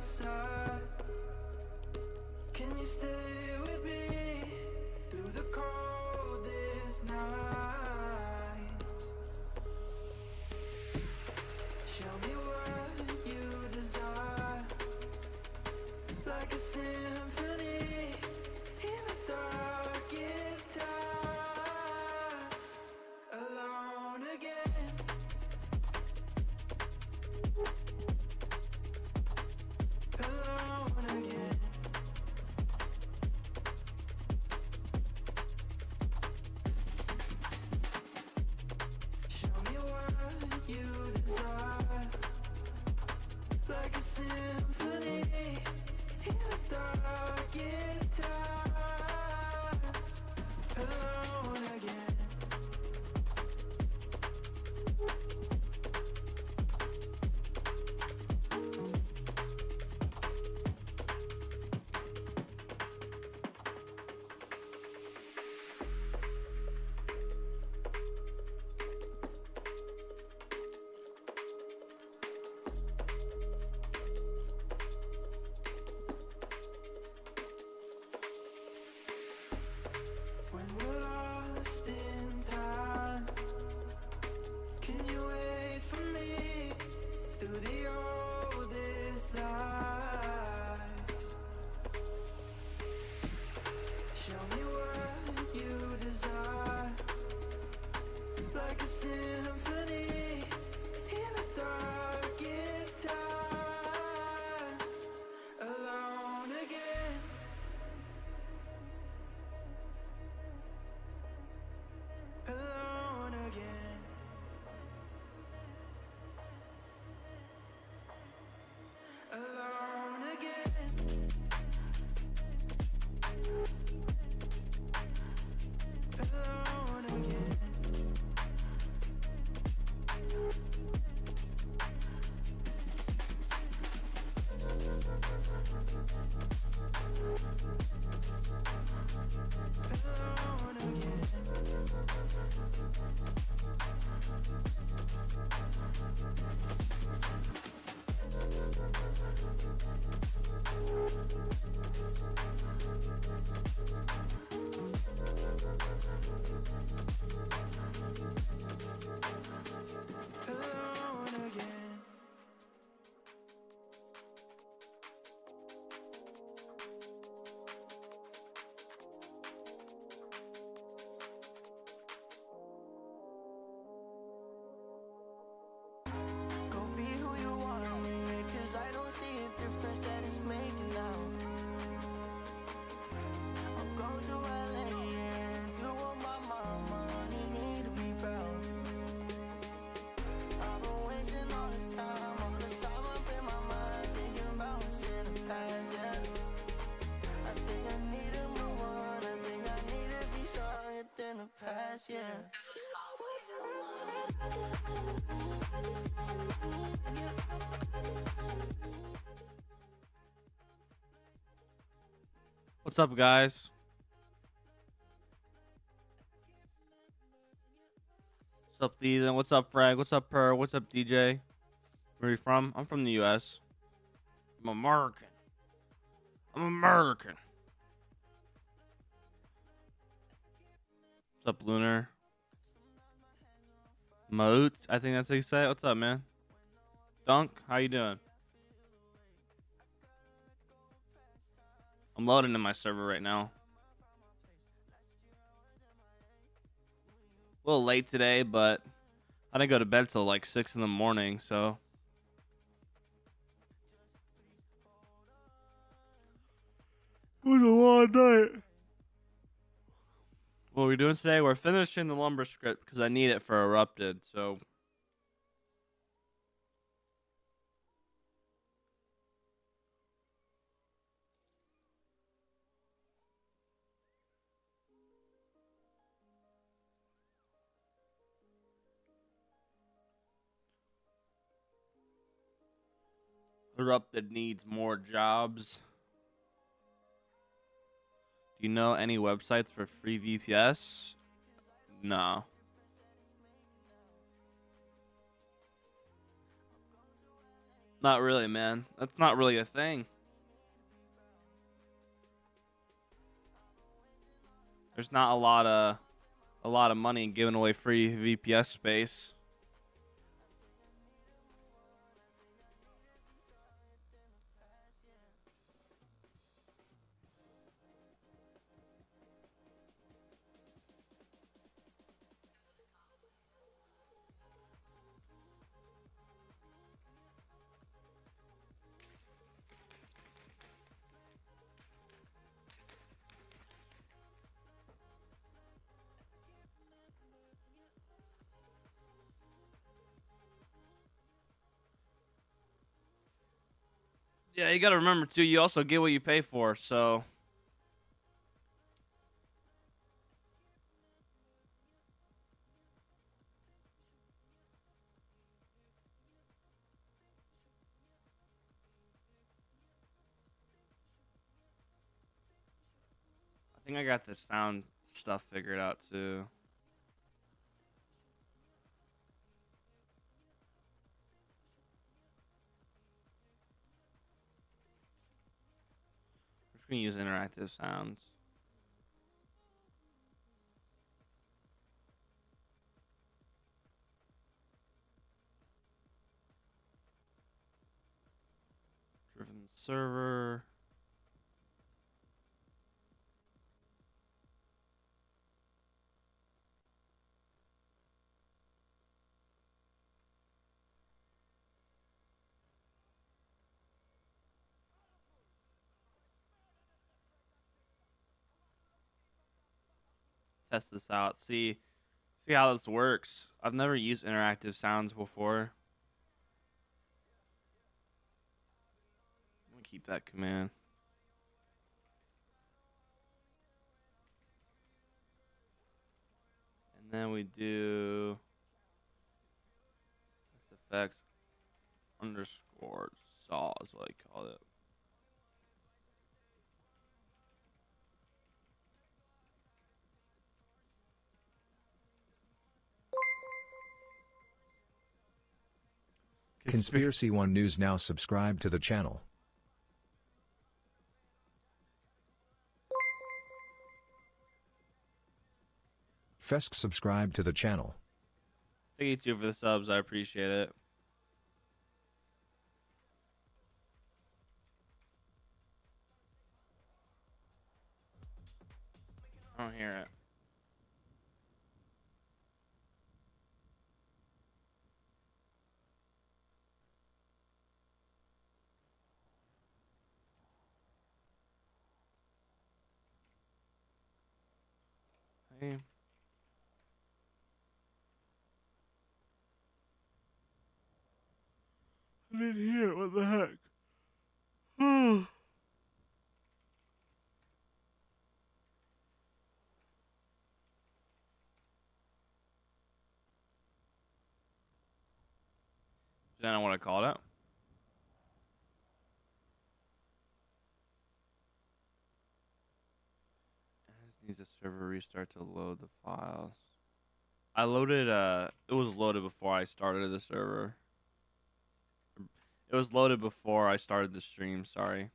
outside. Can you stay with me through the coldest nights? Show me what you desire, like a symphony in the darkest times. Alone again. Alone again. Show me what you desire, like a symphony in the darkest times. Alone again. When we're lost in time, can you wait for me through the oldest lies? Show me what you desire, like a symphony in the darkest times. Alone again. Alone again. Alone again. Alone again. Alone again. Alone again. Go be who you wanna be, 'cause I don't see a difference that it's making now. I'll go to LA and do what my mama needs me to be proud. I've been wasting all this time up in my mind, thinking about what's in the past, yeah. I think I need to move on, I think I need to be stronger than the past, yeah. What's up, guys? What's up, Ethan? What's up, Frank? What's up, Per? What's up, DJ? Where are you from? I'm from the U.S. I'm American. I'm American. What's up, Lunar? Moat, I think that's how you say it. What's up, man? Dunk, how you doing? I'm loading in my server right now. A little late today, but I didn't go to bed till like 6 in the morning, so it was a long night. What are we doing today? We're finishing the lumber script because I need it for Erupted, so Erupted needs more jobs. Do you know any websites for free VPS? No. Not really, man. That's not really a thing. There's not a lot of money giving away free VPS space. Yeah, you gotta remember too. You also get what you pay for. So I think I got the sound stuff figured out too. We're just gonna use interactive sounds. Driven server. Test this out. See how this works. I've never used interactive sounds before. I'm gonna keep that command. And then we do effects underscore saw is what I call it. Conspiracy One News now subscribe to the channel. Fesk subscribe to the channel. Thank you for the subs. I appreciate it. I don't hear it. Hey. I didn't hear it. What the heck? Then I want to call it out. It needs a server restart to load the files. I loaded it was loaded before I started the server. It was loaded before I started the stream, sorry.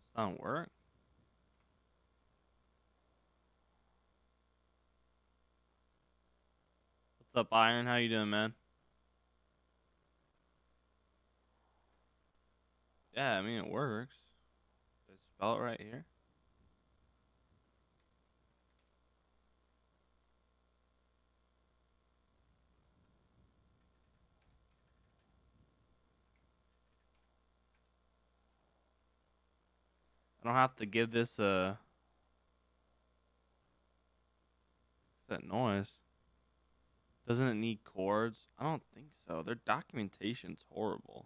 It's not work. What's up, Iron? How you doing, man? Yeah, I mean it works. Did I spell it right here? I don't have to give this a... What's that noise? Doesn't it need chords? I don't think so. Their documentation's horrible.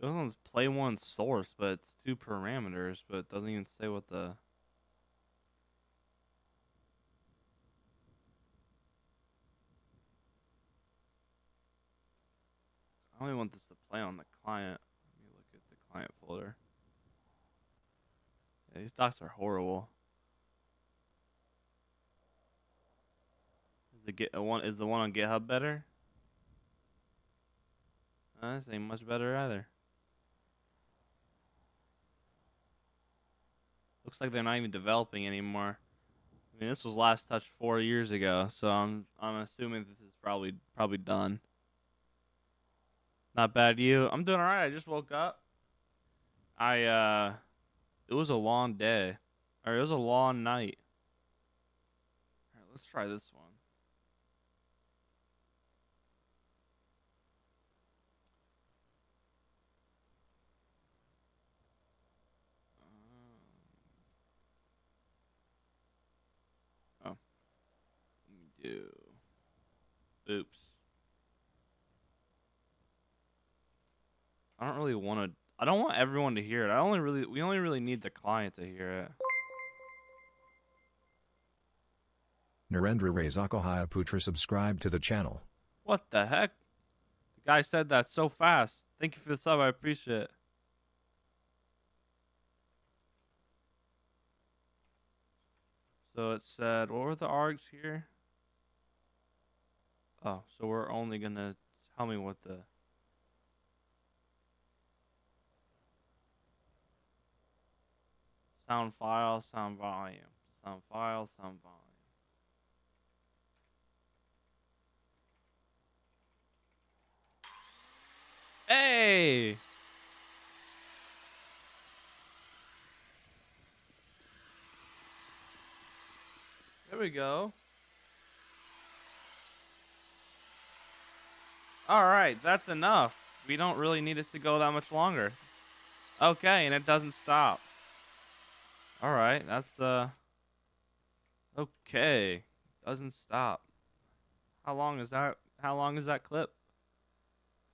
This one's play one source, but it's 2 parameters, but it doesn't even say what the. I only want this to play on the client. Let me look at the client folder. Yeah, these docs are horrible. Is the one on GitHub better? This ain't much better either. Looks like they're not even developing anymore. I mean, this was last touched 4 years ago, so I'm assuming this is probably done. Not bad, you. I'm doing alright. I just woke up. It was a long day, or it was a long night. All right, let's try this one. Oh, let me do. Oops. I don't really want to. I don't want everyone to hear it. We only really need the client to hear it. Narendra Razakohaya Putra subscribe to the channel. What the heck? The guy said that so fast. Thank you for the sub. I appreciate it. So it said, what were the args here? Oh, so we're only gonna tell me what the. Sound file, sound volume. Sound file, sound volume. Hey! There we go. Alright, that's enough. We don't really need it to go that much longer. Okay, and it doesn't stop. Alright, that's okay. Doesn't stop. How long is that? How long is that clip?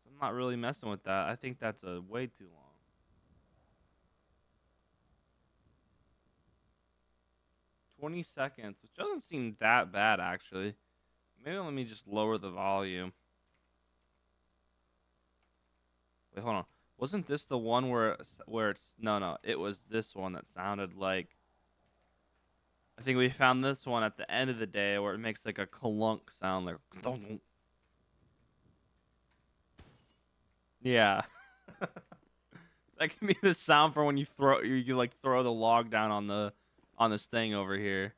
I'm not really messing with that. I think that's way too long. "20 seconds, which doesn't seem that bad actually. Maybe let me just lower the volume. Wait, hold on. Wasn't this the one where it's no, it was this one that sounded like. I think we found this one at the end of the day where it makes like a clunk sound, like. Yeah. That can be the sound for when you like throw the log down on this thing over here.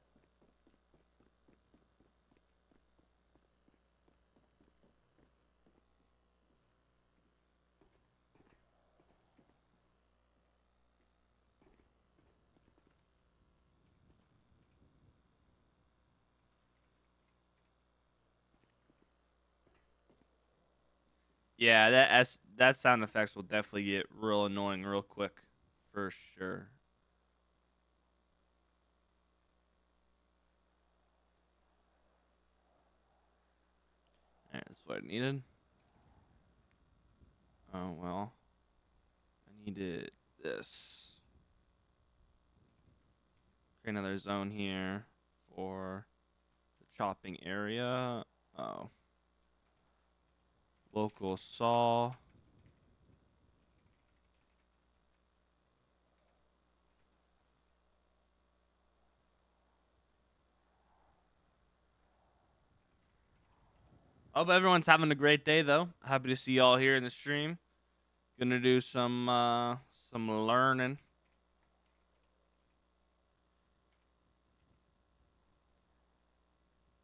Yeah, that sound effects will definitely get real annoying real quick, for sure. Alright, that's what I needed. Oh well, I needed this. Create another zone here for the chopping area. Oh, local saw. Hope everyone's having a great day, though. Happy to see y'all here in the stream. Gonna do some learning.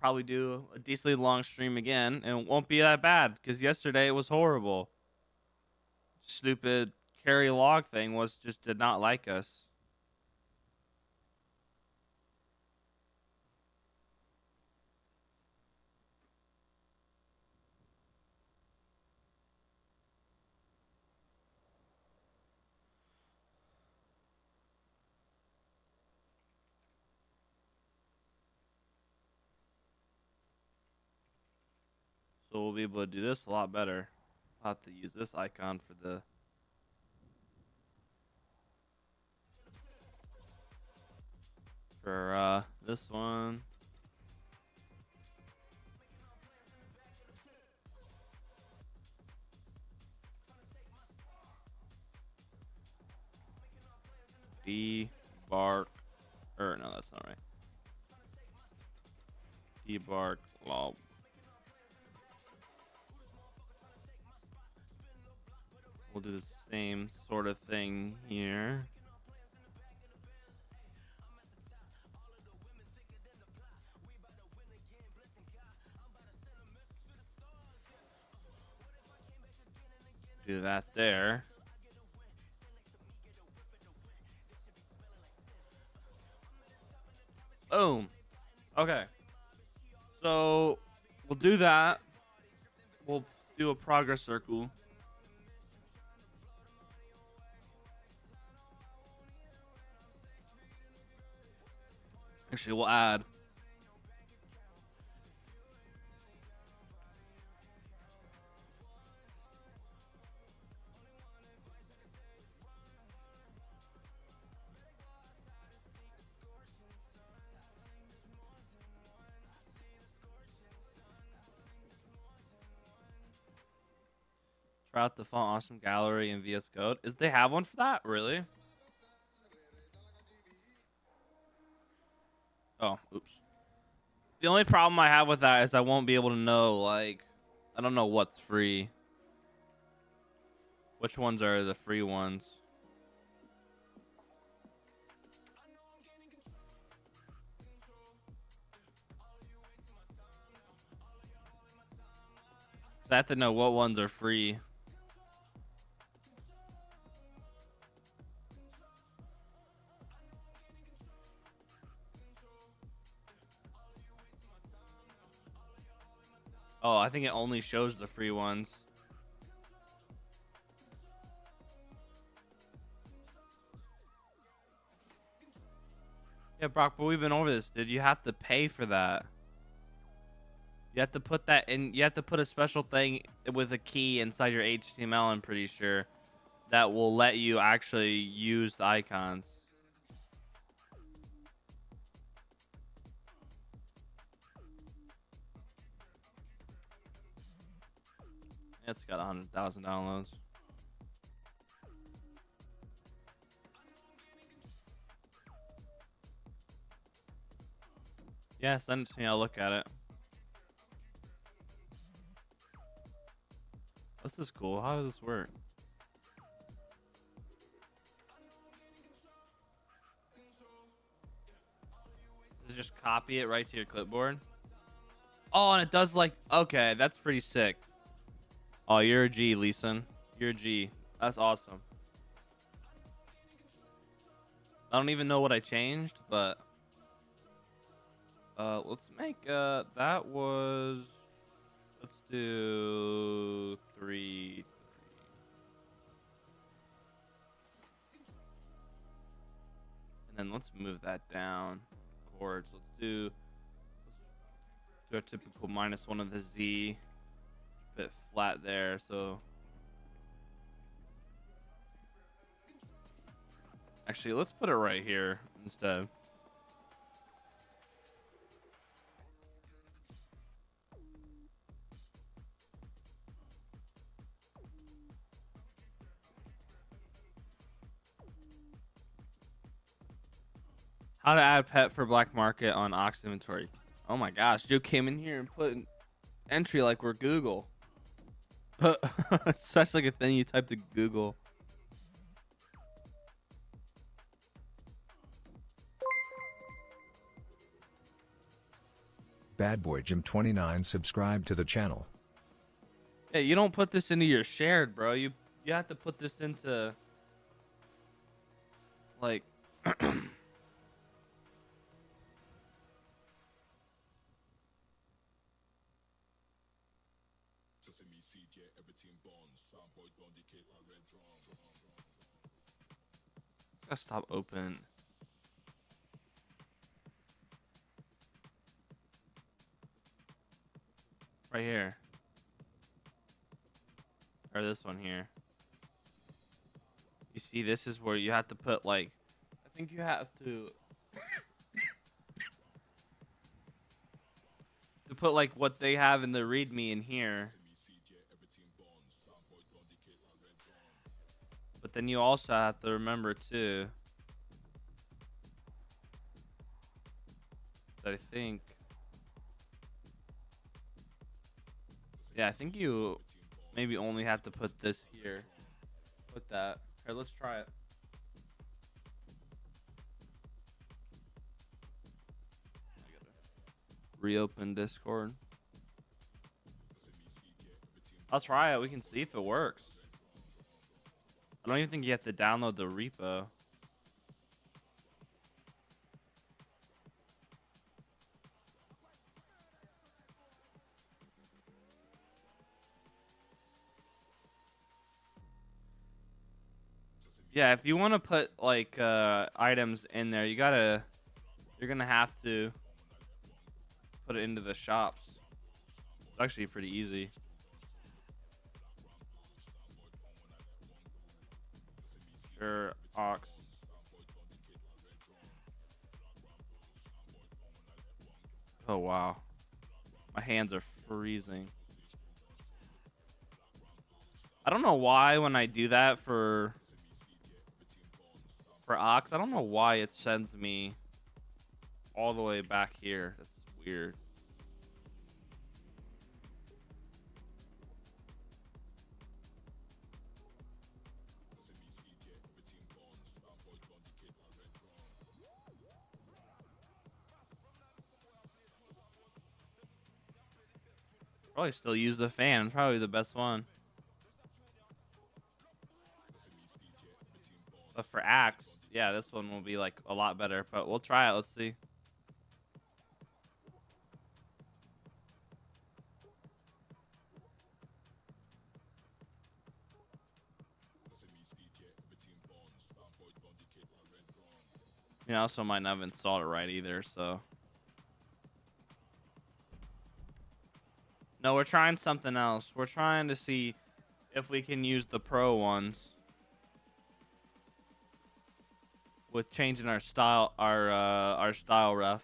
Probably do a decently long stream again, and it won't be that bad because yesterday it was horrible. Stupid carry log thing did not like us. So we'll be able to do this a lot better. I'll have to use this icon for the for this one. Debark, or no, that's not right. Debark law. We'll do the same sort of thing here. Do that there. Boom. Okay. So we'll do that. We'll do a progress circle. Actually, we'll add. Try out the Font Awesome Gallery in VS Code. Is they have one for that? Really? Oh, oops. The only problem I have with that is I won't be able to know, like, I don't know what's free. Which ones are the free ones? So I have to know what ones are free. Oh, I think it only shows the free ones. Yeah, Brock, but we've been over this, dude. You have to pay for that. You have to put that in. You have to put a special thing with a key inside your HTML, I'm pretty sure, that will let you actually use the icons. It's got 100,000 downloads. Yeah, send it to me. I'll look at it. This is cool. How does this work? Does it just copy it right to your clipboard? Oh, and it does like... Okay, that's pretty sick. Oh, you're a G, Leeson. You're a G. That's awesome. I don't even know what I changed, but... let's make... that was... Let's do... 3... And then let's move that down. Chords. Let's do our typical -1 of the Z. Bit flat there, so actually let's put it right here instead. How to add pet for black market on Ox inventory. Oh my gosh, Joe came in here and put an entry like we're Google. It's such like a thing you type to Google. Bad Boy Jim 29 subscribe to the channel. Yeah, you don't put this into your shared, bro. You have to put this into like gotta stop open. Right here. Or this one here. You see, this is where you have to put like, I think you have to put like what they have in the README in here. But then you also have to remember too that I think, yeah, I think you maybe only have to put this here. Put that. Here, let's try it. I gotta reopen Discord. I'll try it. We can see if it works. I don't even think you have to download the repo. Yeah, if you want to put like items in there, you're gonna have to put it into the shops. It's actually pretty easy. Sure, ox. Oh wow, my hands are freezing. I don't know why when I do that for ox, I don't know why it sends me all the way back here. That's weird. Probably still use the fan. It's probably the best one. But for axe, yeah, this one will be like a lot better. But we'll try it. Let's see. You know, also might not have installed it right either, so. No, we're trying something else. We're trying to see if we can use the pro ones with changing our style, our style ref.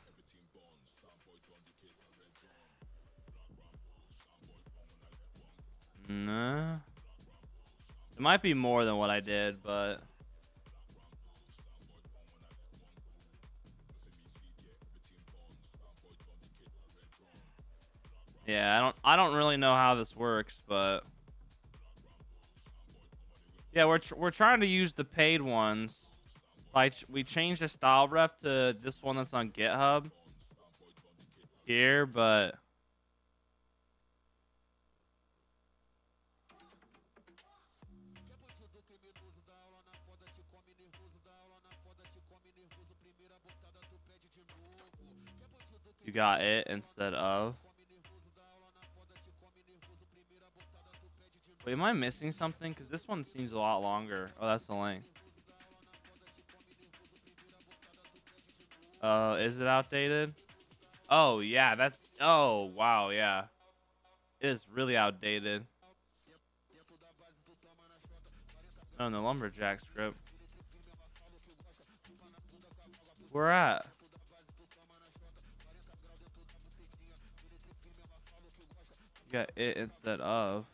Nah. It might be more than what I did, but yeah, I don't really know how this works, but yeah, we're trying to use the paid ones. We changed the style ref to this one that's on GitHub here, but you got it instead of. Wait, am I missing something? Because this one seems a lot longer. Oh, that's the length. Oh, is it outdated? Oh, yeah, that's... Oh, wow, yeah. It is really outdated. Oh, the lumberjack script. Where at? You got it instead of.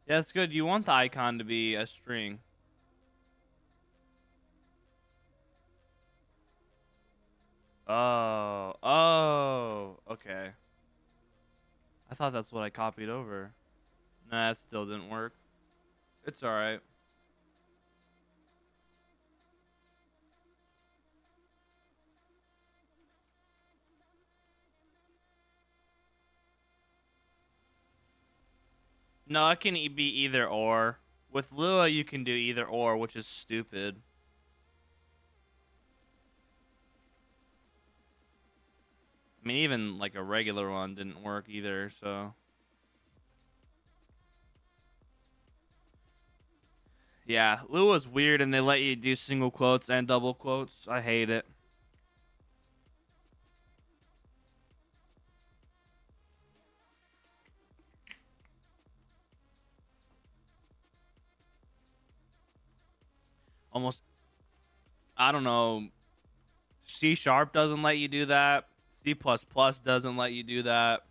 Yeah, it's good. You want the icon to be a string. Oh, oh, okay. I thought that's what I copied over. Nah, that still didn't work. It's alright. No, it can be either or. With Lua, you can do either or, which is stupid. I mean, even like a regular one didn't work either, so. Yeah, Lua's weird and they let you do single quotes and double quotes. I hate it. almost, I don't know, C# doesn't let you do that. C++ doesn't let you do that.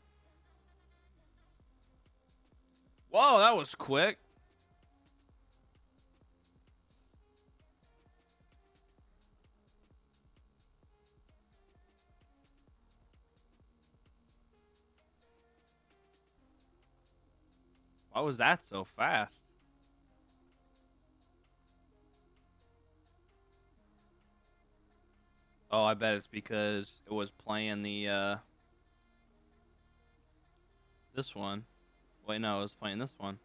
Whoa, that was quick. Why was that so fast? Oh, I bet it's because it was playing the this one. Wait, no, it was playing this one.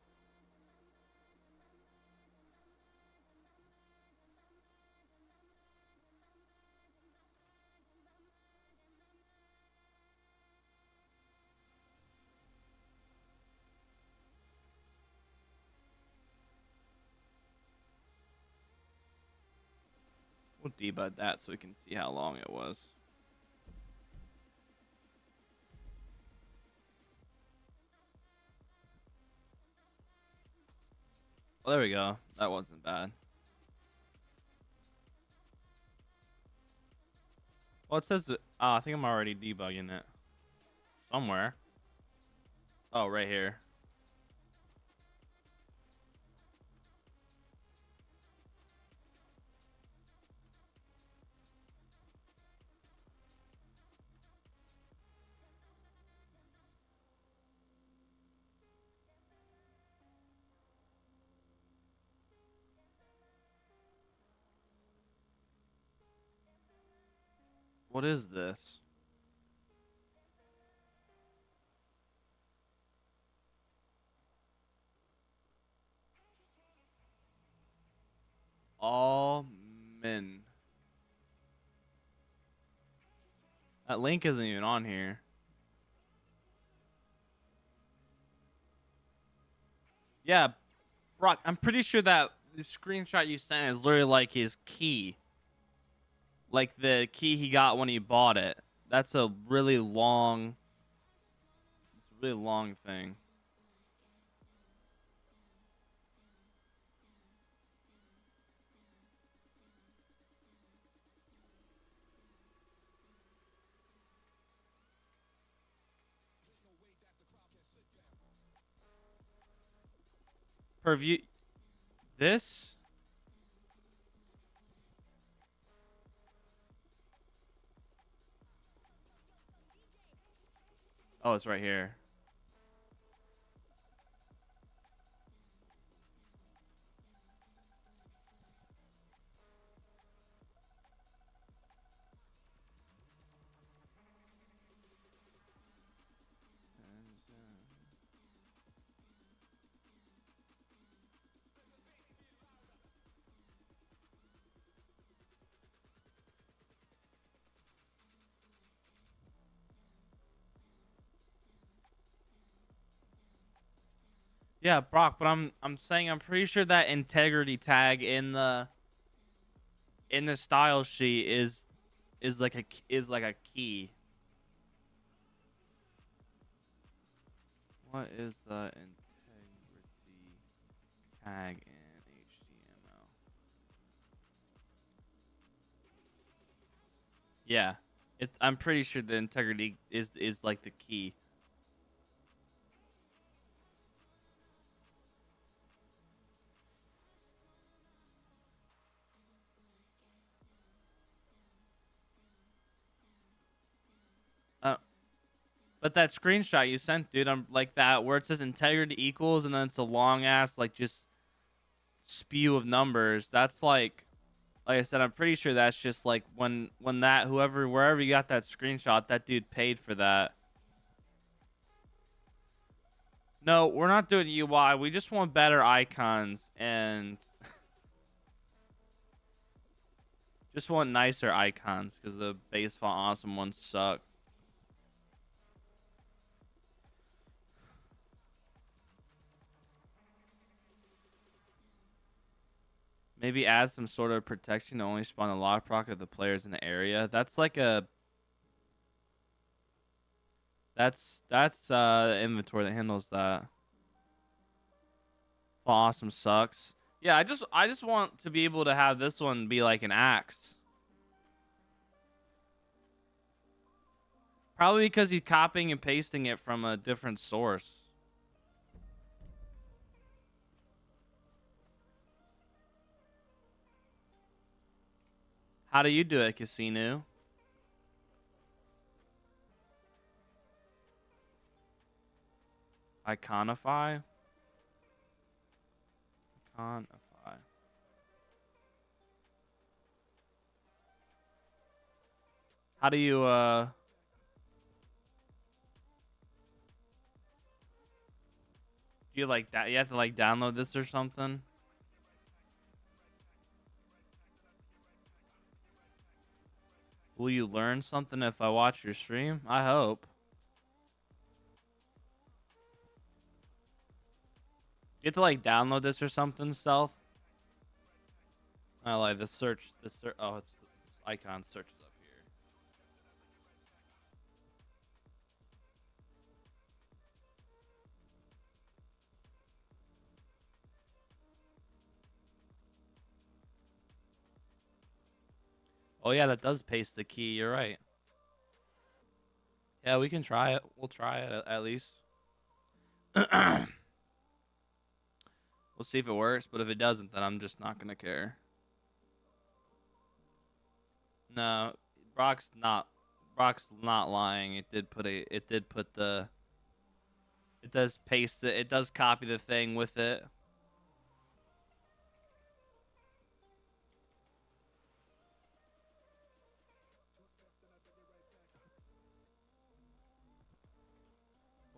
We'll debug that so we can see how long it was. Oh, there we go. That wasn't bad. Well, it says, I think I'm already debugging it. Somewhere. Oh, right here. What is this? All men. That link isn't even on here. Yeah, Brock, I'm pretty sure that the screenshot you sent is literally like his key. Like the key he got when he bought it. That's a really long... It's a really long thing. Per view... This? Oh, it's right here. Yeah, Brock, but I'm saying I'm pretty sure that integrity tag in the style sheet is like a key. What is the integrity tag in HTML? Yeah, I'm pretty sure the integrity is like the key. Uh, but that screenshot you sent, dude, I'm like that where it says integrity equals and then it's a long ass like just spew of numbers. That's like I said, I'm pretty sure that's just like when that wherever you got that screenshot, that dude paid for that. No, we're not doing UI. We just want better icons and just want nicer icons because the base font awesome ones suck. Maybe add some sort of protection to only spawn the lock proc of the players in the area. That's like a that's inventory that handles that. Awesome sucks. Yeah, I just want to be able to have this one be like an axe. Probably because he's copying and pasting it from a different source. How do you do it, Casino? Iconify? Iconify. How do you, do you like that? You have to like download this or something? Will you learn something if I watch your stream? I hope. You have to like download this or something, Stealth? I like the search. Oh, it's this icon searches up here. Oh yeah, that does paste the key. You're right. Yeah, we can try it. We'll try it at least. We'll see if it works, but if it doesn't, then I'm just not gonna care. No, Brock's not. Brock's not lying. It did put a. It did put the. It does paste it. It does copy the thing with it.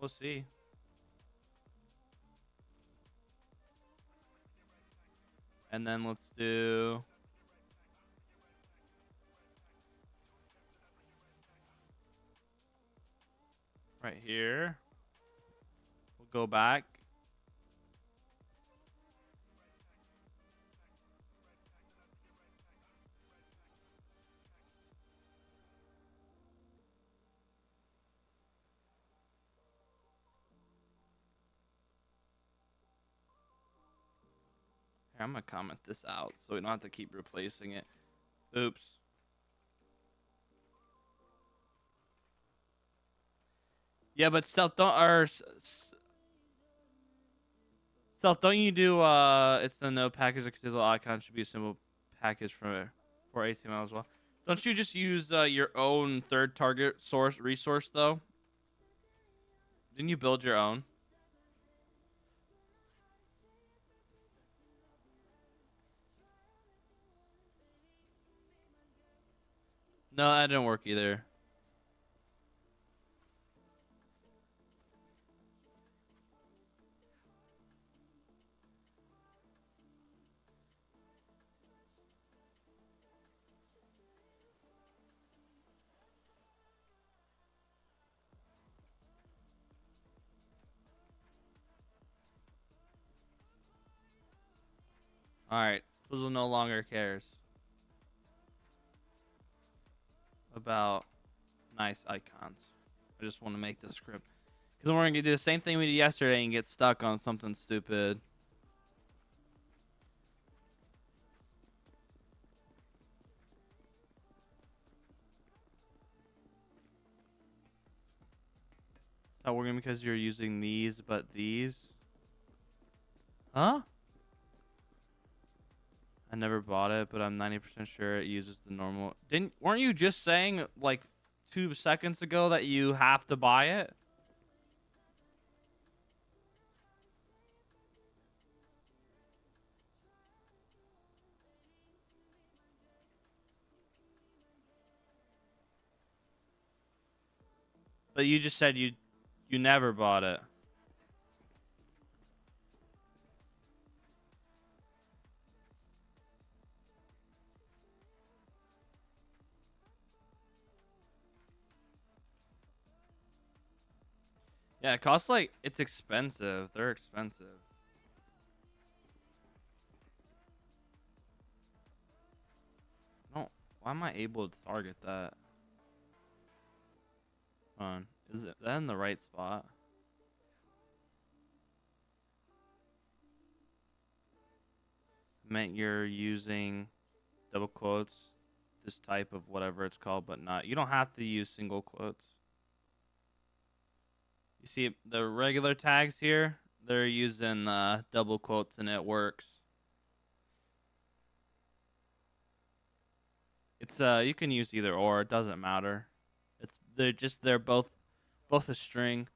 We'll see. And then let's do. Right here. We'll go back. Here, I'm gonna comment this out so we don't have to keep replacing it. Oops. Yeah, but Stealth don't Stealth, don't you do it's the no package that contains icon should be a simple package for HTML as well. Don't you just use your own third target source resource though? Didn't you build your own? No, that didn't work either. Alright. Twizzle no longer cares about nice icons. I just want to make the script. Because we're going to do the same thing we did yesterday and get stuck on something stupid. It's not working because you're using these, but these. Huh? I never bought it, but I'm 90% sure it uses the normal. Weren't you just saying like 2 seconds ago that you have to buy it? But you just said you never bought it. Yeah, it costs like it's expensive. They're expensive. No, why am I able to target that? Hold on, is it that in the right spot? meant you're using double quotes, this type of whatever it's called, but not. You don't have to use single quotes. You see the regular tags here, they're using double quotes and it works. It's you can use either or, it doesn't matter. They're both a string.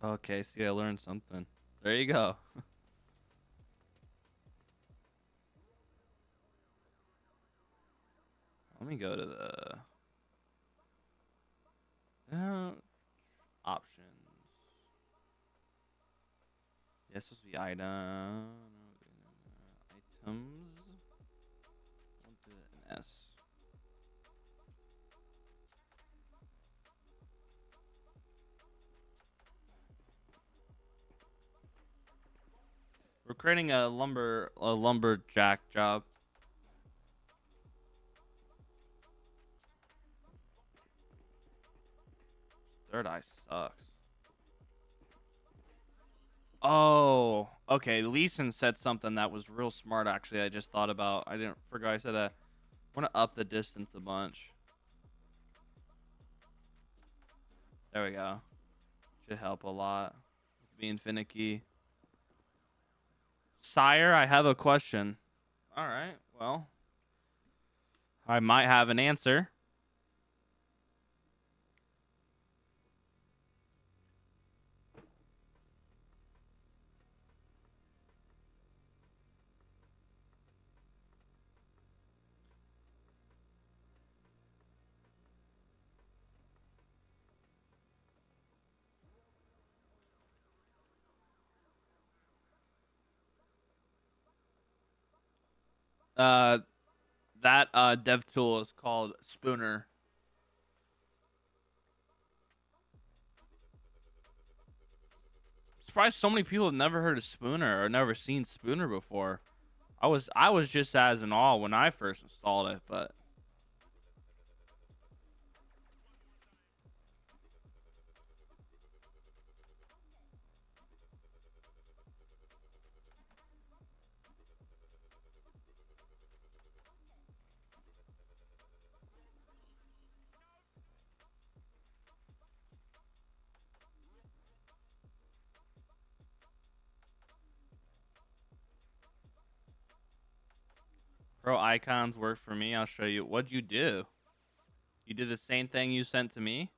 Okay, see, I learned something. There you go. Let me go to the options. Yeah, it's supposed to be items. We'll do an S. We're creating a lumberjack job. Third eye sucks. Oh, okay. Leeson said something that was real smart. Actually, I just thought about. I didn't forget I said that. I want to up the distance a bunch. There we go. Should help a lot. Being finicky. Sire, I have a question. All right. Well, I might have an answer. Uh, that dev tool is called Spooner. Surprised so many people have never heard of Spooner or never seen Spooner before. I was just as in awe when I first installed it, but Pro icons work for me. I'll show you. What'd you do? You did the same thing you sent to me?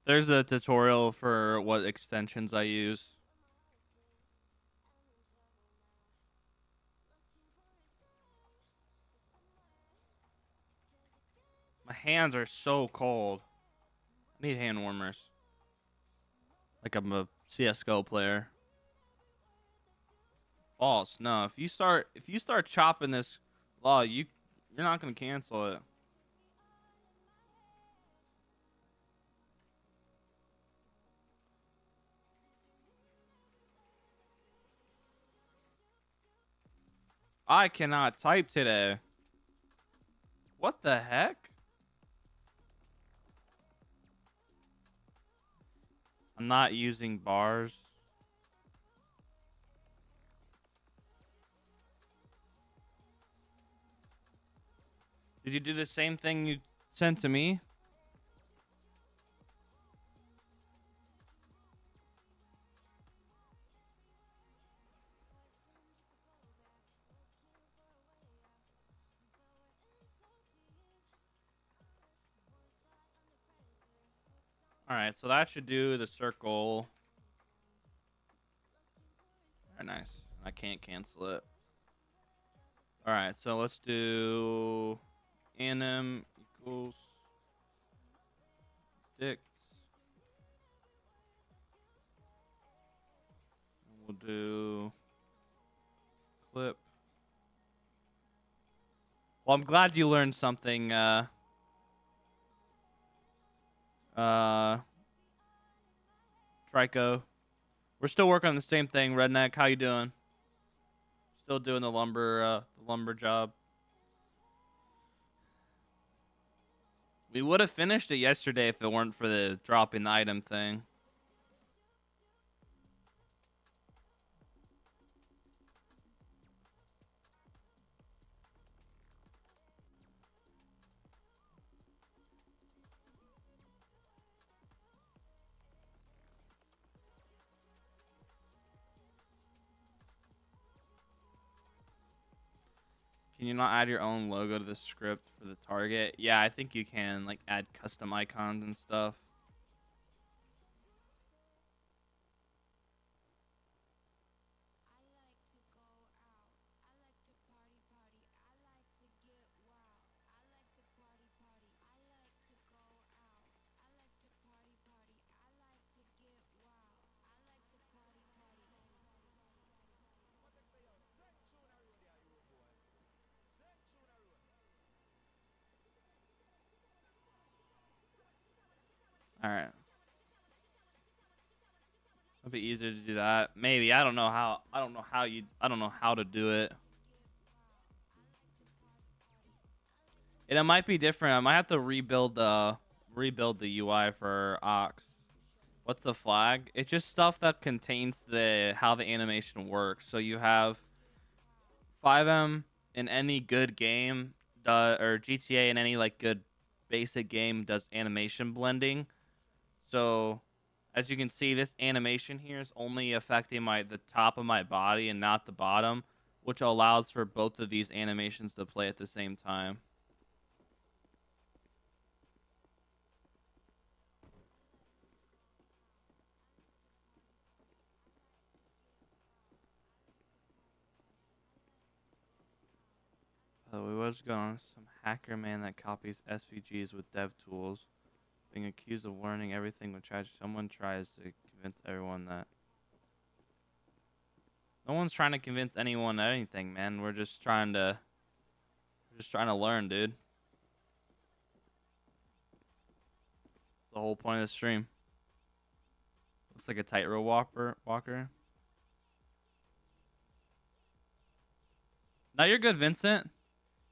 There's a tutorial for what extensions I use. My hands are so cold. I need hand warmers. Like I'm a CS:GO player. False. No, if you start chopping this law, you're not gonna cancel it. I cannot type today. What the heck? I'm not using bars. Did you do the same thing you sent to me? Alright, so that should do the circle. Very nice. I can't cancel it. Alright, so let's do anim equals dicts. We'll do clip. Well, I'm glad you learned something. Trico. We're still working on the same thing. Redneck, how you doing? Still doing the lumber job. We would have finished it yesterday if it weren't for the dropping the item thing. Can you not add your own logo to the script for the target? Yeah, I think you can, like, add custom icons and stuff. All right. It'll be easier to do that. Maybe. I don't know how. I don't know how to do it. And it might be different. I might have to rebuild the UI for Ox. What's the flag? It's just stuff that contains how the animation works. So you have FiveM in any good game, or GTA in any like good basic game does animation blending. So as you can see, this animation here is only affecting the top of my body and not the bottom, which allows for both of these animations to play at the same time. We was going on some hacker man that copies SVGs with dev tools, being accused of learning everything with trash. Someone tries to convince everyone that. No one's trying to convince anyone anything, man. We're just trying to learn, dude. That's the whole point of the stream. Looks like a tightrope walker. No, you're good, Vincent.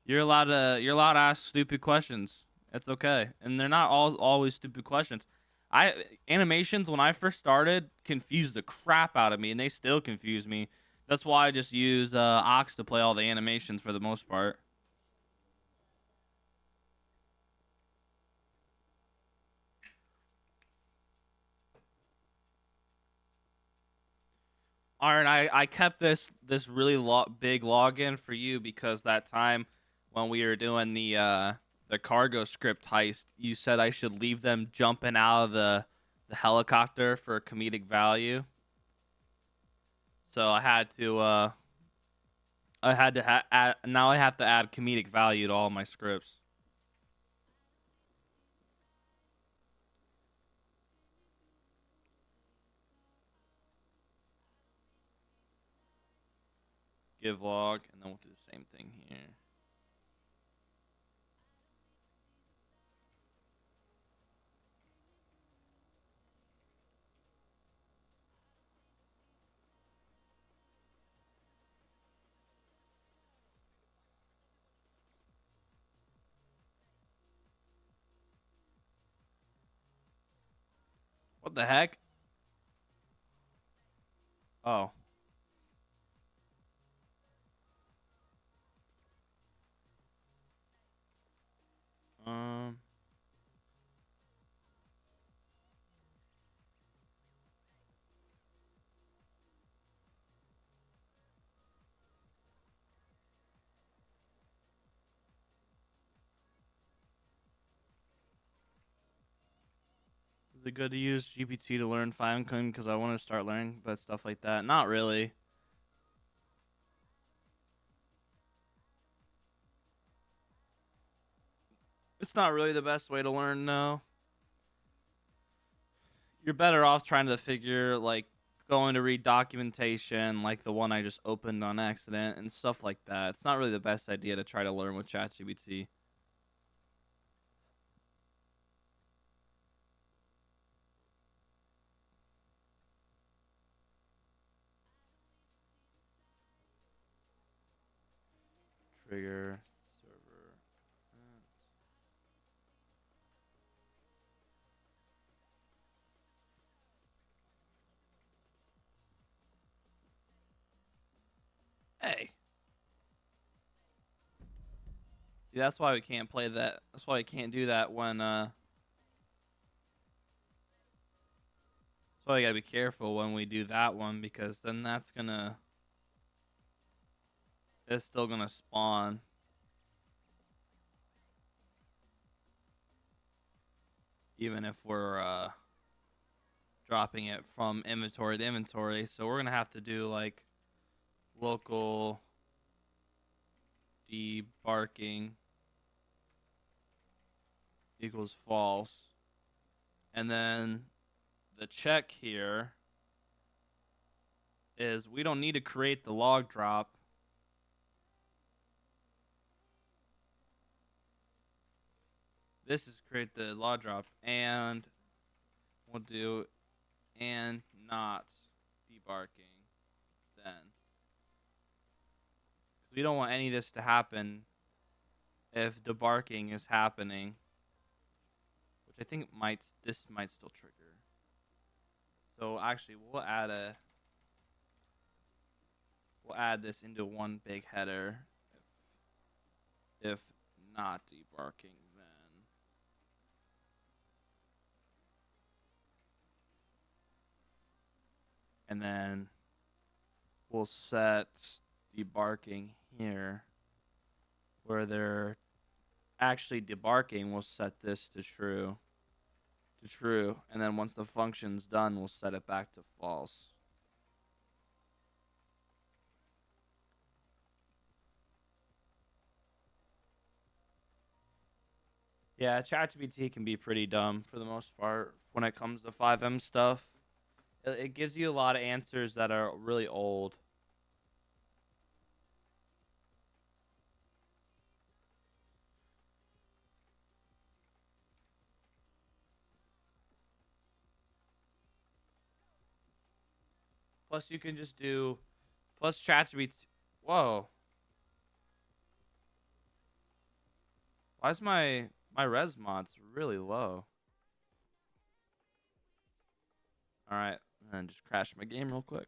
You're allowed to ask stupid questions. It's okay, and they're not always stupid questions. Animations when I first started confused the crap out of me, and they still confuse me. That's why I just use Ox to play all the animations for the most part. Alright, I kept this really big login for you because that time when we were doing the cargo script heist, you said I should leave them jumping out of the helicopter for comedic value. So I had to add, now I have to add comedic value to all my scripts. Give log, and then we'll do the same thing here. What the heck? Oh. Is it good to use GPT to learn FiveM because I want to start learning but stuff like that? Not really. It's not really the best way to learn, no. You're better off trying to figure, like, going to read documentation like the one I just opened on accident and stuff like that. It's not really the best idea to try to learn with ChatGPT. Trigger server. Hey. See, that's why we can't play that. That's why we can't do that when that's why we gotta be careful when we do that one, because then that's gonna it's still gonna spawn. Even if we're dropping it from inventory to inventory. So we're gonna have to do like local debarking equals false. And then the check here is we don't need to create the log drop. This is create the log drop, and we'll do and not debarking then. Because we don't want any of this to happen if debarking is happening, which I think this might still trigger. So actually, we'll add this into one big header if not debarking then. And then we'll set debarking here where they're actually debarking. We'll set this to true. And then once the function's done, we'll set it back to false. Yeah, ChatGPT can be pretty dumb for the most part when it comes to FiveM stuff. It gives you a lot of answers that are really old. Plus, you can just do... Plus, ChatGPT... Whoa. Why is my res mod's really low? Alright, and then just crash my game real quick.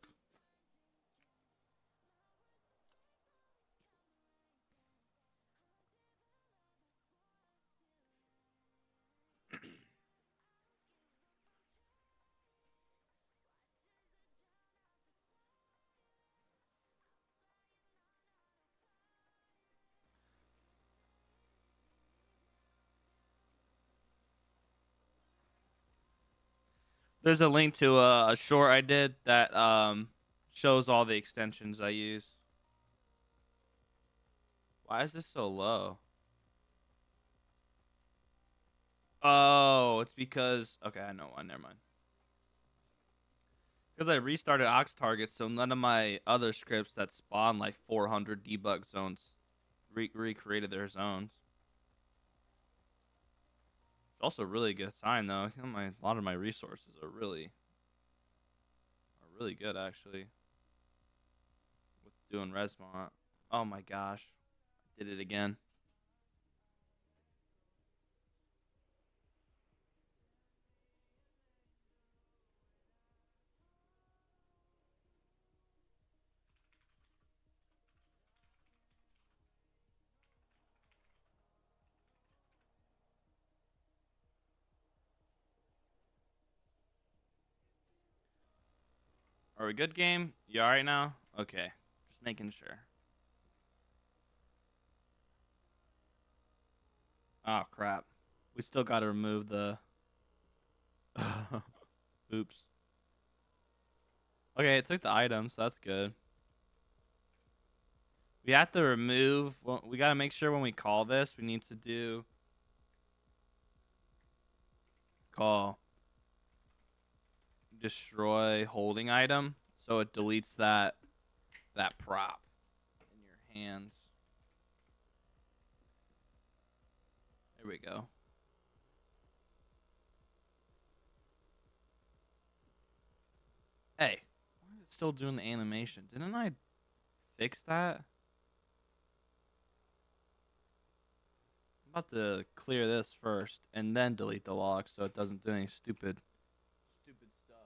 There's a link to a short I did that shows all the extensions I use. Why is this so low? Oh, it's because... Okay, I know why. Never mind. Because I restarted Ox Target, so none of my other scripts that spawn like 400 debug zones recreated their zones. It's also a really good sign, though. You know, a lot of my resources are really good, actually, with doing Resmont. Oh my gosh, I did it again. Are we good, game? You alright now? Okay. Just making sure. Oh, crap. We still gotta remove the... Oops. Okay, it took the item, so that's good. We have to remove... Well, we gotta make sure when we call this, we need to do... Call destroy holding item, so it deletes that prop in your hands. There we go. Hey, why is it still doing the animation? Didn't I fix that? I'm about to clear this first and then delete the log so it doesn't do any stupid stuff.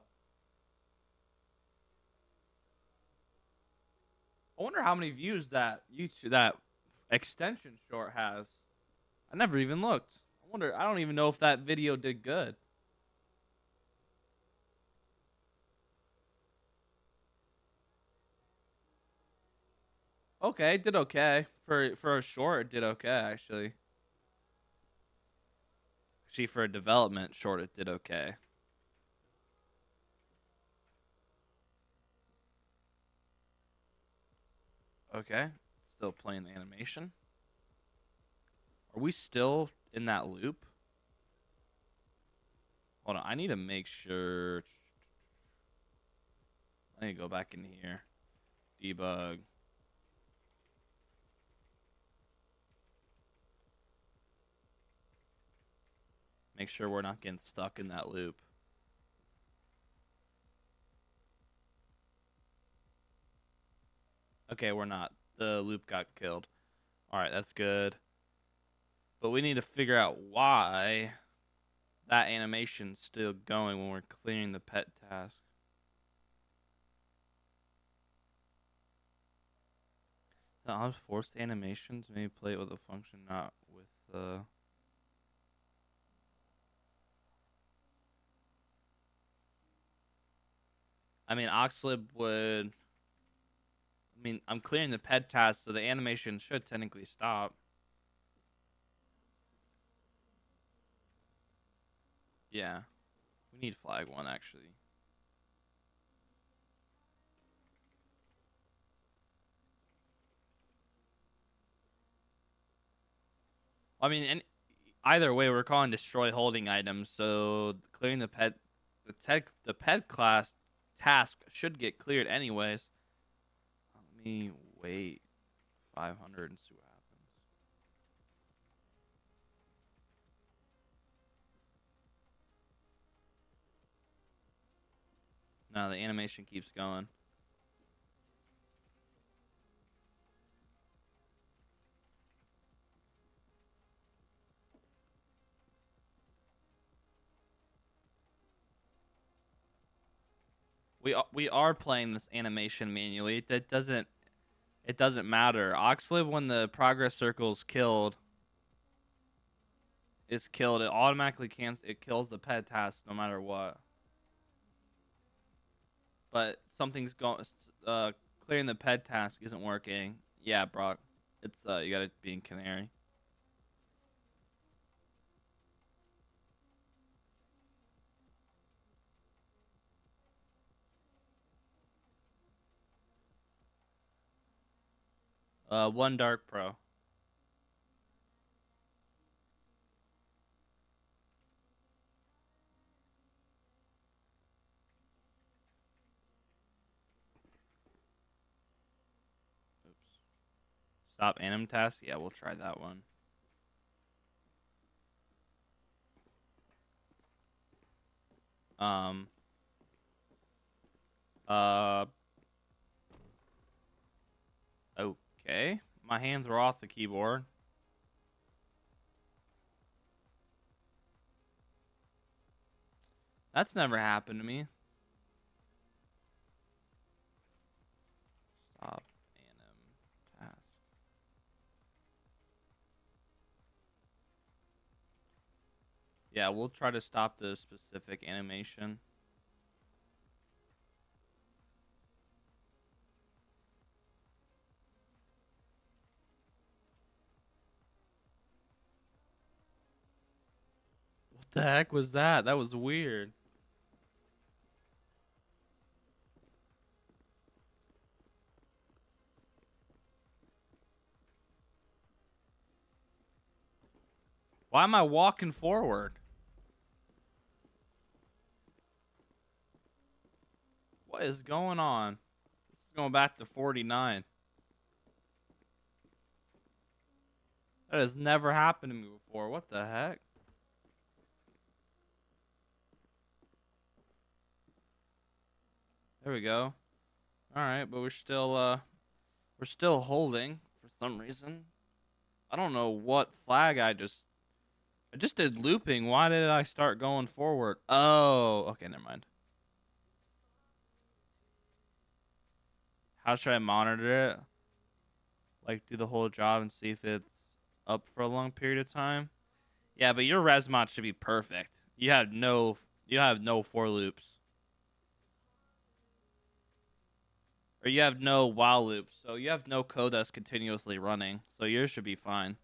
I wonder how many views that extension short has. I never even looked. I don't even know if that video did good. Okay, it did okay. For a short, it did okay, actually. Actually, for a development short, it did okay. Okay, still playing the animation. Are we still in that loop? Hold on, I need to make sure. I need to go back in here. Debug. Make sure we're not getting stuck in that loop. Okay, we're not. The loop got killed. Alright, that's good. But we need to figure out why that animation's still going when we're clearing the pet task. I'll just force the animations. Maybe play it with a function, not with the... I mean, Oxlib would... I mean, I'm clearing the pet task, so the animation should technically stop. Yeah. We need flag 1, actually. I mean, either way, we're calling destroy holding items, so clearing the pet class task should get cleared anyways. Let me wait 500 and see what happens. No, the animation keeps going. We are playing this animation manually. It doesn't matter. Oxlib, when the progress circle is killed, it automatically kills the pet task no matter what. But something's going. Clearing the pet task isn't working. Yeah, Brock. It's you gotta be in Canary. One Dark Pro. Oops. Stop anim task. Yeah, we'll try that one. Okay. My hands were off the keyboard. That's never happened to me. Stop anim task. Yeah, we'll try to stop the specific animation. What the heck was that? That was weird. Why am I walking forward? What is going on? This is going back to 49. That has never happened to me before. What the heck? There we go. All right, but we're still holding for some reason. I don't know what flag I just did looping. Why did I start going forward? Oh, okay, never mind. How should I monitor it? Like do the whole job and see if it's up for a long period of time? Yeah, but your res mod should be perfect. You have no for loops. Or you have no while loops. So you have no code that's continuously running. So yours should be fine.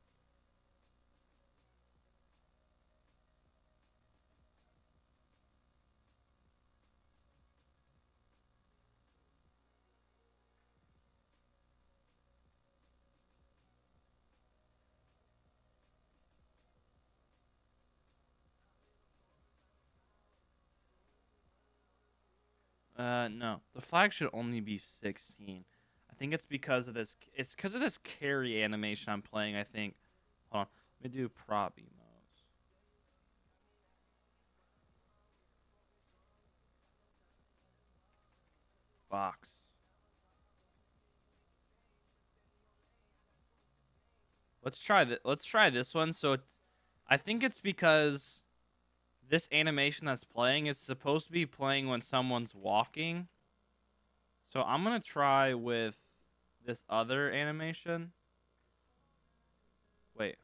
No. The flag should only be 16. I think it's because of this. It's because of this carry animation I'm playing, I think. Hold on. Let me do prop emotes. Box. Let's try that. Let's try this one. So it's, I think it's because this animation that's playing is supposed to be playing when someone's walking. So I'm gonna try with this other animation. Wait.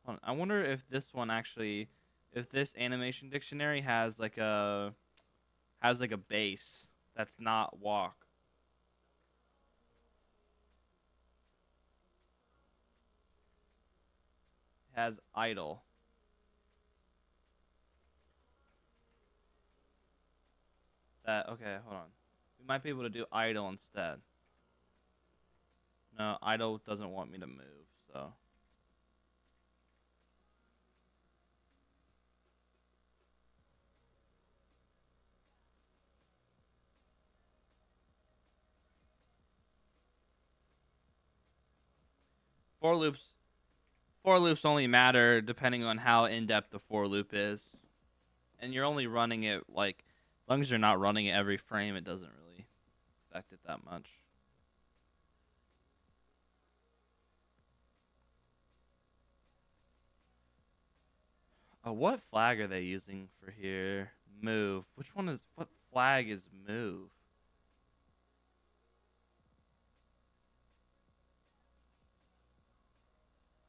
Hold on. I wonder if this one actually, if this animation dictionary has like a base that's not walk. It has idle. That okay, hold on. We might be able to do idle instead. No, idle doesn't want me to move, so. For loops for loops only matter depending on how in-depth the for loop is. And you're only running it like as long as you're not running it every frame, it doesn't really affect it that much. Oh, what flag are they using for here? Move. Which one is what flag is move?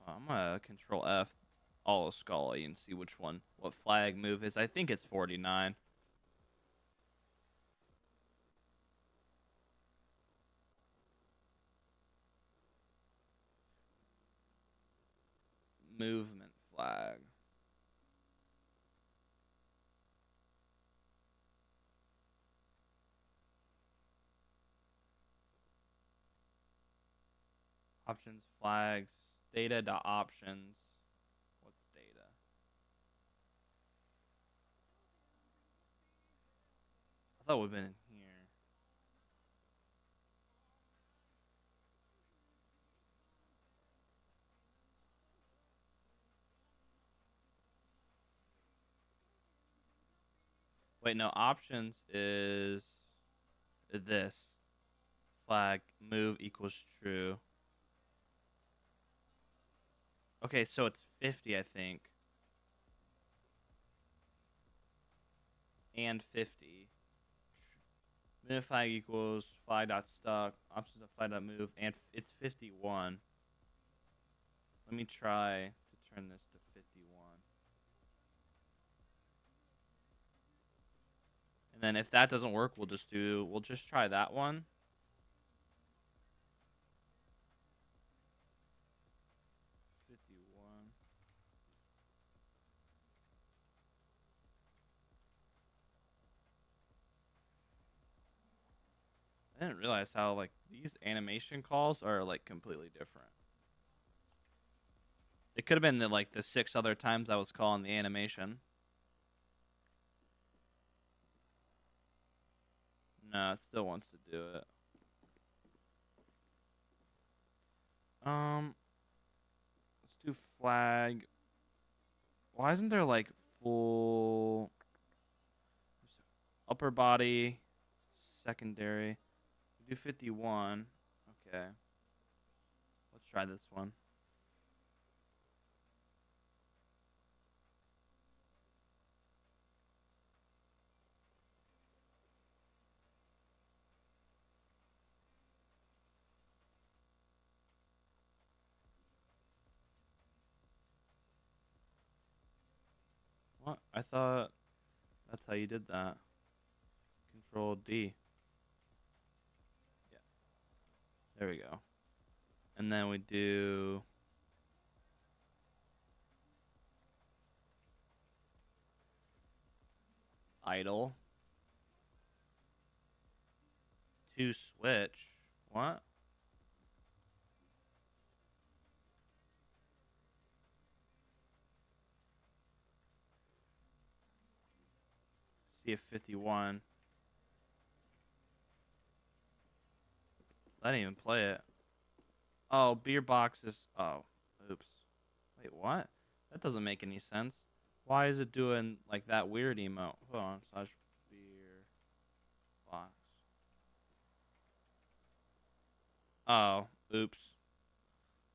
Oh, I'm gonna control F all of Scully and see which one what flag move is. I think it's 49. Movement flag. Options flags. Data to options. What's data? I thought it would have been in here. Wait, no. Options is this. Flag move equals true. Okay, so it's 50, I think. And 50. Move flag equals flag dot stuck. Options of flag dot move, and it's 51. Let me try to turn this to 51. And then if that doesn't work, we'll just try that one. I didn't realize how like these animation calls are like completely different. It could have been like the 6 other times I was calling the animation. Nah, it still wants to do it. Let's do flag. Why isn't there like full upper body, secondary? We do 51. Okay. Let's try this one. What? I thought that's how you did that. Control D. Yeah. There we go. And then we do idle. To switch. What? See if 51. I didn't even play it. Oh, beer boxes. Oh, oops. Wait, what? That doesn't make any sense. Why is it doing like that weird emote? Hold on. Slash beer box. Oh, oops.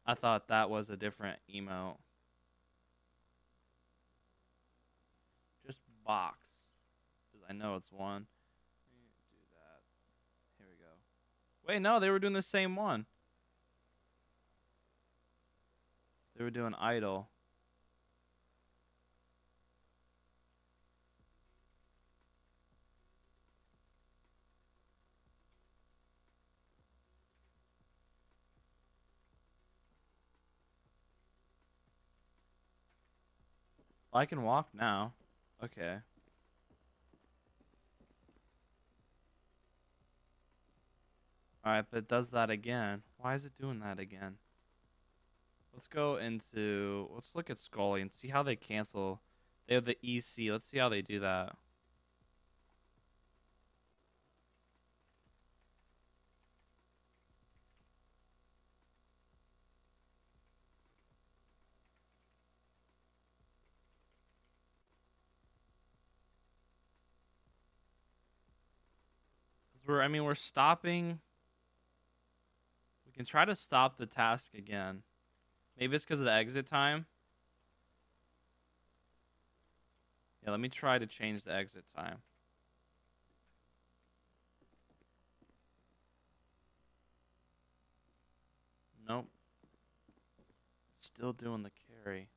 I thought that was a different emote. Just box. Because I know it's one. Do that. Here we go. Wait, no, they were doing the same one. They were doing idle. I can walk now. Okay. Alright, but it does that again. Why is it doing that again? Let's go into... Let's look at Scully and see how they cancel. They have the EC. Let's see how they do that. We're stopping. We can try to stop the task again. Maybe it's because of the exit time. Yeah, let me try to change the exit time. Nope. Still doing the carry.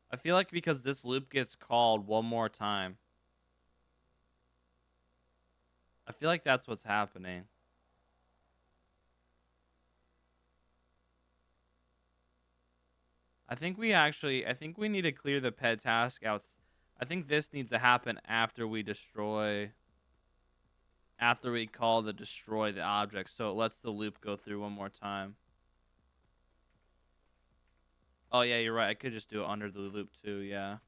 I feel like because this loop gets called one more time. I feel like that's what's happening. I think we need to clear the pet task out. I think this needs to happen after we call the destroy the object, so it lets the loop go through one more time. Oh yeah, you're right. I could just do it under the loop too, yeah.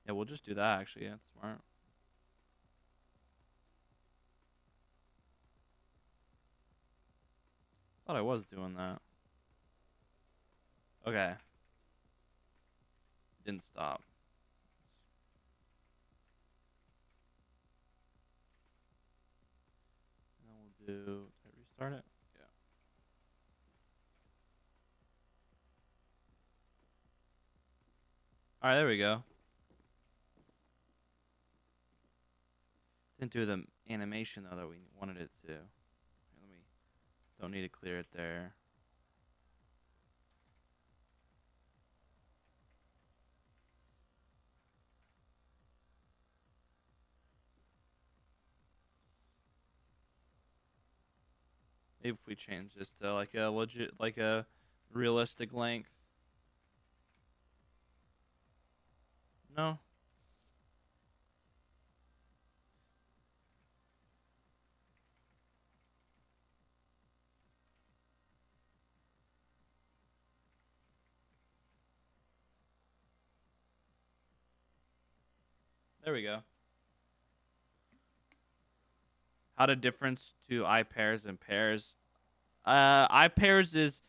Yeah, we'll just do that actually. Yeah, it's smart. Thought I was doing that. Okay. Didn't stop. And then we'll do... Did I restart it? Yeah. Alright, there we go. Didn't do the animation though that we wanted it to. Don't need to clear it there. Maybe if we change this to like a realistic length. No. There we go. How to difference to iPairs and pairs. iPairs is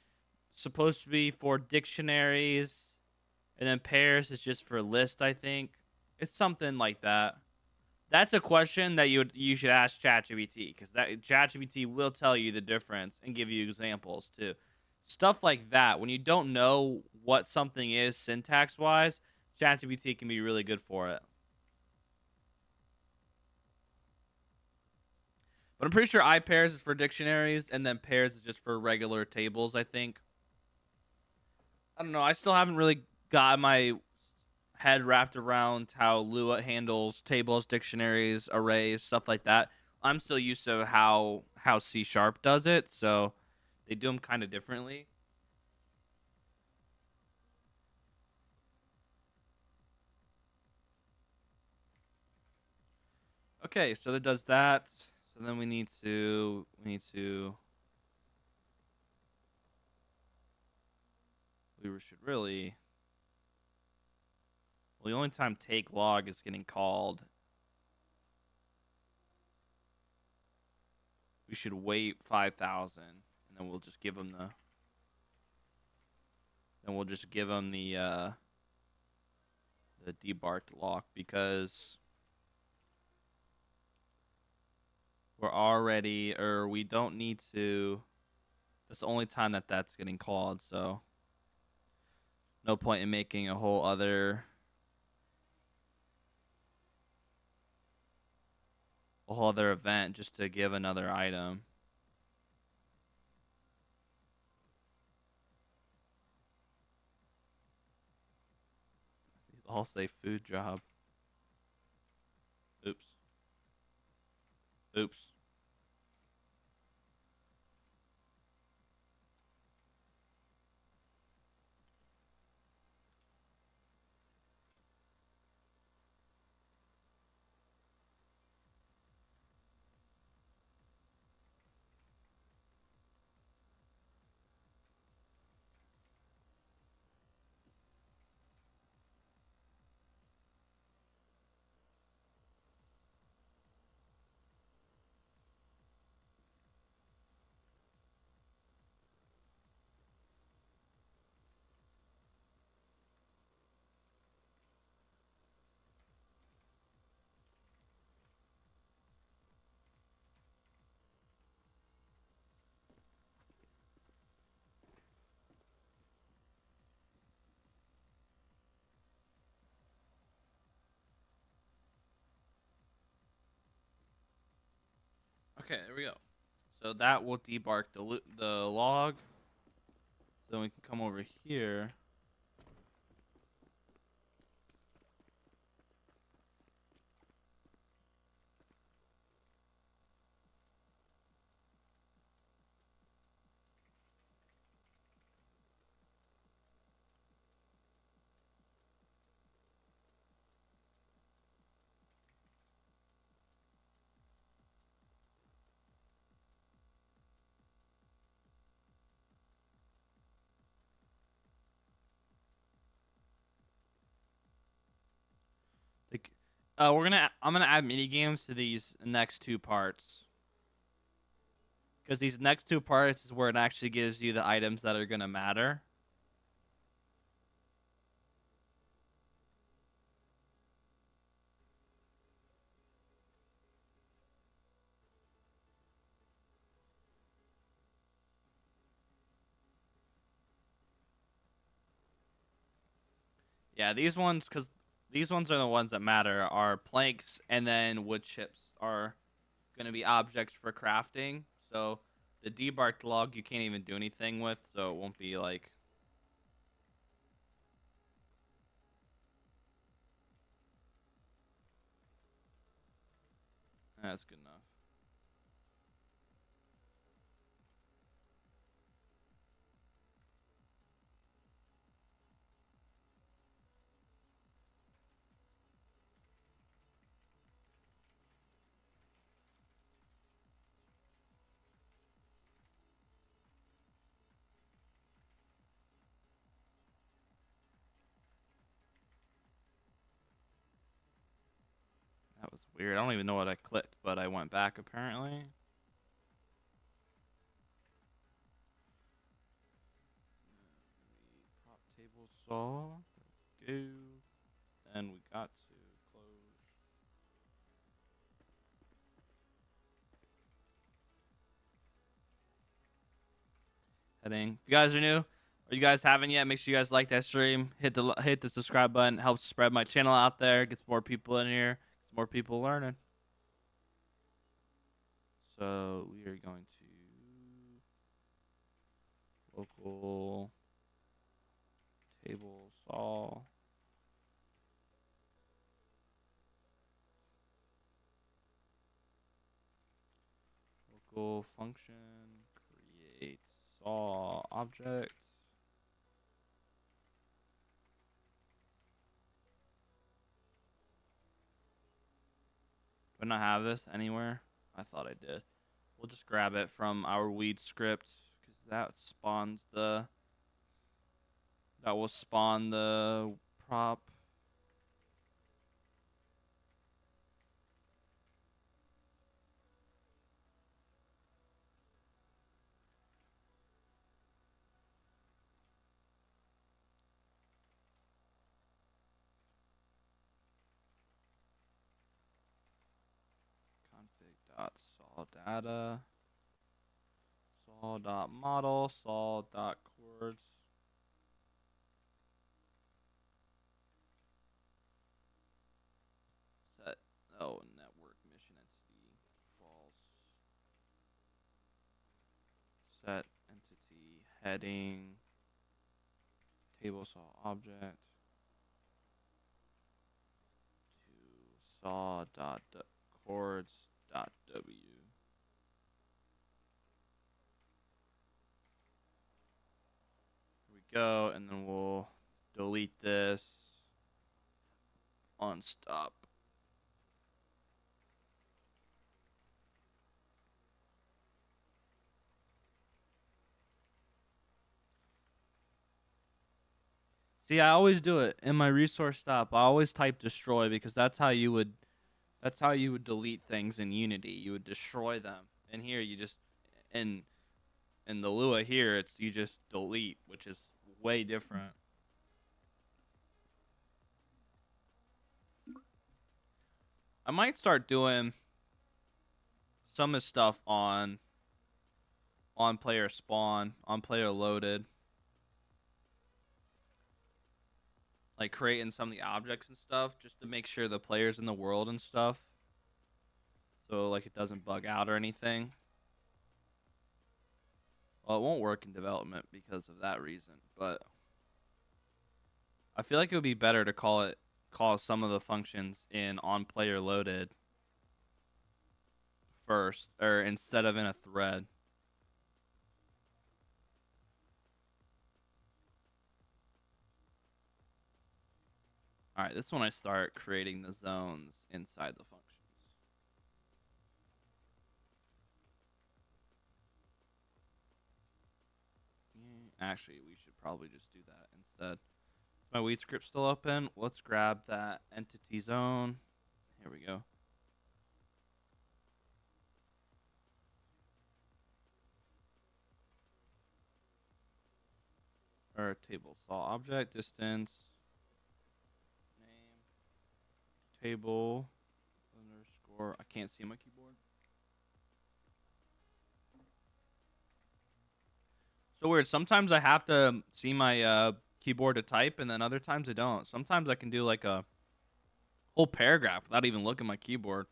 supposed to be for dictionaries, and then pairs is just for list, I think. It's something like that. That's a question that you should ask ChatGPT, because that ChatGPT will tell you the difference and give you examples too. Stuff like that. When you don't know what something is syntax wise, ChatGPT can be really good for it. But I'm pretty sure iPairs is for dictionaries, and then pairs is just for regular tables, I think. I don't know. I still haven't really got my head wrapped around how Lua handles tables, dictionaries, arrays, stuff like that. I'm still used to how C# does it, so they do them kind of differently. Okay, so that does that. So then we should really, well, the only time take log is getting called. We should wait 5,000, and then we'll just give them the. Then we'll just give them the debarked lock, because we're already, or we don't need to. That's the only time that that's getting called, so no point in making a whole other event just to give another item. These all say food job. Oops. Oops. Okay, there we go. So that will debark the log. So then we can come over here. I'm gonna add mini games to these next two parts, because these next two parts is where it actually gives you the items that are gonna matter. Yeah, these ones, because these ones are the ones that matter, are planks, and then wood chips are going to be objects for crafting. So the debarked log you can't even do anything with, so it won't be like. That's good enough. Weird. I don't even know what I clicked, but I went back apparently. Prop table saw. There we go. And we got to close. Heading. If you guys are new, or you guys haven't yet, make sure you guys like that stream. Hit the subscribe button. Helps spread my channel out there. Gets more people in here. Gets more people learning. So we are going to local table saw. Local function create saw object. Do I not have this anywhere? I thought I did. We'll just grab it from our weed script because that will spawn the prop. Config.saw data, saw.model, saw.chords. Set, network mission entity, false. Set entity heading, table saw object, to saw.chords.w. Go, and then we'll delete this on stop. See, I always do it in my resource stop. I always type destroy because that's how you would delete things in Unity. You would destroy them. And here you just in the Lua here you just delete, which is way different. I might start doing some of this stuff on player spawn, on player loaded. Like creating some of the objects and stuff just to make sure the players in the world and stuff. So like it doesn't bug out or anything. Well, it won't work in development because of that reason, but I feel like it would be better to call some of the functions in on player loaded first, or instead of in a thread. All right, this is when I start creating the zones inside the functions. Actually, we should probably just do that instead. Is my weed script still open? Let's grab that entity zone. Here we go. Our table saw object distance name table underscore. I can't see my keyboard. So weird. Sometimes I have to see my keyboard to type, and then other times I don't. Sometimes I can do like a whole paragraph without even looking at my keyboard.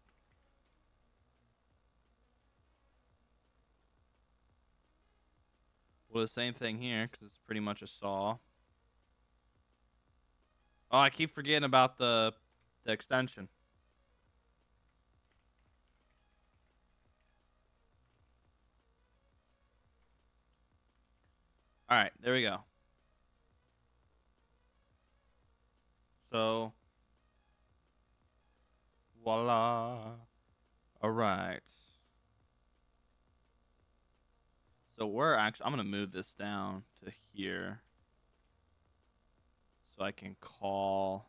Well, the same thing here because it's pretty much a saw. Oh, I keep forgetting about the extension. All right, there we go. So, voila. All right. So I'm going to move this down to here so I can call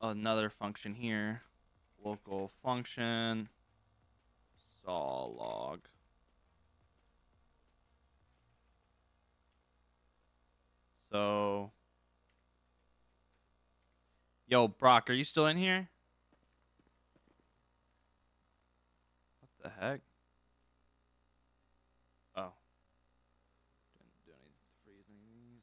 another function here. local function saw log. So, yo, Brock, are you still in here? What the heck? Oh, didn't do any freezing these.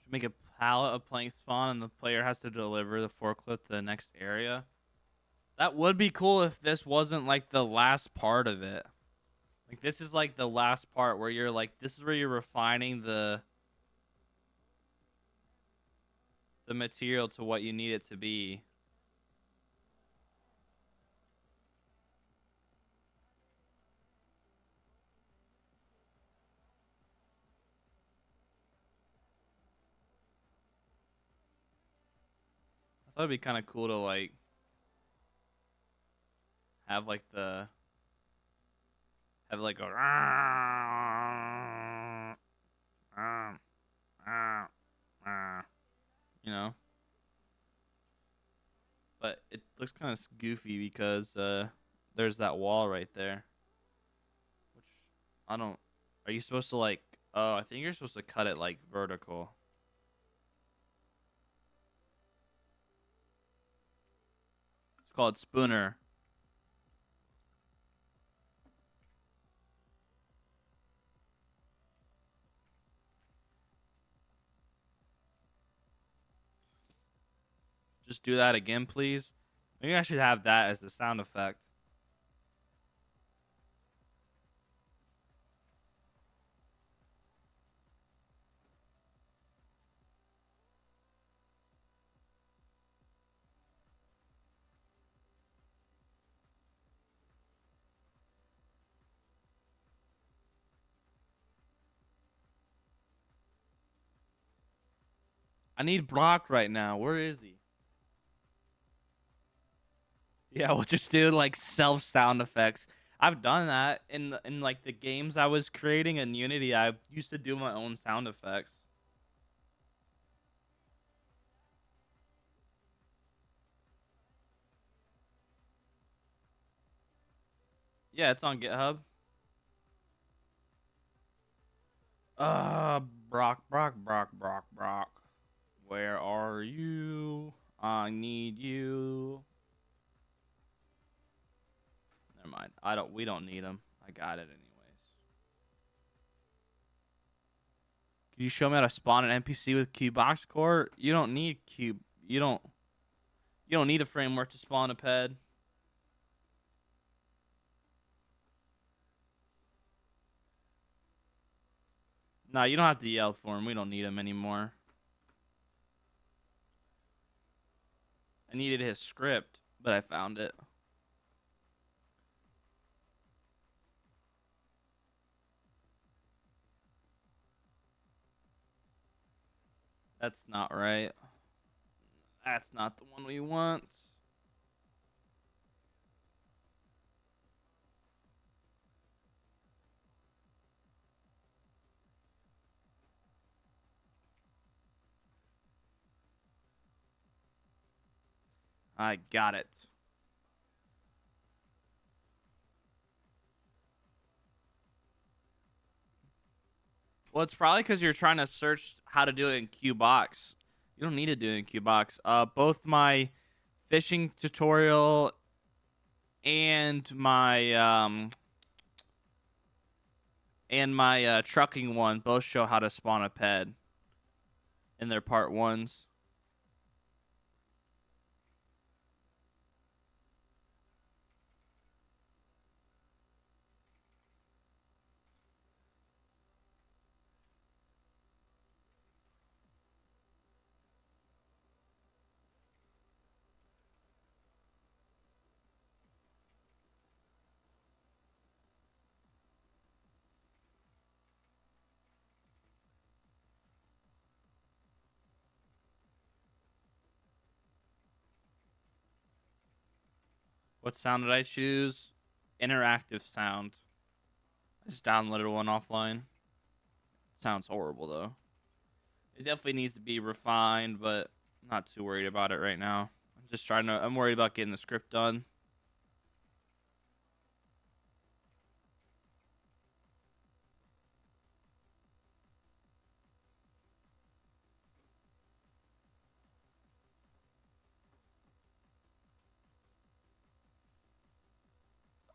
Should make a pallet of plank spawn, and the player has to deliver the forklift to the next area. That would be cool if this wasn't like the last part of it. Like this is like the last part where you're like, this is where you're refining the material to what you need it to be. I thought it'd be kind of cool to like have like the have like a you know, but it looks kind of goofy because there's that wall right there, which I don't. Are you supposed to like? Oh, I think you're supposed to cut it like vertical. It's called Spooner. Just do that again, please. Maybe I should have that as the sound effect. I need Brock right now. Where is he? Yeah, we'll just do like self sound effects. I've done that in like the games I was creating in Unity. I used to do my own sound effects. Yeah, it's on GitHub. Uh, Brock. Where are you? I need you. Never mind. We don't need him. I got it anyways. Can you show me how to spawn an NPC with cube box core? You don't need cube. You don't need a framework to spawn a ped. No, you don't have to yell for him. We don't need him anymore. I needed his script, but I found it. That's not right. That's not the one we want. I got it. Well, it's probably because you're trying to search how to do it in QBox. You don't need to do it in QBox. Both my fishing tutorial and my trucking one both show how to spawn a ped in their part ones. What sound did I choose? Interactive sound. I just downloaded one offline. Sounds horrible though. It definitely needs to be refined, but I'm not too worried about it right now. I'm worried about getting the script done.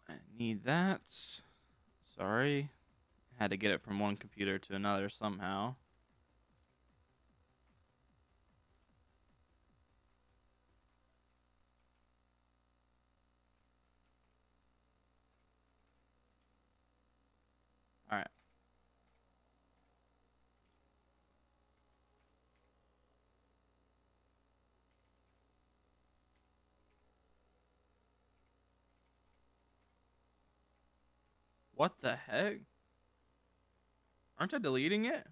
I need that. Sorry. Had to get it from one computer to another somehow. Alright. What the heck? Aren't I deleting it?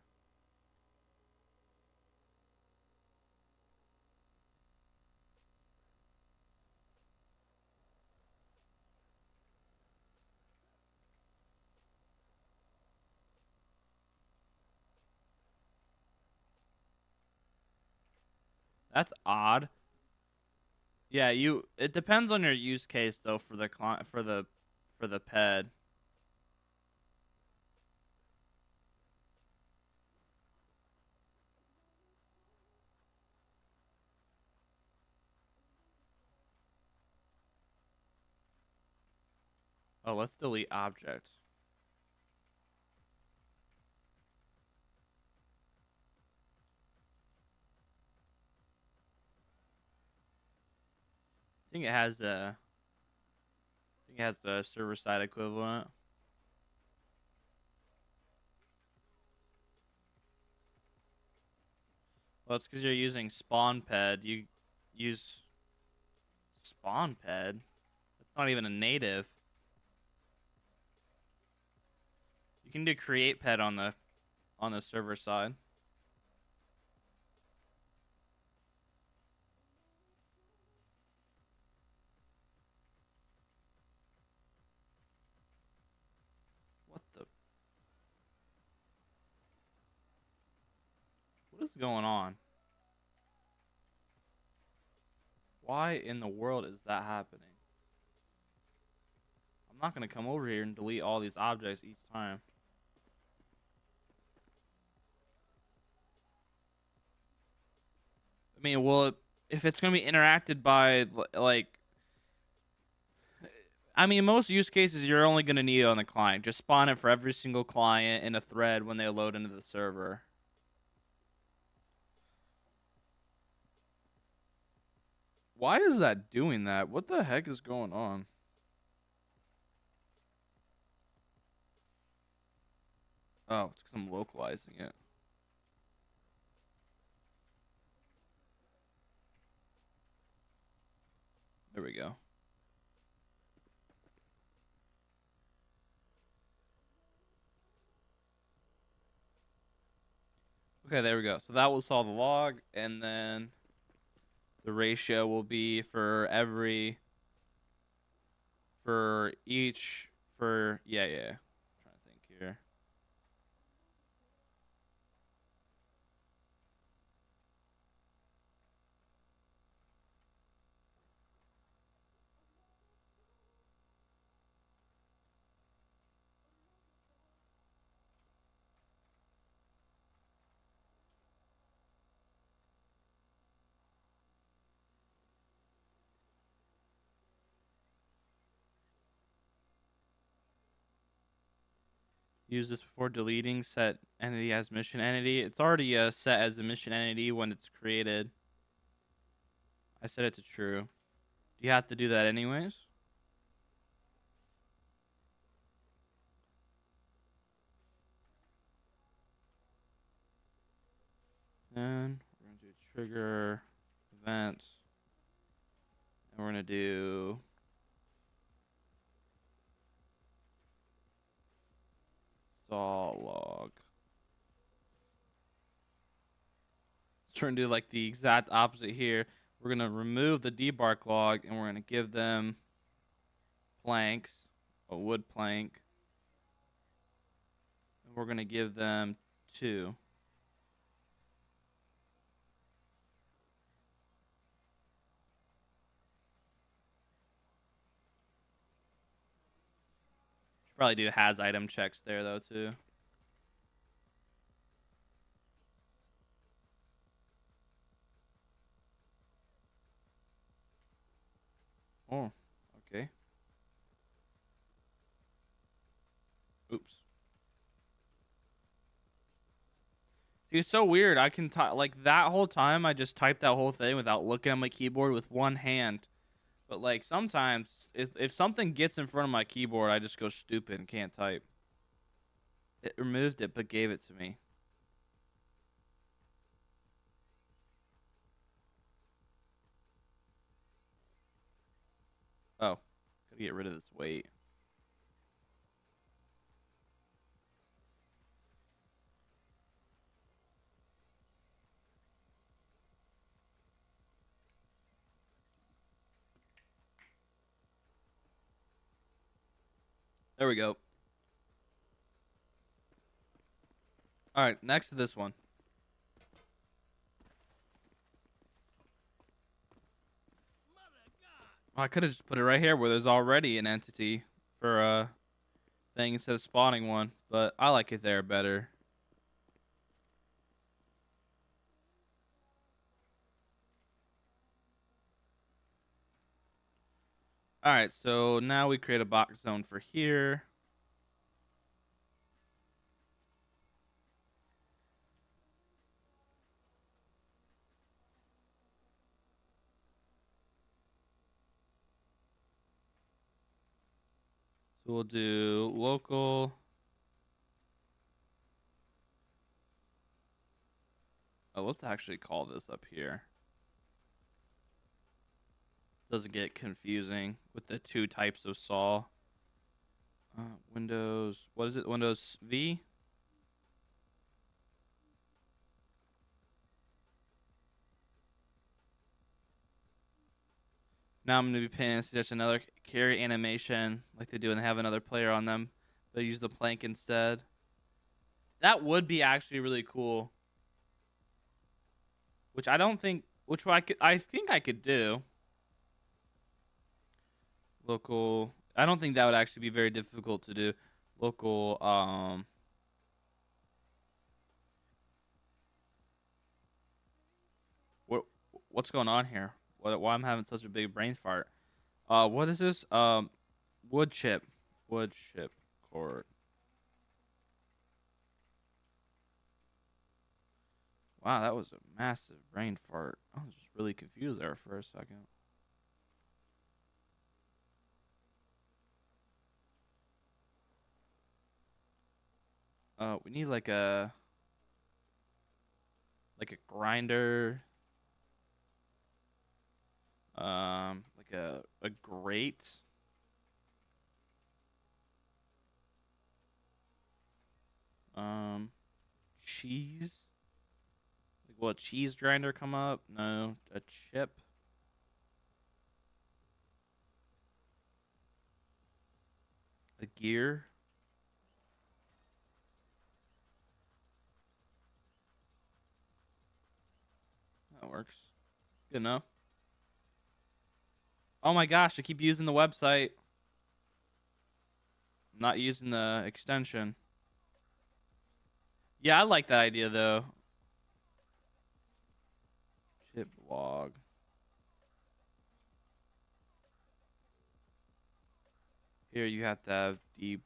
That's odd. Yeah, it depends on your use case though for the client for the ped. Oh, let's delete objects. I think it has the server side equivalent. Well, it's because you're using spawnped. You use spawnped. That's not even a native. You can do createped on the server side. What the? What is going on? Why in the world is that happening? I'm not gonna come over here and delete all these objects each time. I mean, well, if it's gonna be interacted by like, I mean, most use cases you're only gonna need it on the client. Just spawn it for every single client in a thread when they load into the server. Why is that doing that? What the heck is going on? Oh, it's because I'm localizing it. There we go. Okay, there we go. So that will solve the log, and then the ratio will be for each, yeah. I'm trying to think here. Use this before deleting. Set entity as mission entity. It's already set as a mission entity when it's created. I set it to true. Do you have to do that anyways? Then we're going to do trigger events. And we're going to do saw log. Let's try and do like the exact opposite here. We're going to remove the debark log and we're going to give them planks, a wood plank. And we're going to give them 2. Should probably do has item checks there though too. Oh, okay. Oops. See, it's so weird. I can type like that whole time. I just typed that whole thing without looking at my keyboard with one hand. But like sometimes, if something gets in front of my keyboard, I just go stupid and can't type. It removed it, but gave it to me. Oh, gotta get rid of this weight. There we go. All right, next to this one. Oh, I could have just put it right here where there's already an entity for a thing instead of spawning one, but I like it there better. All right, so now we create a box zone for here. So we'll do local. Oh, let's actually call this up here. Doesn't get confusing with the 2 types of saw. Windows, what is it? Windows V? Now I'm going to be paying just another carry animation like they do when they have another player on them. They use the plank instead. That would be actually really cool. Which I don't think, I think I could do. Local, I don't think that would actually be very difficult to do. Local, what's going on here? Why I'm having such a big brain fart? What is this? Wood chip cord. Wow, that was a massive brain fart. I was just really confused there for a second. We need like a grinder. Like a grate. Cheese. Like, will a cheese grinder come up? No, a chip. A gear. That works. Good enough. Oh my gosh, I keep using the website. I'm not using the extension. Yeah, I like that idea though. Chip log. Here you have to have deep.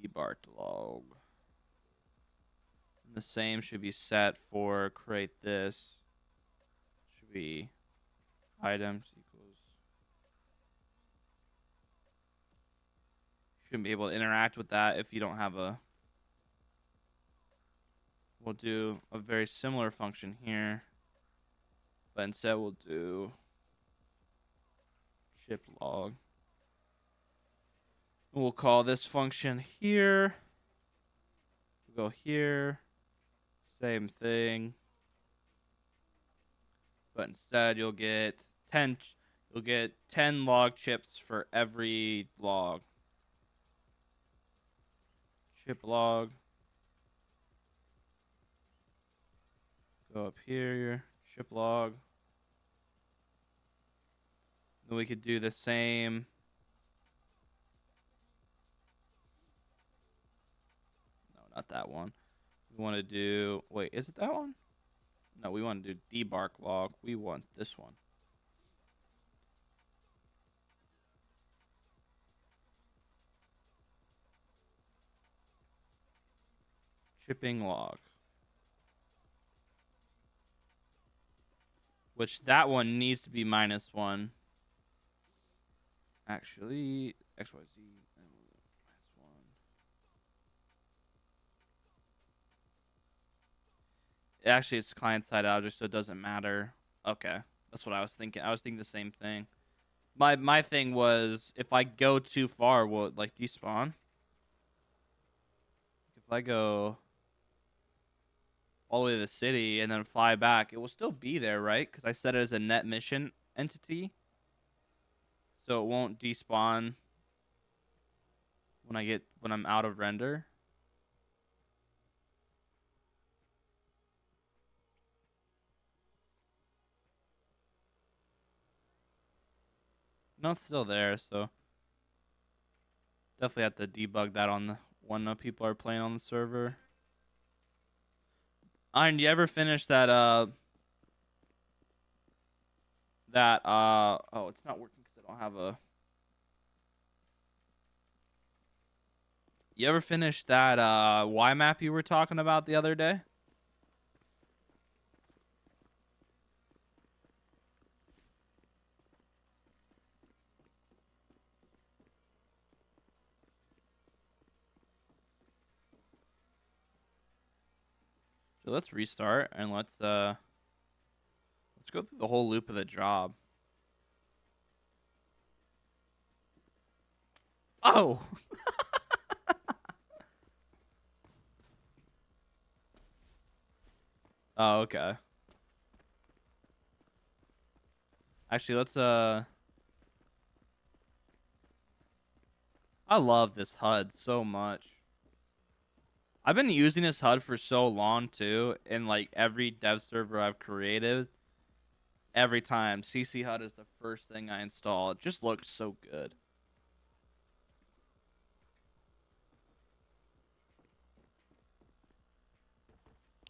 debarked log. And the same should be set for create this. Should be items equals. Shouldn't be able to interact with that if you don't have a. We'll do a very similar function here, but instead we'll do ship log. We'll call this function here. We'll go here. Same thing. But instead you'll get 10 log chips for every log. Chip log. Go up here, chip log. Then we could do the same. No, not that one. We want to do, wait, is it that one? No, we want to do debark log. We want this one. Chipping log. Which that one needs to be -1. Actually, XYZ. -1. Actually, it's client-side object, so it doesn't matter. Okay, that's what I was thinking. I was thinking the same thing. My thing was, if I go too far, will it like despawn? If I go all the way to the city and then fly back, it will still be there, right? Because I set it as a net mission entity, so it won't despawn when I'm out of render. No, it's still there, so definitely have to debug that on the when people are playing on the server. Iron, do you ever finish that oh, it's not working because I don't have a. You ever finish that Y map you were talking about the other day? So let's restart and let's go through the whole loop of the job. Oh. Oh, okay. Actually, let's I love this HUD so much. I've been using this HUD for so long too, in like every dev server I've created. Every time CC HUD is the first thing I install. It just looks so good.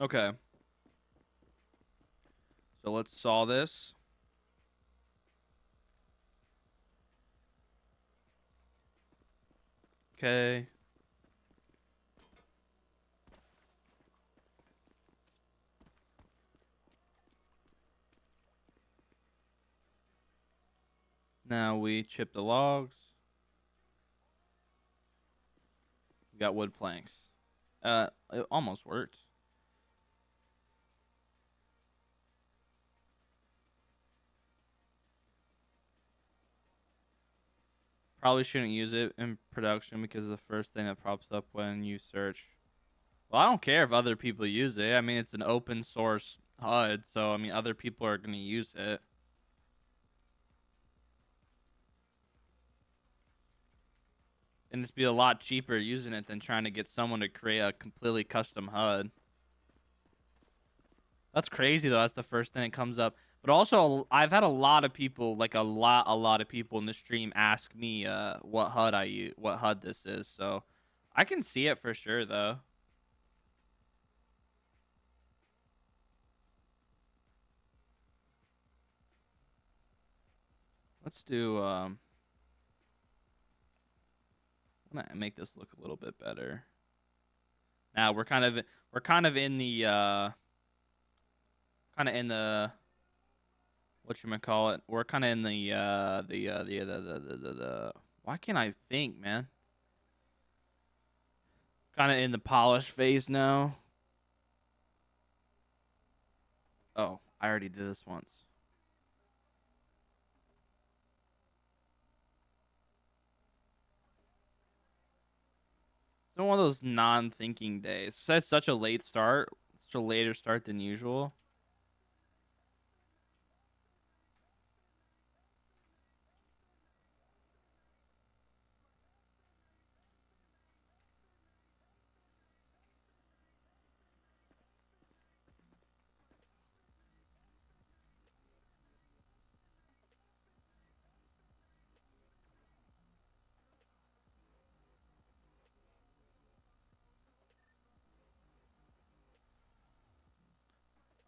Okay. So let's saw this. Okay. Now we chip the logs. We got wood planks. It almost worked. Probably shouldn't use it in production because the first thing that pops up when you search. Well, I don't care if other people use it. I mean, it's an open source HUD, so I mean, other people are going to use it. And it's be a lot cheaper using it than trying to get someone to create a completely custom HUD. That's crazy though. That's the first thing that comes up. But also, I've had a lot of people, like a lot of people in the stream ask me what HUD I use, what HUD this is. So I can see it for sure though. Let's do I'm gonna make this look a little bit better. Now we're kind of in the whatchamacallit. We're kind of in the why can't I think, man? Kind of in the polish phase now. Oh, I already did this once. It's been one of those non-thinking days. So that's such a late start. Such a later start than usual.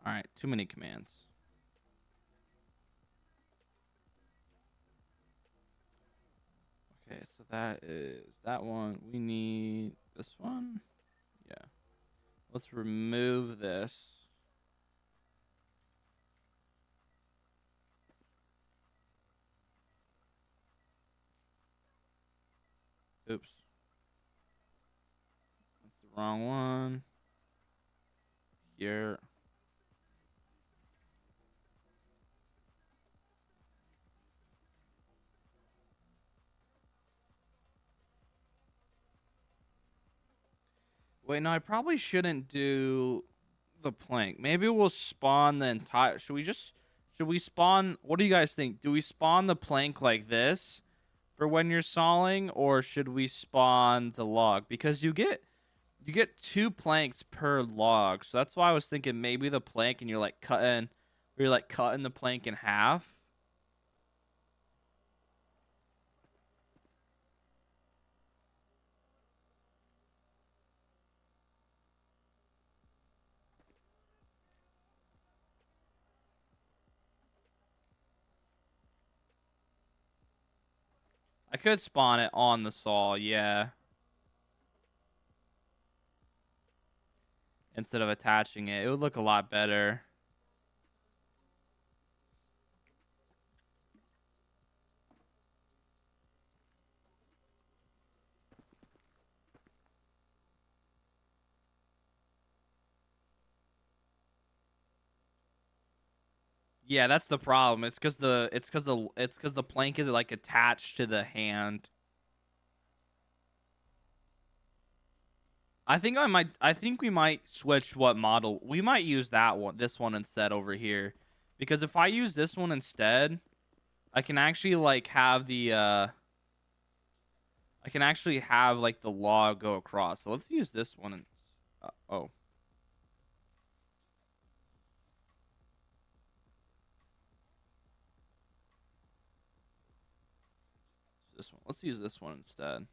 All right, too many commands. Okay, so that is that one. We need this one. Yeah. Let's remove this. Oops. That's the wrong one. Here. Wait, no, I probably shouldn't do the plank. Maybe we'll spawn the entire... Should we spawn... What do you guys think? Do we spawn the plank like this for when you're sawing, or should we spawn the log? Because you get 2 planks per log. So that's why I was thinking maybe the plank and you're like cutting the plank in half. I could spawn it on the saw, yeah. Instead of attaching it. It would look a lot better. Yeah, that's the problem. It's because the plank is like attached to the hand. I think we might switch what model. We might use this one instead over here. Because if I use this one instead, I can actually like have the I can actually have like the log go across. So let's use this one and oh. This one. Let's use this one instead.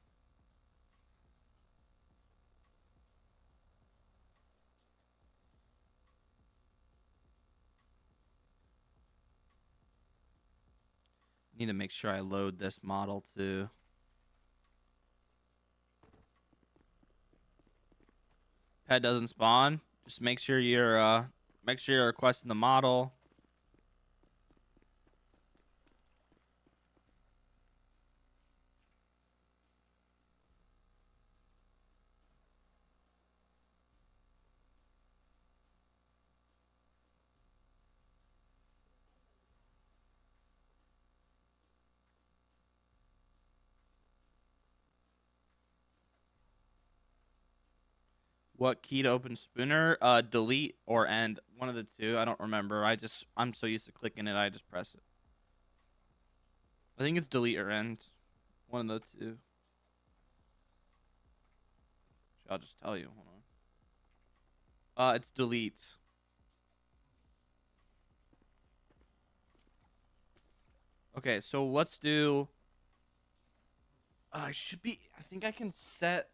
Need to make sure I load this model too. Pet doesn't spawn. Just make sure you're requesting the model. What key to open Spooner? Delete or end. One of the two. I don't remember. I'm so used to clicking it, I just press it. I think it's delete or end. One of the two. I'll just tell you. Hold on. It's delete. Okay, so let's do. I think I can set.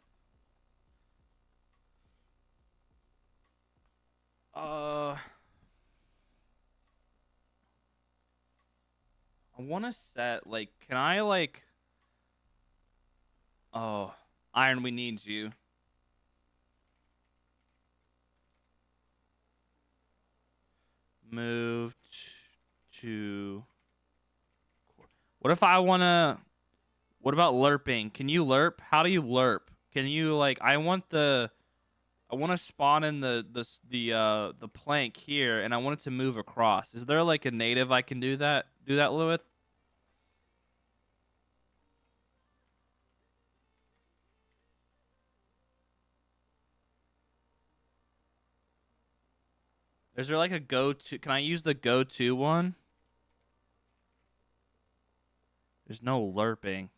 I want to set, like, can I, like... Oh, Iron, we need you. Move to... What if I want to... What about lerping? Can you lerp? How do you lerp? Can you, like... I want to spawn in the plank here, and I want it to move across. Is there, like, a native I can do that with? Is there, like, a go-to... Can I use the go-to one? There's no lerping.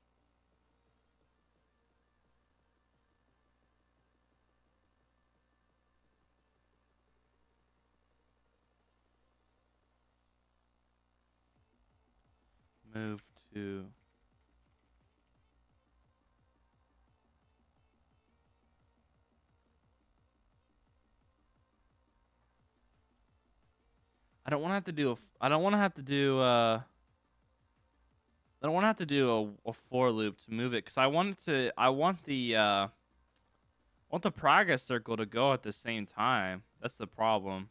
Move to... I don't want to have to do a... I don't want to have to do I don't want to have to do a for loop to move it, because I want the progress circle to go at the same time. That's the problem.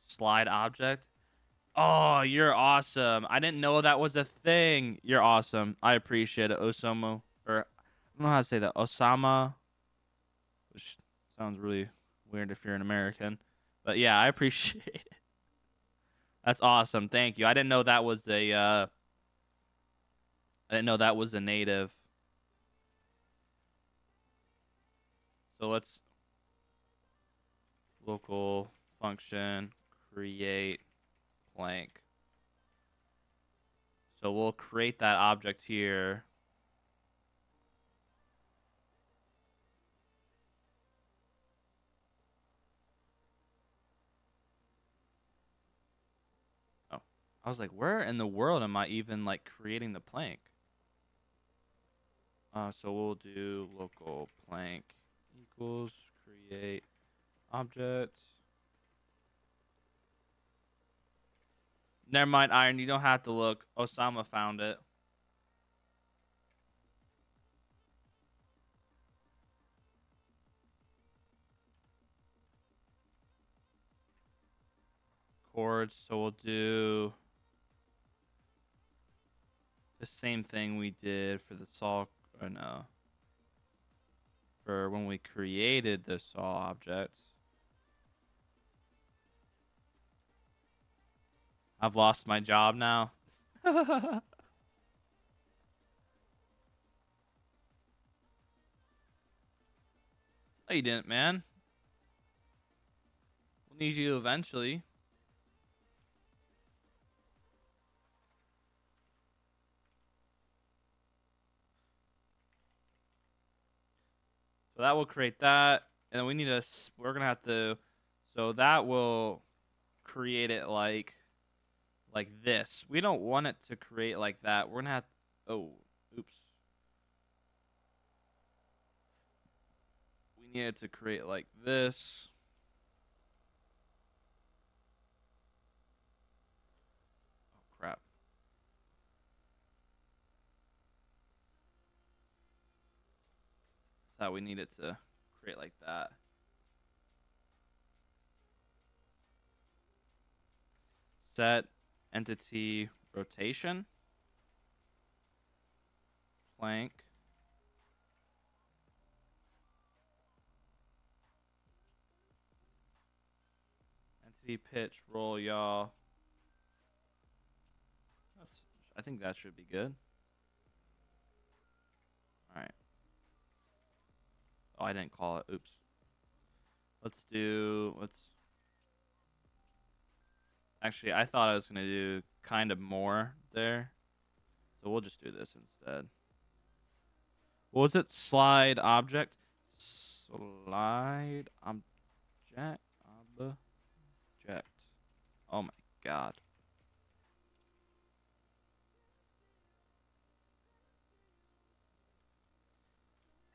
Slide object. Oh, you're awesome. I didn't know that was a thing. You're awesome. I appreciate it, Osamu. Or I don't know how to say that. Osama. Which sounds really weird if you're an American. But yeah, I appreciate it. That's awesome. Thank you. I didn't know that was a native. So let's local function create blank. So we'll create that object here. Oh, I was like, where in the world am I even like creating the plank? So we'll do local plank equals create object. Never mind, Iron. You don't have to look. Osama found it. Chords. So we'll do the same thing we did for the saw. Or no. For when we created the saw object. I've lost my job now. No, you didn't, man. We'll need you eventually. So that will create that. And then we need to... We're going to have to... So that will create it like this. We don't want it to create like that. We're going to have... Oh, oops. We need it to create like this. Oh, crap. That's how we need it to create like that. Set entity rotation. Plank. Entity pitch roll yaw. I think that should be good. All right. Oh, I didn't call it. Oops. Let's actually, I thought I was going to do kind of more there. So we'll just do this instead. What was it? Slide object? Slide object? Object. Oh my god.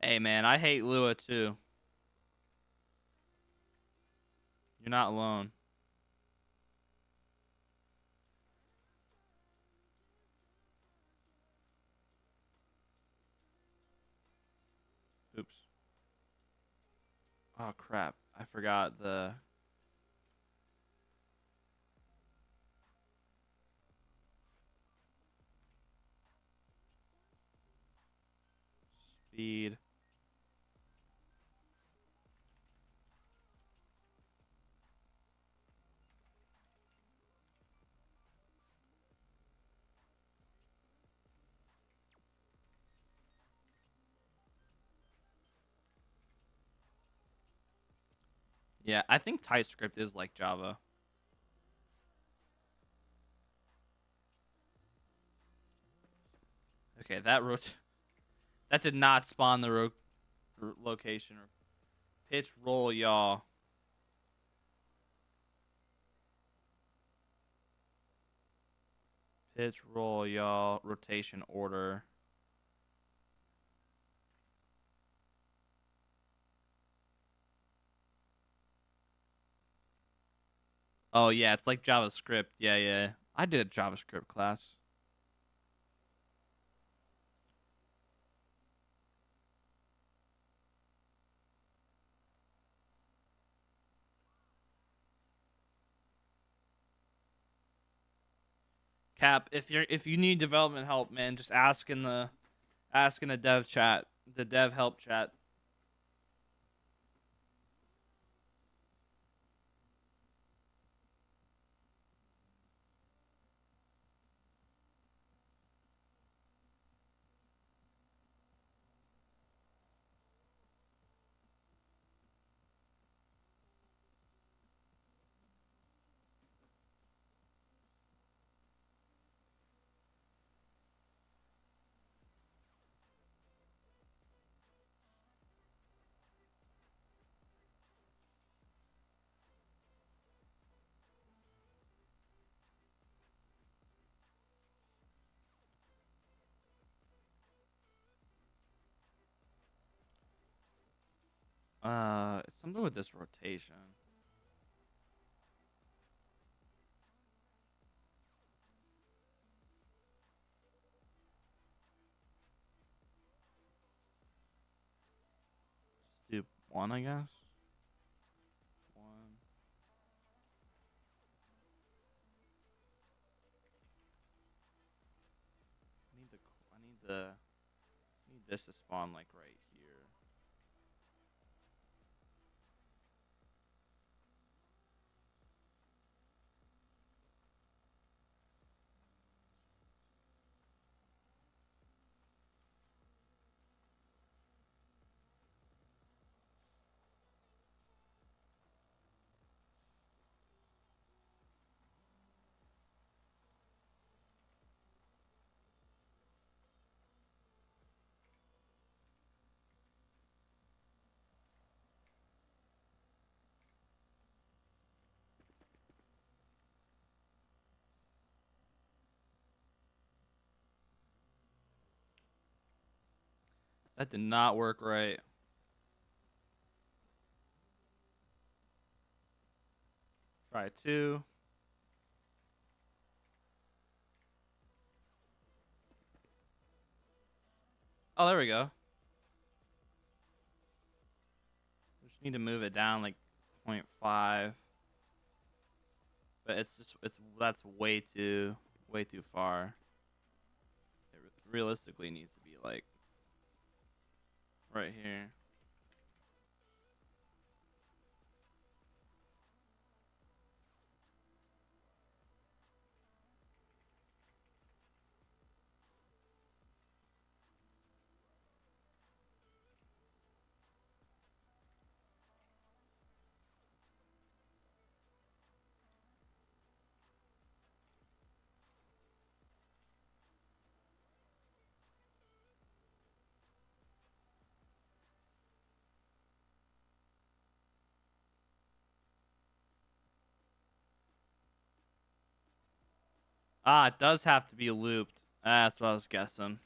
Hey man, I hate Lua too. You're not alone. Oh crap! I forgot the speed. Yeah, I think TypeScript is like Java. Okay, that did not spawn the location. Pitch roll, y'all. Pitch roll, y'all. Rotation order. Oh yeah, it's like JavaScript. Yeah, yeah. I did a JavaScript class. Cap, if you need development help, man, just ask in the dev chat, the dev help chat. It's something with this rotation. Just do one, I guess. One. I need this to spawn like right here. That did not work right. Try two. Oh, there we go. Just need to move it down like 0.5. But that's way too far. It realistically needs to be like right here. Ah, it does have to be looped. That's what I was guessing.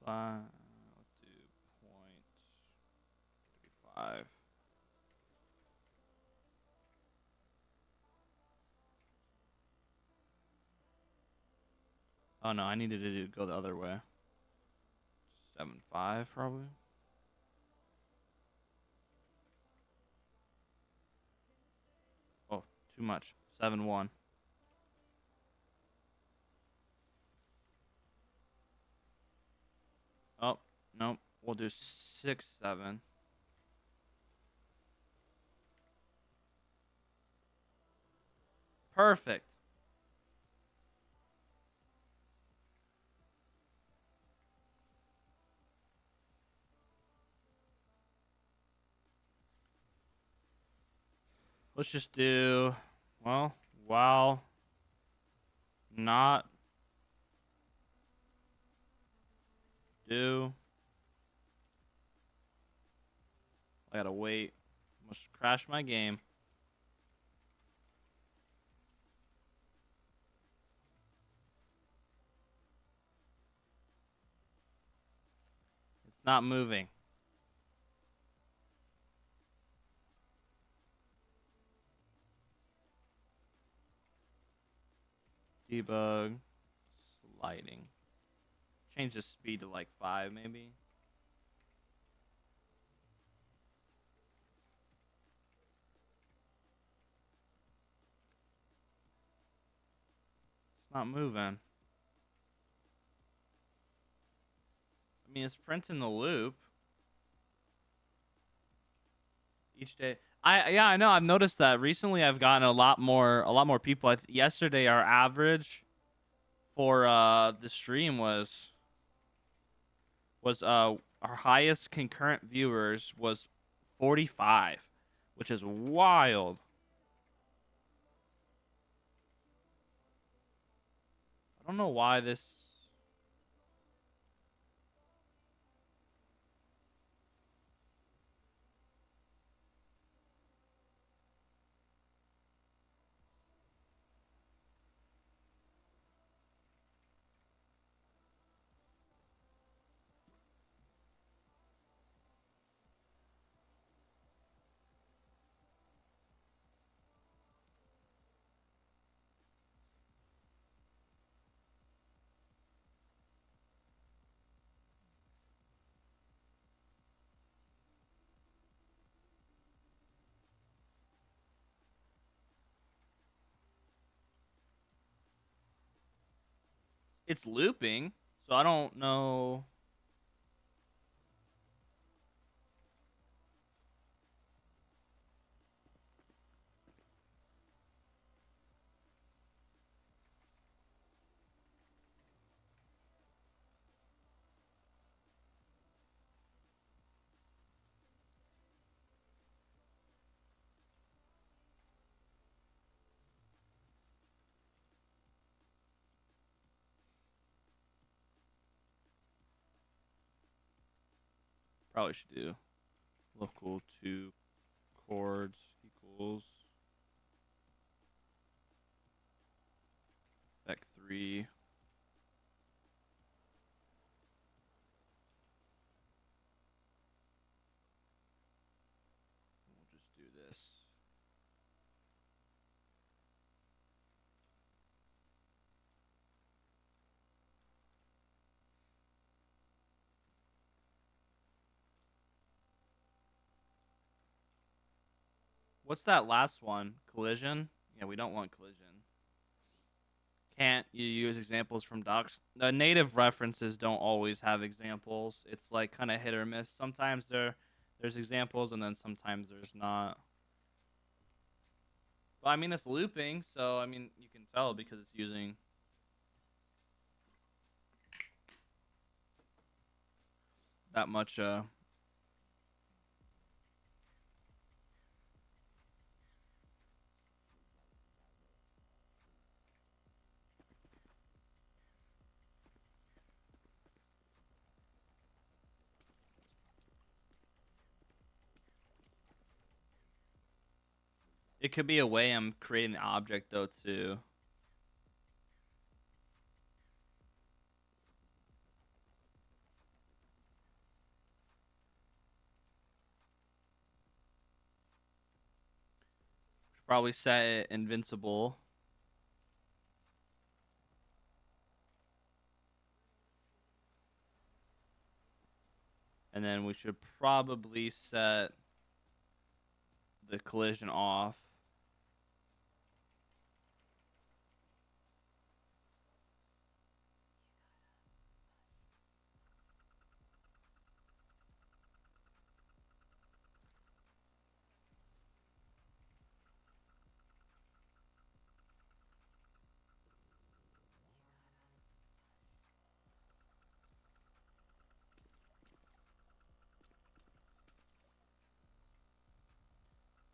Let's do 0.35. Oh no, I needed to go the other way. 7.5 probably. Oh, too much. 7.1. Oh, nope. We'll do 6.7. Perfect. Let's just do, well, while not do. I gotta wait. Must crash my game. It's not moving. Debug. Sliding. Change the speed to like 5 maybe. It's not moving. I mean, it's printing the loop each day. Yeah, I know. I've noticed that recently. I've gotten a lot more people. Yesterday, our average for the stream was our highest concurrent viewers was 45, which is wild. I don't know why this. It's looping, so I don't know. Probably should do local 2 chords equals spec 3. We'll just do this. What's that last one? Collision? Yeah, we don't want collision. Can't you use examples from docs? The native references don't always have examples. It's like kind of hit or miss. Sometimes there's examples, and then sometimes there's not. But I mean, it's looping, so I mean, you can tell because it's using that much. It could be a way I'm creating the object though too. Probably set it invincible. And then we should probably set the collision off.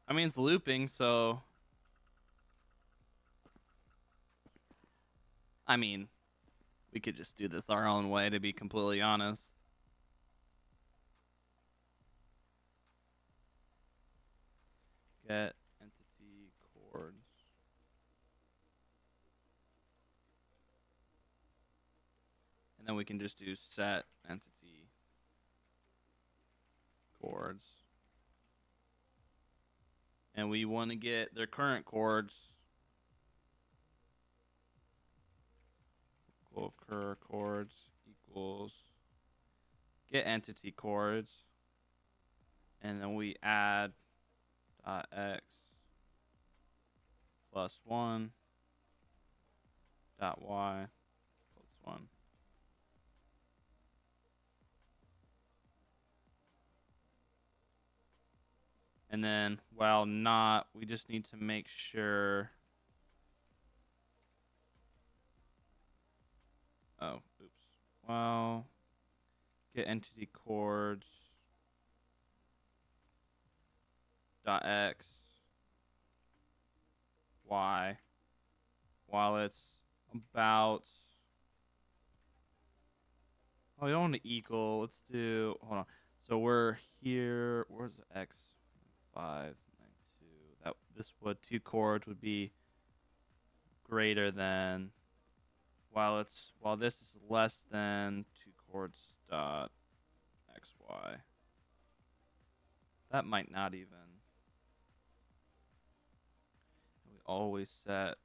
I mean, it's looping, so... I mean, we could just do this our own way, to be completely honest. Get entity chords. And then we can just do set entity chords. And we want to get their current chords. Equal cur chords equals get entity chords. And then we add .x plus 1 .y plus 1. And then, while not, we just need to make sure... Oh, oops. Well, get entity chords .x y while it's about... Oh, we don't want to equal. Let's do... Hold on. So we're here. Where's the x? 592. That this would 2 chords would be greater than... While this is less than 2 chords dot xy. That might not even. We always set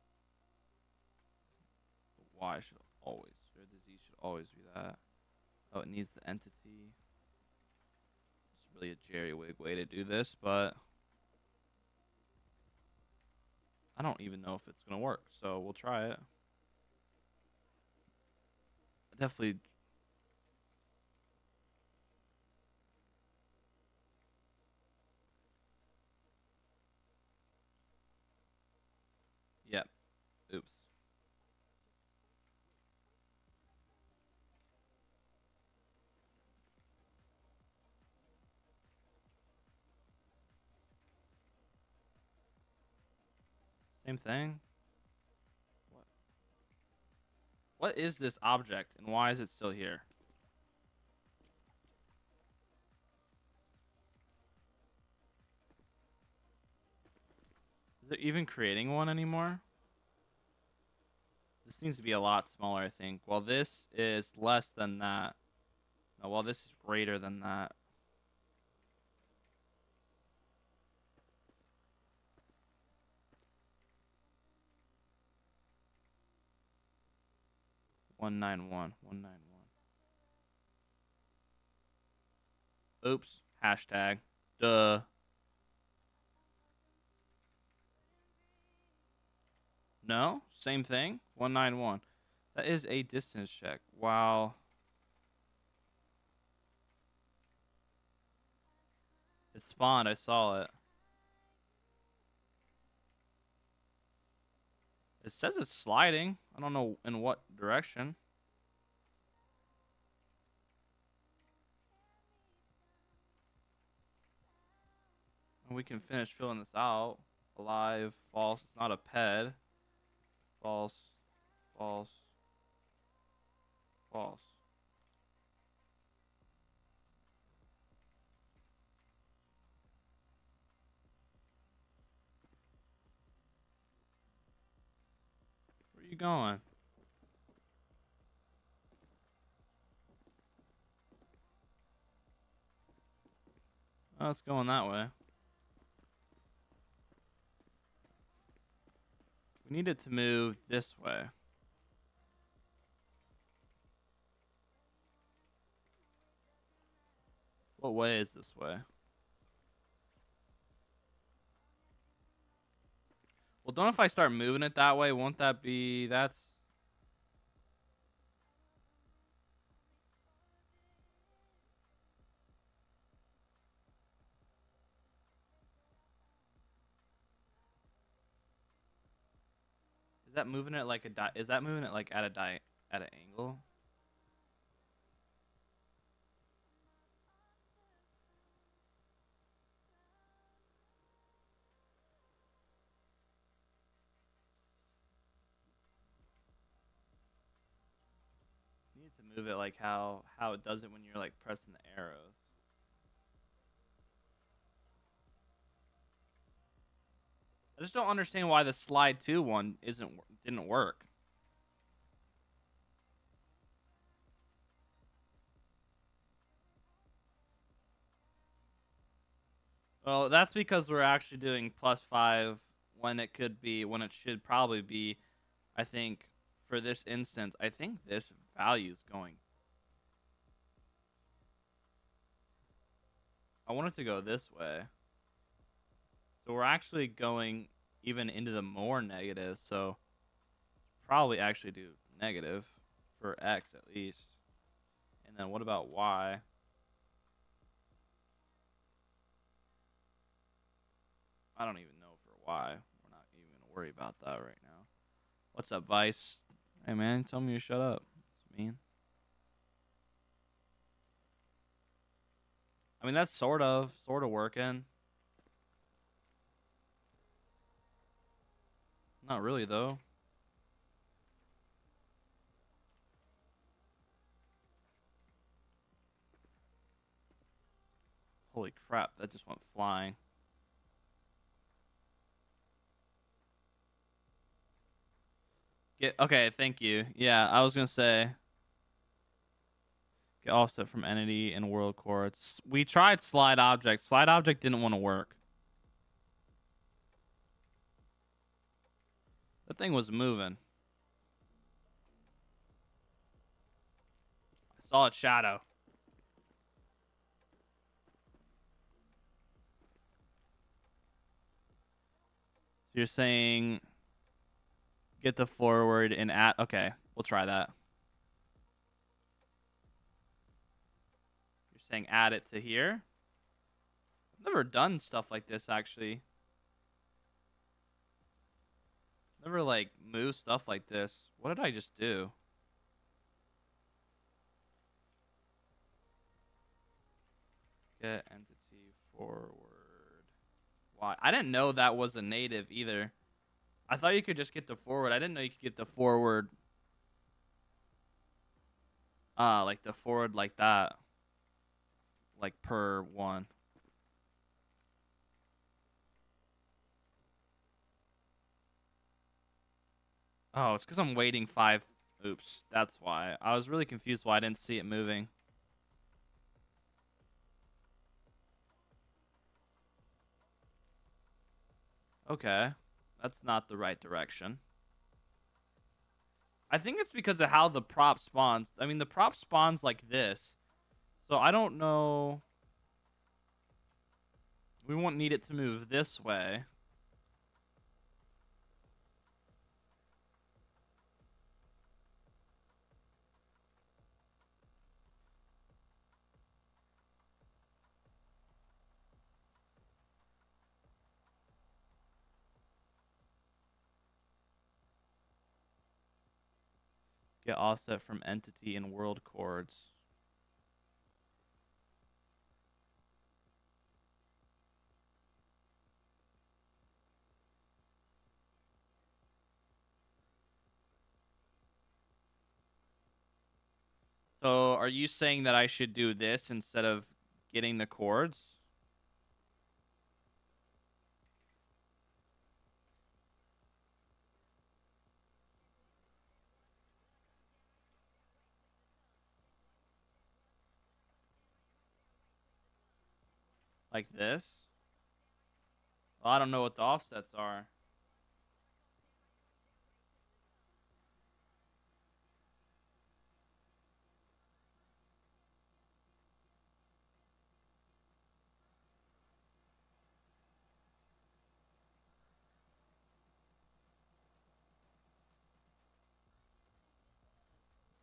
the y should always, or the z should always be that. Oh, it needs the entity. It's really a jerry-wig way to do this, but I don't even know if it's gonna work. So we'll try it. Definitely. Yep. Oops. Same thing. What is this object and why is it still here? Is it even creating one anymore? This needs to be a lot smaller, I think. Well, this is less than that. No, well, this is greater than that. One nine one. Oops. Hashtag. Duh. No? Same thing? 191. That is a distance check. Wow. It spawned. I saw it. It says it's sliding. I don't know in what direction. And we can finish filling this out. Alive. False. It's not a ped. False. False. False. Where are you going? Oh, it's going that way. need it to move this way. What way is this way? Well, don't if I start moving it that way, won't that be... That's... Is that moving it like a is that moving it like at an angle? You need to move it like how it does it when you're like pressing the arrows. I just don't understand why the slide to one didn't work. Well, that's because we're actually doing +5 when it should probably be, I think, for this instance, I think this value is going. I want it to go this way. So we're actually going even into the more negative, so probably actually do negative for X at least. And then what about Y? I don't even know for Y. We're not even going to worry about that right now. What's up, Vice? Hey, man, tell me to shut up. It's mean. I mean, that's sort of working. Not really, though. Holy crap, that just went flying. Okay, thank you. Yeah, I was going to say... Get offset from entity and world courts. We tried slide object. Slide object didn't want to work. That thing was moving. I saw its shadow. So you're saying get the forward and add... Okay, we'll try that. You're saying add it to here? I've never done stuff like this, actually. Never, like, moved stuff like this. What did I just do? Get entity forward. Why? I didn't know that was a native either. I thought you could just get the forward. I didn't know you could get the forward. Like the forward like that. Like per one. Oh, it's because I'm waiting 5. Oops, that's why. I was really confused why I didn't see it moving. Okay, that's not the right direction. I think it's because of how the prop spawns. I mean, the prop spawns like this. So I don't know. We won't need it to move this way. Get offset from entity and world chords. So are you saying that I should do this instead of getting the chords? Like this? Well, I don't know what the offsets are.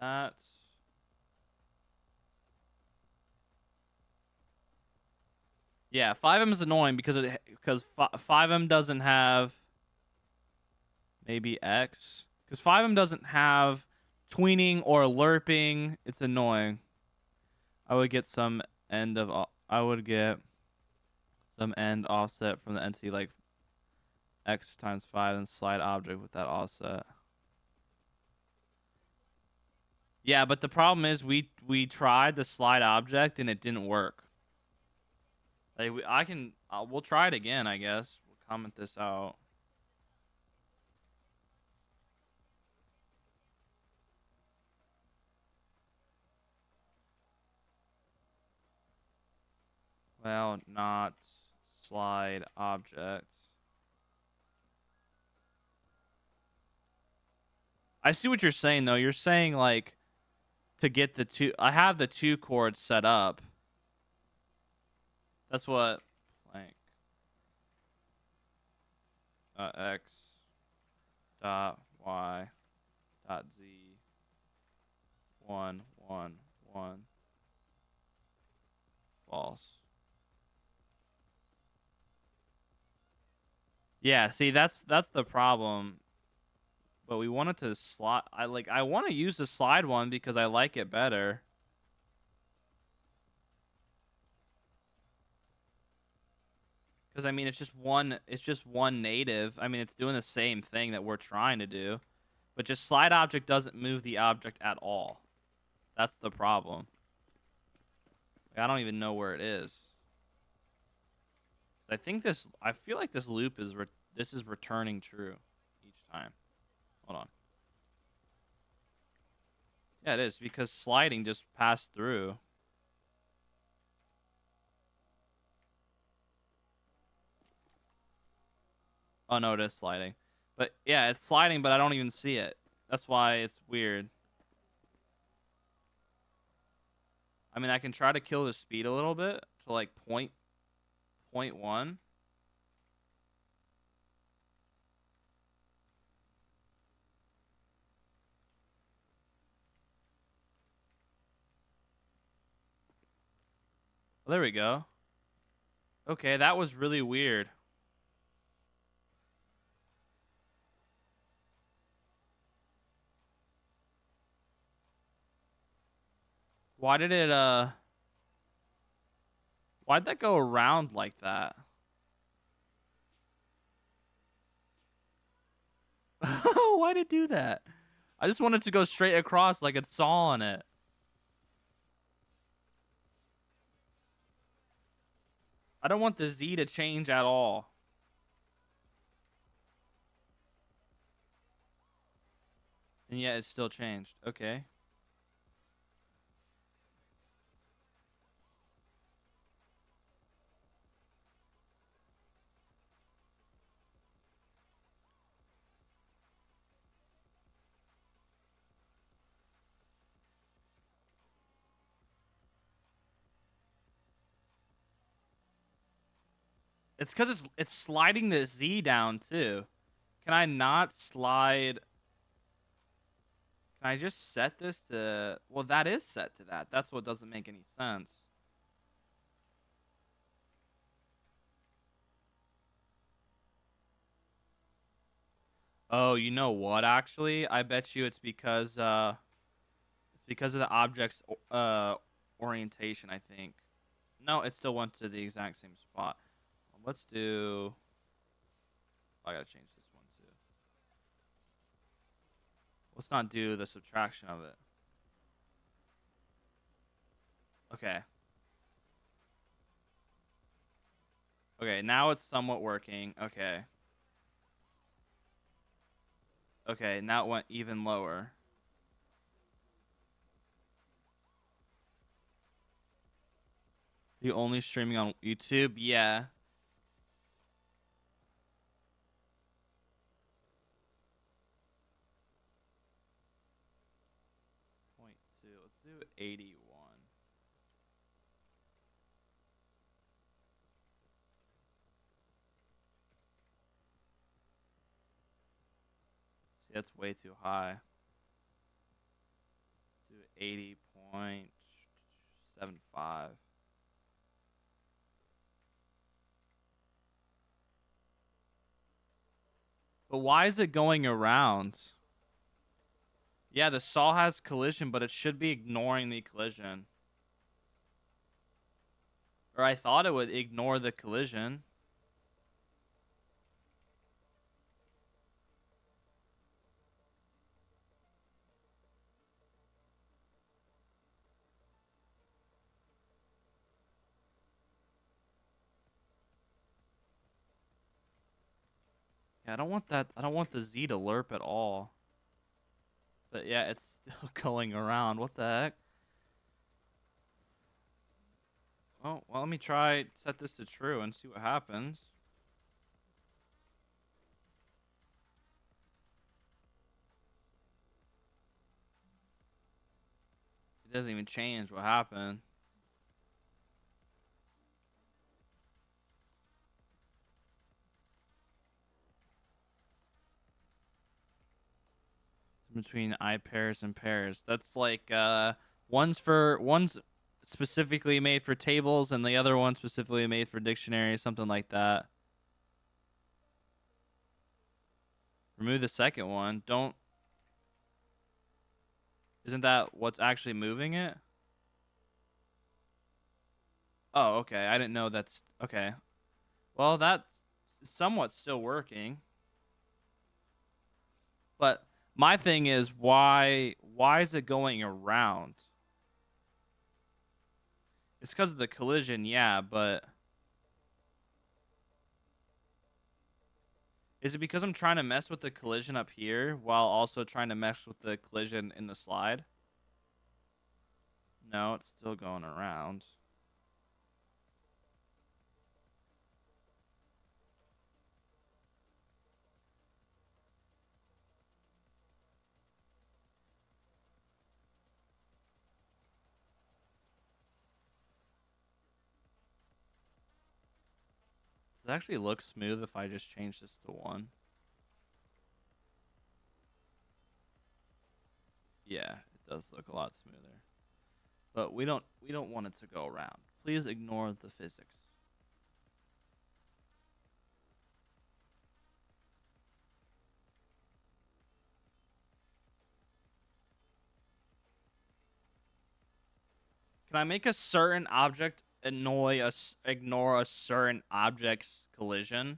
that. Yeah, FiveM is annoying because FiveM doesn't have maybe X, because FiveM doesn't have tweening or lerping. It's annoying. I would get some end offset from the entity like X times 5 and slide object with that offset. Yeah, but the problem is we tried the slide object and it didn't work. Like we'll try it again, I guess. We'll comment this out. Well, not slide object. I see what you're saying though. You're saying like to get the two. I have the 2 chords set up. That's what blank x dot y dot z 1 1 1 false. Yeah, see that's the problem. But we wanted to slide. I want to use the slide one because I like it better. Because I mean, it's just one native. I mean, it's doing the same thing that we're trying to do, but just slide object doesn't move the object at all. That's the problem. I don't even know where it is. I feel like this loop is returning true each time. Hold on. Yeah, it is because sliding just passed through. Oh no, it is sliding. But yeah, it's sliding, but I don't even see it. That's why it's weird. I mean, I can try to kill the speed a little bit to like point 0.1. Oh, there we go. Okay, that was really weird. Why did it why'd that go around like that? Why'd it do that? I just wanted to go straight across like it saw on it. I don't want the Z to change at all. And yet it still changed. Okay. It's because it's sliding the Z down too. Can I not slide? Can I just set this to? Well, that is set to that. That's what doesn't make any sense. Oh, you know what? Actually, I bet you it's because of the object's orientation. I think. No, it still went to the exact same spot. Let's do. I gotta change this one too. Let's not do the subtraction of it. Okay. Okay, now it's somewhat working. Okay. Okay, now it went even lower. You only streaming on YouTube? Yeah. Point 2. Let's do 81. See, that's way too high. do 80.75. But why is it going around? Yeah, the saw has collision, but it should be ignoring the collision. Or I thought it would ignore the collision. Yeah, I don't want that. I don't want the Z to lerp at all. But yeah, it's still going around. What the heck? Well, let me try set this to true and see what happens. It doesn't even change what happened. Between I pairs and pairs. That's like one's specifically made for tables and the other one specifically made for dictionaries, something like that. Remove the second one. Don't. Isn't that what's actually moving it? Oh, okay. I didn't know that's okay. Well, that's somewhat still working. But my thing is why is it going around? It's because of the collision, yeah, but is it because I'm trying to mess with the collision up here while also trying to mess with the collision in the slide? No, it's still going around. Does it actually look smooth if I just change this to 1? Yeah, it does look a lot smoother. But we don't want it to go around. Please ignore the physics. Can I make a certain object ignore a certain object's collision?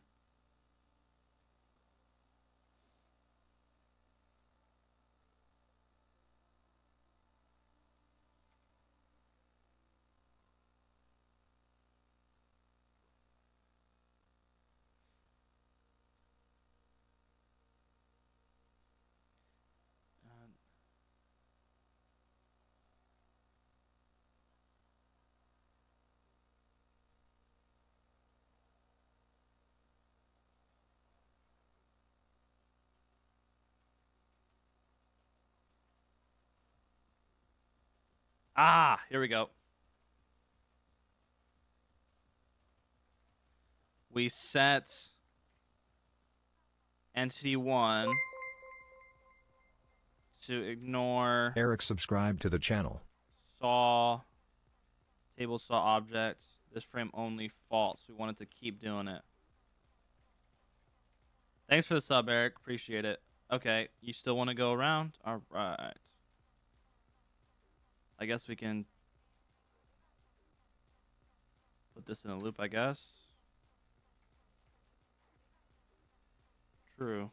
Here we go. We set entity 1 to ignore Eric subscribed to the channel. saw, table saw object, this frame only false. We wanted to keep doing it. Thanks for the sub, Eric. Appreciate it. Okay, you still want to go around? All right. I guess we can put this in a loop, I guess. True.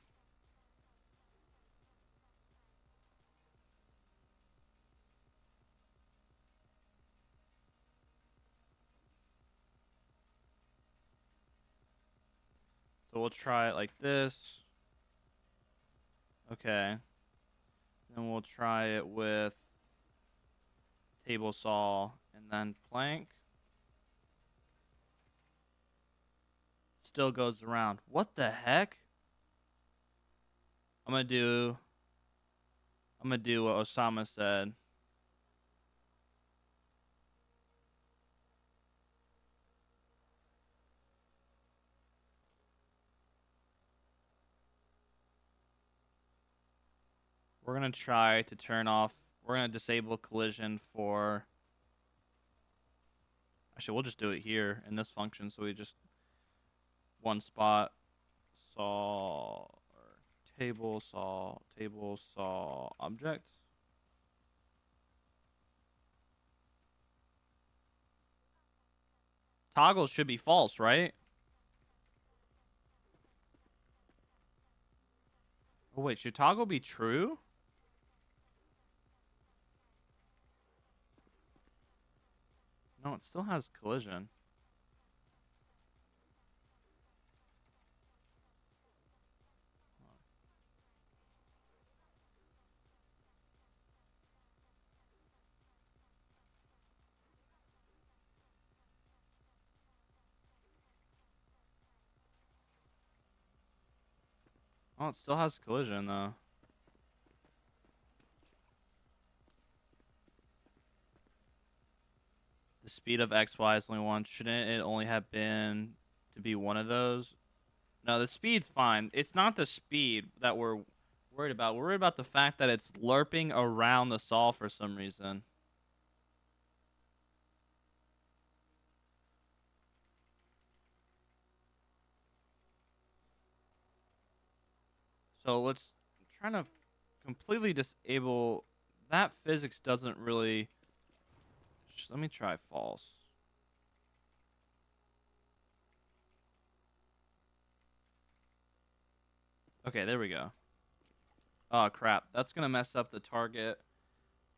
So we'll try it like this. Okay. Then we'll try it with table saw and then plank. Still goes around. What the heck? I'm gonna do what Osama said. We're gonna try to turn off. we're gonna disable collision for. Actually, we'll just do it here in this function. So we just one spot saw or table saw object. Toggle should be false, right? Oh wait, should toggle be true? No, it still has collision. Oh, it still has collision though. The speed of XY is only one. Shouldn't it only have been to be one of those? No, the speed's fine. It's not the speed that we're worried about. We're worried about the fact that it's lerping around the saw for some reason. So let's try to completely disable that. Physics doesn't really. Let me try false. Okay, there we go. Oh crap, that's gonna mess up the target.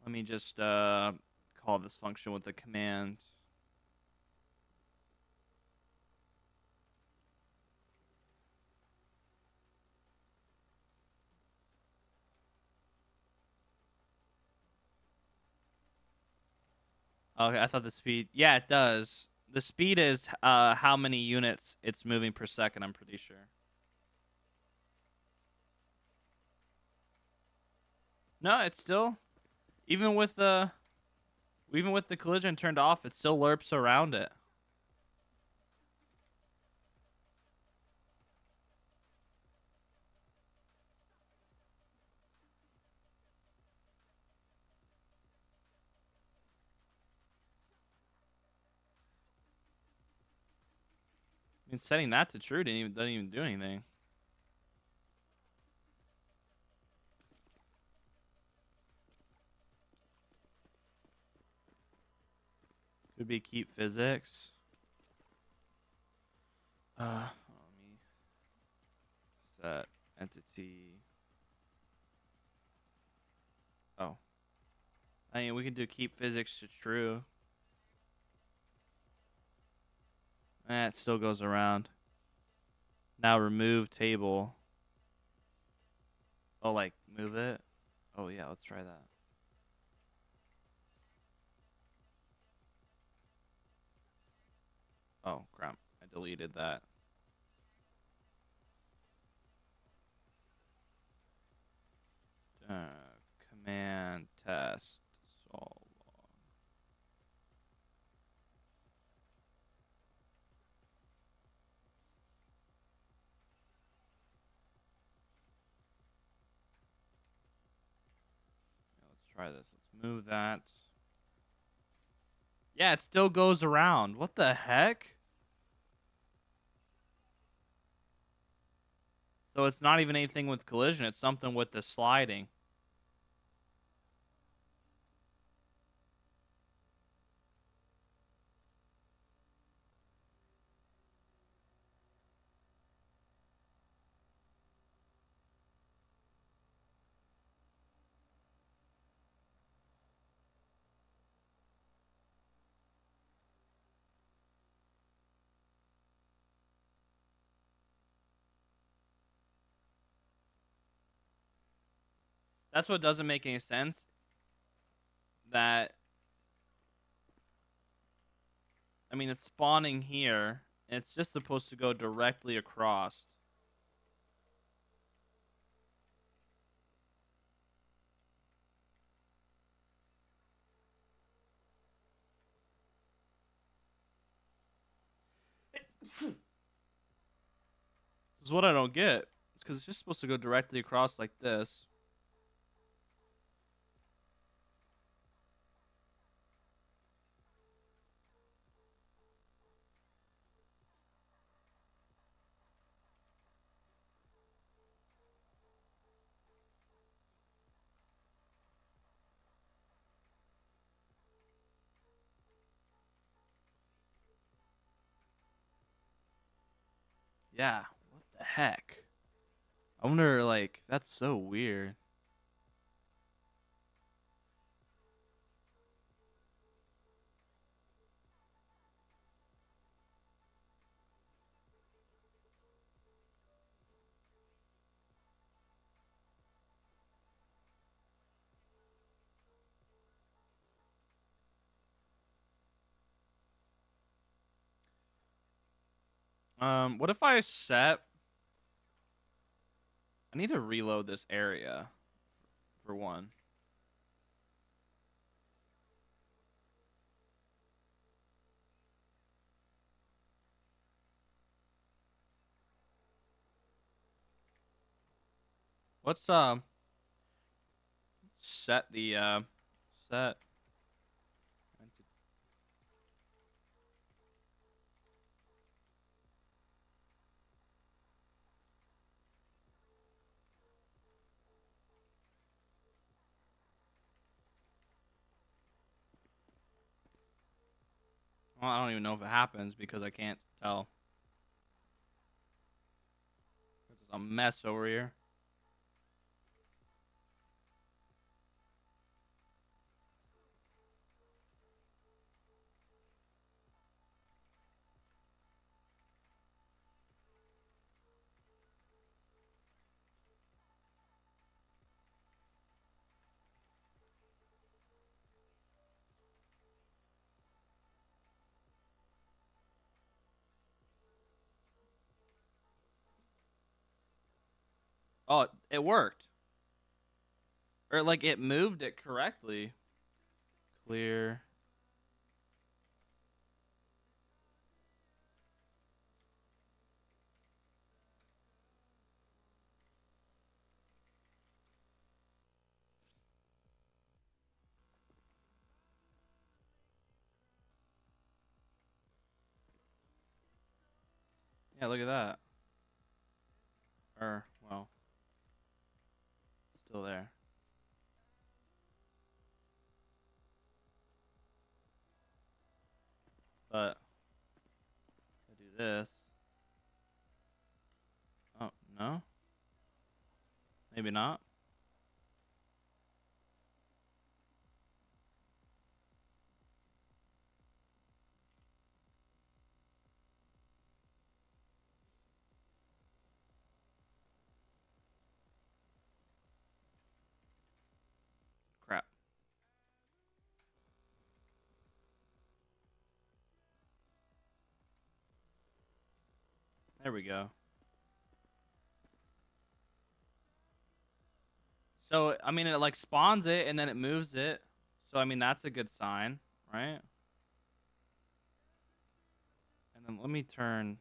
Let me just call this function with the command. Okay, I thought the speed. Yeah, it does. The speed is how many units it's moving per second. I'm pretty sure. No, it's still even with the collision turned off, it still lerps around it. I mean, setting that to true doesn't even do anything. Could be keep physics. Let me set entity. Oh, I mean, we can do keep physics to true. It still goes around. Now remove table. Oh, like move it? Oh yeah, let's try that. Oh crap, I deleted that. Command test solve. Let's try this. Let's move that. Yeah, it still goes around. What the heck? So it's not even anything with collision. It's something with the sliding. That's what doesn't make any sense. That, I mean, it's spawning here, and it's just supposed to go directly across. This is what I don't get. It's because it's just supposed to go directly across like this. Yeah. What the heck? I wonder, like, that's so weird. What if I set... I need to reload this area, for one. Let's, set the, set... Well, I don't even know if it happens because I can't tell. This is a mess over here. Oh, it worked. Or, like, it moved it correctly. Clear. Yeah, look at that. Or, well, still there. But I do this. Oh, no? Maybe not. Crap. There we go. So, I mean, it, like, spawns it, and then it moves it. So, I mean, that's a good sign, right? And then let me turn...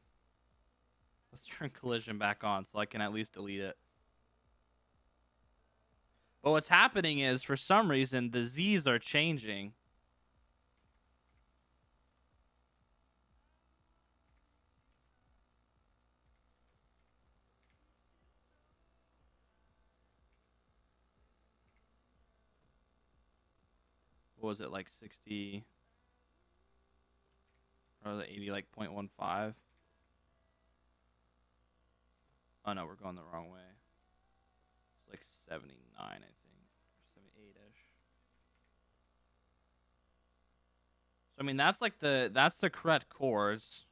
Let's turn collision back on so I can at least delete it. But what's happening is, for some reason, the Z's are changing. What was it, like 60? Or the 80, like 0.15? Oh, no, we're going the wrong way. It's like 79, I think. Or 78-ish. So, I mean, that's like that's the correct cores.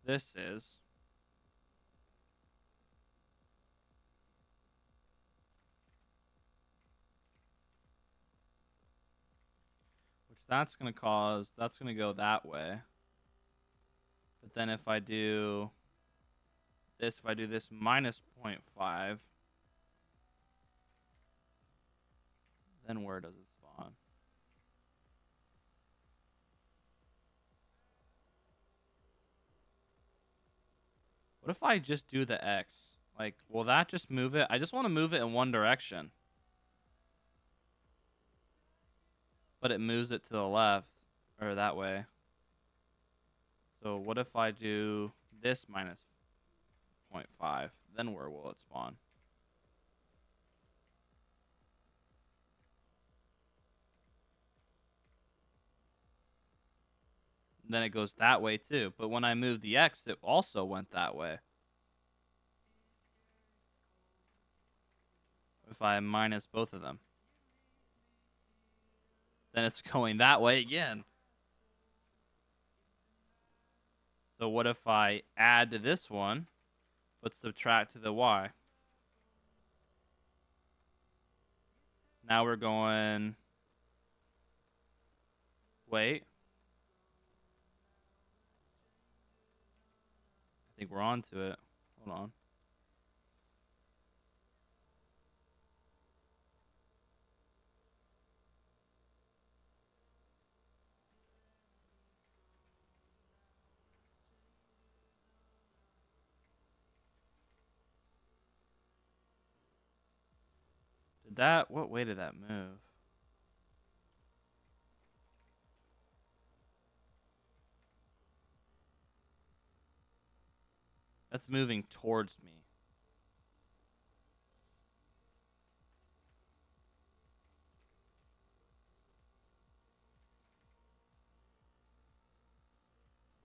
This is. Which that's going to cause, that's going to go that way. But then if I do this minus 0.5, then where does it spawn? What if I just do the X? Like, will that just move it? I just want to move it in one direction. But it moves it to the left, or that way. So what if I do this minus 0.5? Then where will it spawn? then it goes that way too. But when I moved the X, it also went that way. If I minus both of them, then it's going that way again. So what if I add to this one, but subtract to the Y? Now we're going... Wait. I think we're on to it. Hold on. Did that... What way did that move? That's moving towards me.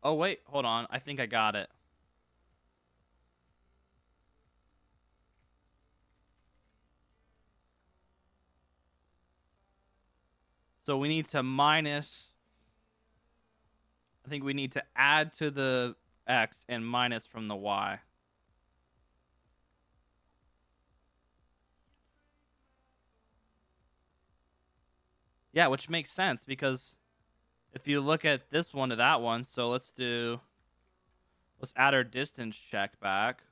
Oh, wait. Hold on. I think I got it. So we need to minus... I think we need to add to the X and minus from the Y. Yeah, which makes sense because if you look at this one to that one, so let's add our distance check back.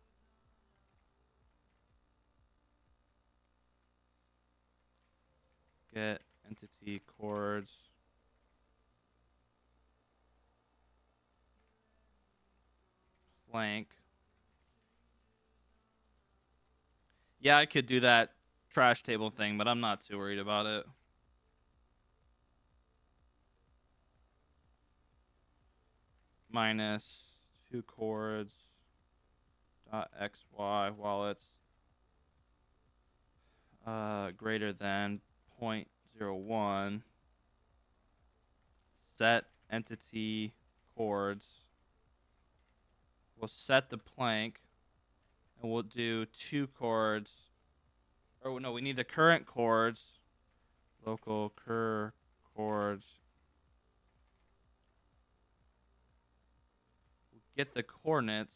Get entity chords. Blank. Yeah, I could do that trash table thing, but I'm not too worried about it. Minus 2 chords dot xy while it's greater than 0.01. Set entity chords. We'll set the plank, and we'll do 2 chords. Or no, we need the current chords. Local cur chords. We'll get the coordinates.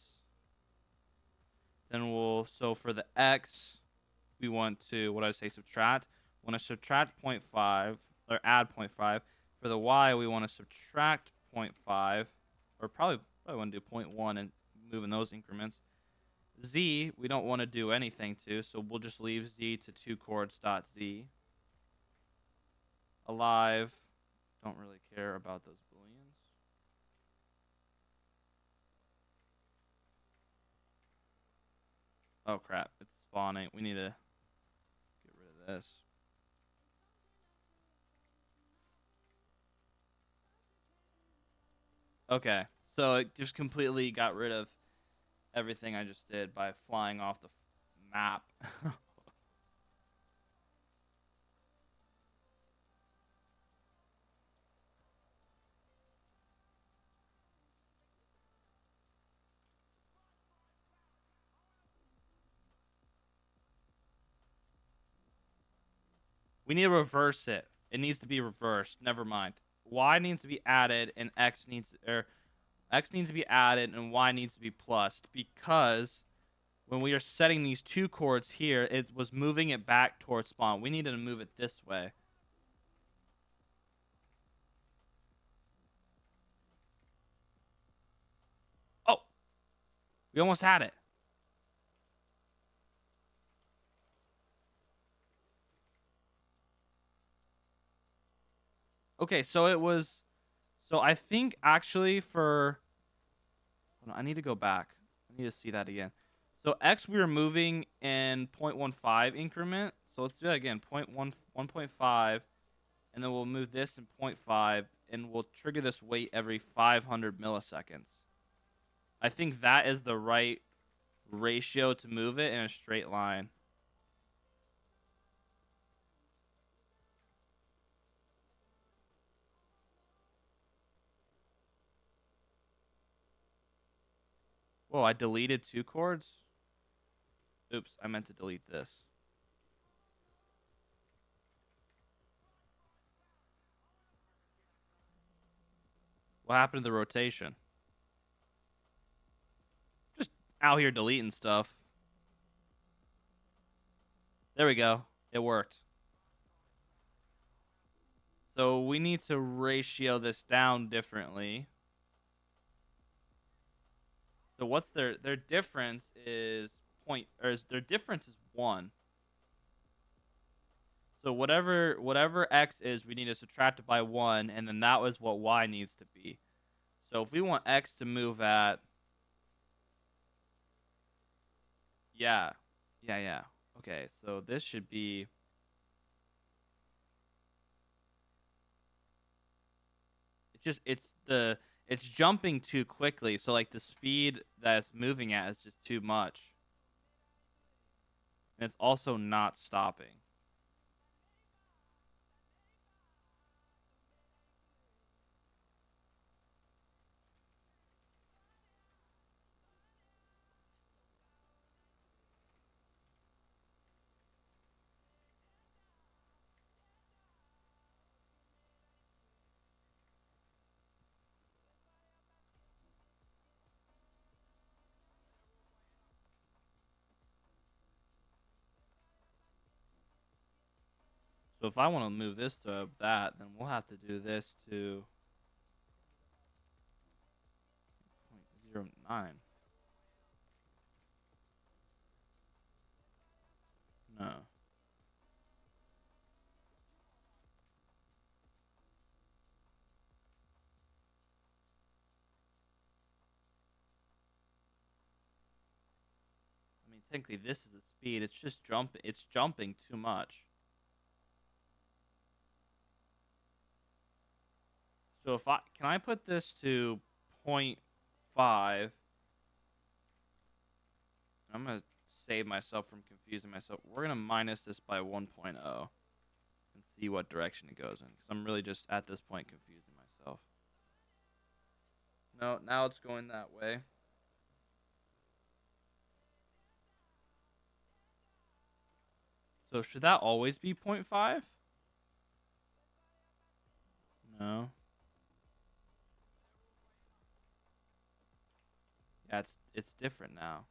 Then so for the X, we want to, what did I say, subtract? We want to subtract 0.5, or add 0.5. For the Y, we want to subtract 0.5, or probably want to do 0.1 and move in those increments. Z, we don't want to do anything to, so we'll just leave Z to 2 chords dot Z. Alive, don't really care about those booleans. Oh crap, it's spawning. We need to get rid of this. Okay, so it just completely got rid of everything I just did by flying off the map. We need to reverse it. It needs to be reversed. Never mind. Y needs to be added and X needs to be added and Y needs to be plussed, because when we are setting these 2 chords here, it was moving it back towards spawn. We needed to move it this way. Oh! We almost had it. Okay, so it was... So I think actually for... Hold on, I need to go back. I need to see that again. So X we were moving in 0.15 increment. So let's do that again. 1.5. And then we'll move this in 0.5. And we'll trigger this wait every 500 milliseconds. I think that is the right ratio to move it in a straight line. Whoa, I deleted 2 chords? Oops, I meant to delete this. What happened to the rotation? Just out here deleting stuff. There we go. It worked. So we need to ratio this down differently. So what's their difference is their difference is 1. So whatever x is, we need to subtract it by 1, and then that was what y needs to be. So if we want x to move at, yeah. Okay, so this should be, it's jumping too quickly. So like the speed that it's moving at is just too much. And it's also not stopping. So if I want to move this to that, then we'll have to do this to 0.09. No. I mean, technically this is the speed. It's just it's jumping too much. So can I put this to 0.5? I'm going to save myself from confusing myself. We're going to minus this by 1.0 and see what direction it goes in, because I'm really just at this point confusing myself. No, now it's going that way. So should that always be 0.5? No. Yeah, it's different now.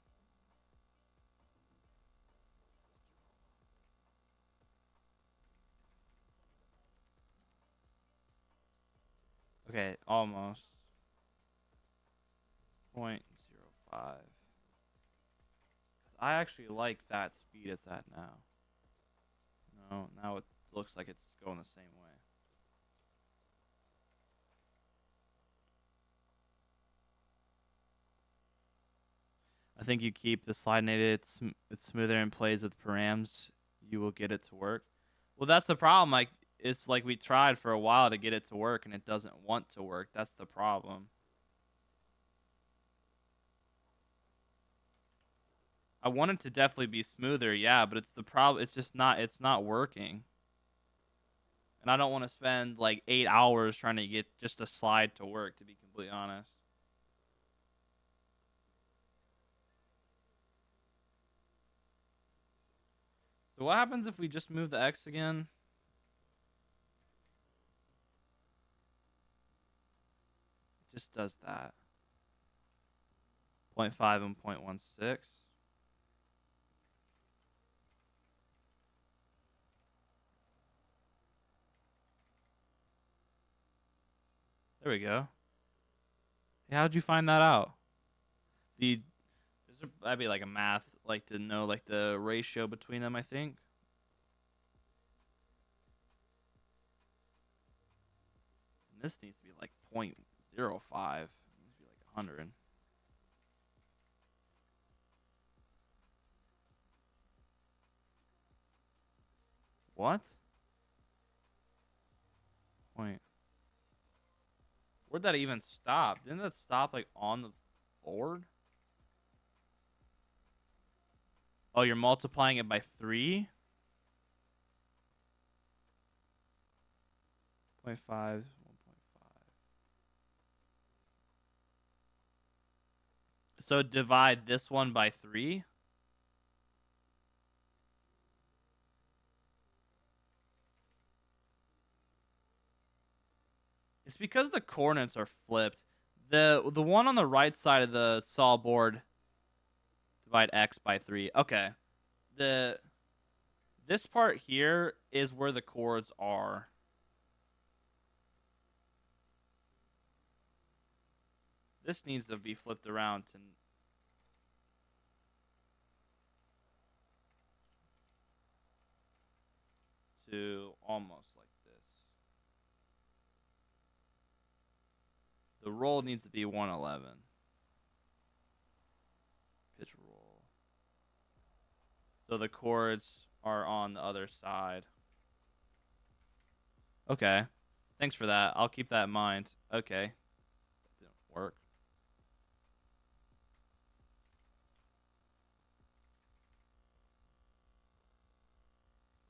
Okay, almost. 0.05. I actually like that speed it's at now. No, now it looks like it's going the same way. I think you keep the slide native, it's smoother and plays with params, you will get it to work. Well, that's the problem. Like, it's like we tried for a while to get it to work and it doesn't want to work. That's the problem. I want it to definitely be smoother, yeah, but it's the problem. It's not working. And I don't want to spend like 8 hours trying to get just a slide to work, to be completely honest. So what happens if we just move the X again? It just does that. 0.5 and 0.16. There we go. Hey, how'd you find that out? That'd be like a math, like to know like the ratio between them, I think. And this needs to be like 0.05. It needs to be like 100. What? Point. Where'd that even stop? Didn't that stop like on the board? Oh, you're multiplying it by 3? 0.5, 1.5. So divide this one by 3. It's because the coordinates are flipped. The one on the right side of the saw board, divide x by 3. Okay. This part here is where the chords are. This needs to be flipped around to almost like this. The roll needs to be 111. Pitch roll. So the chords are on the other side. Okay. Thanks for that. I'll keep that in mind. Okay. That didn't work.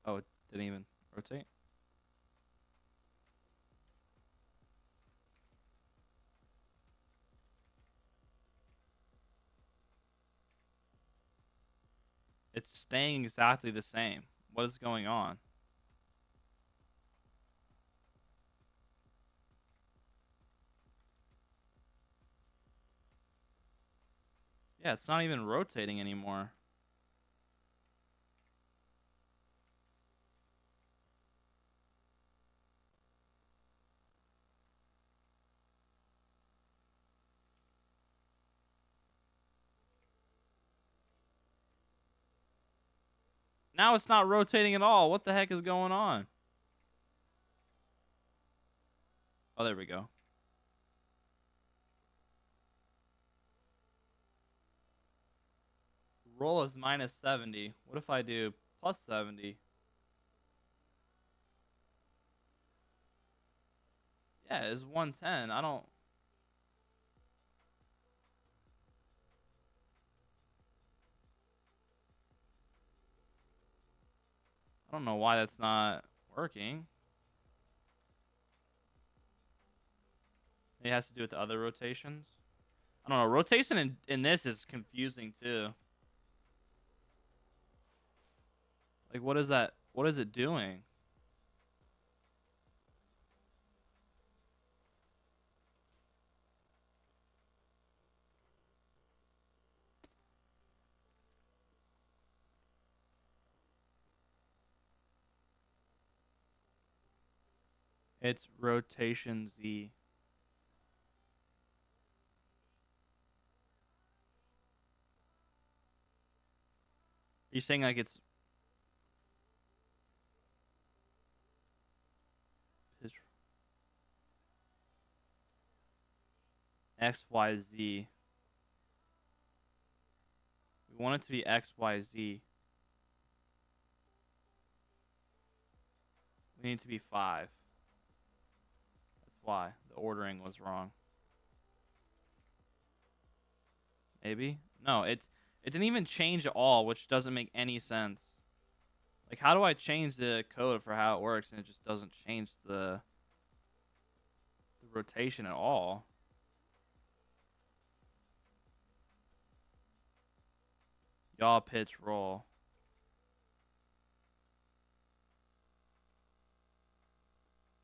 Oh, it didn't even rotate? It's staying exactly the same. What is going on? Yeah, it's not even rotating anymore. Now it's not rotating at all. What the heck is going on? Oh, there we go. Roll is minus 70. What if I do plus 70? Yeah, it's 110. I don't know why that's not working. It has to do with the other rotations. I don't know. Rotation in this is confusing too. Like, what is that? What is it doing? It's rotation Z. Are you saying like it's X, Y, Z? We want it to be X, Y, Z. We need it to be 5. That's why the ordering was wrong. Maybe? No, it didn't even change at all, which doesn't make any sense. Like, how do I change the code for how it works and it just doesn't change the rotation at all? Yaw, pitch, roll.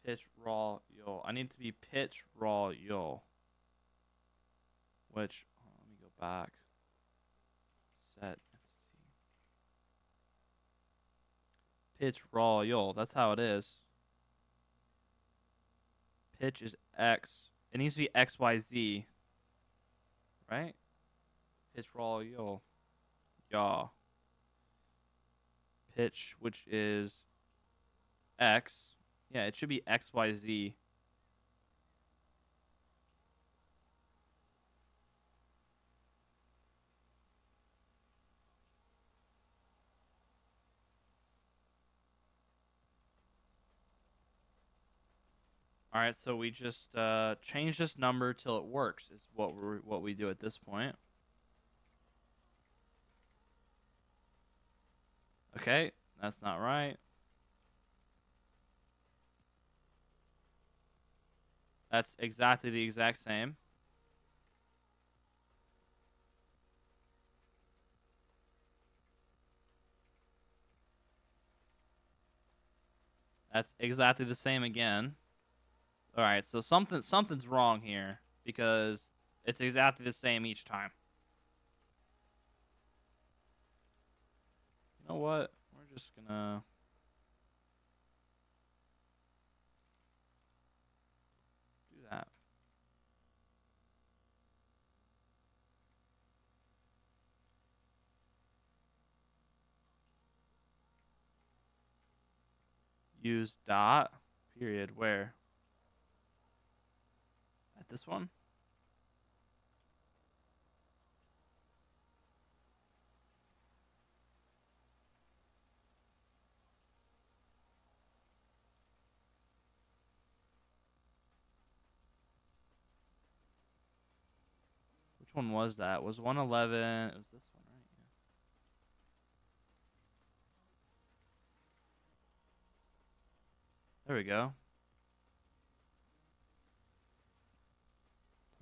Pitch, roll, yaw. I need to be pitch, roll, yaw. Which, let me go back. Set. Pitch, roll, yaw. That's how it is. Pitch is X. It needs to be X, Y, Z. Right? Pitch, roll, yaw. Yaw. Pitch, which is X. Yeah, it should be X, Y, Z. All right, so we just change this number till it works. Is what we do at this point. Okay, that's not right. That's exactly the exact same. That's exactly the same again. All right, so something's wrong here because it's exactly the same each time. You know what? We're just gonna do that. Use dot period where? At this one? Which one was that? Was 111? It was this one, right? Yeah. There we go.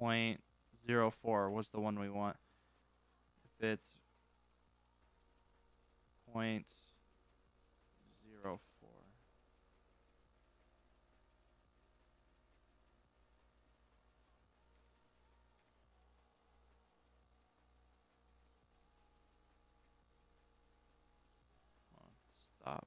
0.04 was the one we want. If it's 0.04. Stop.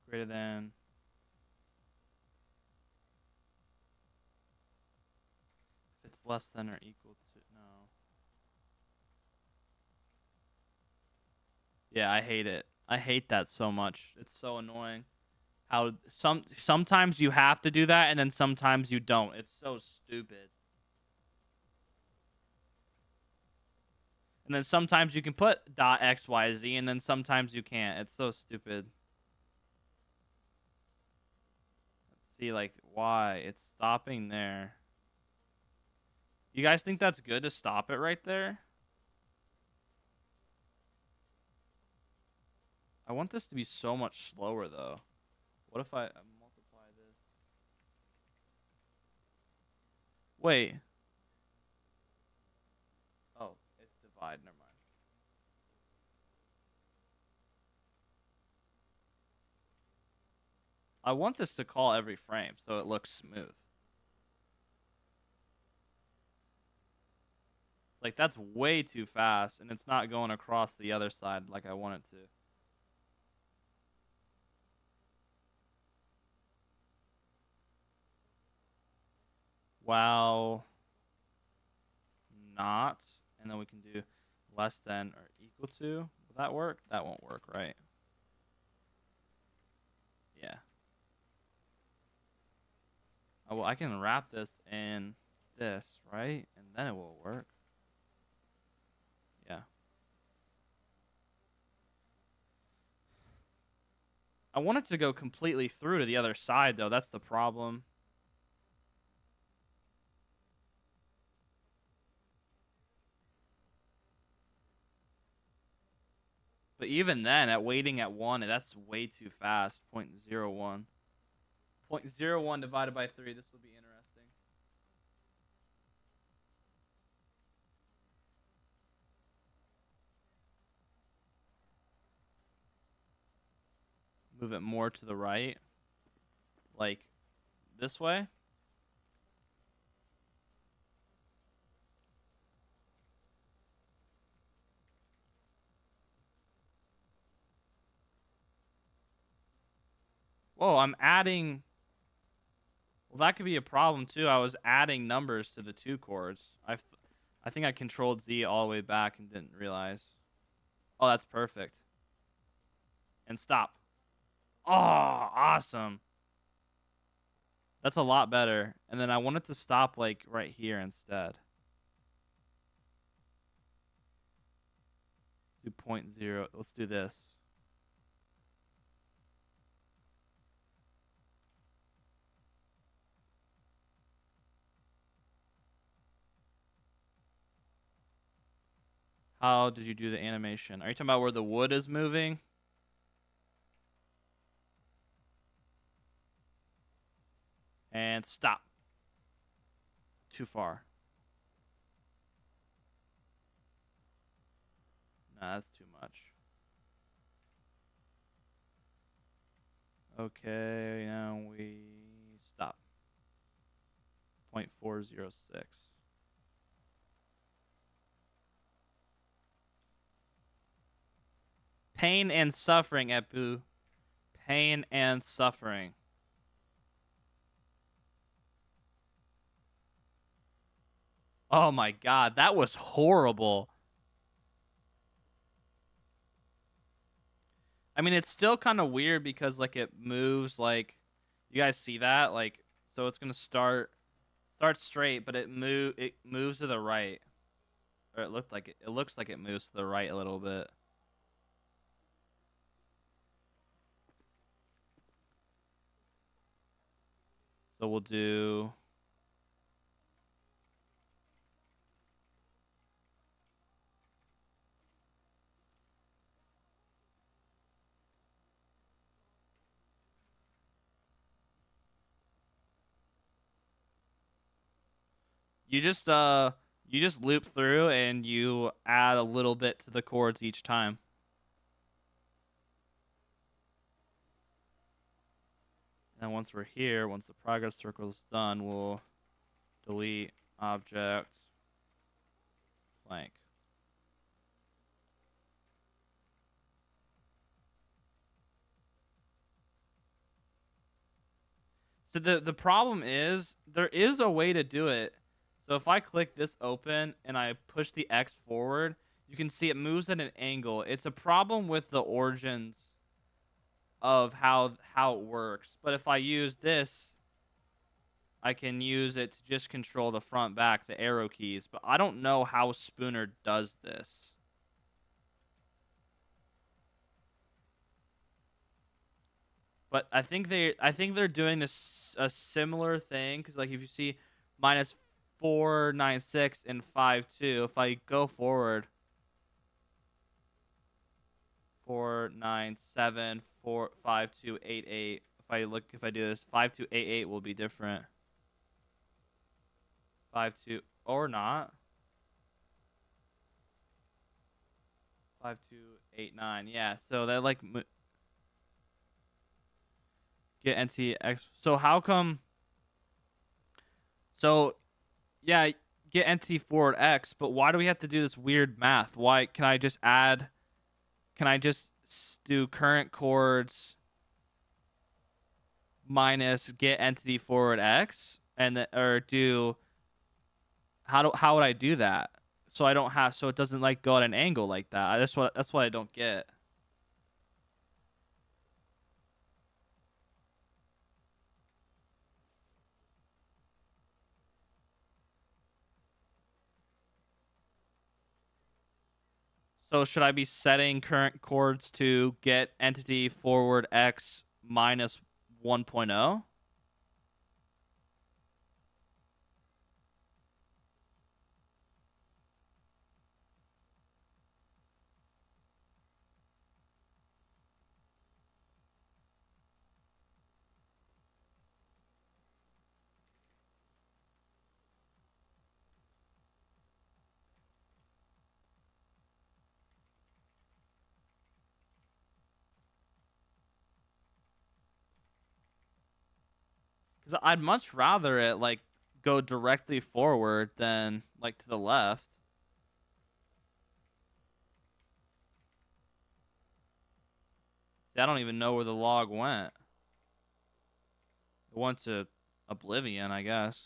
Greater than. If it's less than or equal to. No. Yeah, I hate it. I hate that so much. It's so annoying. How sometimes you have to do that and then sometimes you don't. It's so stupid. And then sometimes you can put .xyz and then sometimes you can't. It's so stupid. Let's see, like, why? It's stopping there. You guys think that's good to stop it right there? I want this to be so much slower, though. What if I multiply this? Wait. Oh, it's divide. Never mind. I want this to call every frame so it looks smooth. Like, that's way too fast, and it's not going across the other side like I want it to. While not, and then we can do less than or equal to. Will that work? That won't work, right? Yeah. Oh, well, I can wrap this in this, right? And then it will work. Yeah. I want it to go completely through to the other side, though. That's the problem. But even then, at waiting at 1, that's way too fast. 0.01. 0.01 divided by 3. This will be interesting. Move it more to the right. Like this way. Whoa, I'm adding. Well, that could be a problem too. I was adding numbers to the 2 chords. I think I controlled Z all the way back and didn't realize. Oh, that's perfect. And stop. Oh, awesome. That's a lot better. And then I want it to stop like right here instead. Let's do 0.0. Let's do this. How did you do the animation? Are you talking about where the wood is moving? And stop. Too far. Nah, that's too much. Okay, now we stop. 0.406. Pain and suffering, Epu. Pain and suffering. Oh my god, that was horrible. I mean, it's still kind of weird because like it moves like you guys see that? Like so it's going to start straight, but it moves to the right. Or it looks like it moves to the right a little bit. So we'll do you just loop through and you add a little bit to the chords each time. And once we're here, once the progress circle is done, we'll delete object blank. So the problem is there is a way to do it. So if I click this open and I push the X forward, you can see it moves at an angle. It's a problem with the origins of how it works. But if I use this, I can use it to just control the front back, the arrow keys. But I don't know how Spooner does this. But I think they're doing this a similar thing because like if you see minus 496 and 52, if I go forward 497 5288, if I do this 5288 will be different. 52 or not 5289, yeah. So that like get NTX. So how come? So yeah, get NT forward X. But why do we have to do this weird math? Why can I just add? Can I just do current chords minus get entity forward X and then, or do how would I do that? So I don't have so it doesn't like go at an angle like that. That's what I don't get. So should I be setting current chords to get entity forward X minus 1.0? Because I'd much rather it like go directly forward than like to the left. See, I don't even know where the log went. It went to oblivion, I guess.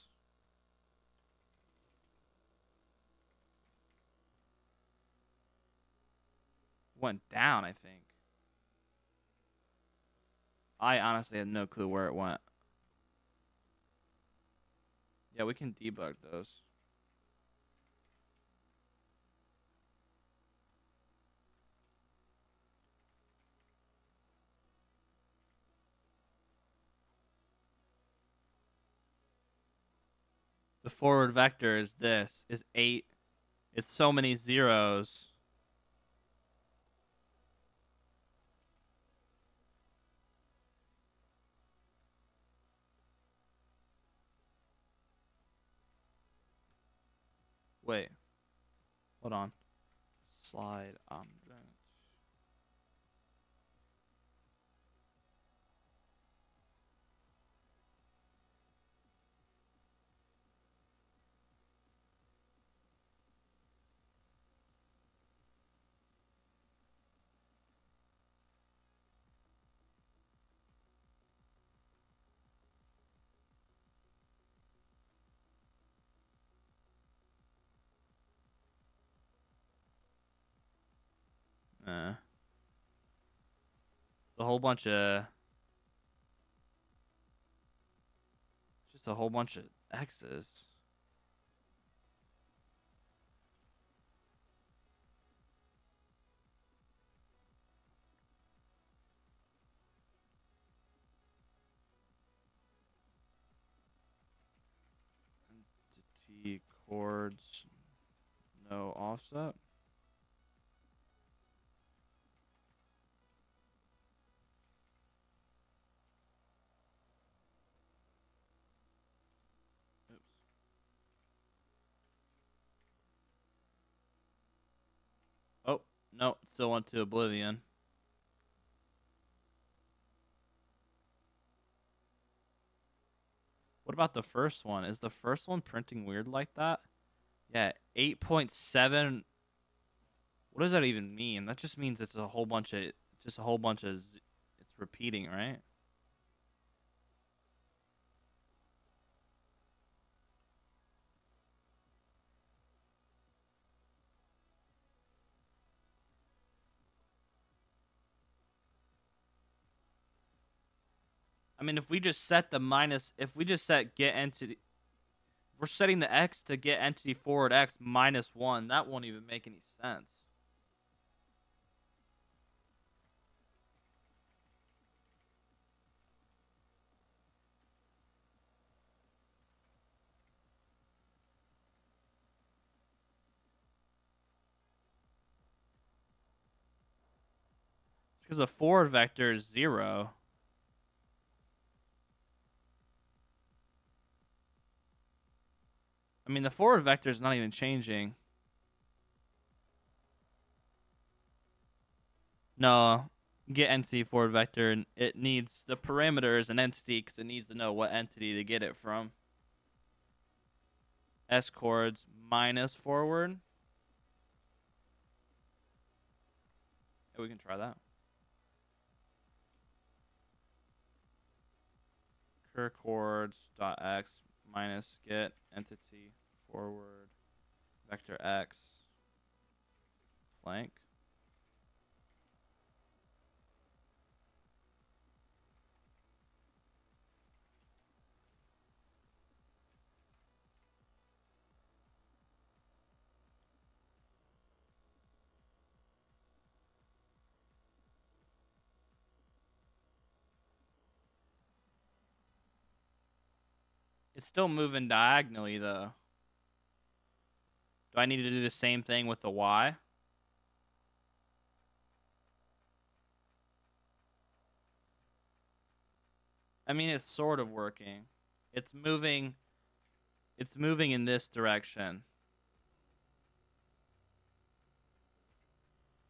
It went down, I think. I honestly have no clue where it went. Yeah, we can debug those. The forward vector is this, is 8. It's so many zeros. Wait. Hold on. Slide object. It's a whole bunch of just a whole bunch of X's. Entity chords, no offset. Oops. Oh, no, it still went to oblivion. What about the first one? Is the first one printing weird like that? Yeah, 8.7. What does that even mean? That just means it's a whole bunch of it's repeating, right? I mean, if we just set the minus, if we just set get entity, we're setting the X to get entity forward X -1. That won't even make any sense. Because the forward vector is 0. I mean, the forward vector is not even changing. No, get entity forward vector, and it needs the parameter as an entity because it needs to know what entity to get it from. S chords minus forward. Yeah, we can try that. Cur chords dot x minus get entity forward vector x blank. It's still moving diagonally, though. Do I need to do the same thing with the Y? I mean, it's sort of working. It's moving in this direction.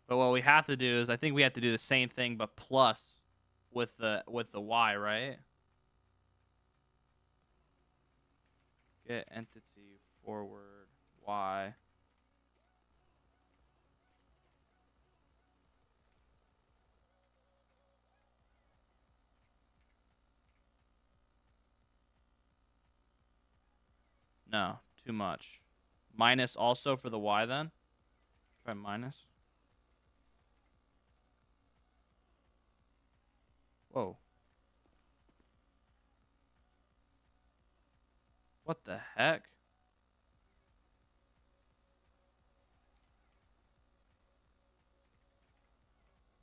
But what we have to do is, I think we have to do the same thing, but plus with the Y, right? Get entity forward Y. No, too much. Minus also for the Y then? Try minus. Whoa. What the heck?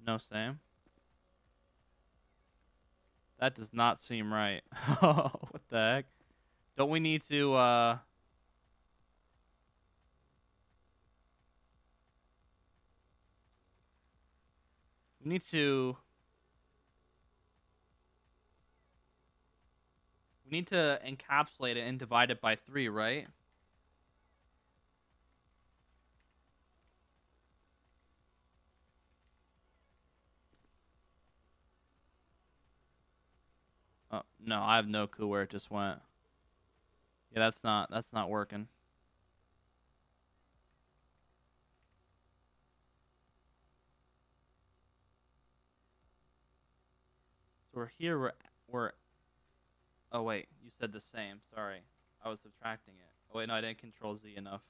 No same. That does not seem right. What the heck? Don't we need to we need to encapsulate it and divide it by 3, right? Oh, no, I have no clue where it just went. Yeah, that's not working. So we're here. We're. Oh wait, you said the same. Sorry, I was subtracting it. Oh wait, no, I didn't Control Z enough.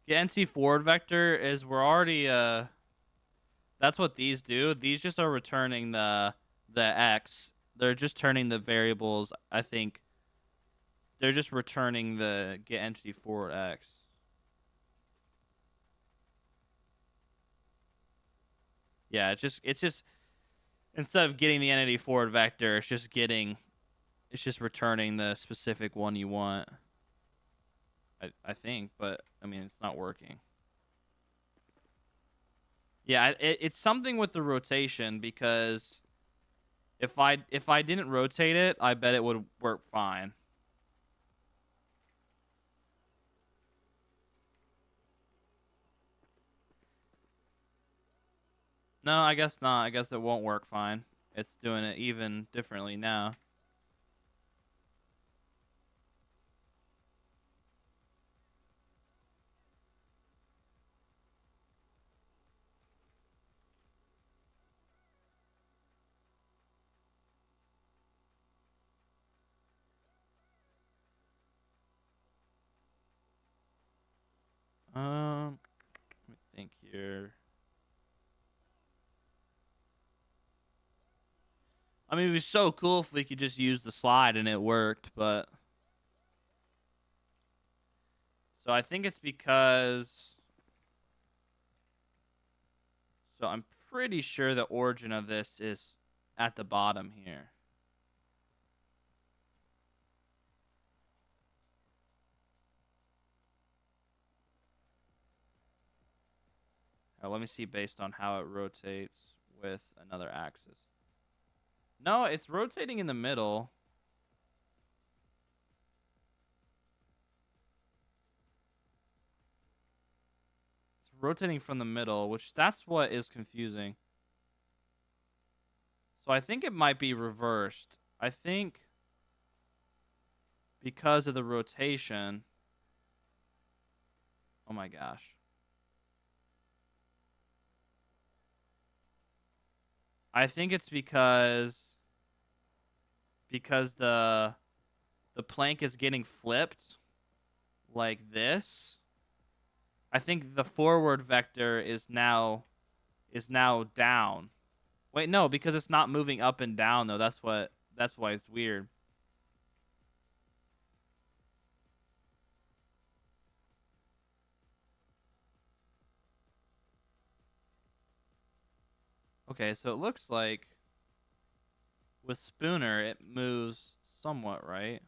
The NT forward vector is we're already that's what these do. These just are returning the x. They're just turning the variables. I think they're just returning the get entity forward x. Yeah, it's just instead of getting the entity forward vector, it's just returning the specific one you want. I think, but I mean it's not working. Yeah, it's something with the rotation because if I didn't rotate it, I bet it would work fine. No, I guess not. I guess it won't work fine. It's doing it even differently now. Let me think here. I mean, it'd be so cool if we could just use the slide and it worked, but so I think it's because so I'm pretty sure the origin of this is at the bottom here. Let me see based on how it rotates with another axis. No, it's rotating in the middle. It's rotating from the middle, which that's what is confusing. So I think it might be reversed. I think because of the rotation. Oh my gosh. I think it's because the plank is getting flipped like this. I think the forward vector is now down. Wait, no, because it's not moving up and down though. That's why it's weird. Okay, so it looks like with Spooner it moves somewhat, right?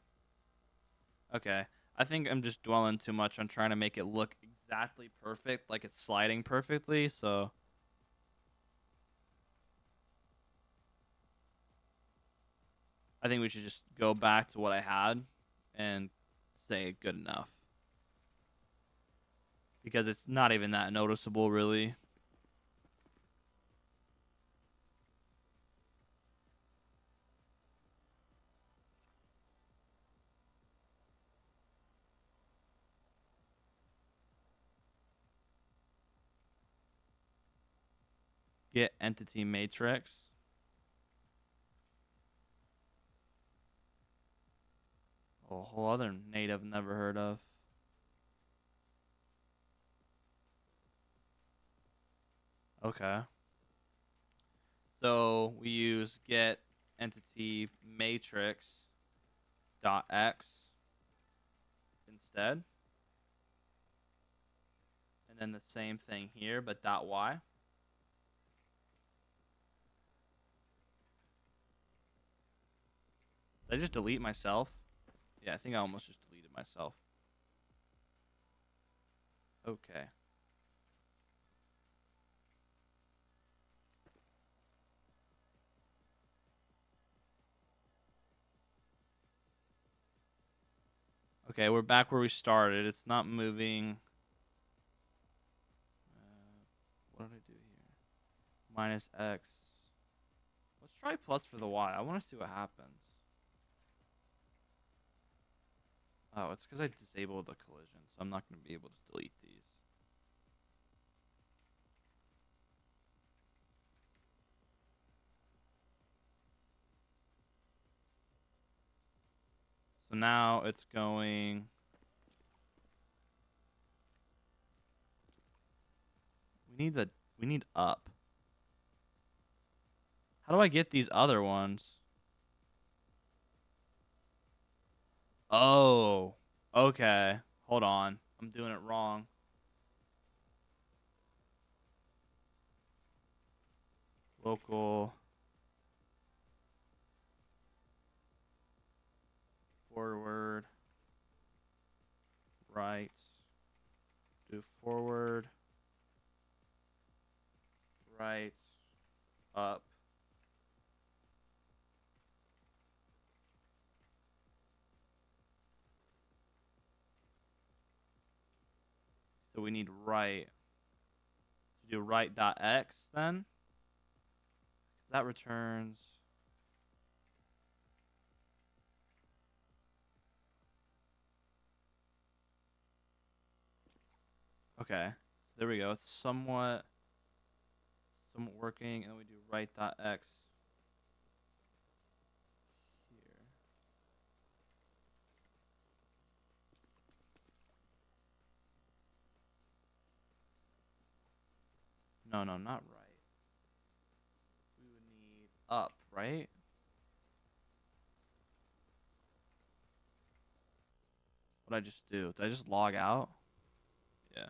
Okay. I think I'm just dwelling too much on trying to make it look exactly perfect, like it's sliding perfectly, so I think we should just go back to what I had and say good enough. Because it's not even that noticeable, really. Get entity matrix. A whole other native never heard of. Okay. So we use get entity matrix dot x instead. And then the same thing here, but dot y. Did I just delete myself? Yeah, I think I almost just deleted myself. Okay. Okay, we're back where we started. It's not moving. What did I do here? Minus X. Let's try plus for the Y. I want to see what happens. Oh, it's because I disabled the collision, so I'm not going to be able to delete these. So now it's going. We need up. How do I get these other ones? Oh, okay. Hold on. I'm doing it wrong. Local. Forward. Right. Do forward. Right. Up. So we need right. To do right dot x then. That returns. Okay. There we go. It's somewhat working, and then we do right dot x here. No, not right. We would need up, right? What did I just do? Did I just log out? Yeah.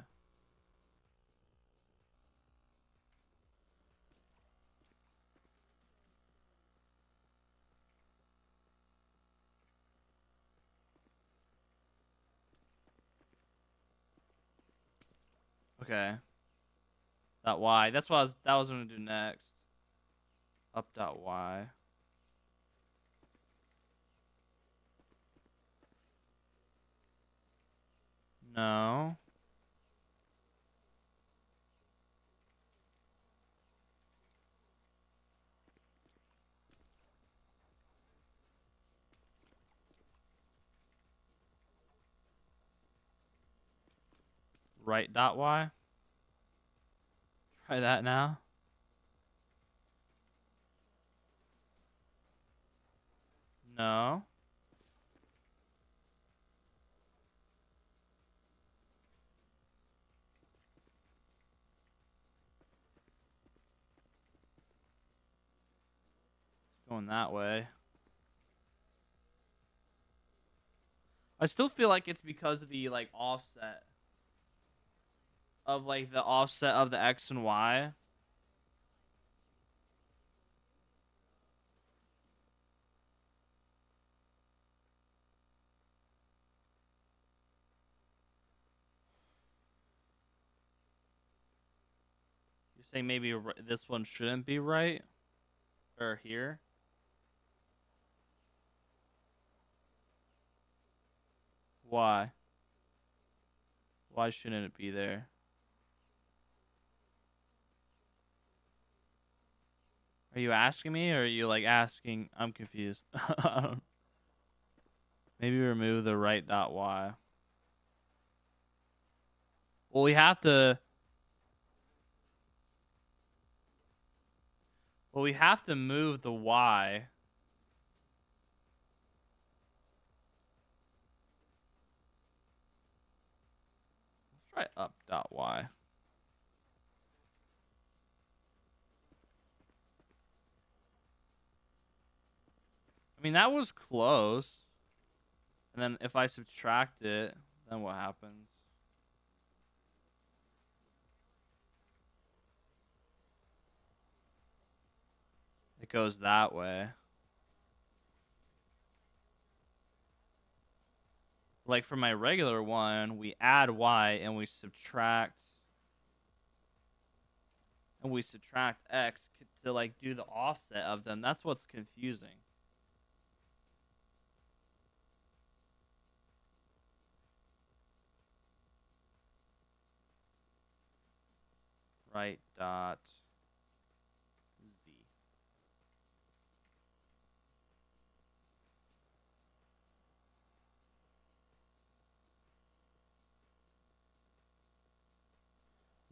Okay. Dot y. That's what that was gonna do next. Up dot y. No. Right dot y. Try that now. No. It's going that way. I still feel like it's because of the like offset of like the offset of the x and y. You're saying maybe this one shouldn't be right or here. Why? Why shouldn't it be there? Are you asking me or are you like asking? I'm confused. Maybe remove the right dot y. Well, we have to. Well, we have to move the y. Let's try up dot y. I mean, that was close. And then if I subtract it, then what happens? It goes that way. Like for my regular one, we add y and we subtract x to like do the offset of them. That's what's confusing. right dot z.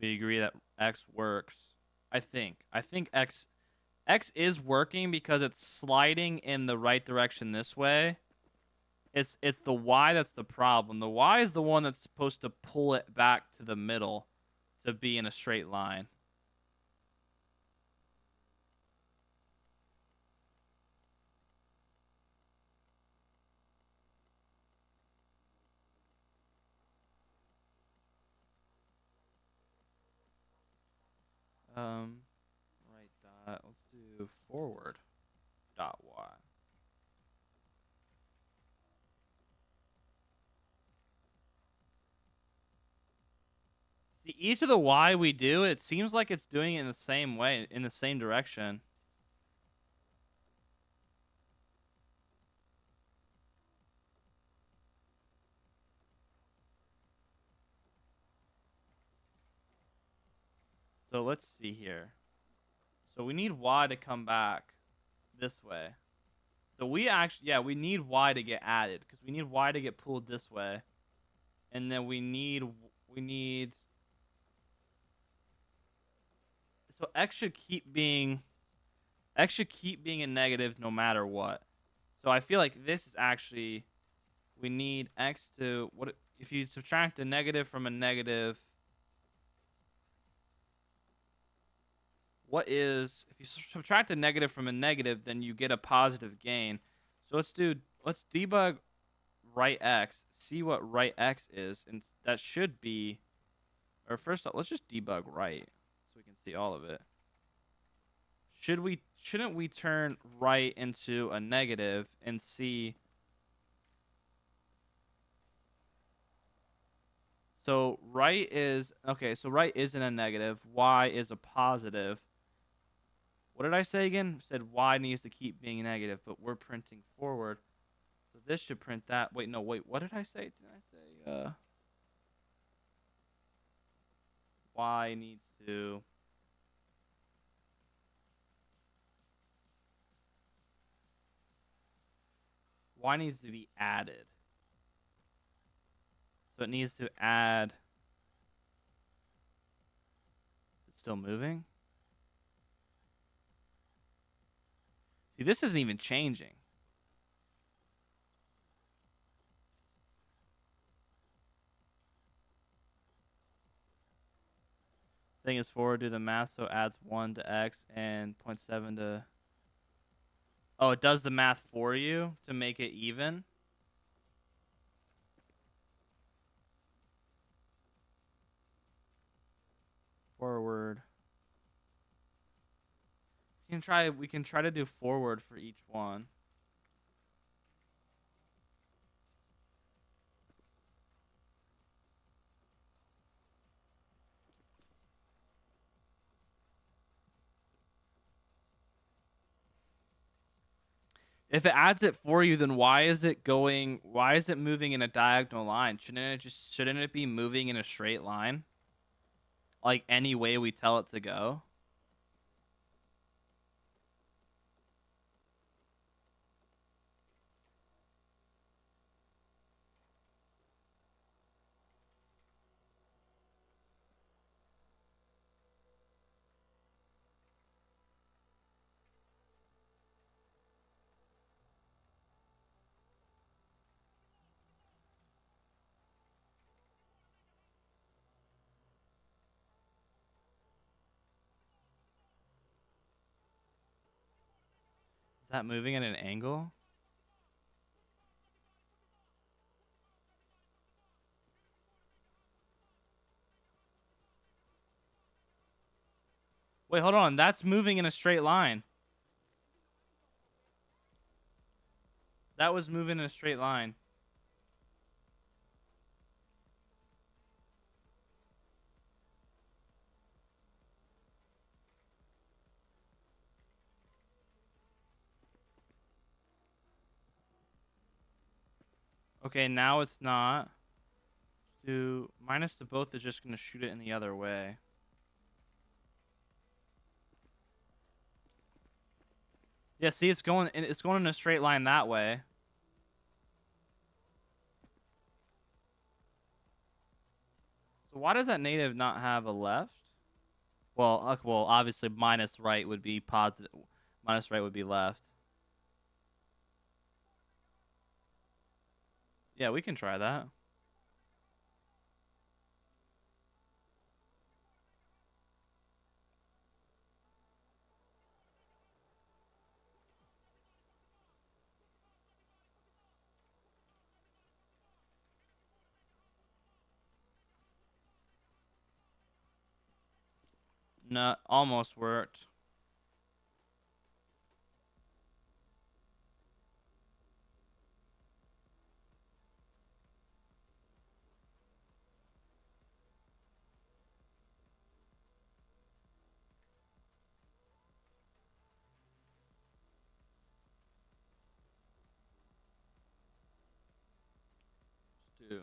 We agree that x works. I think x is working because it's sliding in the right direction this way. It's the y that's the problem. The y is the one that's supposed to pull it back to the middle to be in a straight line. Right dot. Let's do forward dot y. See, each of the y we do, it seems like it's doing it in the same way, in the same direction. So let's see here. So we need y to come back this way. So we actually, yeah, we need y to get added because we need y to get pulled this way, and then we need. So x should keep being a negative no matter what. So I feel like this is actually, we need x to what if you subtract a negative from a negative. What is, if you subtract a negative from a negative, then you get a positive gain. So let's debug right x, see what right x is, and that should be, or first off, let's just debug right so we can see all of it. Shouldn't we turn right into a negative and see? So right is, okay, so right isn't a negative, y is a positive. What did I say again? I said y needs to keep being negative, but we're printing forward. So this should print that. Wait, no, wait. What did I say? Did I say y needs to, y needs to be added. So it needs to add. It's still moving. See, this isn't even changing. Thing is forward, do the math, so adds 1 to x and 0.7 to... Oh, it does the math for you to make it even? Forward. We can try to do forward for each one. If it adds it for you, then why is it moving in a diagonal line? Shouldn't it be moving in a straight line? Like any way we tell it to go? Is that moving at an angle? Wait, hold on. That's moving in a straight line. That was moving in a straight line. Okay, now it's not. Do minus the both is just going to shoot it in the other way. Yeah, see, it's going in a straight line that way. So why does that native not have a left? Well, well, obviously minus right would be positive. Minus right would be left. Yeah, we can try that. No, almost worked. Let's do.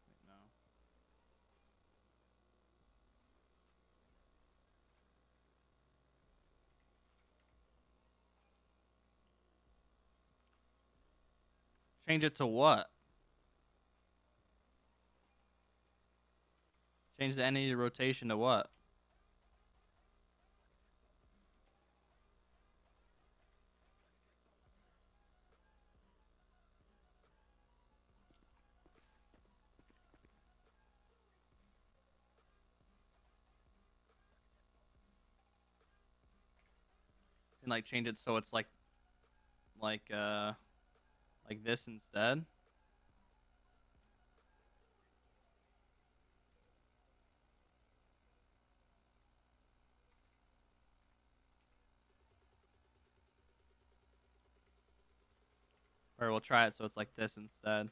Wait, no. Change it to what? Change the entity rotation to what? And like change it so it's like uh like this instead. Or we'll try it so it's like this instead.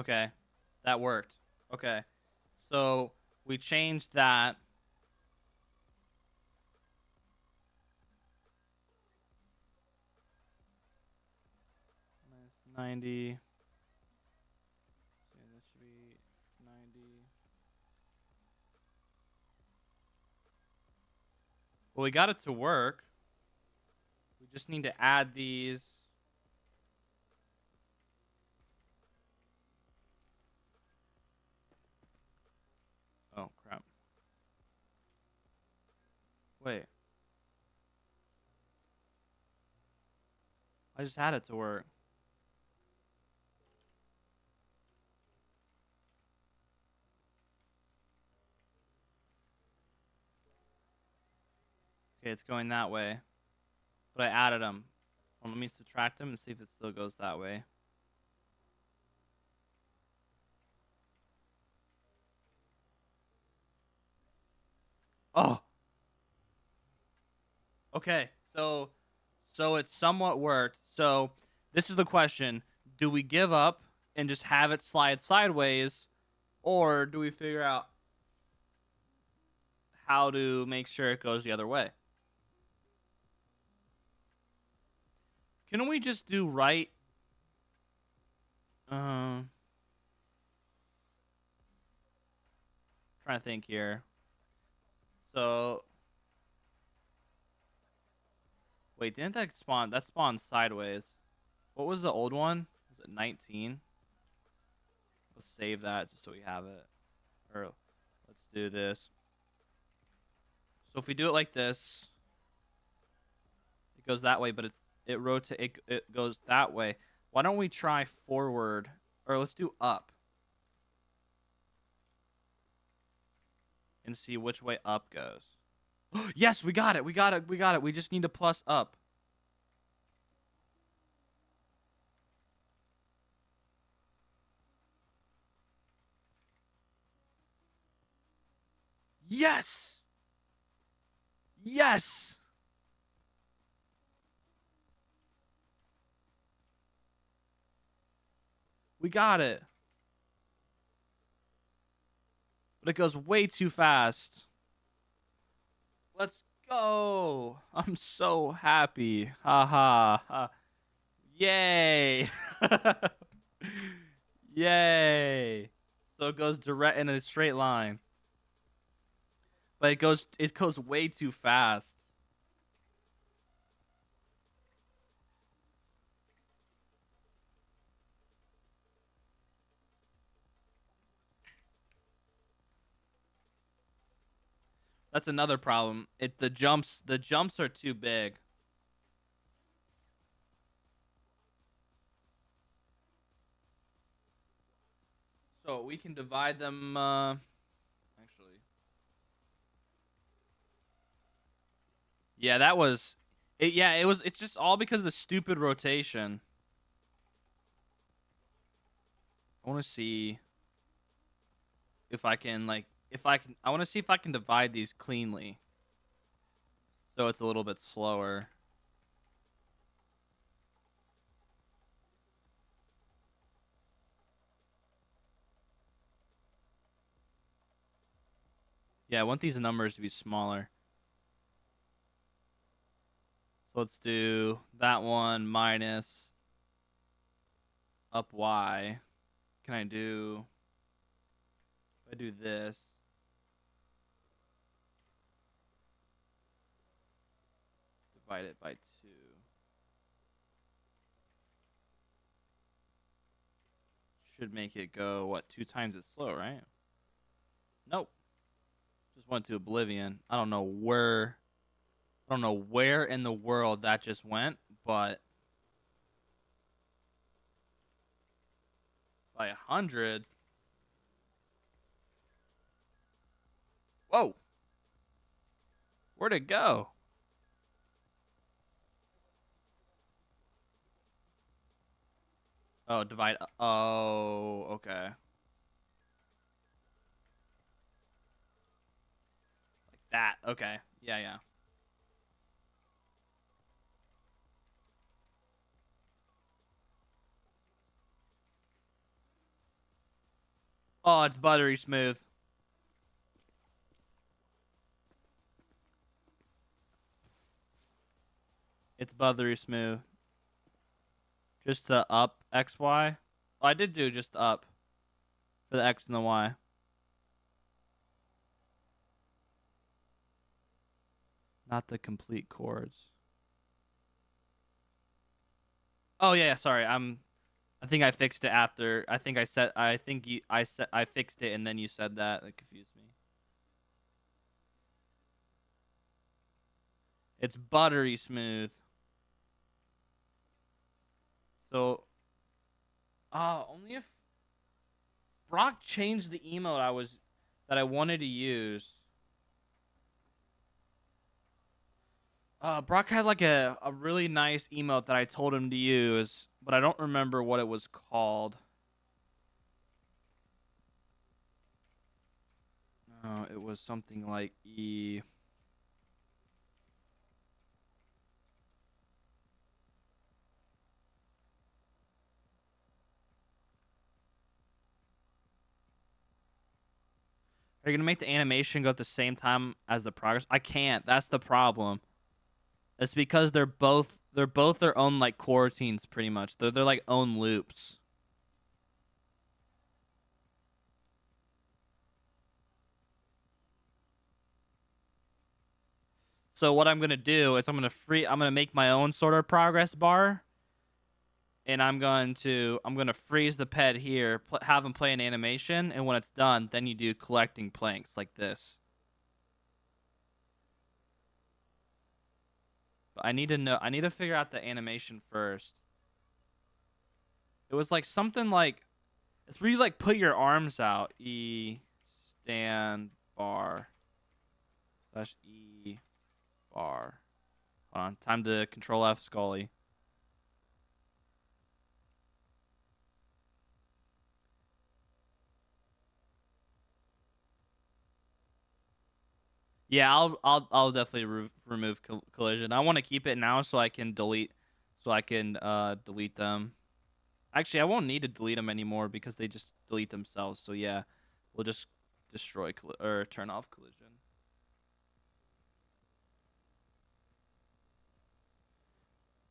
Okay. That worked. Okay. So we changed that. Minus 90. So this should be 90. Well, we got it to work. We just need to add these. Oh, crap. Wait. I just had it to work. Okay, it's going that way. But I added them. Well, let me subtract them and see if it still goes that way. Oh. Okay. So it somewhat worked. So this is the question. Do we give up and just have it slide sideways, or do we figure out how to make sure it goes the other way? Can we just do right? Trying to think here. So wait, didn't that spawn? That spawned sideways. What was the old one? Was it 19? Let's save that just so we have it. Or let's do this. So if we do it like this, it goes that way, but it goes that way. Why don't we try forward, or let's do up? and see which way up goes. Yes, we got it. We got it. We got it. We just need to plus up. Yes. Yes. We got it. But it goes way too fast. Let's go. I'm so happy. Haha. Ha. Yay. Yay. So it goes direct in a straight line. But it goes way too fast. That's another problem. The jumps are too big. So we can divide them actually. Yeah, that was it. Yeah, it's just all because of the stupid rotation. I want to see if I can I want to see if I can divide these cleanly. So it's a little bit slower. Yeah, I want these numbers to be smaller. So let's do that one minus up y. Can I do... If I do this... Divide it by 2. Should make it go, what, 2 times as slow, right? Nope. Just went to oblivion. I don't know where in the world that just went, but by 100. Whoa. Where'd it go? Oh, divide. Oh, okay. Like that. Okay. Yeah, yeah. Oh, it's buttery smooth. It's buttery smooth. Just the up XY. Oh, I did do just up for the X and the Y. Not the complete chords. Oh yeah, sorry. I think I fixed it after. I fixed it and then you said that. It confused me. It's buttery smooth. So, only if Brock changed the emote that I wanted to use. Brock had like a really nice emote that I told him to use, but I don't remember what it was called. It was something like E. Are you gonna make the animation go at the same time as the progress? I can't. That's the problem. It's because they're both their own like coroutines pretty much. They're like own loops. So what I'm gonna do is I'm gonna make my own sort of progress bar, and I'm gonna freeze the ped here, have him play an animation, and when it's done, then you do collecting planks like this. But I need to figure out the animation first. It was like something like, it's where you like put your arms out. E stand bar. slash E bar. Hold on. Time to control F Scully. Yeah, I'll definitely remove collision. I want to keep it now so I can delete delete them. Actually, I won't need to delete them anymore because they just delete themselves. So yeah, we'll just destroy or turn off collision.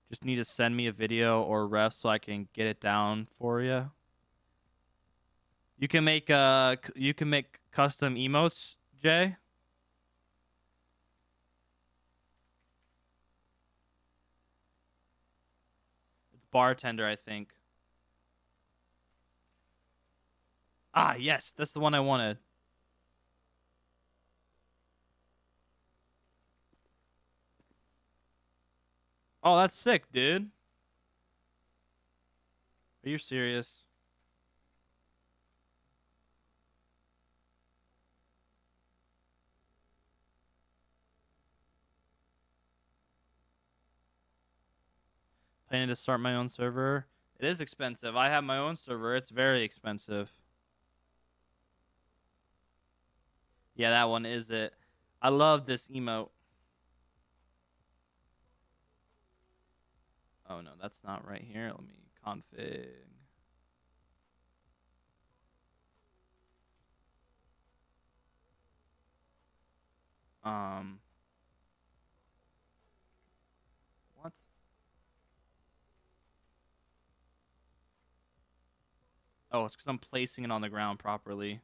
Just need to send me a video or ref so I can get it down for you. You can make custom emotes, Jay. It's bartender, I think. Ah, yes, that's the one I wanted. Oh, that's sick, dude. Are you serious? Planning to start my own server. It is expensive. I have my own server. It's very expensive. Yeah, that one is it. I love this emote. Oh no, that's not right here. Let me config. What? Oh, it's because I'm placing it on the ground properly.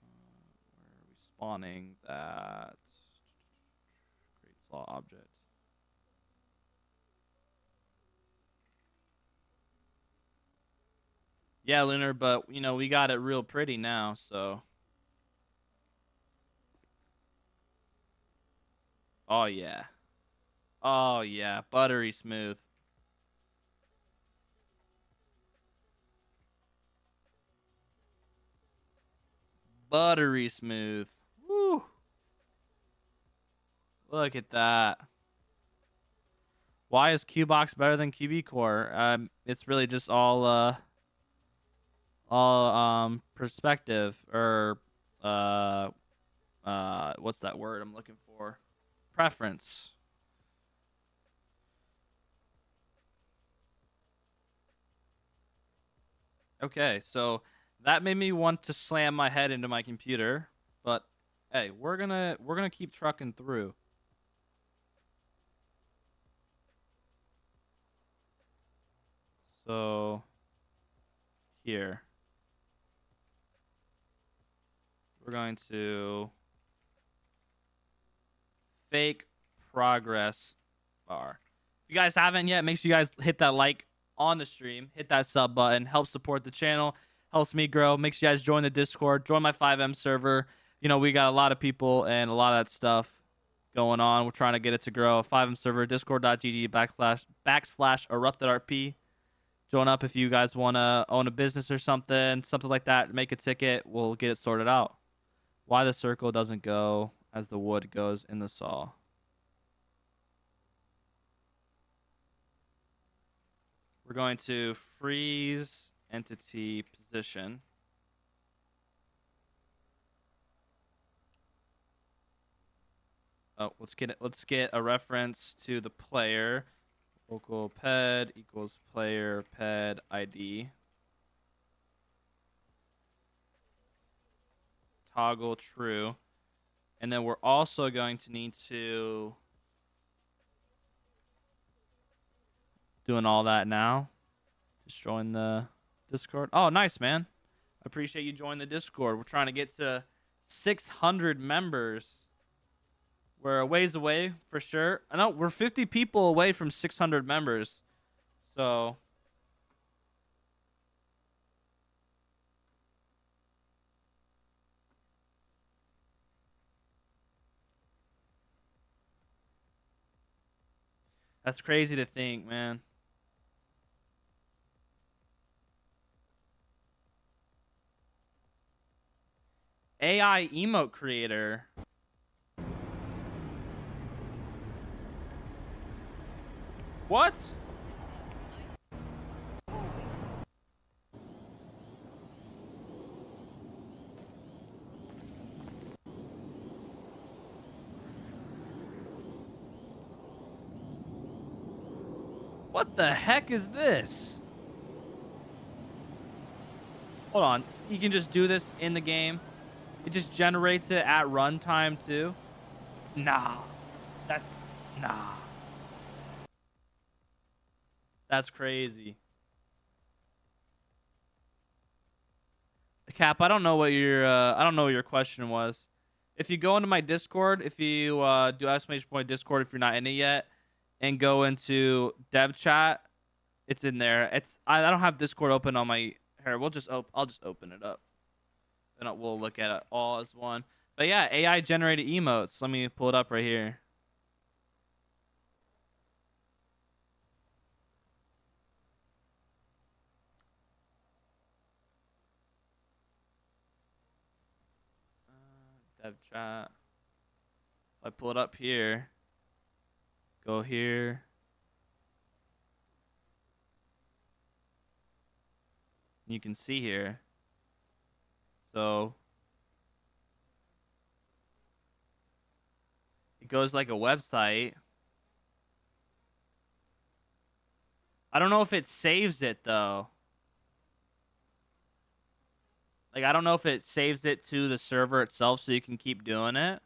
Where are we spawning that? Create slot object. Yeah, Lunar, but you know we got it real pretty now, so. Oh yeah. Oh yeah, buttery smooth. Buttery smooth. Woo. Look at that. Why is Qbox better than QB Core? It's really just all perspective or what's that word I'm looking for? Preference. Okay, so that made me want to slam my head into my computer, but hey, we're gonna keep trucking through. So here we're going to fake progress bar. If you guys haven't yet, make sure you guys hit that like on the stream, hit that sub button, help support the channel, helps me grow. Make sure you guys join the Discord, join my FiveM server. You know, we got a lot of people and a lot of that stuff going on. We're trying to get it to grow. FiveM server, discord.gg// eruptedrp. Join up if you guys want to own a business or something like that. Make a ticket. We'll get it sorted out. Why the circle doesn't go as the wood goes in the saw. We're going to freeze entity position. Oh, let's get a reference to the player. Local ped equals player ped ID. Toggle true. And then we're also going to need to doing all that now. Just join the Discord. Oh, nice, man. I appreciate you joining the Discord. We're trying to get to 600 members. We're a ways away for sure. I know we're 50 people away from 600 members. So that's crazy to think, man. AI emote creator. What? What the heck is this? Hold on. You can just do this in the game. It just generates it at runtime too. Nah. Nah. That's crazy. Cap, I don't know what your question was. If you go into my Discord, if you do exclamation point Discord if you're not in it yet, and go into dev chat, it's in there. I don't have Discord open on my here. I'll just open it up. Then we'll look at it all as one. But yeah, AI generated emotes. Let me pull it up right here. Dev chat. If I pull it up here, go here. You can see here. So it goes like a website. I don't know if it saves it though. Like, I don't know if it saves it to the server itself so you can keep doing it.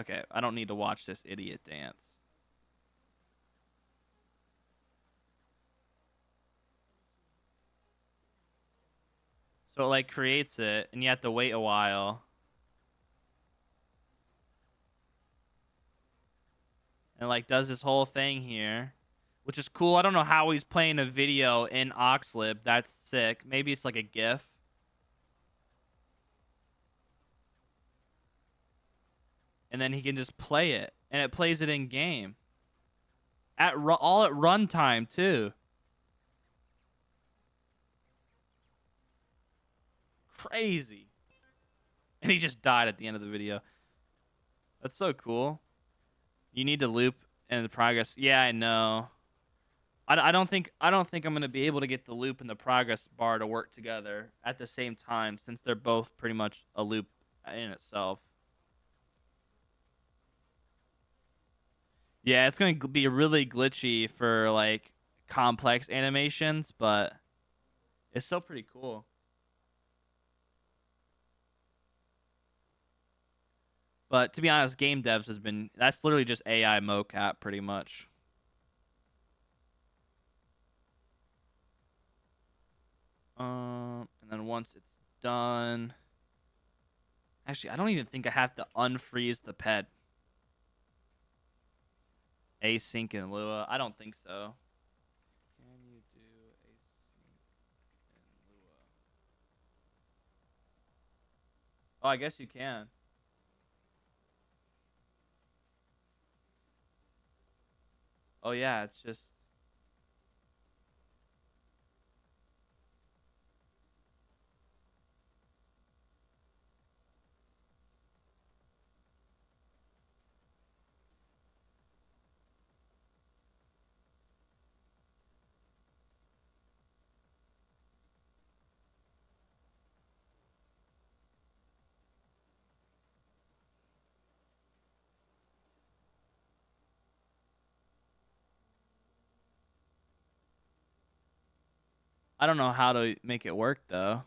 Okay, I don't need to watch this idiot dance. So it, like, creates it, and you have to wait a while. And, like, does this whole thing here. Which is cool. I don't know how he's playing a video in Oxlib. That's sick. Maybe it's like a GIF. And then he can just play it. And it plays it in game. All at runtime, too. Crazy. And he just died at the end of the video. That's so cool. You need to loop in the progress. Yeah, I know. I don't think I'm gonna be able to get the loop and the progress bar to work together at the same time, since they're both pretty much a loop in itself. Yeah, it's gonna be really glitchy for like complex animations, but it's still pretty cool. But to be honest, game devs that's literally just AI mocap pretty much. And then once it's done, actually, I don't even think I have to unfreeze the pet. Async in Lua? I don't think so. Can you do async in Lua? Oh, I guess you can. Oh yeah, it's just. I don't know how to make it work though.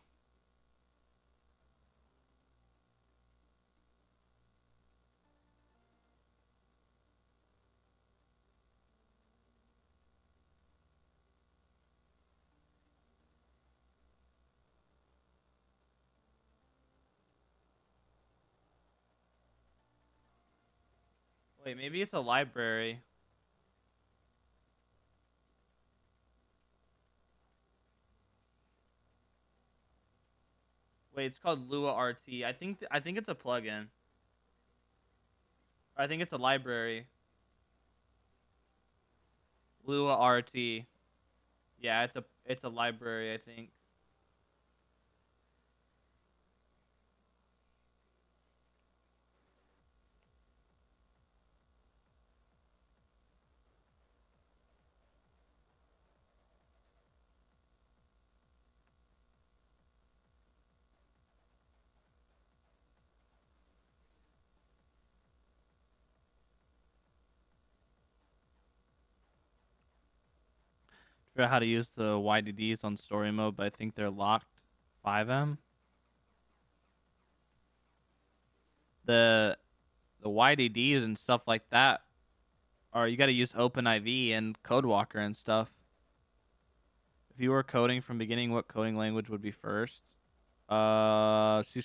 Wait, maybe it's a library. Wait, it's called Lua RT. I think it's a plugin. Or I think it's a library. Lua RT. Yeah, it's a library, I think. Figure out how to use the YDDs on story mode, but I think they're locked FiveM. The YDDs and stuff like that are, you got to use OpenIV and CodeWalker and stuff. If you were coding from beginning, what coding language would be first? C#.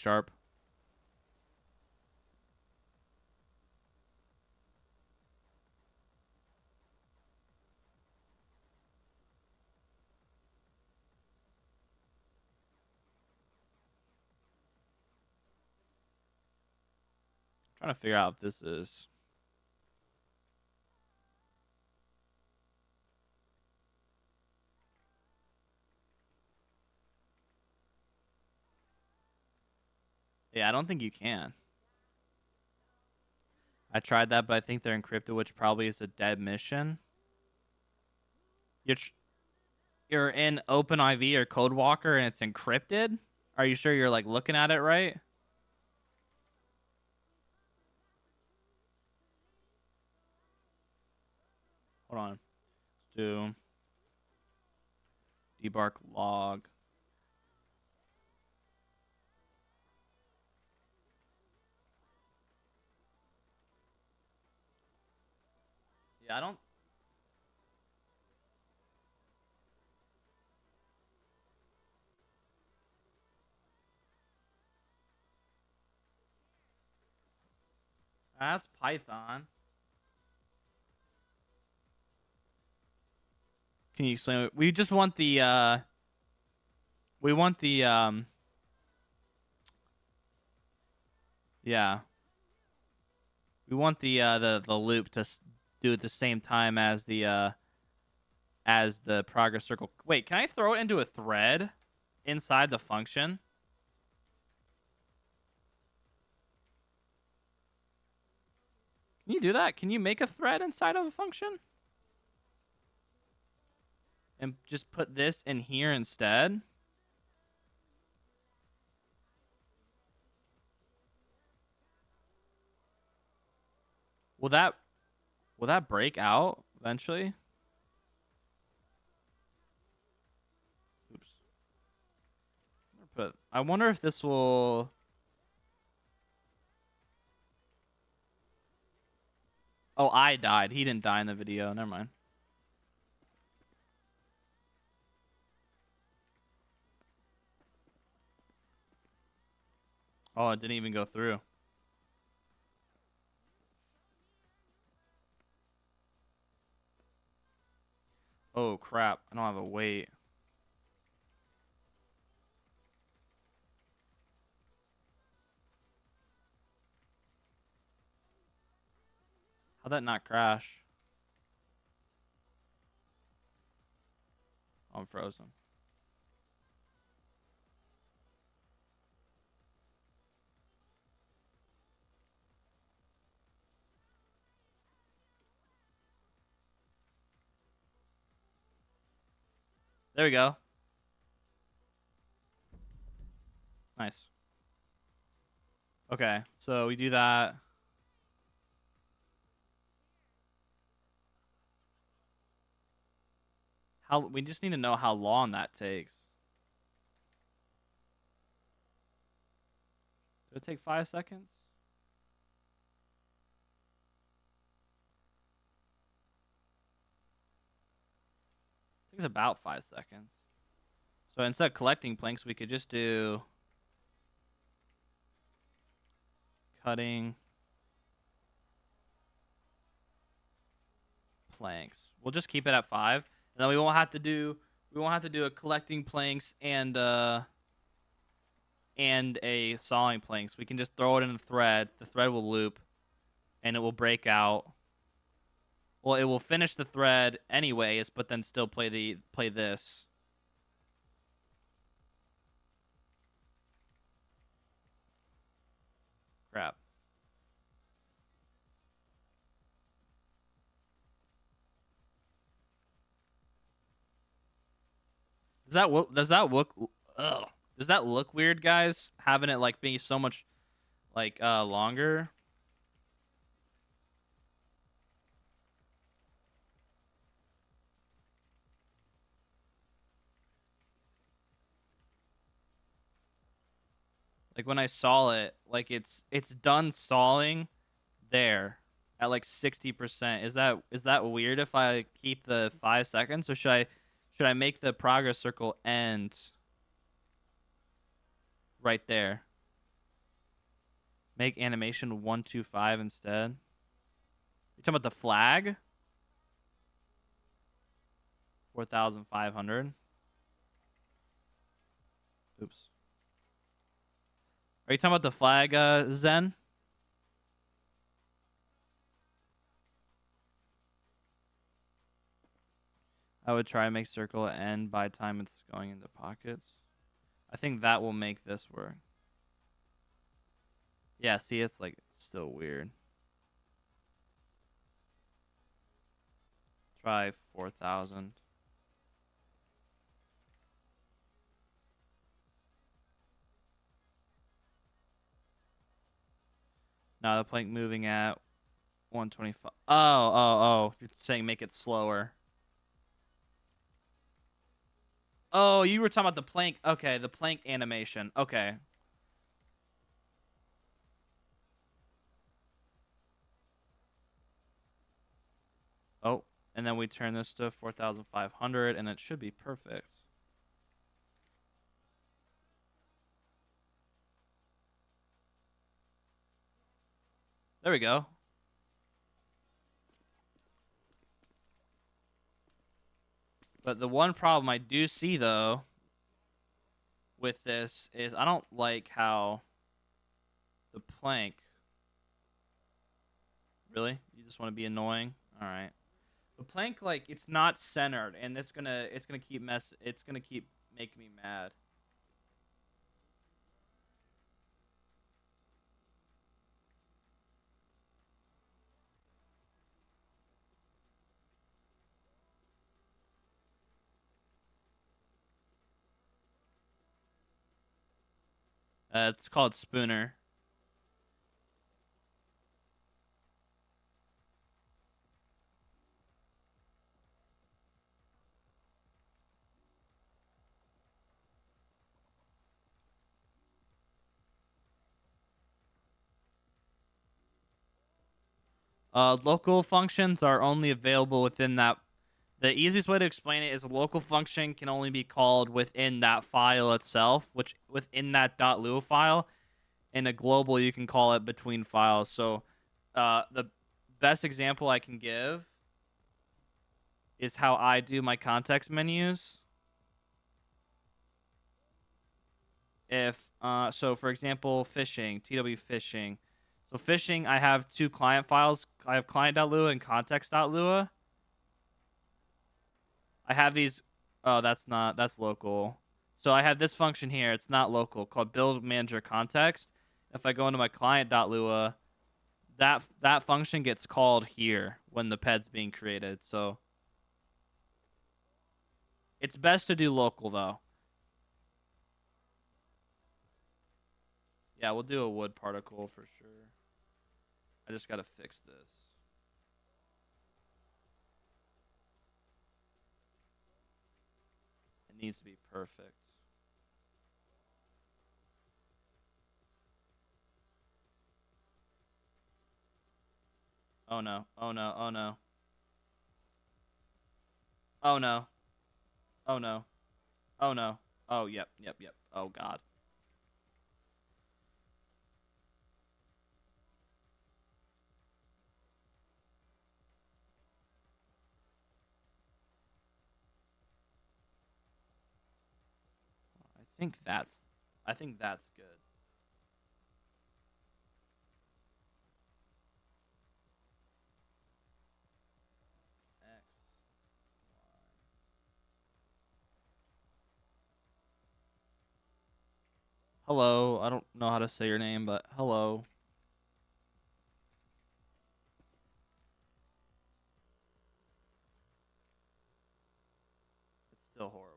Trying to figure out if this is. Yeah, I don't think you can. I tried that, but I think they're encrypted, which probably is a dead mission. You're in OpenIV or CodeWalker and it's encrypted? Are you sure you're like looking at it right? Hold on. Do debark log. Yeah, I don't. That's Python. Can you explain it? We just want the we want the yeah. We want the loop to do at the same time as the progress circle. Wait, can I throw it into a thread inside the function? Can you do that? Can you make a thread inside of a function? And just put this in here instead? Will that break out eventually? Oops. I wonder if this will. Oh, I died. He didn't die in the video. Never mind. Oh, it didn't even go through. Oh, crap. I don't have a weight. How'd that not crash? Oh, I'm frozen. There we go. Nice. Okay, so we do that. We just need to know how long that takes. Did it take 5 seconds? It takes about 5 seconds. So instead of collecting planks, we could just do cutting planks. We'll just keep it at 5, and then we won't have to do a collecting planks and a sawing planks. We can just throw it in a thread. The thread will loop, and it will break out. Well, it will finish the thread anyways, but then still play this. Crap. Does that look weird, guys? Having it like be so much like longer? Like when I saw it, like it's done sawing there at like 60%. Is that weird if I keep the 5 seconds, or should I make the progress circle end right there? Make animation 125 instead. You talking about the flag? 4,500. Oops. Are you talking about the flag, Zen? I would try and make circle end by time it's going into pockets. I think that will make this work. Yeah, see, it's like still weird. Try 4,000. Now the plank moving at 125. Oh. You're saying make it slower. Oh, you were talking about the plank. Okay, the plank animation. Okay. Oh, and then we turn this to 4,500, and it should be perfect. There we go. But the one problem I do see, though, with this is I don't like how the plank... Really? You just want to be annoying? All right. The plank, like, it's not centered, and it's gonna keep making me mad. It's called Spooner. Local functions are only available within that. The easiest way to explain it is a local function can only be called within that file itself, which within that .lua file. In a global, you can call it between files. So, the best example I can give is how I do my context menus. So for example, fishing, TW fishing. So fishing, I have two client files. I have client.lua and context.lua. I have these. Oh, that's local. So I have this function here. It's not local, called build manager context. If I go into my client.lua, that function gets called here when the ped's being created. So it's best to do local though. Yeah, we'll do a wood particle for sure. I just gotta fix this. It needs to be perfect. Oh no, oh no, oh no. Oh no. Oh no. Oh no. Oh, yep. Oh god. I think that's good. X, hello. I don't know how to say your name, but hello. It's still horrible.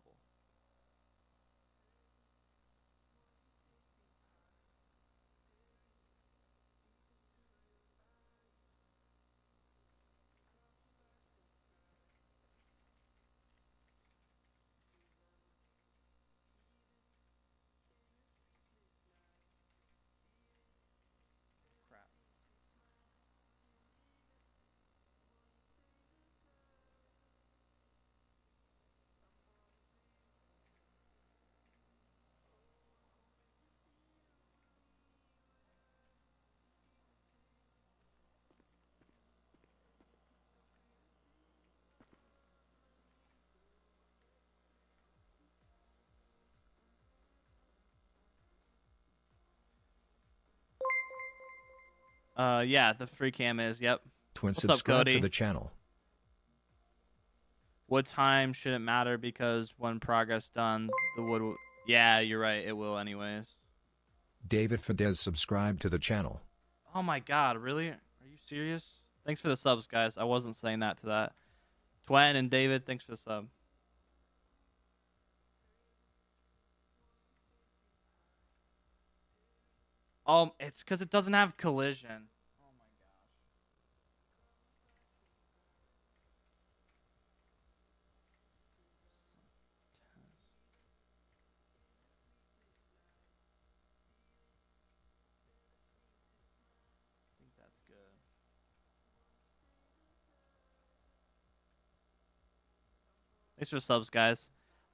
Yeah, the free cam is. Yep. Twin What's up, subscribe to Cody? the channel. What time shouldn't matter because when progress done, the wood will... Yeah, you're right. It will anyways. David Fidesz subscribe to the channel. Oh my god, really? Are you serious? Thanks for the subs, guys. I wasn't saying that to that. Twen and David, thanks for the sub. It's because it doesn't have collision. Oh my gosh. I think that's good. Thanks for the subs, guys.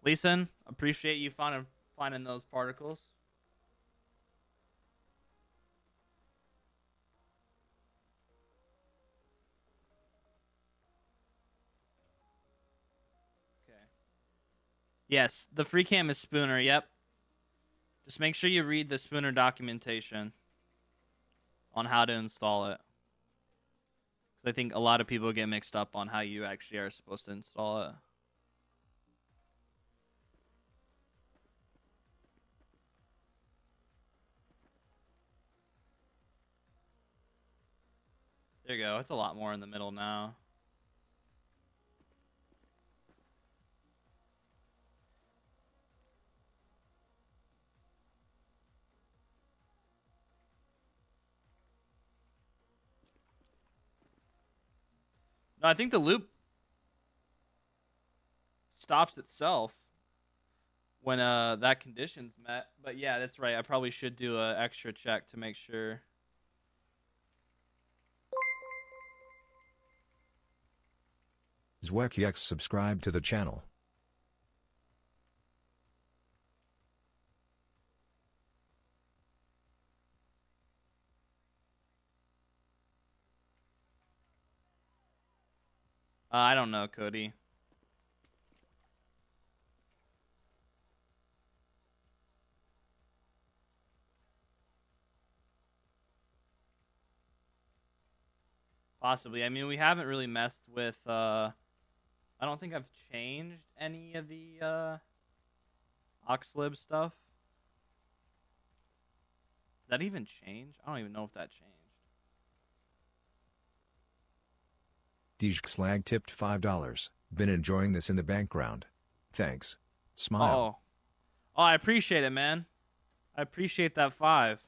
Leeson, appreciate you finding those particles. Okay. Yes, the free cam is Spooner. Yep. Just make sure you read the Spooner documentation on how to install it. Because I think a lot of people get mixed up on how you actually are supposed to install it. There you go. It's a lot more in the middle now. No, I think the loop stops itself when that condition's met. But yeah, that's right. I probably should do an extra check to make sure. ZwekX subscribe to the channel. I don't know, Cody. Possibly. I mean, we haven't really messed with. I don't think I've changed any of the Oxlib stuff. Did that even change? I don't even know if that changed. Dijkslag tipped $5. Been enjoying this in the background. Thanks. Smile. Oh, I appreciate it, man. I appreciate that 5.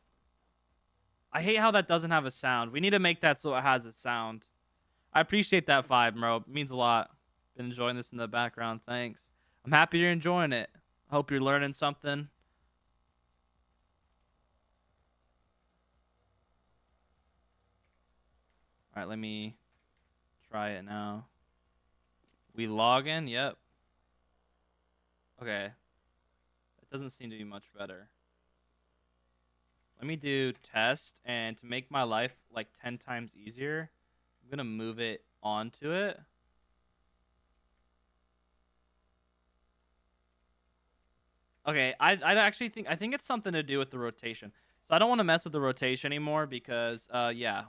I hate how that doesn't have a sound. We need to make that so it has a sound. I appreciate that 5, bro. It means a lot. Been enjoying this in the background. Thanks. I'm happy you're enjoying it. I hope you're learning something. All right, let me try it now. We log in? Yep. Okay. It doesn't seem to be much better. Let me do test, and to make my life like 10 times easier, I'm going to move it onto it. Okay, I actually think it's something to do with the rotation. So I don't want to mess with the rotation anymore because yeah.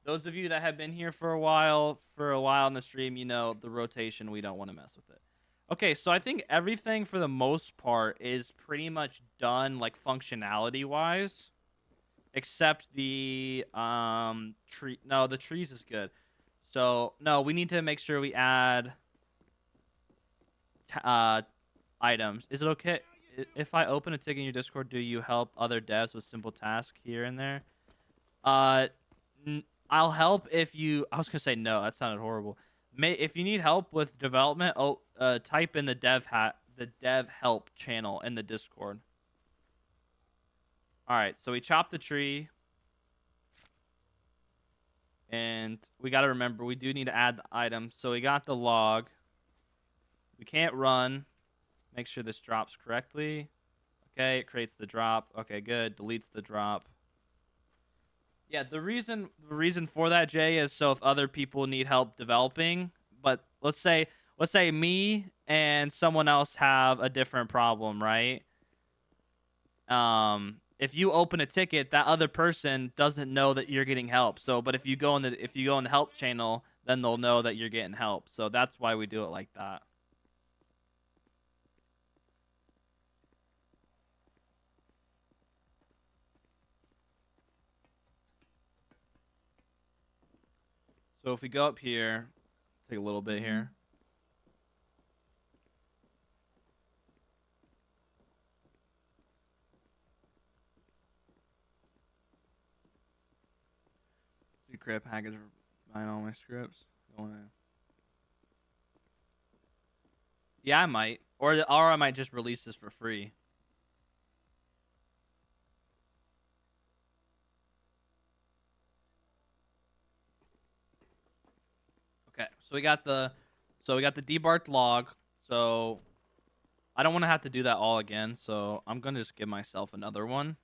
Those of you that have been here for a while in the stream, you know the rotation, we don't want to mess with it. Okay, so I think everything for the most part is pretty much done like functionality wise. Except the tree. No, the trees is good. So no, we need to make sure we add items. Is it okay if I open a ticket in your Discord? Do you help other devs with simple tasks here and there? I'll help if you. I was gonna say no. That sounded horrible. If you need help with development, type in the dev help channel in the Discord. All right, so we chopped the tree, and we got to remember we do need to add the item. So we got the log. We can't run. Make sure this drops correctly. Okay, it creates the drop. Okay, good. Deletes the drop. Yeah, the reason for that, Jay, is so if other people need help developing, but let's say me and someone else have a different problem, right? if you open a ticket, that other person doesn't know that you're getting help. So, but if you go in the help channel, then they'll know that you're getting help. So that's why we do it like that. So if we go up here, take a little bit here. Do create a package for buying all my scripts. Yeah, I might, or I might just release this for free. Okay, so we got the debarked log. So I don't want to have to do that all again. So I'm gonna just give myself another one.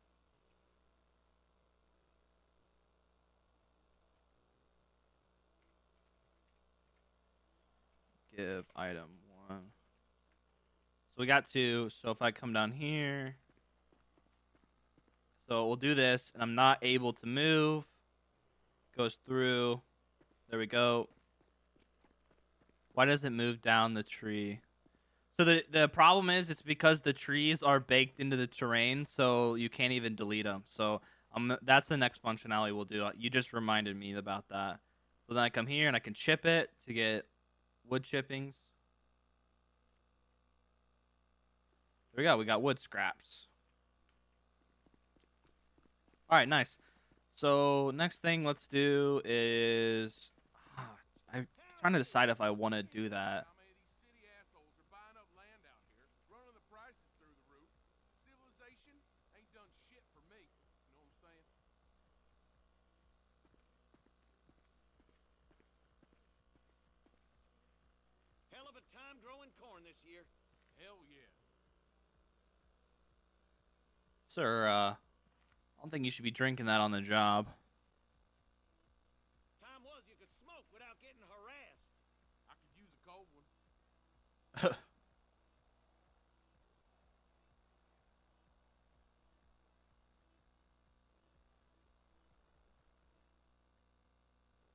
Give item 1. So we got 2. So if I come down here, so we'll do this, and I'm not able to move. Goes through. There we go. Why does it move down the tree? So the problem is it's because the trees are baked into the terrain, so you can't even delete them. So that's the next functionality we'll do. You just reminded me about that. So then I come here and I can chip it to get wood chippings. There we go. We got wood scraps. All right, nice. So next thing let's do is I'm trying to decide if I want to do that. Hell of a time growing corn this year. Hell yeah. Sir, I don't think you should be drinking that on the job. Time was you could smoke without getting harassed. I could use a cold one.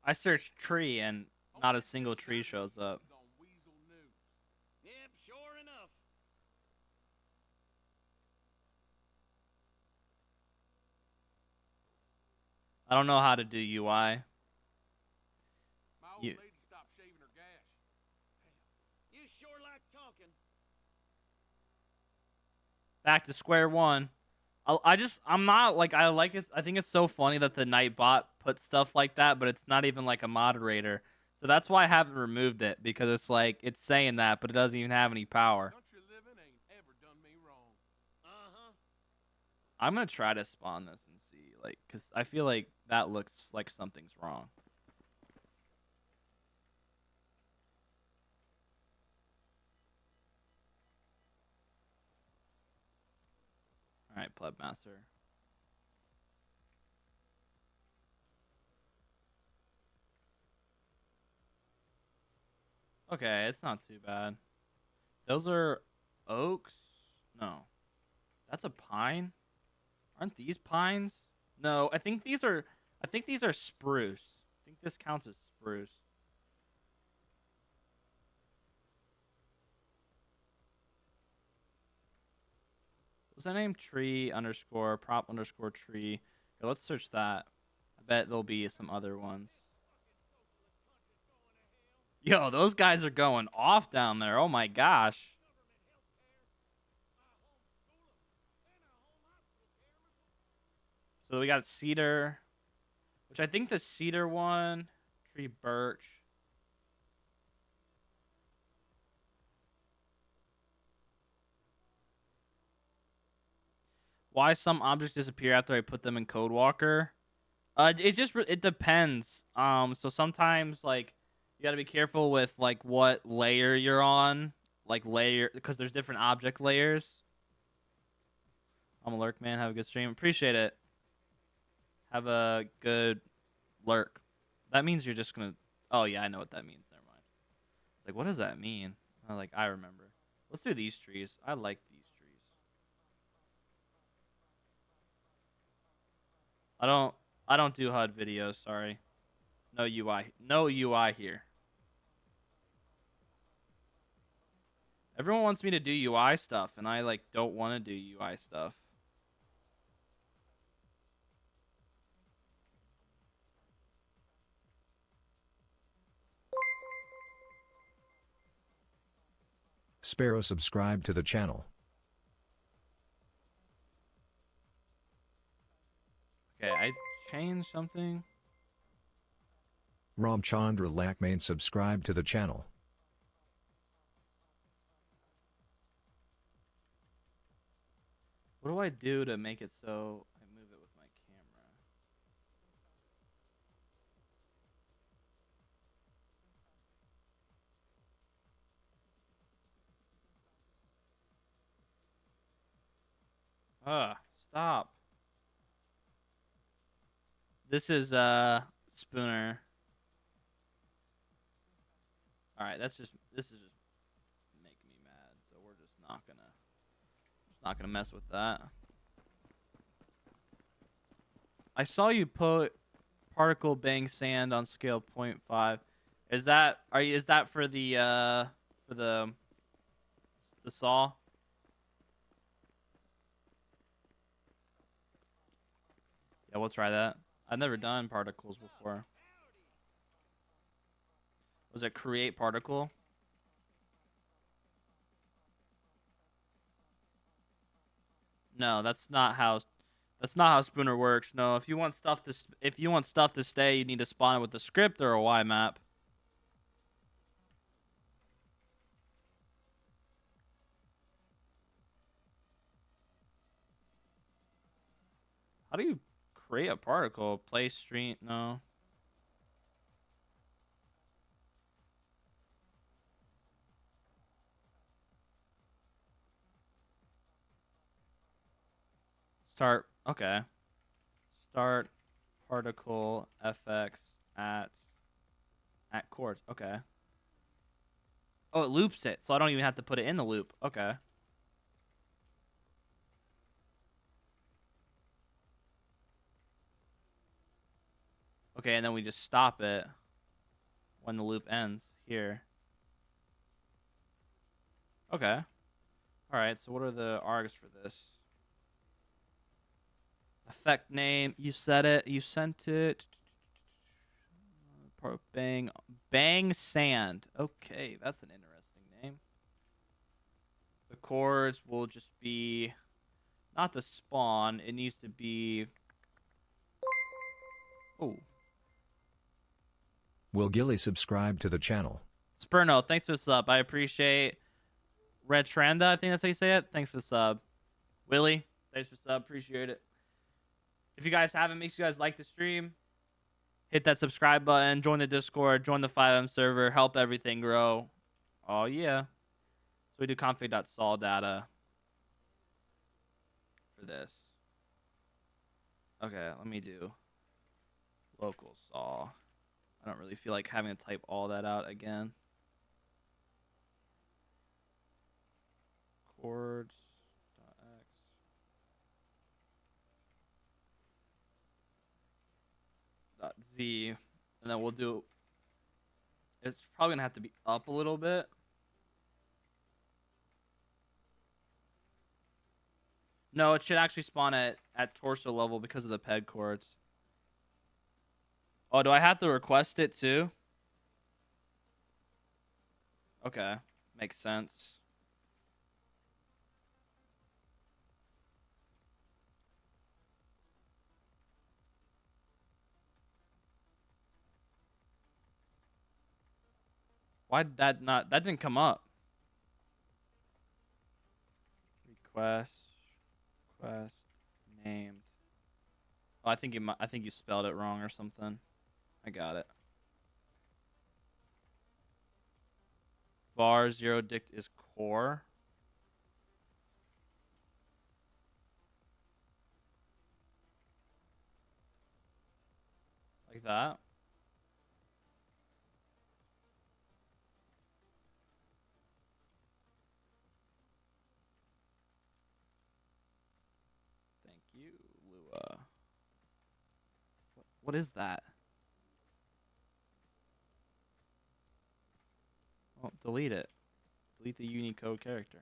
I searched tree and not a single tree shows up. Yep, sure enough. I don't know how to do UI. My old lady stopped shaving her gash. You sure like talking. Back to square one. I'm not like I like it. I think it's so funny that the Nightbot puts stuff like that, but it's not even like a moderator. So that's why I haven't removed it, because it's like it's saying that, but it doesn't even have any power. Country living ain't ever done me wrong. Uh-huh. I'm gonna try to spawn this and see, like, cause I feel like that looks like something's wrong. All right, Pleb Master. Okay, it's not too bad. Those are oaks? No. That's a pine? Aren't these pines? No, I think these are spruce. I think this counts as spruce. Was that name tree underscore prop underscore tree? Here, let's search that. I bet there'll be some other ones. Yo, those guys are going off down there. Oh my gosh. So we got cedar, which I think the cedar one, tree birch. Why some objects disappear after I put them in CodeWalker? It depends. So sometimes like you gotta be careful with like what layer you're on, like because there's different object layers. I'm a lurk, man. Have a good stream. Appreciate it. Have a good lurk. That means you're just gonna. Oh yeah, I know what that means. Never mind. It's like, what does that mean? I remember. Let's do these trees. I like these trees. I don't do HUD videos, sorry. No UI. No UI here. Everyone wants me to do UI stuff, and I like don't want to do UI stuff. Sparrow subscribe to the channel. Okay, I changed something. Ramchandra Lakmain subscribe to the channel. What do I do to make it so I move it with my camera? Stop. This is Spooner. All right, this is just making me mad, so we're just not gonna mess with that. I saw you put particle bang sand on scale 0.5. Is that is that for the saw? Yeah, we'll try that. I've never done particles before. Was it create particle? No, that's not how Spooner works. No, if you want stuff to stay, you need to spawn it with a script or a Y map. How do you create a particle? Place stream? No. Start. Okay. Start particle fx at chords. Okay. Oh, it loops it, so I don't even have to put it in the loop. Okay. Okay, and then we just stop it when the loop ends here. Okay. All right, so what are the args for this? Effect name, you said it, you sent it. Bang sand. Okay, that's an interesting name. The chords will just be not the spawn, it needs to be Will Gilly subscribe to the channel? Spurno, thanks for the sub. I appreciate Retranda, I think that's how you say it. Thanks for the sub. Willie, thanks for the sub. Appreciate it. If you guys haven't, make sure you guys like the stream. Hit that subscribe button. Join the Discord. Join the FiveM server. Help everything grow. Oh, yeah. So we do config.sol data for this. Okay, let me do local sol. I don't really feel like having to type all that out again. Chords.x. .z. And then we'll do... It's probably going to have to be up a little bit. No, it should actually spawn at torso level because of the peg chords. Oh, do I have to request it too? Okay, makes sense. Why did that not... That didn't come up. Request named. Oh, I think you spelled it wrong or something. I got it. Var 0 dict is core. Like that. Thank you, Lua. What is that? Oh, delete it. Delete the Unicode character.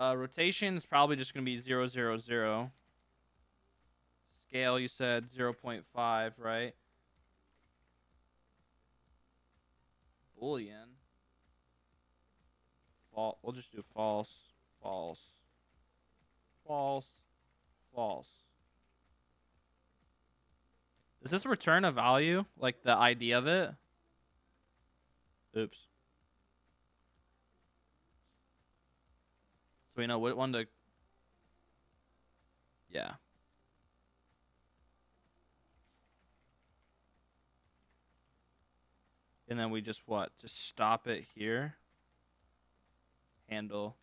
Rotation is probably just going to be 0, 0, 0. Scale, you said 0.5, right? Boolean. We'll just do false, false, false, false. Does this return a value? Like the ID of it? Oops. So we know what one to... Yeah. And then we just what? Just stop it here. Handle.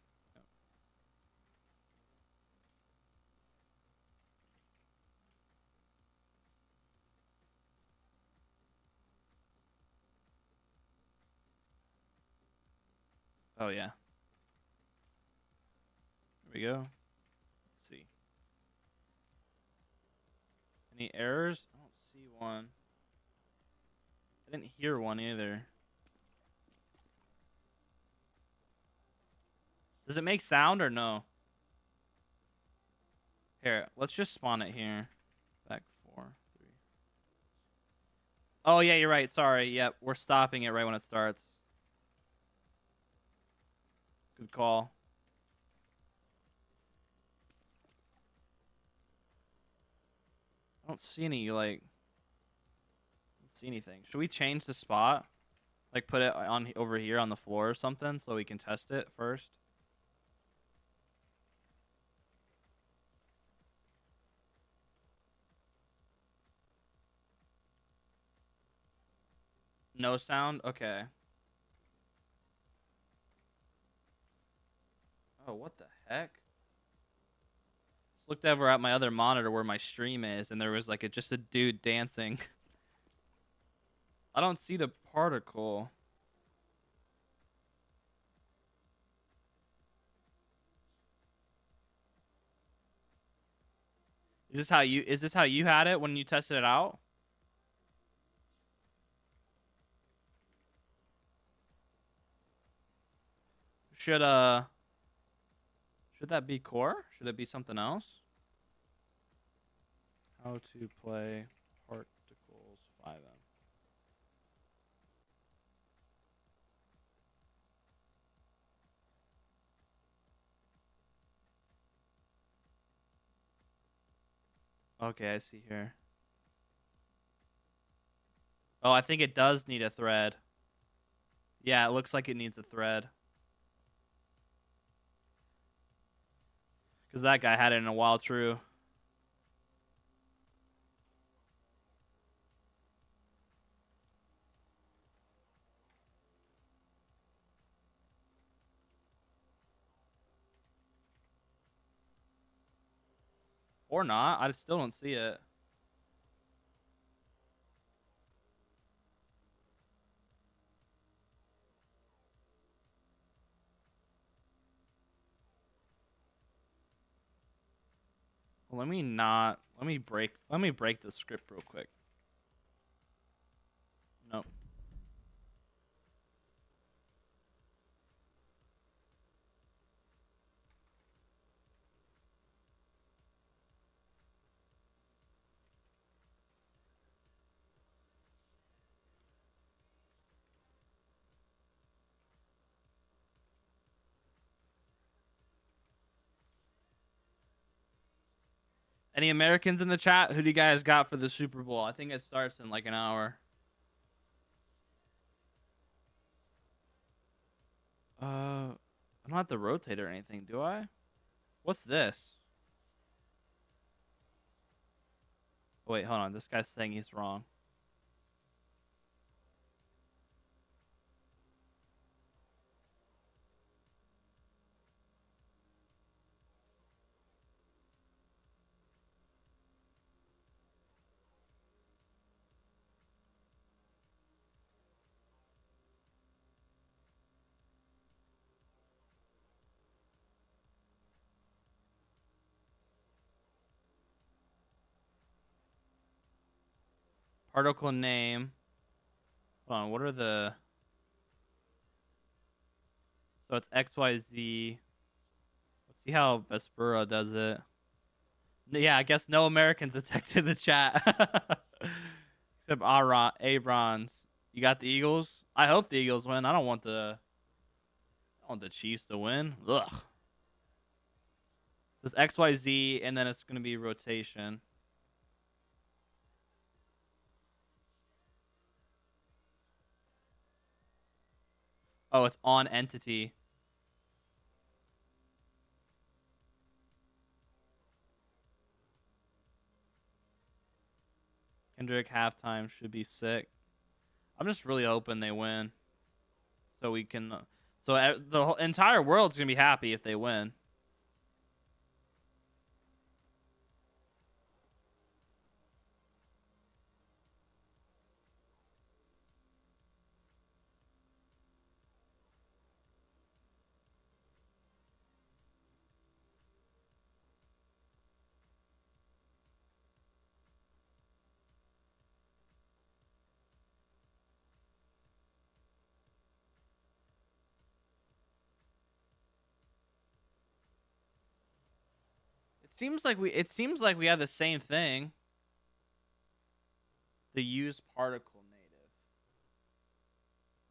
Oh, yeah. Here we go. Let's see. Any errors? I don't see one. I didn't hear one either. Does it make sound or no? Here, let's just spawn it here. Back 4, 3. Oh, yeah, you're right. Sorry. Yep, we're stopping it right when it starts. Good call. I don't see any, like... I don't see anything. Should we change the spot? Like, put it on over here on the floor or something so we can test it first? No sound? Okay. Oh, what the heck? Just looked over at my other monitor where my stream is, and there was like just a dude dancing. I don't see the particle. Is this how you had it when you tested it out? Should that be core? Should it be something else? How to play particles FiveM. Okay, I see here. Oh, I think it does need a thread. Yeah, it looks like it needs a thread. Because that guy had it in a while, true. Or not. I still don't see it. Well, let me break the script real quick. Nope. Any Americans in the chat? Who do you guys got for the Super Bowl? I think it starts in like an hour. I don't have to rotate or anything, do I? What's this? Oh, wait, hold on. This guy's saying he's wrong. Particle name. Hold on, what are the... So it's XYZ. Let's see how Vespera does it. Yeah, I guess no Americans detected the chat. Except Abrons. You got the Eagles? I hope the Eagles win. I don't want the Chiefs to win. Ugh. So it's XYZ, and then it's going to be rotation. Oh, it's on entity. Kendrick halftime should be sick. I'm just really hoping they win. So we can... So the whole entire world's going to be happy if they win. It seems like we have the same thing. The use particle native.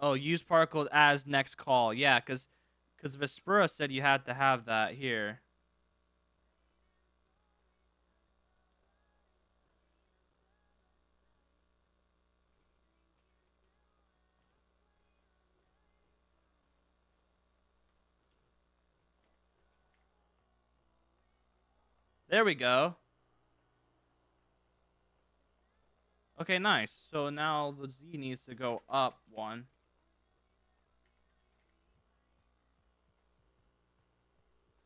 Oh, use particle as next call. Yeah, because Vespera said you had to have that here. There we go. Okay, nice. So now the Z needs to go up one.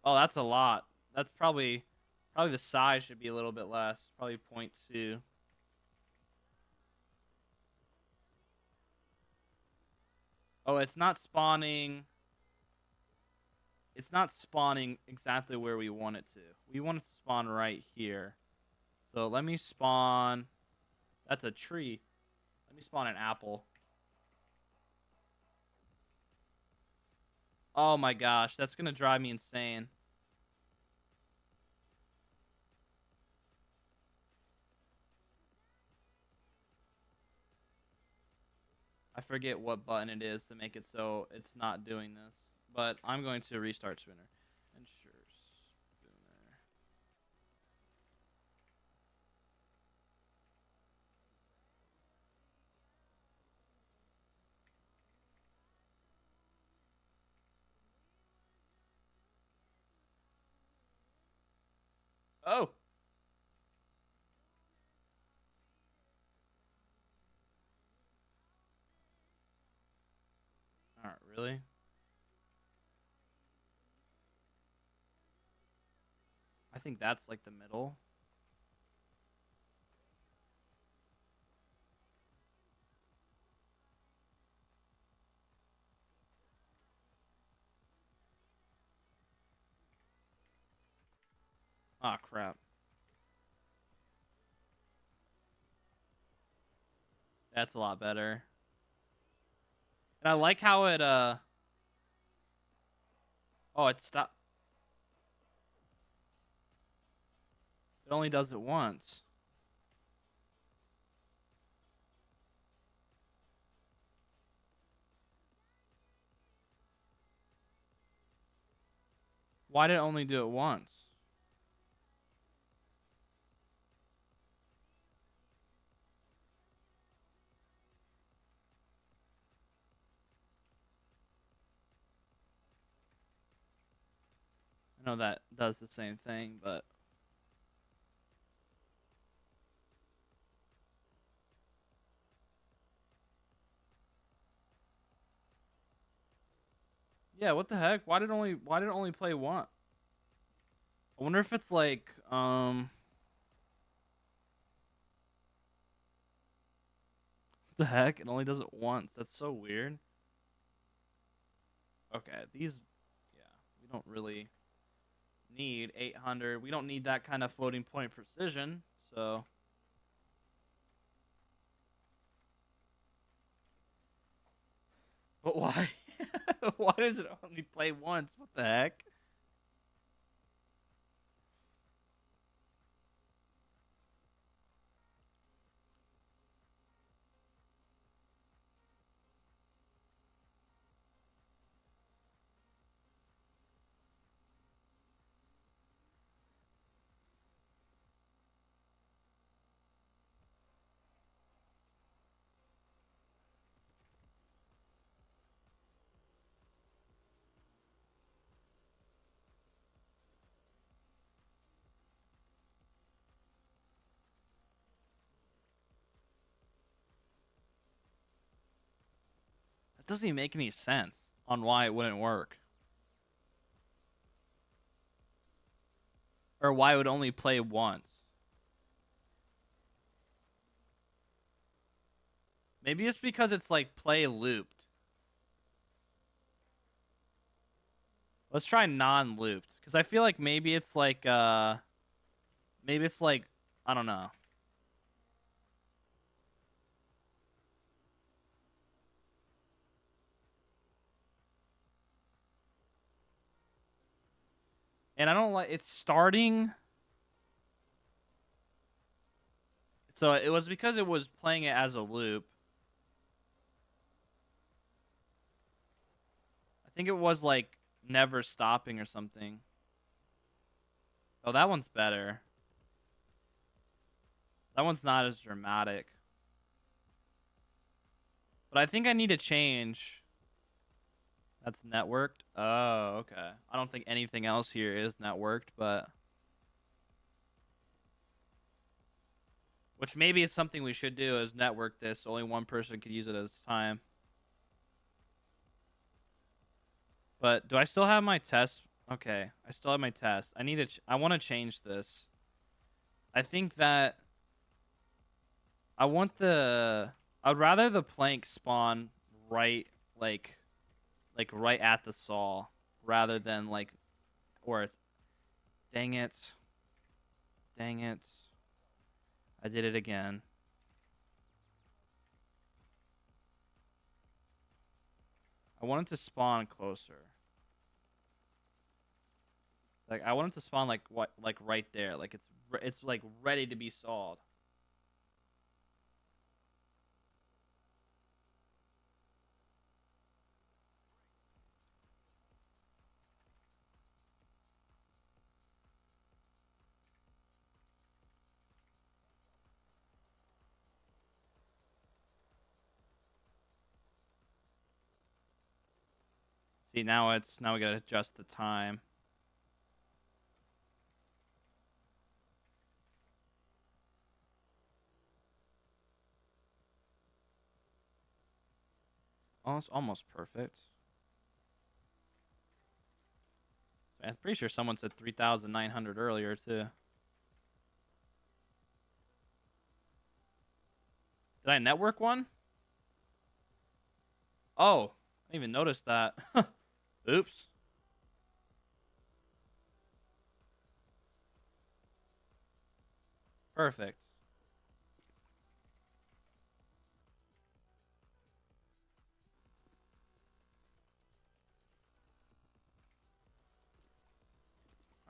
Oh, that's a lot. That's probably the size should be a little bit less. Probably 0.2. Oh, it's not spawning. It's not spawning exactly where we want it to. We want it to spawn right here. So let me spawn... That's a tree. Let me spawn an apple. Oh my gosh, that's going to drive me insane. I forget what button it is to make it so it's not doing this. But I'm going to restart spinner. Ensure spinner. Oh! Alright, really? I think that's like the middle. Ah, crap. That's a lot better. And I like how it, Oh, it stopped. It only does it once. Why did it only do it once? I know that does the same thing, but... Yeah, what the heck? Why did it only play one? I wonder if it's like, what the heck? It only does it once. That's so weird. Okay, these, yeah, we don't really need 800. We don't need that kind of floating point precision, so... But why? Why does it only play once? What the heck? That doesn't even make any sense on why it wouldn't work. Or why it would only play once. Maybe it's because it's like play looped. Let's try non-looped. Because I feel like maybe it's like, I don't know. And I don't like, it's starting. So it was because it was playing it as a loop. I think it was like never stopping or something. Oh, that one's better. That one's not as dramatic. But I think I need to change. That's networked. Oh, okay. I don't think anything else here is networked, but... Which maybe is something we should do, is network this so only one person could use it at a time. But do I still have my test? Okay, I still have my test. I need to... I want to change this. I think that... I want the... I'd rather the plank spawn right, like right at the saw, rather than like, or it's... Dang it. Dang it. I did it again. I want it to spawn closer. Like I want it to spawn like what, like right there, like it's like ready to be sawed. See, now we gotta adjust the time. Oh, it's almost perfect. I'm pretty sure someone said 3,900 earlier too. Did I network one? Oh, I didn't even notice that. Oops. Perfect.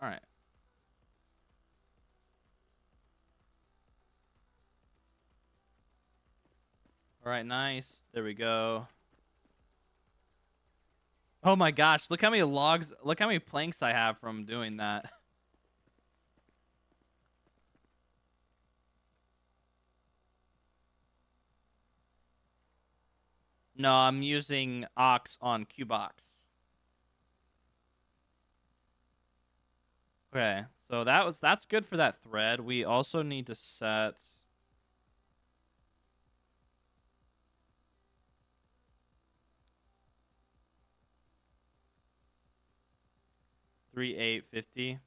All right. All right, nice. There we go. Oh my gosh, look how many logs, look how many planks I have from doing that. No, I'm using Ox on Qbox. Okay, so that's good for that thread. We also need to set 3850.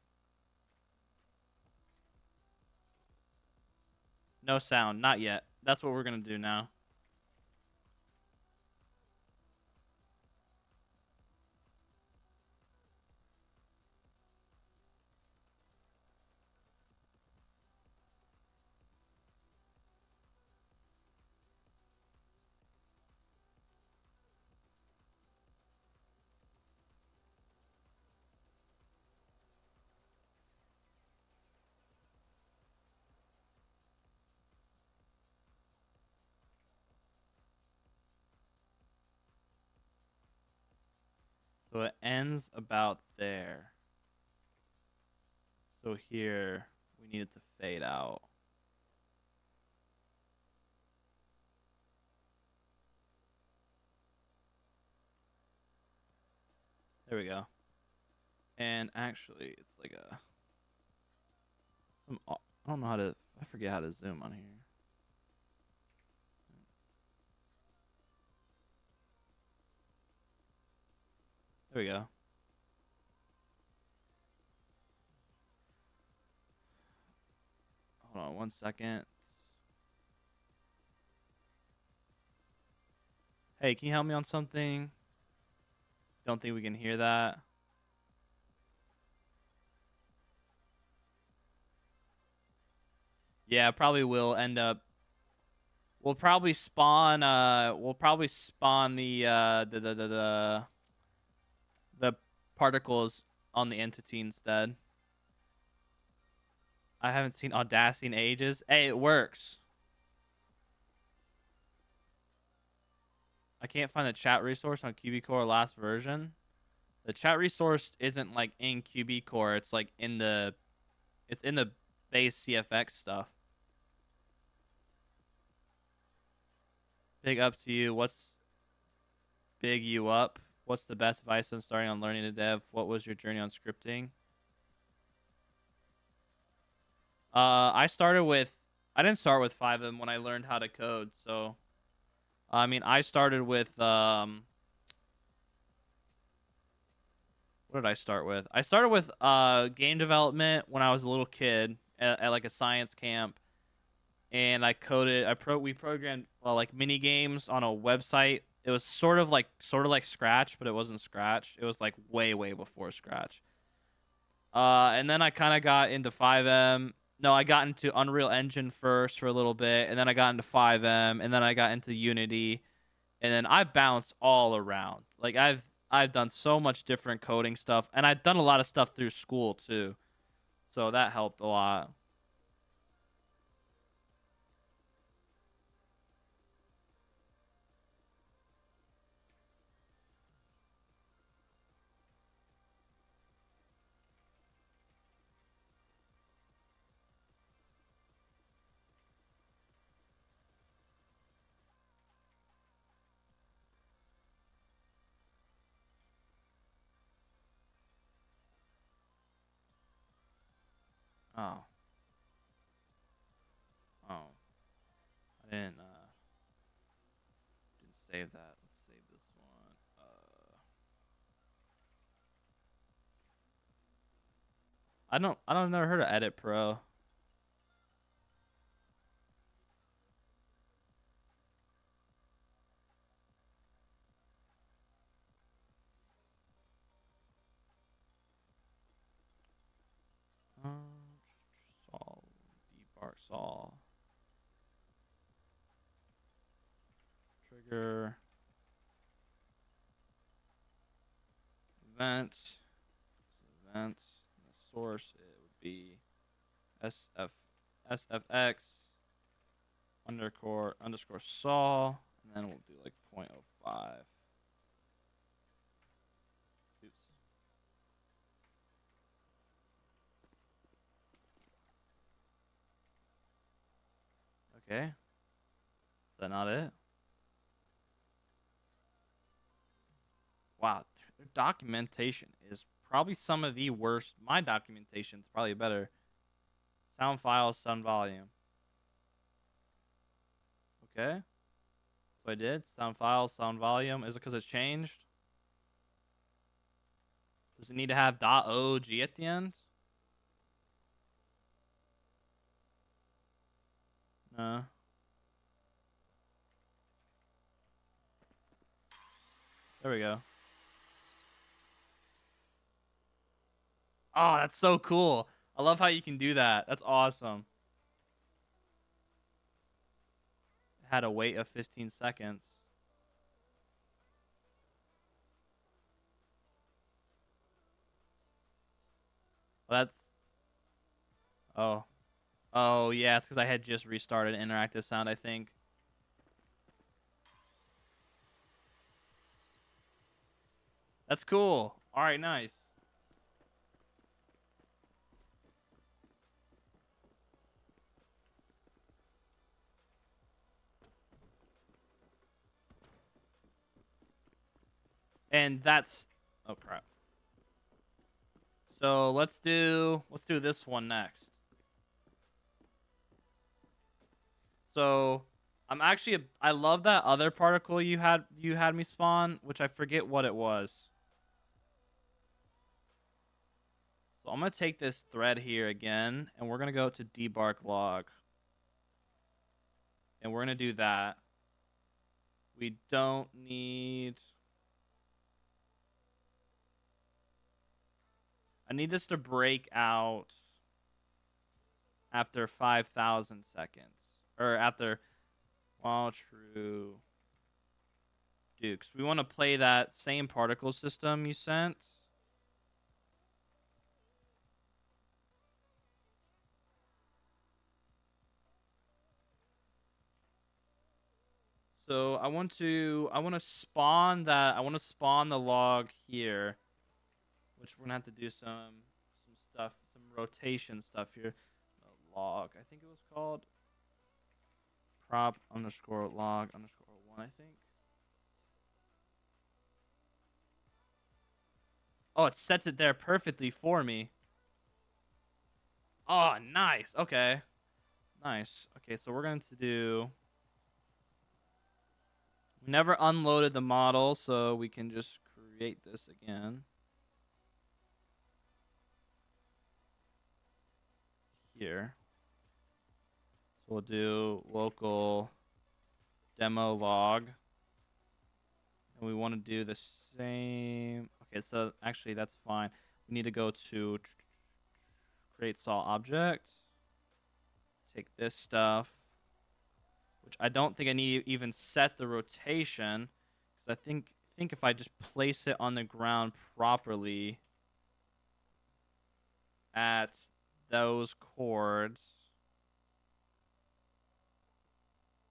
No sound, not yet. That's what we're gonna do now. So it ends about there. So here, we need it to fade out. There we go. And actually, it's like a... I don't know how to... I forget how to zoom on here. There we go. Hold on 1 second. Hey, can you help me on something? Don't think we can hear that. Yeah, probably will end up. We'll probably spawn. We'll probably spawn the particles on the entity instead. I haven't seen Audacity in ages. Hey, it works. I can't find the chat resource on QB-Core last version. The chat resource isn't like in QB-Core. It's like in the, it's in the base CFX stuff. Big up to you. What's big you up? What's the best advice on starting on learning to dev? What was your journey on scripting? I didn't start with FiveM when I learned how to code. So, I mean, I started with, what did I start with? I started with game development when I was a little kid at like a science camp, and I coded. We programmed like mini games on a website. It was sort of like Scratch, but it wasn't Scratch. It was like way before Scratch. And then I kind of got into FiveM. No, I got into Unreal Engine first for a little bit, and then I got into FiveM, and then I got into Unity, and then I bounced all around. Like I've done so much different coding stuff, and I've done a lot of stuff through school too, so that helped a lot. Oh, oh, didn't save that. Let's save this one. I don't never heard of Edit Pro. Sol, debug sol. Trigger. Event. Events. The source it would be sfx underscore sol, and then we'll do like 0.05. Oops. Okay. Is that not it? Wow, their documentation is probably some of the worst. My documentation's probably better. Sound files, sound volume. Okay. So I did. Sound files, sound volume. Is it because it's changed? Does it need to have .og at the end? No. There we go. Oh, that's so cool. I love how you can do that. That's awesome. It had a wait of 15 seconds. Well, that's... Oh. Oh, yeah, it's because I had just restarted interactive sound, I think. That's cool. All right, nice. And that's oh crap. So let's do this one next. So I love that other particle you had me spawn, which I forget what it was. So I'm gonna take this thread here again, and we're gonna go to debark log, and we're gonna do that. We don't need. I need this to break out after 5,000 seconds, or after. Well, true. Dude, 'cause we want to play that same particle system you sent. So I want to spawn that. I want to spawn the log here, which we're gonna have to do some stuff, some rotation stuff here. Log, I think it was called prop underscore log underscore 1, I think. Oh, it sets it there perfectly for me. Oh, nice. Okay. Nice. Okay, so we're going to do... We never unloaded the model, so we can just create this again. Here. So we'll do local demo log. And we want to do the same... Okay, so actually that's fine. We need to go to create saw object. Take this stuff, which I don't think I need to even set the rotation, because I think if I just place it on the ground properly at those chords,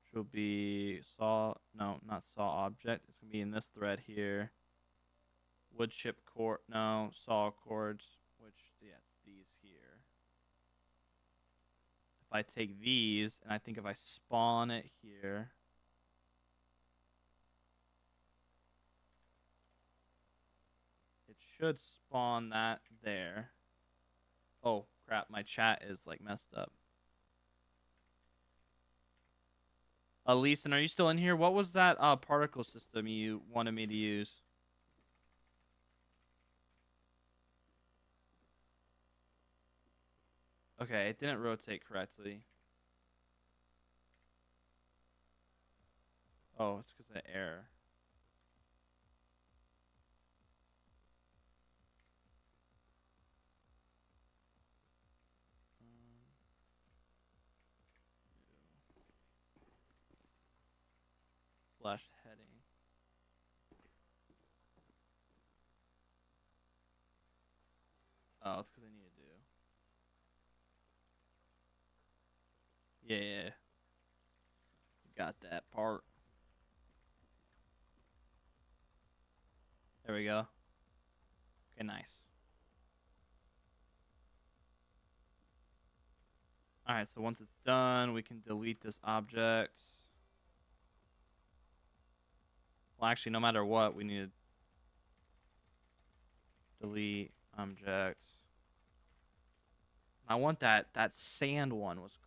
which will be saw, no, not saw object. It's gonna be in this thread here. Wood chip chord, no, saw chords, which yeah, it's these here. If I take these, and I think if I spawn it here, it should spawn that there. Oh, crap, my chat is, like, messed up. Leeson, are you still in here? What was that particle system you wanted me to use? Okay, it didn't rotate correctly. Oh, it's because of error. Slash heading. Oh, it's because I need to do. Yeah. Got that part. There we go. Okay, nice. Alright, so once it's done, we can delete this object. Well, actually, no matter what, we need to delete object. I want that sand one was cool.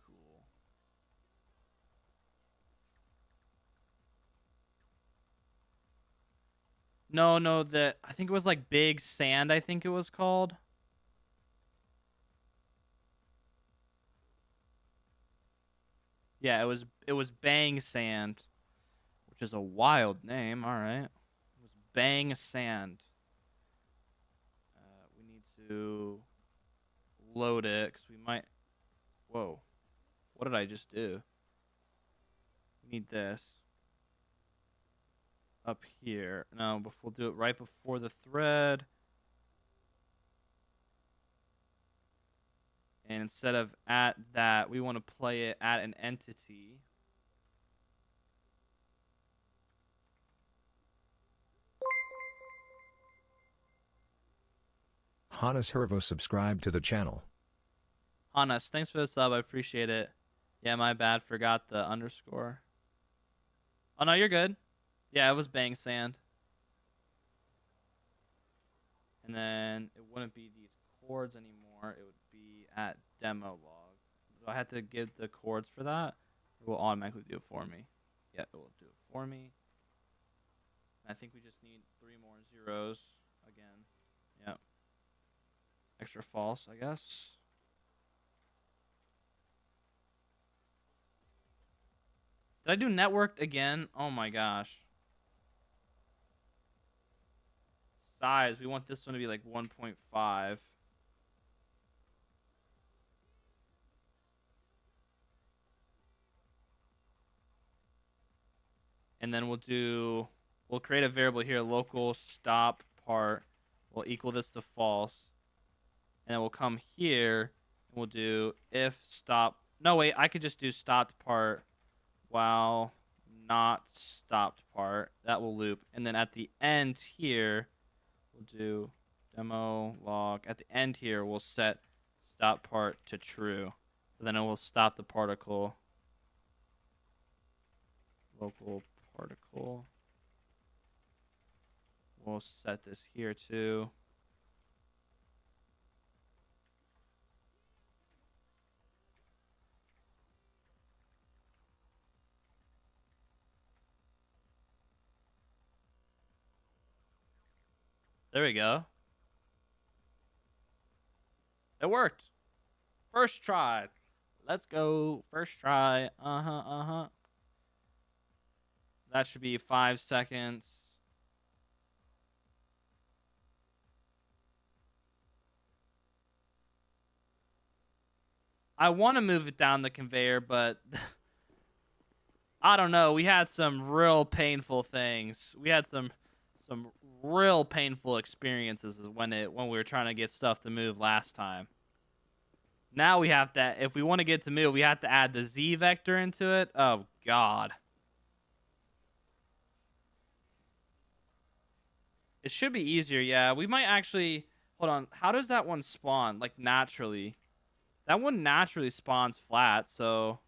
No, I think it was like Big Sand, I think it was called. Yeah, it was Bang Sand, which is a wild name. All right, it was Bang Sand. We need to load it because we might. Whoa, what did I just do? We need this up here. No, we'll do it right before the thread. And instead of at that, we want to play it at an entity. Hannes Hervo subscribed to the channel. Hannes, thanks for the sub. I appreciate it. Yeah, my bad. Forgot the underscore. Oh, no, you're good. Yeah, it was Bang Sand. And then it wouldn't be these chords anymore. It would be at demo log. Do I have to give the chords for that? It will automatically do it for me. Yeah, it will do it for me. I think we just need 3 more zeros again. Yep. Extra false, I guess. Did I do networked again? Oh my gosh. Size, we want this one to be like 1.5. And then we'll create a variable here, local stop part. We'll equal this to false. And then we'll come here and we'll do if stop. No, wait, I could just do stopped part while not stopped part. That will loop. And then at the end here, we'll do demo log. At the end here, we'll set stop part to true. So then it will stop the particle. Local particle. We'll set this here too. There we go. It worked. First try. Let's go. First try. That should be 5 seconds. I want to move it down the conveyor, but I don't know. We had some real painful things. We had some real painful experiences when we were trying to get stuff to move last time. Now we have to, if we want to get to move, we have to add the Z vector into it. Oh God. It should be easier, yeah. We might actually, hold on. How does that one spawn? Like naturally. That one naturally spawns flat, so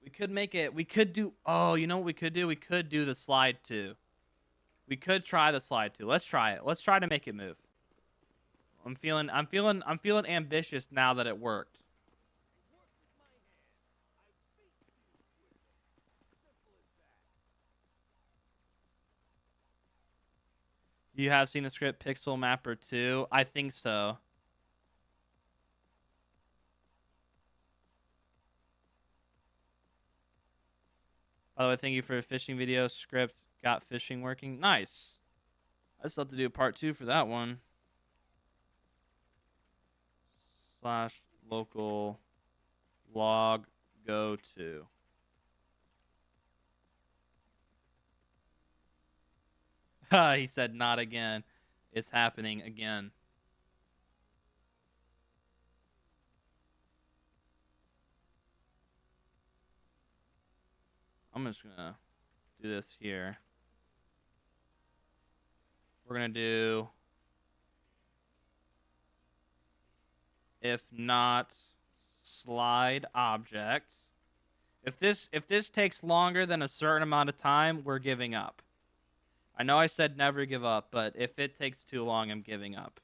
we could make it, we could do, oh, you know what we could do? We could do the slide too. We could try the slide too. Let's try it. Let's try to make it move. I'm feeling ambitious now that it worked. You have seen the script Pixel Mapper 2? I think so. By the way, thank you for a fishing video script. Got fishing working. Nice. I still have to do a part 2 for that one. / local log go to. He said not again. It's happening again. I'm just gonna do this here. We're gonna do if not slide object. If this takes longer than a certain amount of time, we're giving up. I know I said never give up, but if it takes too long, I'm giving up.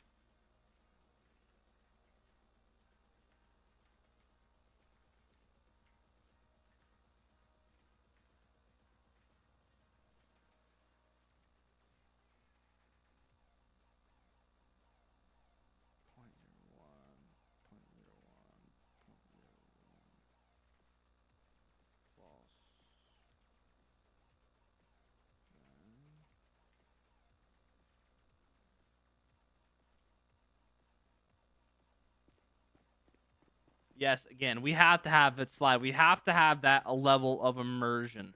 Yes, again, we have to have it slide. We have to have that a level of immersion.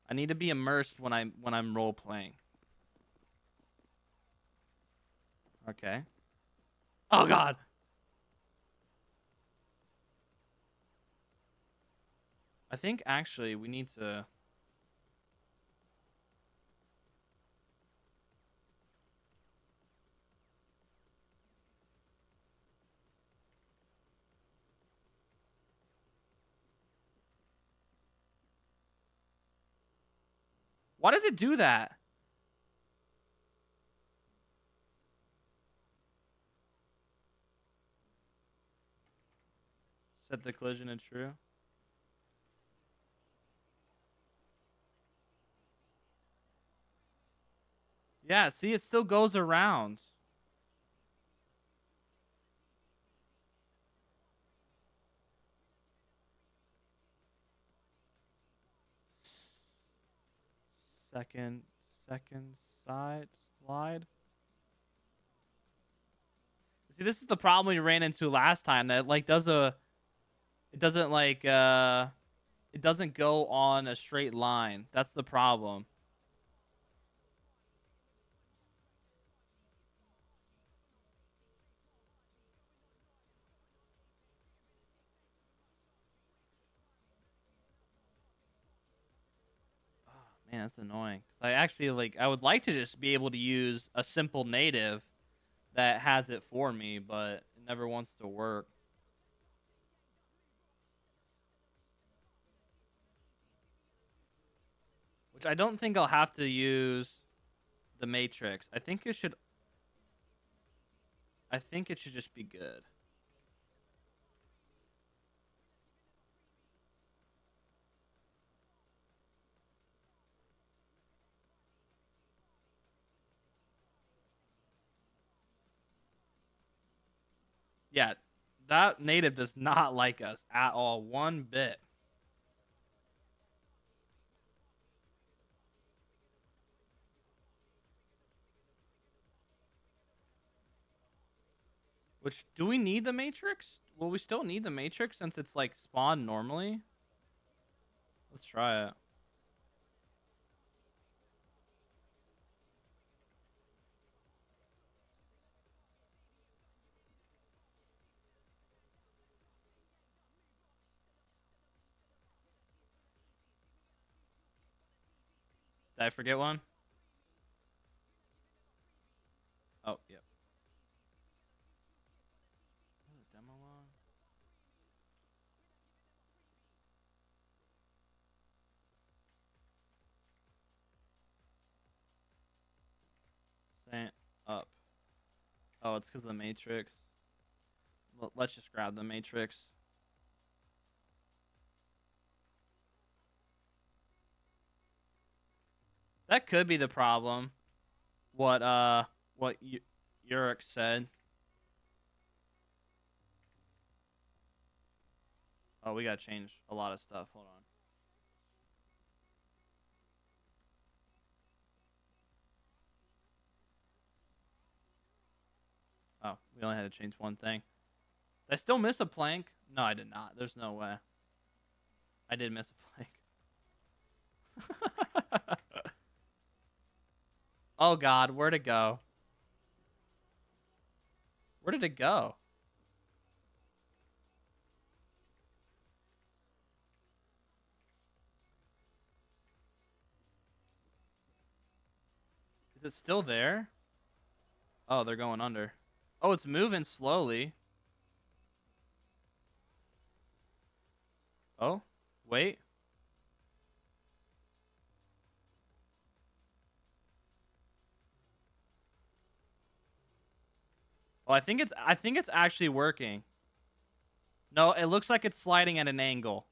I need to be immersed when I'm role playing. Okay. Oh God. I think actually we need to Why does it do that? Set the collision to true. Yeah, see, it still goes around. Second side slide. See, this is the problem we ran into last time. That like it doesn't like it doesn't go on a straight line. That's the problem. Man, that's annoying. 'Cause I actually I would like to just be able to use a simple native that has it for me, but it never wants to work. Which I don't think I'll have to use the matrix. I think it should just be good. Yeah, that native does not like us at all, one bit. Which, do we need the matrix? Will we still need the matrix since it's like spawned normally? Let's try it. Did I forget one? Oh, yep. Demo log. Saying up. Oh, it's because of the matrix. Let's just grab the matrix. That could be the problem. What Yurik said. Oh, we gotta change a lot of stuff. Hold on. Oh, we only had to change one thing. Did I still miss a plank? No, I did not. There's no way. I did miss a plank. Oh God, where'd it go? Where did it go? Is it still there? Oh, they're going under. Oh, it's moving slowly. Oh, wait. Oh, I think it's actually working. No, it looks like it's sliding at an angle.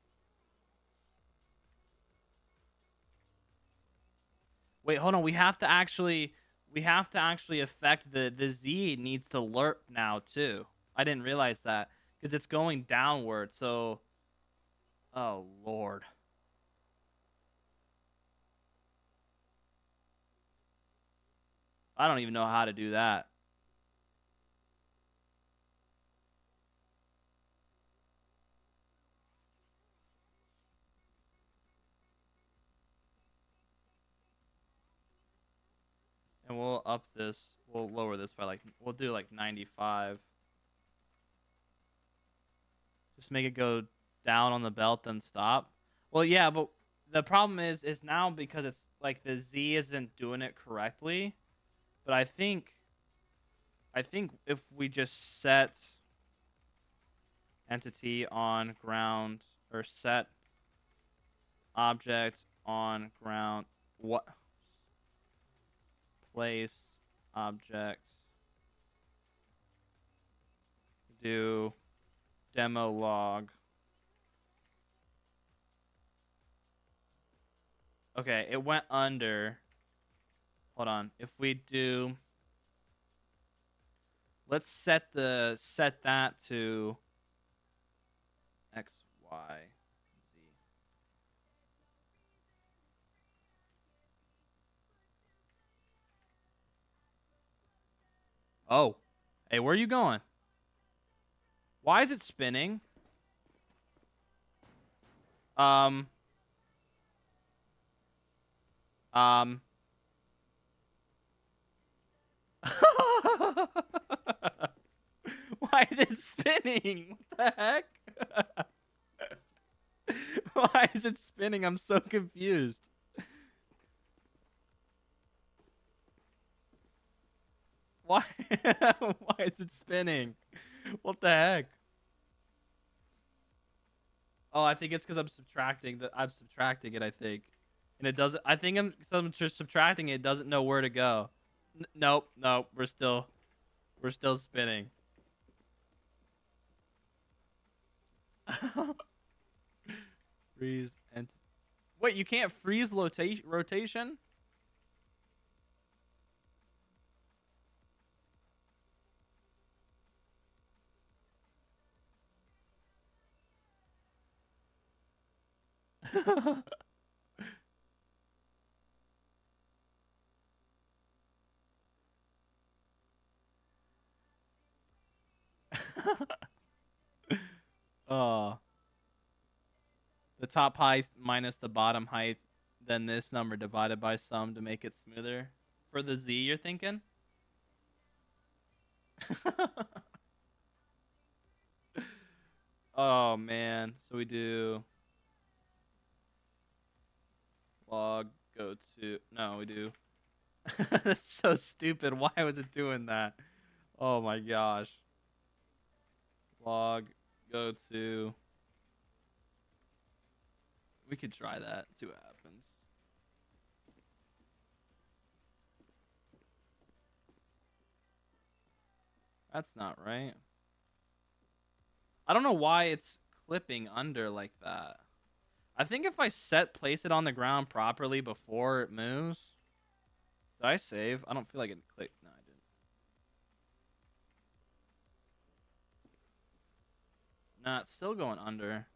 Wait, hold on. We have to actually affect the Z needs to lerp now too. I didn't realize that because it's going downward. So, oh Lord. I don't even know how to do that. And we'll up this. We'll lower this by we'll do 95. Just make it go down on the belt, then stop. Well, yeah, but the problem is now because it's like the Z isn't doing it correctly. But I think if we just set entity on ground or set object on ground, what? place object. Do demo log. Okay, it went under. Hold on. If we do, let's set that to X, Y, Z. Oh. Hey, where are you going? Why is it spinning? Um. Why is it spinning? What the heck? Why is it spinning? I'm so confused. Why? Why is it spinning? What the heck? Oh, I think it's because I'm subtracting it. I think, and it doesn't. I think I'm just subtracting it. It doesn't know where to go. Nope. We're still spinning. Freeze and wait. You can't freeze rotation. Oh. The top height minus the bottom height, then this number divided by sum to make it smoother. For the Z, you're thinking? Oh, man. So we do log go to... No, we do... That's so stupid. Why was it doing that? Oh, my gosh. Log go to... We could try that. See what happens. That's not right. I don't know why it's clipping under like that. I think if I place it on the ground properly before it moves. Did I save? I don't feel like it clicked. No, I didn't. Nah, it's still going under.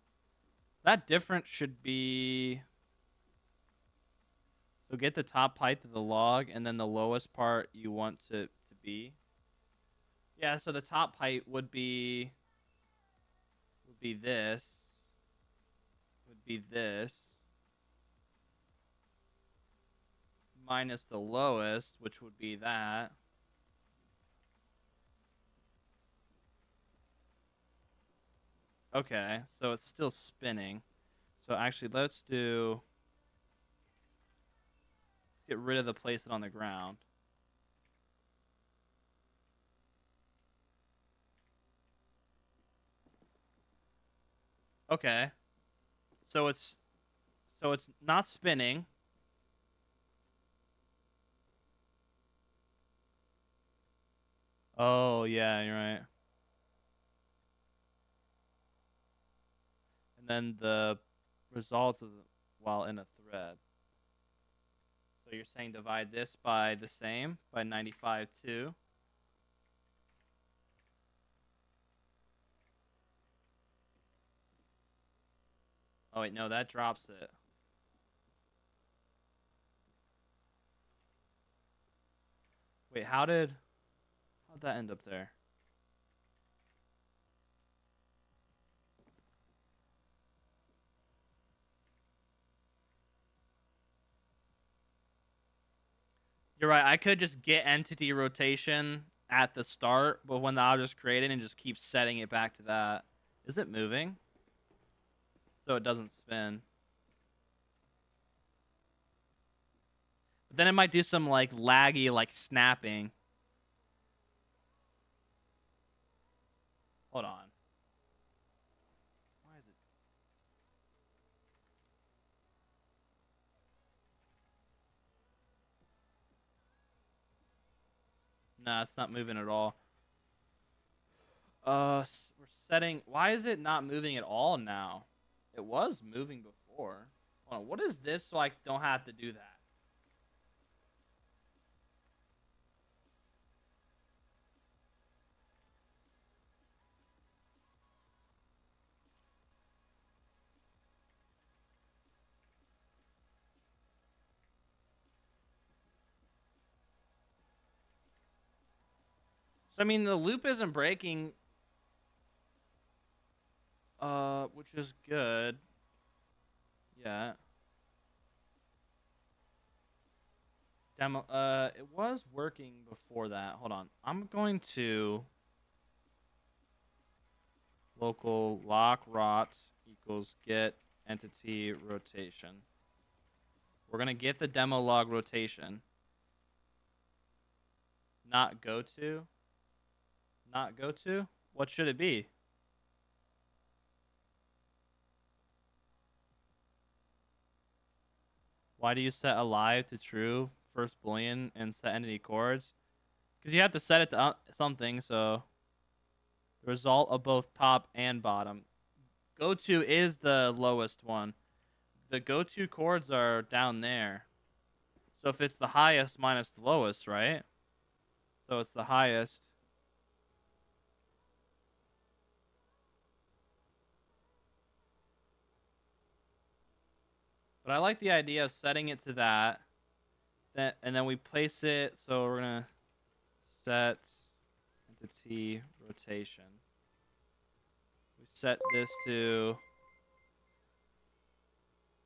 That difference should be... So get the top height of the log, and then the lowest part you want to be. Yeah, so the top height would be this. Would be this. Minus the lowest, which would be that. Okay, so it's still spinning. So actually, let's get rid of the place it on the ground. Okay. So it's not spinning. Oh, yeah, you're right. And then the results of while in a thread. So you're saying divide this by the same, by 95 too. Oh wait, no, that drops it. Wait, how'd that end up there? You're right. I could just get entity rotation at the start, but when the object's created, and just keep setting it back to that. Is it moving? So it doesn't spin. But then it might do some like laggy, like snapping. Hold on. Why is it? Nah, it's not moving at all. We're setting. Why is it not moving at all now? It was moving before. Hold on, what is this so I don't have to do that? So I mean, the loop isn't breaking, which is good. Yeah. Demo. It was working before that. Hold on. I'm going to local lock rot equals get entity rotation. We're gonna get the demo log rotation. Not go to. Not go to. What should it be? Why do you set alive to true first boolean and set entity chords? Because you have to set it to something. So the result of both top and bottom. Go to is the lowest one. The go to chords are down there. So if it's the highest minus the lowest, right? So it's the highest. But I like the idea of setting it to that. And then we place it. So we're going to set entity rotation. We set this to...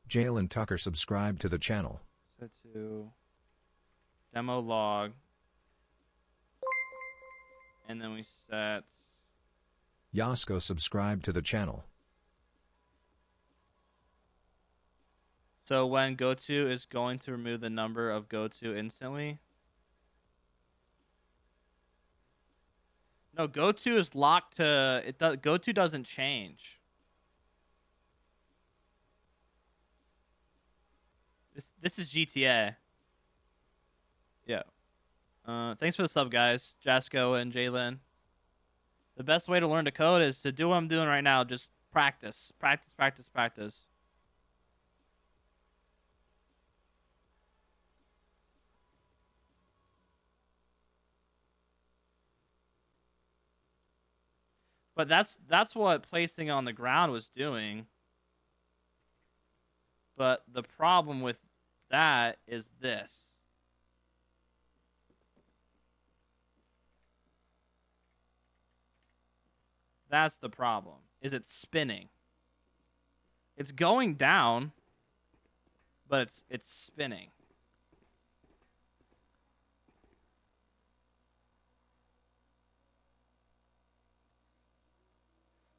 Jalen Tucker subscribed to the channel. Set to demo log. And then we set... Yasko subscribed to the channel. So when goto is going to remove the number of goto instantly. No, goto is locked to it. Goto doesn't change. This is GTA. Yeah. Thanks for the sub, guys. Jasco and Jalen. The best way to learn to code is to do what I'm doing right now. Just practice, practice, practice, practice. But that's what placing on the ground was doing. But the problem with that is this. That's the problem. Is it spinning? It's going down, but it's spinning.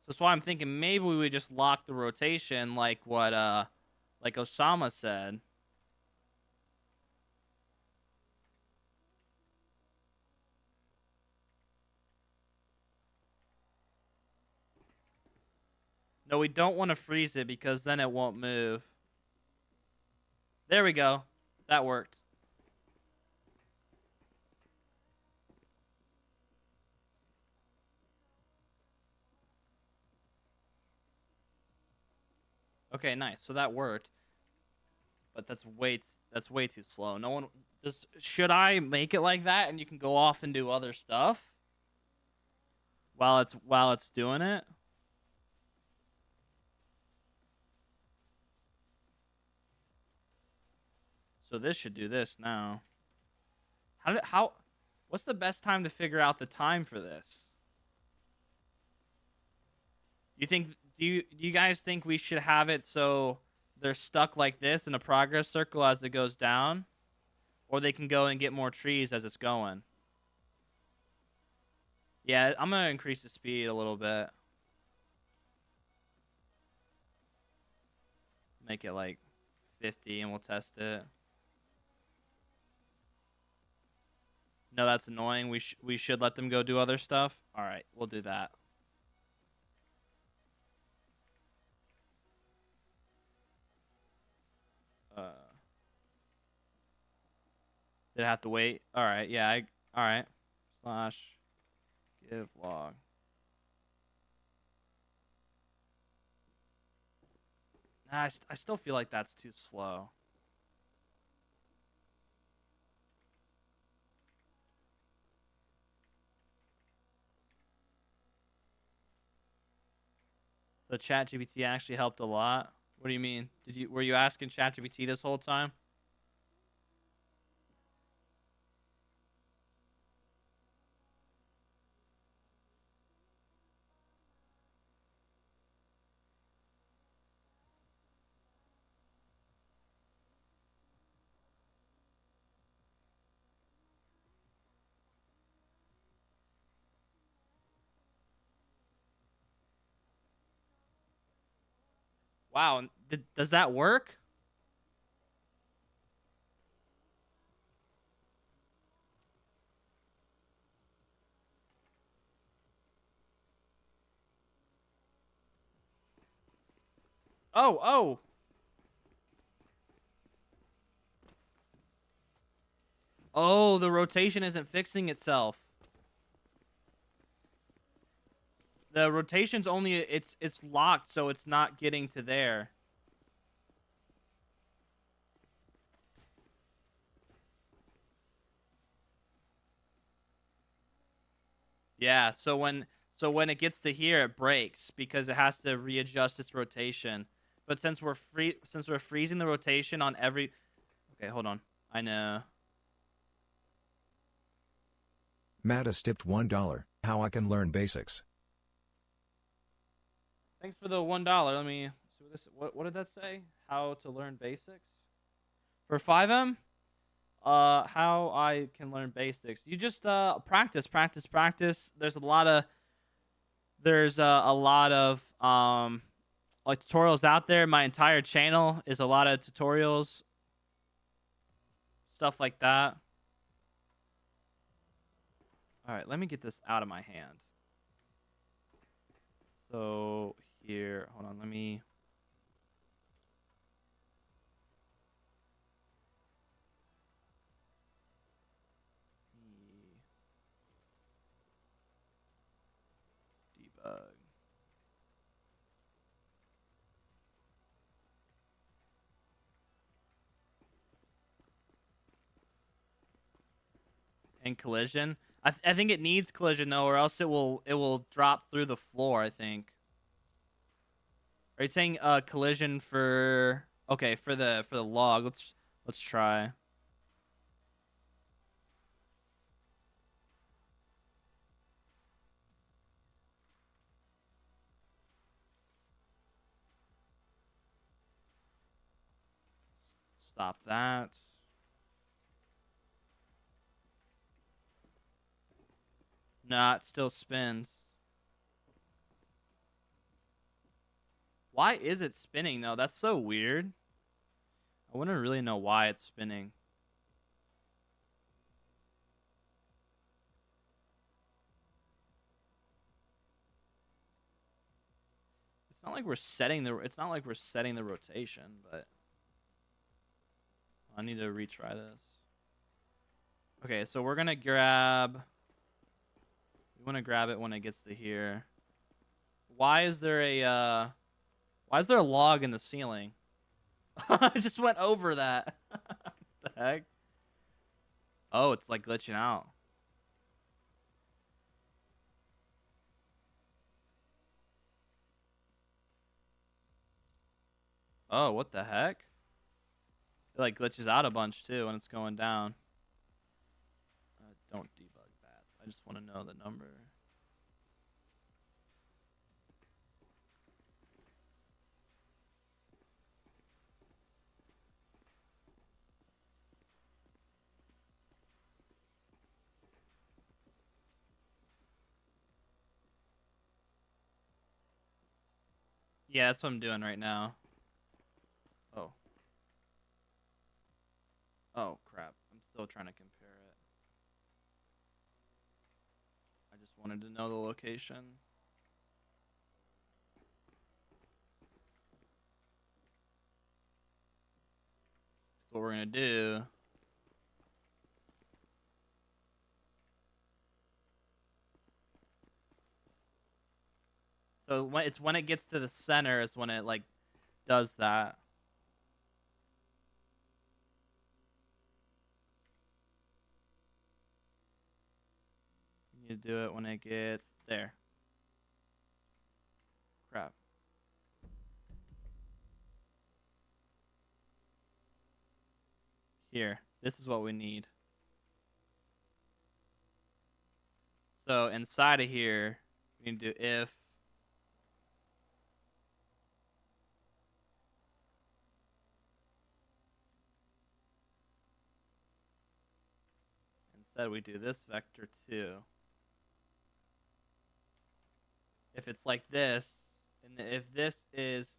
That's why I'm thinking maybe we would just lock the rotation like what like Osama said. No, we don't want to freeze it because then it won't move. There we go. That worked. Okay, nice. So that worked. But that's way too slow. No one just should I make it like that and you can go off and do other stuff while it's doing it? So this should do this now. What's the best time to figure out the time for this? Do you guys think we should have it so they're stuck like this in a progress circle as it goes down? Or they can go and get more trees as it's going? Yeah, I'm going to increase the speed a little bit. Make it like 50 and we'll test it. No, that's annoying. We should let them go do other stuff. All right, we'll do that. Did I have to wait? All right, yeah. All right. slash give log. Nah, I still feel like that's too slow. So ChatGPT actually helped a lot. What do you mean? Were you asking ChatGPT this whole time? Wow, does that work? Oh, oh. Oh, the rotation isn't fixing itself. The rotation's only it's locked, so it's not getting to there. Yeah, so when it gets to here, it breaks because it has to readjust its rotation. But since we're freezing the rotation on every. Okay, hold on. I know. Matt has tipped $1. How I can learn basics. Thanks for the $1. Let me see what did that say? How to learn basics for FiveM? How I can learn basics. You just practice. There's a lot of like tutorials out there. My entire channel is a lot of tutorials, stuff like that. All right, let me get this out of my hand. So here, hold on, let me. Debug. And collision. I think it needs collision though, or else it will drop through the floor. I think. Are you saying collision for? Okay, for the log. Let's try. Stop that. Nah, it still spins. Why is it spinning though? That's so weird. I want to really know why it's spinning. It's not like we're setting the rotation, but I need to retry this. Okay, so we're gonna grab. We want to grab it when it gets to here. Why is there a log in the ceiling? I just went over that. What the heck? Oh, it's like glitching out. Oh, what the heck? It like glitches out a bunch too when it's going down. Don't debug that. I just want to know the number. Yeah, that's what I'm doing right now. Oh. Oh, crap. I'm still trying to compare it. I just wanted to know the location. That's what we're going to do. So when it gets to the center is when it like does that. You need to do it when it gets there. Crap. Here. This is what we need. So inside of here, we need to do if. Instead, we do this vector too. If it's like this, and if this is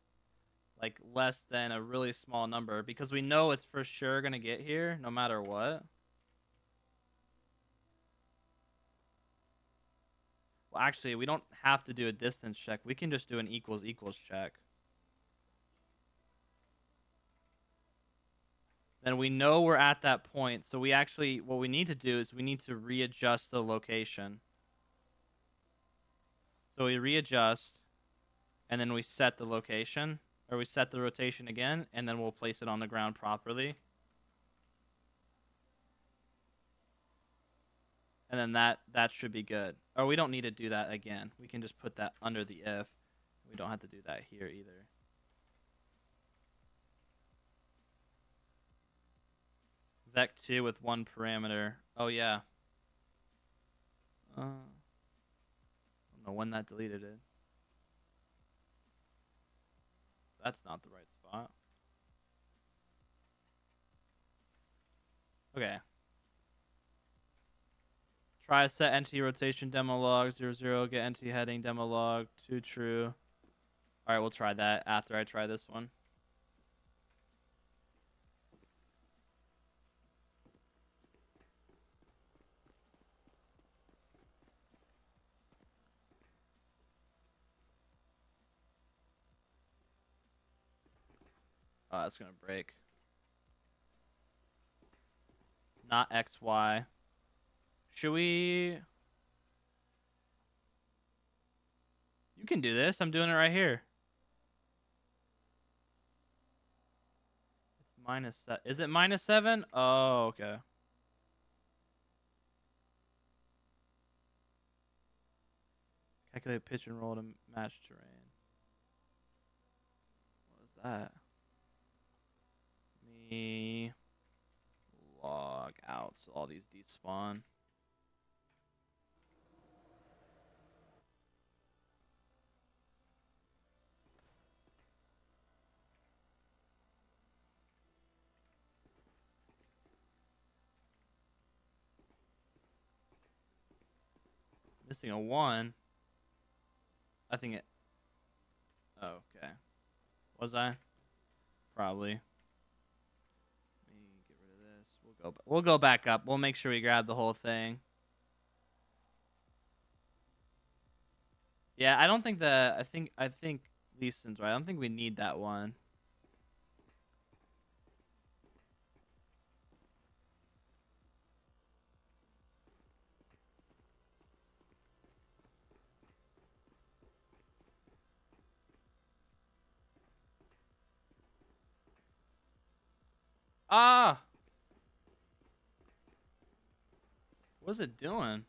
like less than a really small number, because we know it's for sure going to get here no matter what. Well, actually, we don't have to do a distance check. We can just do an equals equals check. Then we know we're at that point. So we actually, what we need to do is we need to readjust the location. So we readjust, and then we set the location, or we set the rotation again, and then we'll place it on the ground properly. And then that should be good. Or we don't need to do that again. We can just put that under the if. We don't have to do that here either. Vec2 with one parameter. Oh, yeah. I don't know when that deleted it. That's not the right spot. Okay. Try set entity rotation demo log 00, get entity heading demo log 2 true. All right, we'll try that after I try this one. Oh, that's gonna break. Not XY. Should we? You can do this. I'm doing it right here. It's -7. Is it -7? Oh, okay. Calculate pitch and roll to match terrain. What is that? Me log out so all these despawn. Missing a 1. I think it. Oh, okay. Was I? Probably. Let me get rid of this. We'll go back up. We'll make sure we grab the whole thing. Yeah, I don't think that. I think Leeson's right. I don't think we need that one. Ah! What's it doing?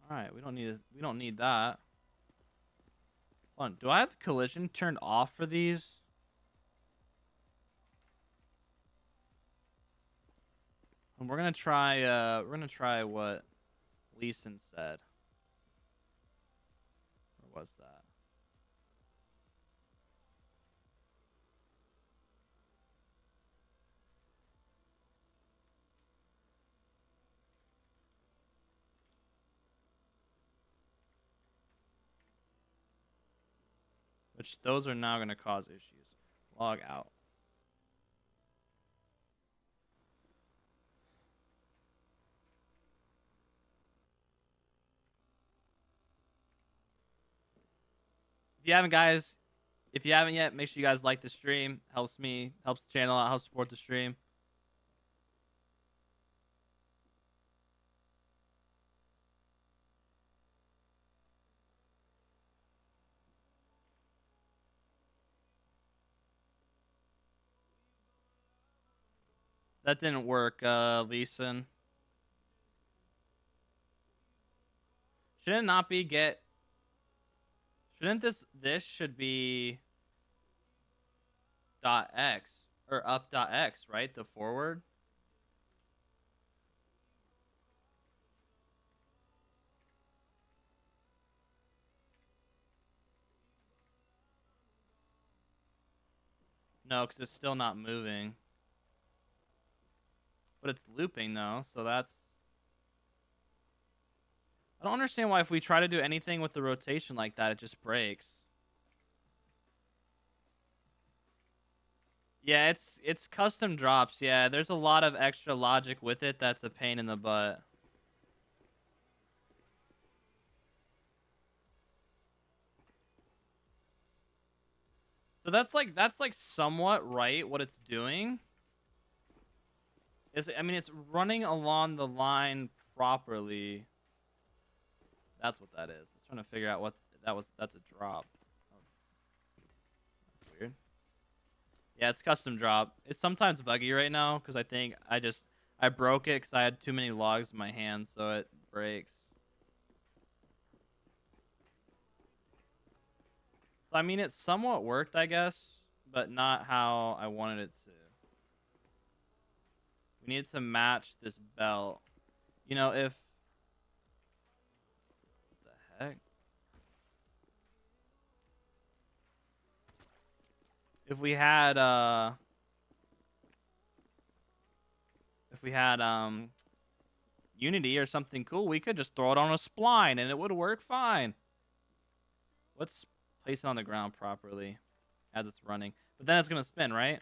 All right, we don't need that. Hold on, do I have collision turned off for these? And we're gonna try what Leeson said. Or was that? Which those are now going to cause issues. Log out. If you haven't yet, make sure you guys like the stream. Helps me, helps the channel out, helps support the stream. That didn't work, Leeson. Should it not be get... Shouldn't this should be .x or up.x, right? The forward. No, because it's still not moving. But it's looping though, so that's... I don't understand why if we try to do anything with the rotation like that, it just breaks. Yeah, it's custom drops. Yeah, there's a lot of extra logic with it that's a pain in the butt. So that's like somewhat right what it's doing. I mean, it's running along the line properly. That's what that is. I was trying to figure out what that was. That's a drop. Oh, that's weird. Yeah, it's custom drop. It's sometimes buggy right now because I think I broke it because I had too many logs in my hand, so it breaks. So I mean, it somewhat worked, I guess, but not how I wanted it to. We needed to match this belt. You know, if... What the heck? If we had Unity or something cool, we could just throw it on a spline and it would work fine. Let's place it on the ground properly as it's running. But then it's gonna spin, right?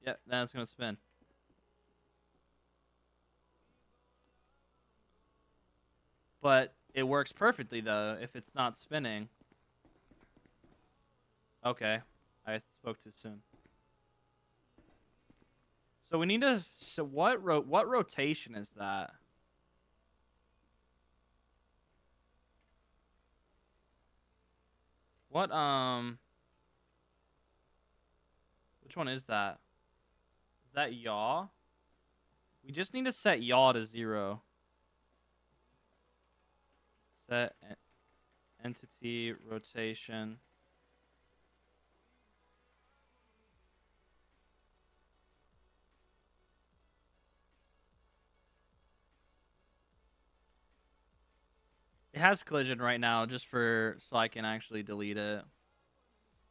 Yeah, then it's gonna spin. But it works perfectly though if it's not spinning. Okay, I spoke too soon. So we need to. So what rotation is that? What Which one is that? Is that yaw? We just need to set yaw to 0. Set entity rotation. It has collision right now just so I can actually delete it.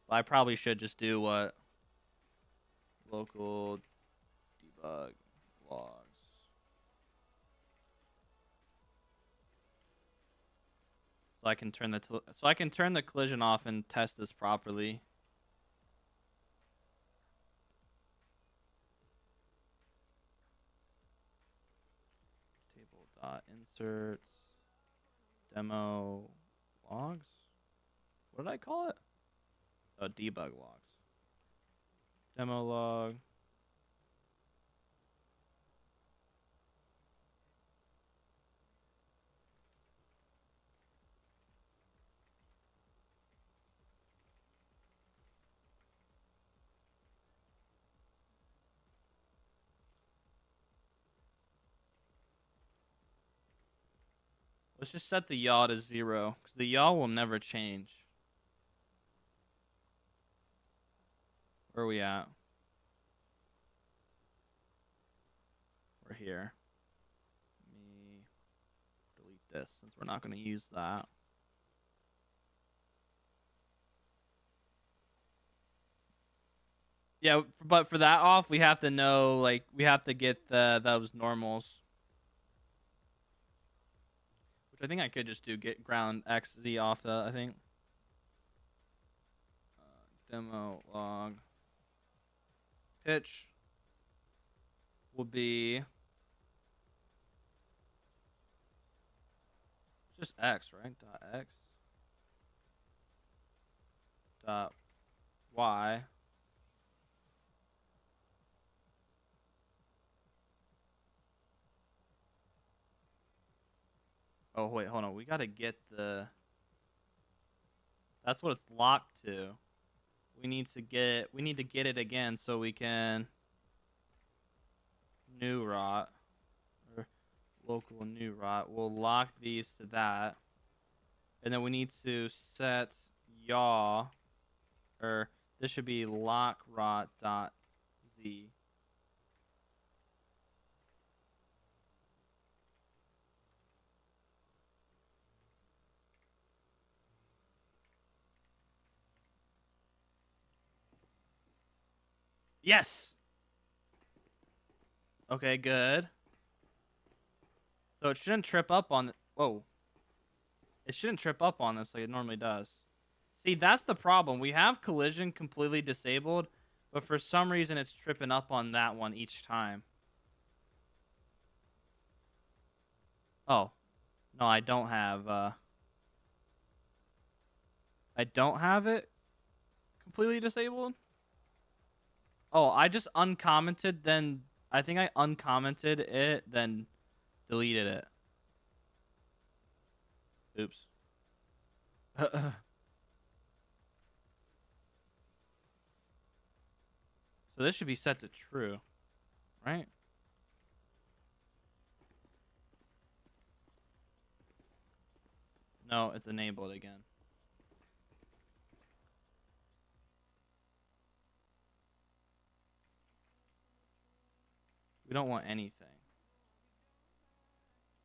But I probably should just do what local debug logs. So I can turn the collision off and test this properly. Table.inserts demo logs. What did I call it? Oh, debug logs. Demo log. Let's just set the yaw to 0, because the yaw will never change. Where are we at? We're here. Let me delete this, since we're not going to use that. Yeah, but for that off, we have to know, like, we have to get those normals. Which I think I could just do get ground XZ off the, I think. Demo log. Pitch will be just X, right? Dot X. Dot Y. Oh, wait, hold on. We got to get the... That's what it's locked to. we need to get it again so we can new rot or local new rot. We'll lock these to that. And then we need to set yaw, or this should be lock rot dot z. Yes. Okay, good. So it shouldn't trip up on. Whoa. It shouldn't trip up on this like it normally does. See, that's the problem. We have collision completely disabled, but for some reason it's tripping up on that one each time. Oh. No, I don't have it completely disabled. Oh, I just uncommented, then I think I uncommented it, then deleted it. Oops. So this should be set to true, right? No, it's enabled again. We don't want anything.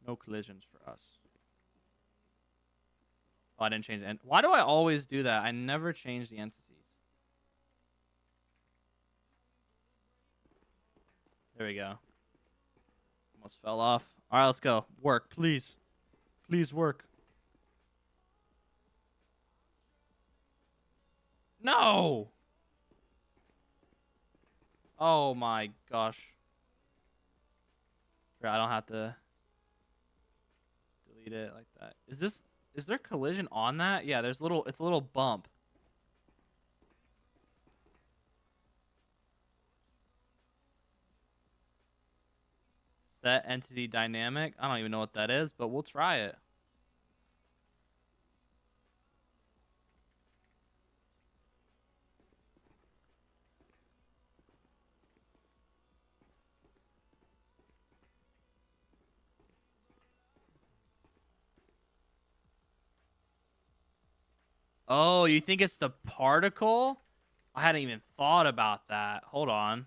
No collisions for us. Oh, I didn't change it. Why do I always do that? I never change the entities. There we go. Almost fell off. All right, let's go. Work, please. Please work. No! Oh my gosh. I don't have to delete it like that. Is there collision on that? Yeah, it's a little bump. Set entity dynamic. I don't even know what that is, but we'll try it. Oh, you think it's the particle? I hadn't even thought about that. Hold on.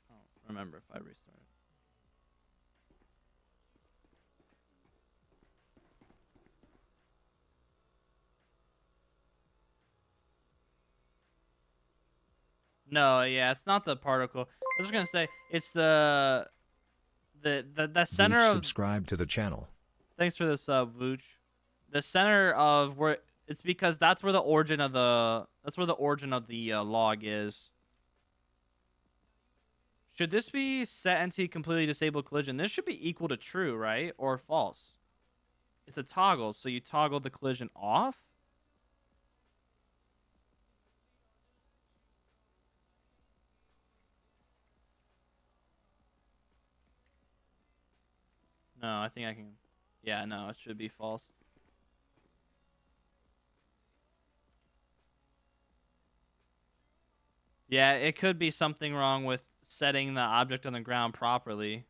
I don't remember if I restarted. No, yeah, it's not the particle. I was just gonna say it's the center Vooch of. subscribe to the channel. Thanks for this, Vooch. The center of where it's because that's where the origin of the log is. Should this be set entity completely disabled collision? This should be equal to true, right? Or false. It's a toggle, so you toggle the collision off. No, I think I can. Yeah, no, it should be false. Yeah, it could be something wrong with setting the object on the ground properly.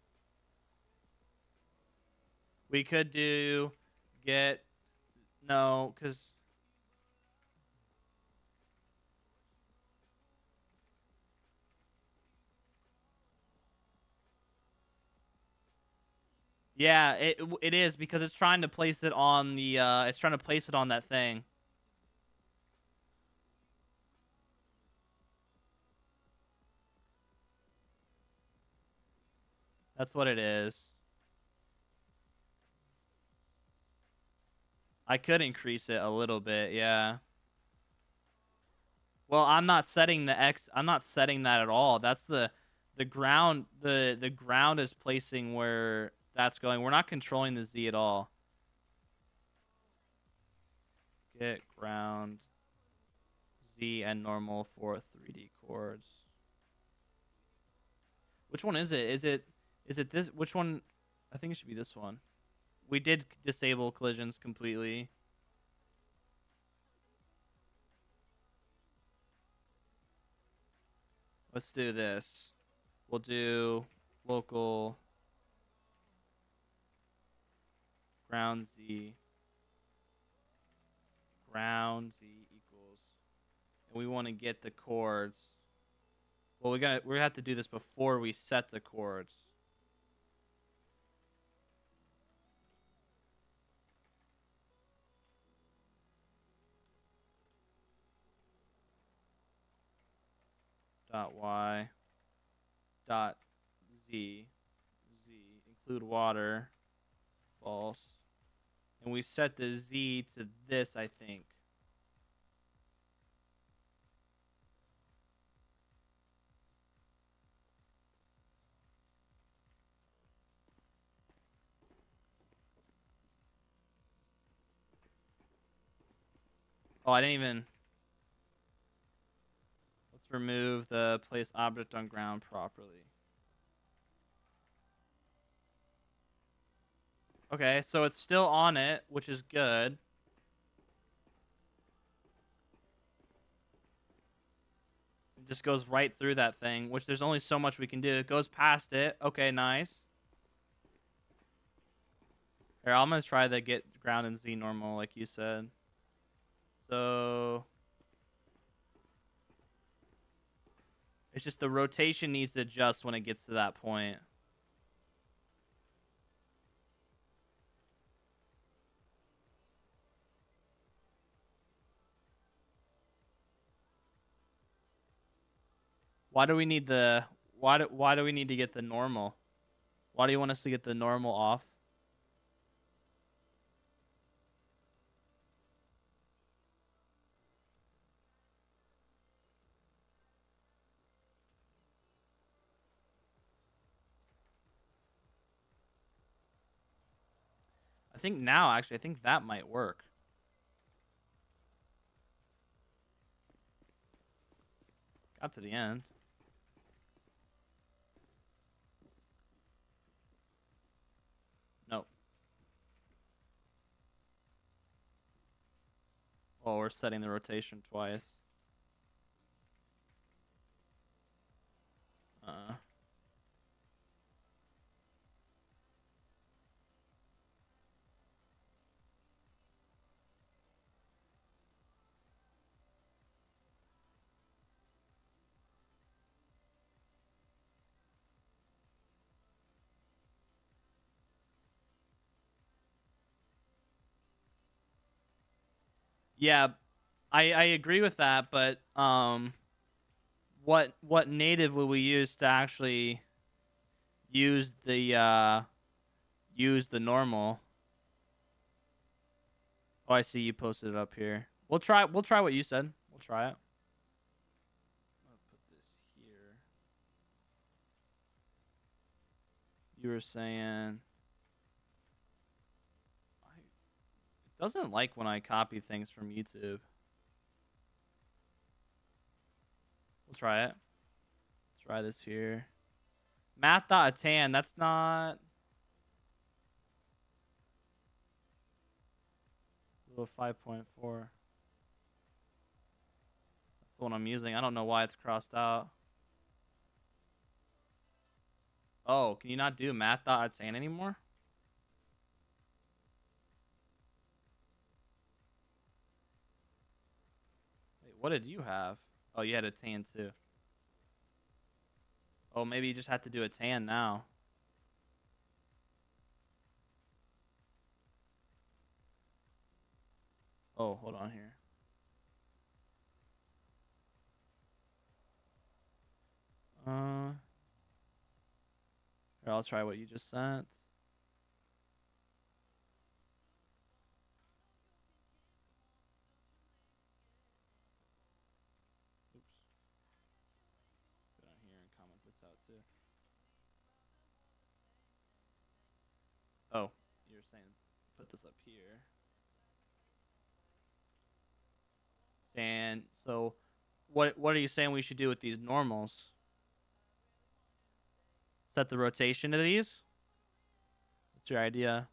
We could do get no, because yeah, it is because it's trying to place it on the it's trying to place it on that thing. That's what it is. I could increase it a little bit, yeah. Well, I'm not setting the X. I'm not setting that at all. That's the ground. The ground is placing where that's going. We're not controlling the Z at all. Get ground Z and normal for 3D chords. Which one is it? Is it this? Which one? I think it should be this one. We did disable collisions completely. Let's do this. We'll do local ground Z equals, and we want to get the chords. Well, we have to do this before we set the chords. Dot Y dot Z include water, false, and we set the Z to this, I think. Oh, I didn't even. Let's remove the place object on ground properly. Okay, so it's still on it, which is good. It just goes right through that thing, which there's only so much we can do. It goes past it. Okay, nice. Here, I'm going to try to get ground and Z normal, like you said. So it's just the rotation needs to adjust when it gets to that point. Why do we need the why do we need to get the normal? Why do you want us to get the normal off? I think now, actually, I think that might work. Got to the end. Nope. Oh, we're setting the rotation twice. Yeah, I agree with that, but what native will we use to actually use the normal? Oh, I see you posted it up here. We'll try what you said. We'll try it. I'll put this here. You were saying it doesn't like when I copy things from YouTube. We'll try it. Try this here. Math.atan, that's not 5.4. That's the one I'm using. I don't know why it's crossed out. Oh, can you not do math.atan anymore? Wait, what did you have? Oh, you had a tan too. Oh, maybe you just have to do a tan now. Oh, hold on here. Here, I'll try what you just sent. Oops. Go down here and comment this out too. Oh, you're saying put this up here. And so what are you saying we should do with these normals? Set the rotation of these. What's your idea?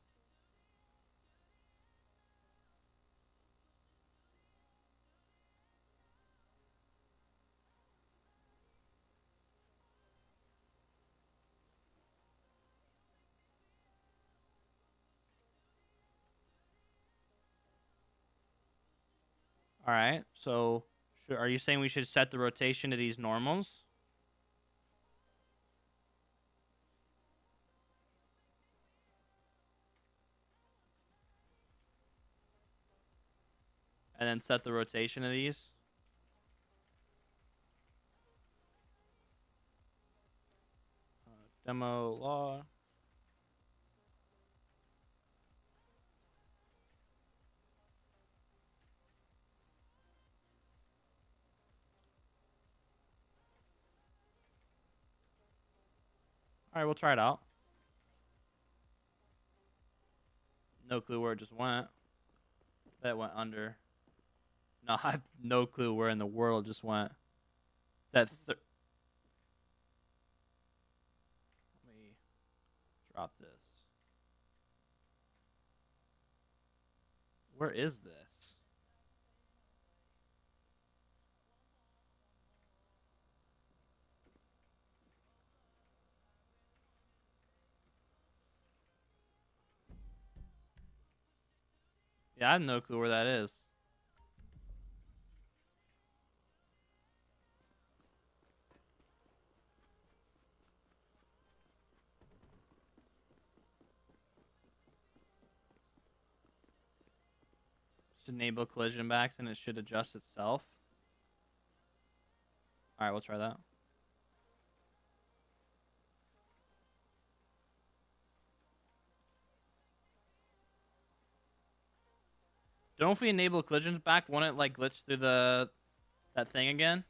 All right. So, are you saying we should set the rotation to these normals? And then set the rotation of these? Demo log. All right, we'll try it out. No clue where it just went. That went under. No, I have no clue where in the world just went. Let me drop this. Where is this? Yeah, I have no clue where that is. Just enable collision backs and it should adjust itself. All right, we'll try that. Don't know if we enable collisions back, won't it like glitch through that thing again?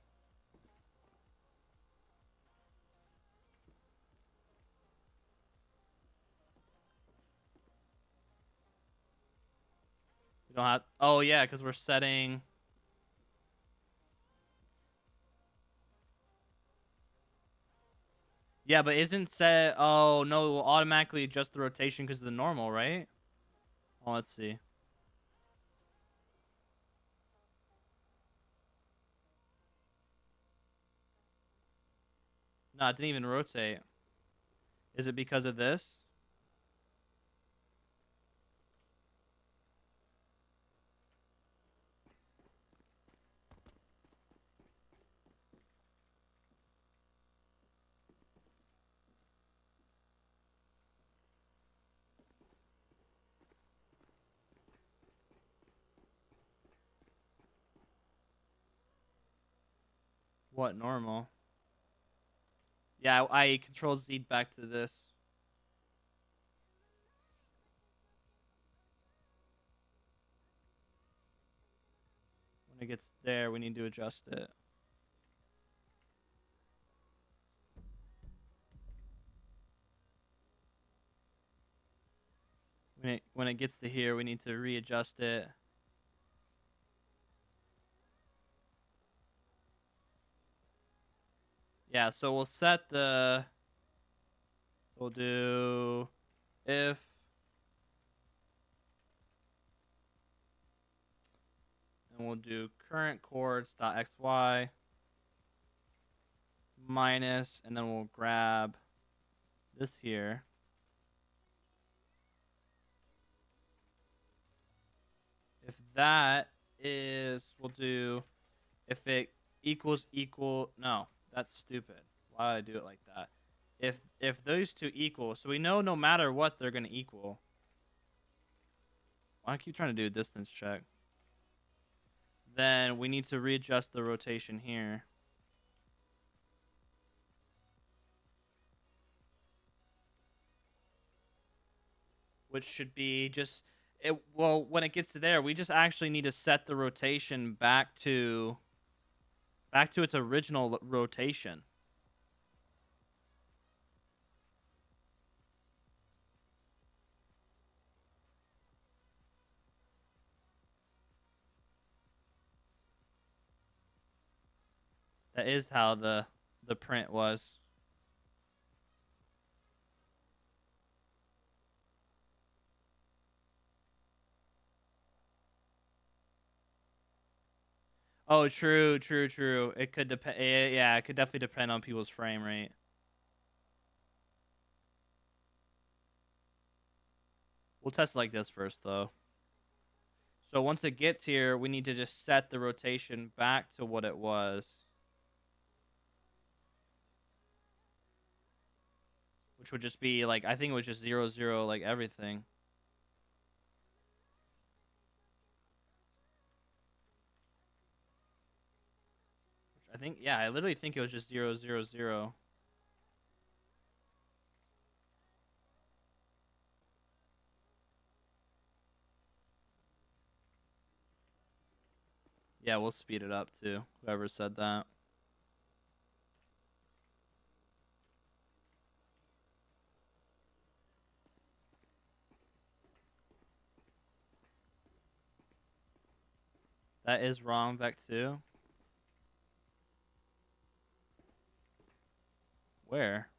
We don't have. Oh yeah, because we're setting. Yeah, but isn't set. Oh no, it will automatically adjust the rotation because of the normal, right? Oh, let's see. No, it didn't even rotate. Is it because of this? What normal? Yeah, I control Z back to this. When it gets there, we need to adjust it. When it gets to here, we need to readjust it. Yeah, so we'll set the. So we'll do if. And we'll do current chords.xy minus, and then we'll grab this here. If that is, we'll do if it equals no, that's stupid. Why did I do it like that? If those two equal, so we know no matter what they're gonna equal. Why do I keep trying to do a distance check? Then we need to readjust the rotation here. Which should be just it. Well, when it gets to there, we just actually need to set the rotation back to its original rotation. That is how the print was. Oh, true. It could depend. Yeah, it could definitely depend on people's frame rate. We'll test like this first, though. So once it gets here, we need to just set the rotation back to what it was. Which would just be, like, I think it was just 0, 0, like, everything. I think, yeah, I literally think it was just 0, 0, 0. Yeah, we'll speed it up, too. Whoever said that. That is wrong, Vec2. Where?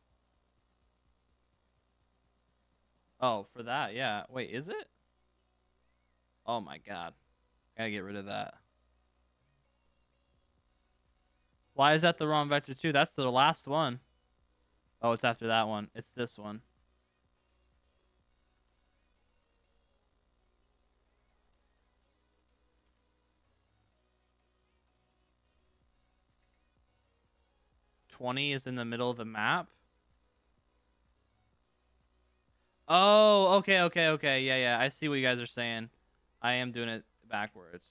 Oh, for that, yeah. Wait, is it? Oh my god. Gotta get rid of that. Why is that the wrong vector too? That's the last one. Oh, it's after that one. It's this one. $20 is in the middle of the map. Oh, okay. Yeah. I see what you guys are saying. I am doing it backwards.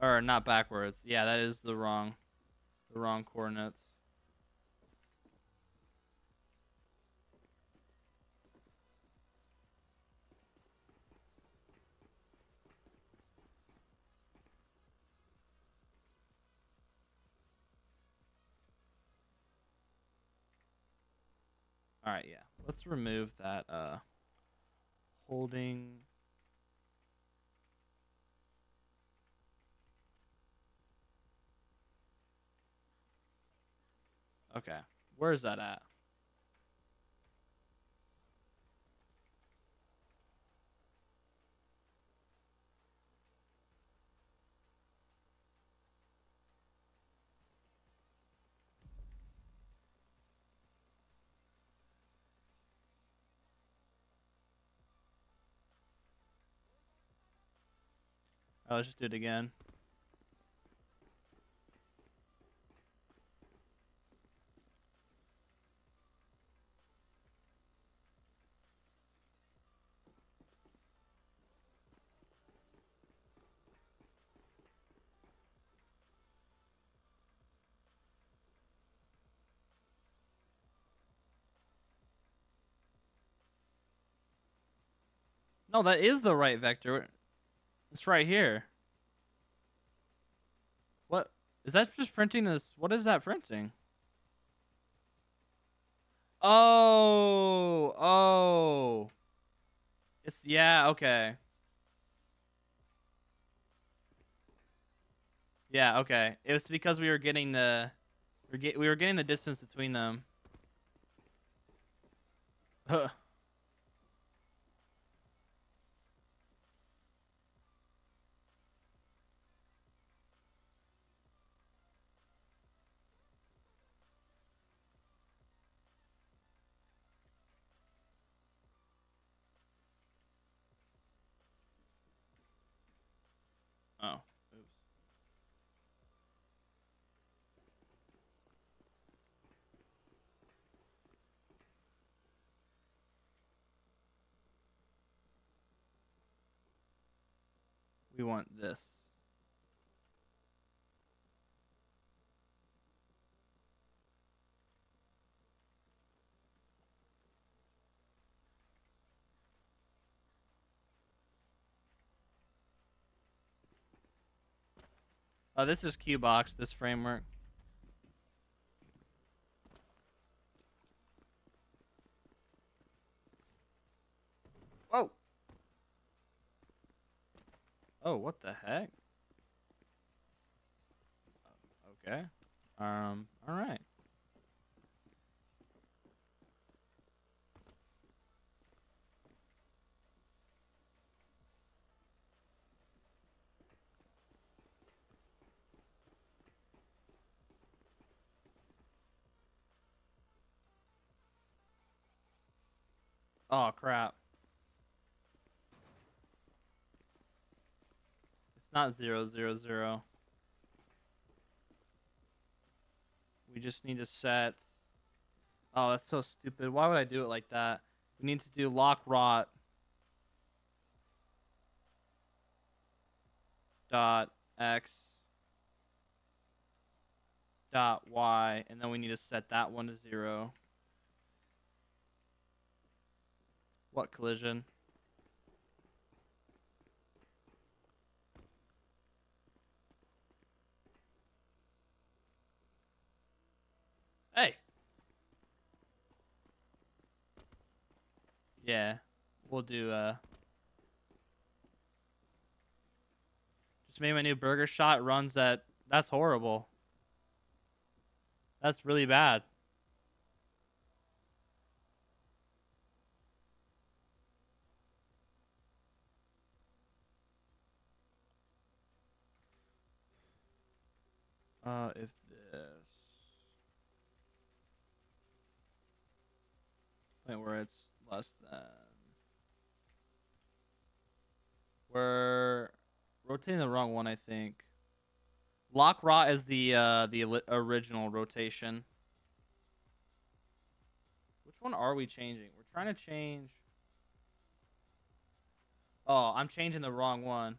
Or not backwards. Yeah, that is the wrong coordinates. All right, yeah. Let's remove that holding. Okay. Where is that at? Oh, let's just do it again. No, that is the right vector. It's right here. What? Is that just printing this? What is that printing? Oh. It's, yeah, okay. Yeah, okay. It was because we were getting the we were getting the distance between them. Huh. Oh. Oops. We want this. Oh, this is Qbox, this framework. Whoa. Oh, what the heck? Okay. All right. Oh, crap. It's not 000. We just need to set... Oh, that's so stupid. Why would I do it like that? We need to do lock rot dot x dot y, and then we need to set that one to 0. What collision? Hey. Yeah, we'll do just made my new burger shot runs at... That's horrible. That's really bad. If this point where it's less than... We're rotating the wrong one, I think. Lock rot is the original rotation. Which one are we changing? We're trying to change... Oh, I'm changing the wrong one.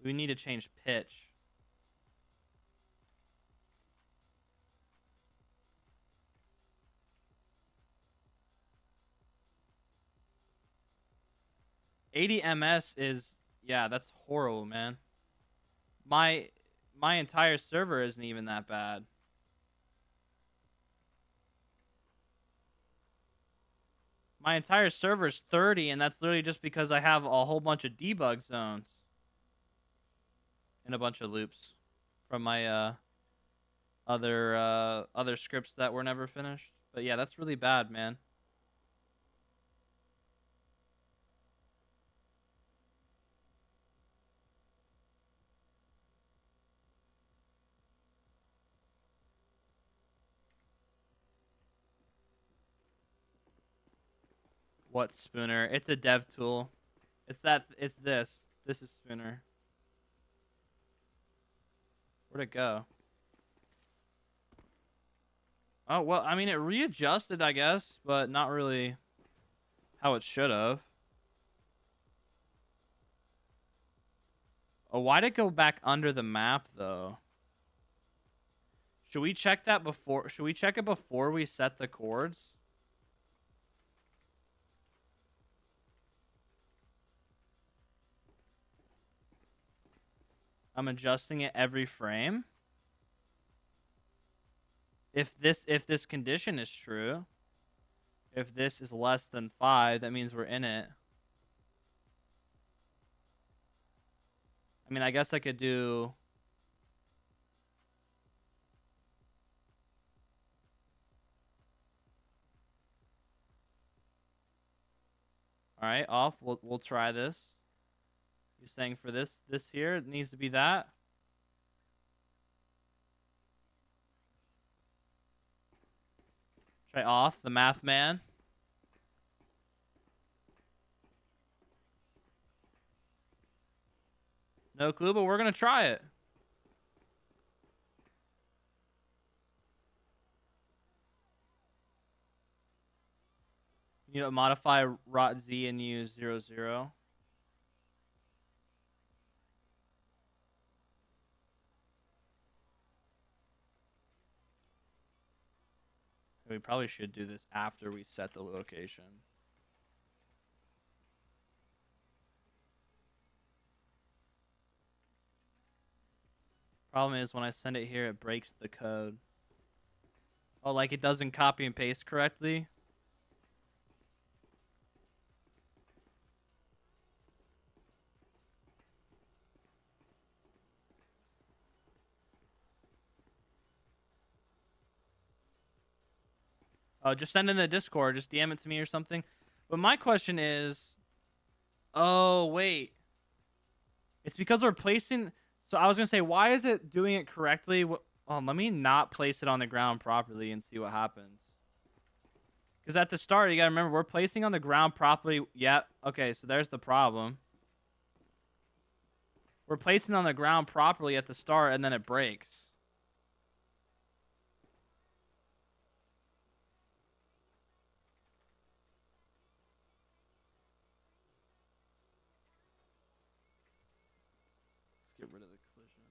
We need to change pitch. $80 ms is... Yeah, that's horrible, man. My entire server isn't even that bad. My entire server is 30, and that's literally just because I have a whole bunch of debug zones. And a bunch of loops from my other scripts that were never finished. But yeah, that's really bad, man. What Spooner? It's a dev tool. It's this. This is Spooner. Where'd it go? Oh, well, I mean, it readjusted, I guess, but not really how it should have. Oh, why'd it go back under the map, though? Should we check that before? Should we check it before we set the chords? I'm adjusting it every frame. If this condition is true, if this is less than 5, that means we're in it. I mean, I guess I could do... All right, off. We'll try this. You're saying for this here, it needs to be that? Try off, the math man. No clue, but we're going to try it. You know, modify rot z and use 0, 0. We probably should do this after we set the location. Problem is when I send it here, it breaks the code. Oh, like it doesn't copy and paste correctly? Oh, just send it in the Discord. Just DM it to me or something. But my question is... Oh, wait. It's because we're placing... So I was going to say, why is it doing it correctly? Oh, let me not place it on the ground properly and see what happens. Because at the start, you gotta remember, we're placing on the ground properly. Yep. Okay, so there's the problem. We're placing on the ground properly at the start, and then it breaks. Let's get rid of the collision.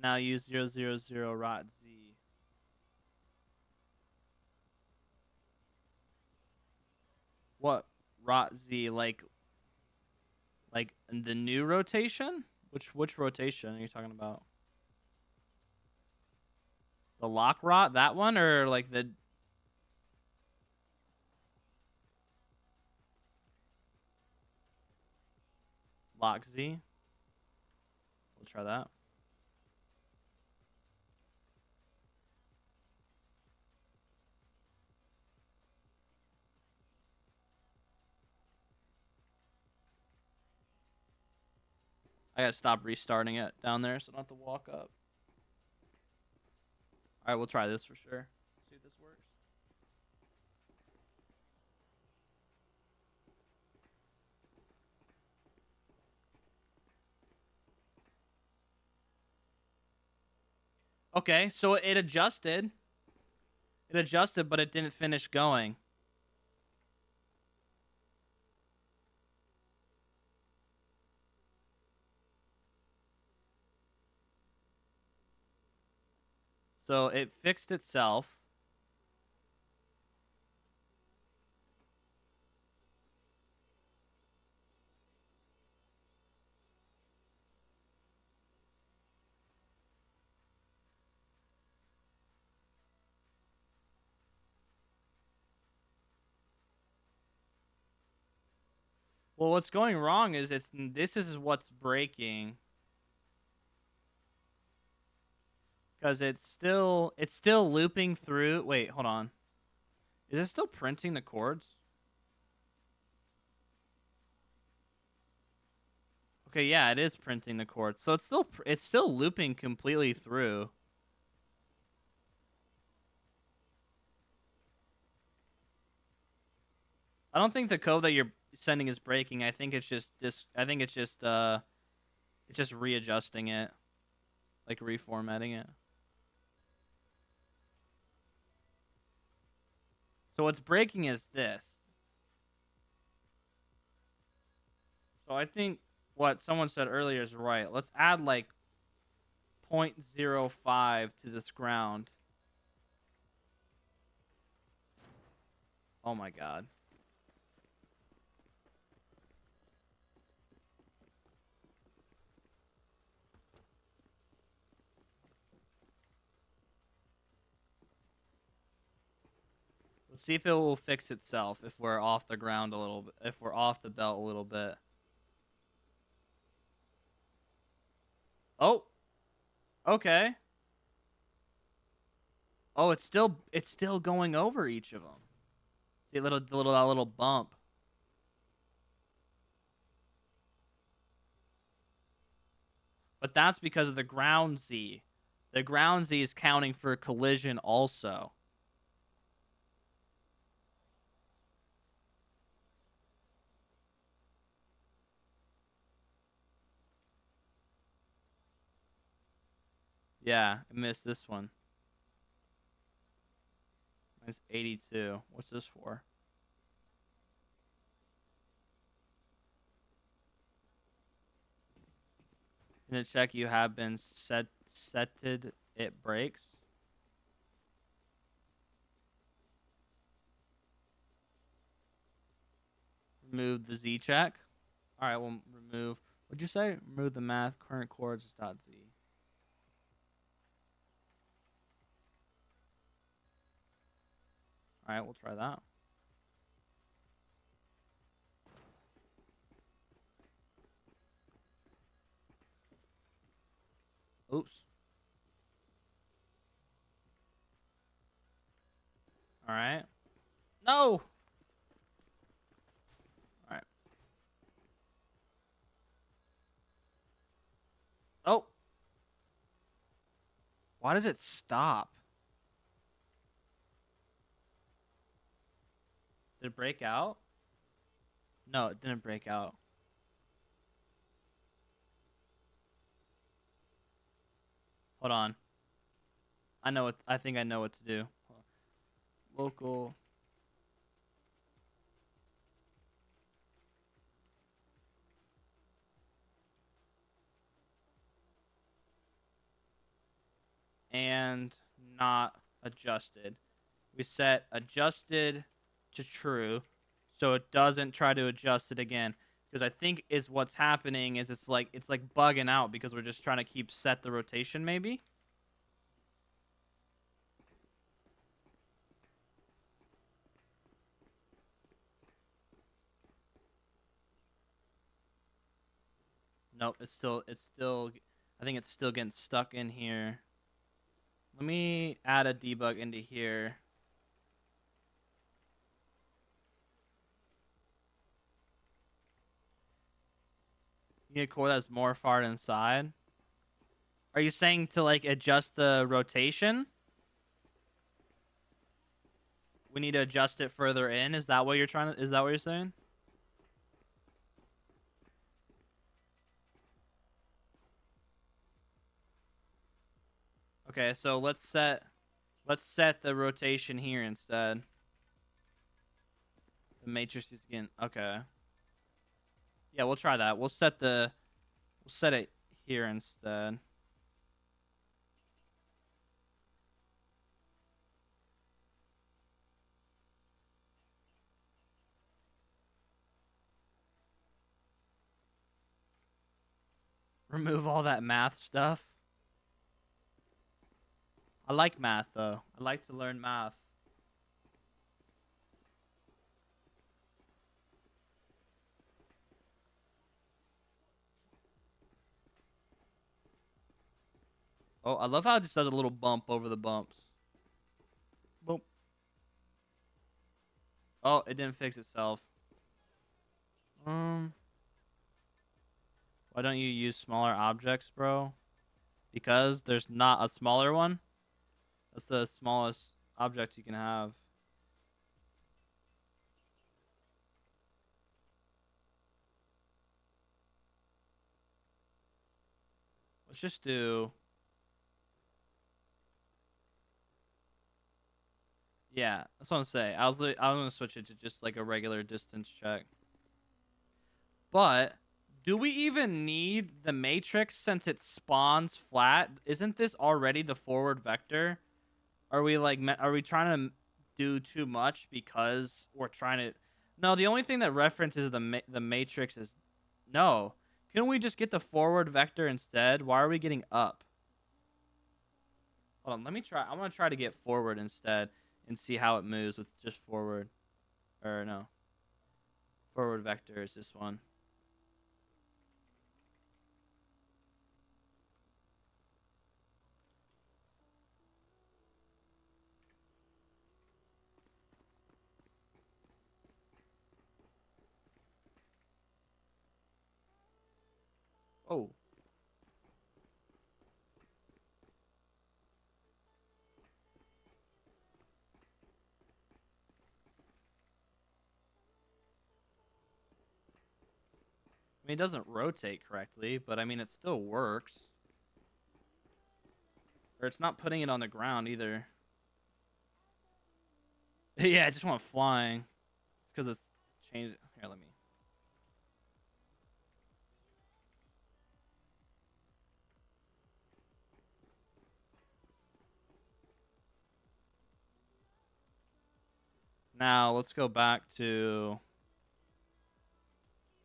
Now use 000 rot Z. What rot Z? Like the new rotation? Which rotation are you talking about? The lock rot, that one, or like the lock Z? We'll try that. I gotta stop restarting it down there so I don't have to walk up. Alright, we'll try this for sure. See if this works. Okay, so it adjusted. It adjusted, but it didn't finish going. So it fixed itself. Well, what's going wrong is this is what's breaking. Because it's still looping through. Wait, hold on. Is it still printing the chords? Okay, yeah, it is printing the chords. So it's still looping completely through. I don't think the code that you're sending is breaking. I think it's just it's just readjusting it, like reformatting it. So what's breaking is this. So I think what someone said earlier is right. Let's add like 0.05 to this ground. Oh my god. Let's see if it will fix itself if we're off the ground a little bit, if we're off the belt a little bit. Oh. Okay. Oh, it's still going over each of them. See that little bump. But that's because of the ground Z. The ground Z is counting for collision also. Yeah, I missed this one. Mine's 82. What's this for? In a check you have been setted, it breaks. Remove the Z check. Alright, we'll remove. What'd you say? Remove the math current chords dot Z. Alright, we'll try that. Oops. right. No. All right. Oh. Why does it stop? Did it break out? No, it didn't break out. Hold on. I think I know what to do. Local. And not adjusted. We set adjusted to true, so it doesn't try to adjust it again. Because I think is what's happening is it's like bugging out because we're just trying to keep set the rotation maybe. Nope, it's still I think it's still getting stuck in here. Let me add a debug into here. You need a core that's more far inside. Are you saying to like adjust the rotation? We need to adjust it further in. Is that what you're trying to? Is that what you're saying? Okay, so let's set the rotation here instead. The matrix is again. Okay. Yeah, we'll try that. We'll set it here instead. Remove all that math stuff. I like math, though. I like to learn math. Oh, I love how it just does a little bump over the bumps. Boom. Oh, it didn't fix itself. Why don't you use smaller objects, bro? Because there's not a smaller one? That's the smallest object you can have. Let's just do... Yeah, that's what I'm saying. I was gonna switch it to just like a regular distance check. But do we even need the matrix since it spawns flat? Isn't this already the forward vector? Are we trying to do too much because we're trying to? No, the only thing that references the matrix is no. Couldn't we just get the forward vector instead? Why are we getting up? Hold on, let me try. I'm gonna try to get forward instead and see how it moves with just forward. Or no. Forward vector is this one. Oh. I mean, it doesn't rotate correctly, but I mean, it still works. Or it's not putting it on the ground either. Yeah, I just want flying. It's because it's changed. Here, let me. Now, let's go back to...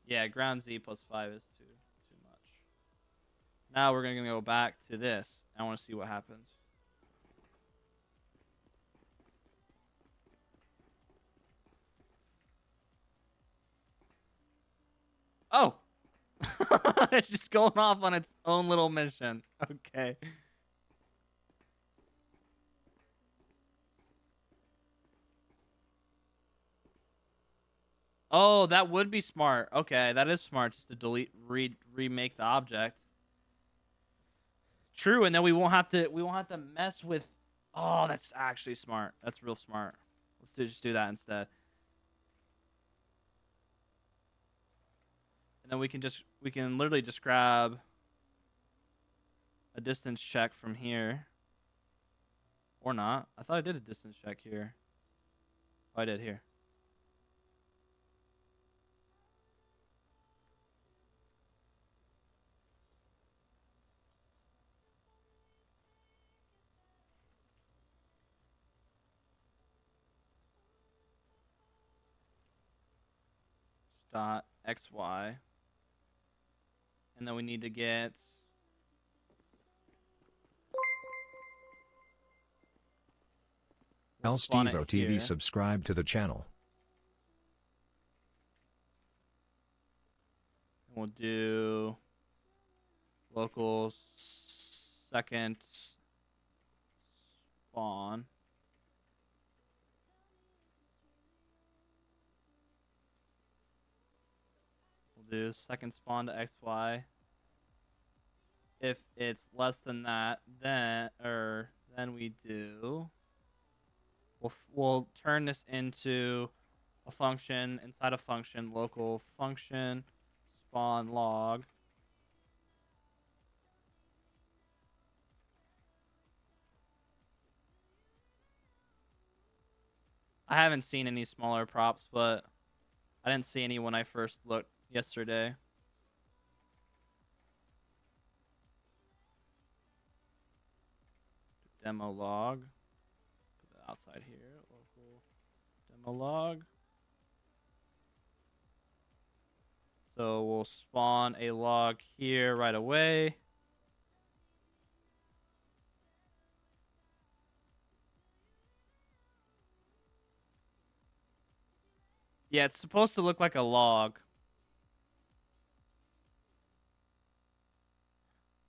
Yeah, ground Z plus 5 is too much. Now we're going to go back to this. I want to see what happens. Oh! It's just going off on its own little mission. Okay. Oh, that would be smart. Okay, that is smart, just to remake the object. True, and then we won't have to mess with. Oh, that's actually smart. That's real smart. Let's just do that instead. And then we can literally just grab a distance check from here. Or not. I thought I did a distance check here. Oh, I did here. Dot XY. And then we need to get Elstizo TV subscribe to the channel. We'll do local second spawn. We'll do second spawn to XY. If it's less than that, then we do. We'll turn this into a function inside a function, local function spawn log. I haven't seen any smaller props, but I didn't see any when I first looked yesterday. Demo log. Put that outside here. Local demo log. So we'll spawn a log here right away. Yeah, it's supposed to look like a log.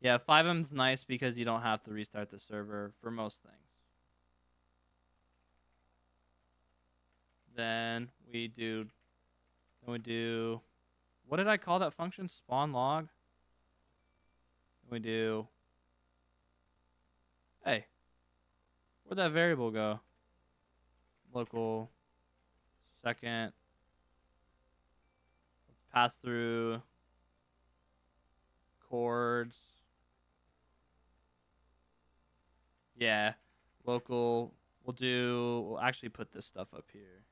Yeah, FiveM's nice because you don't have to restart the server for most things. Then we do, what did I call that function? Spawn log? Then we do, hey, where'd that variable go? Local second. Let's pass through chords. Yeah, local. We'll actually put this stuff up here.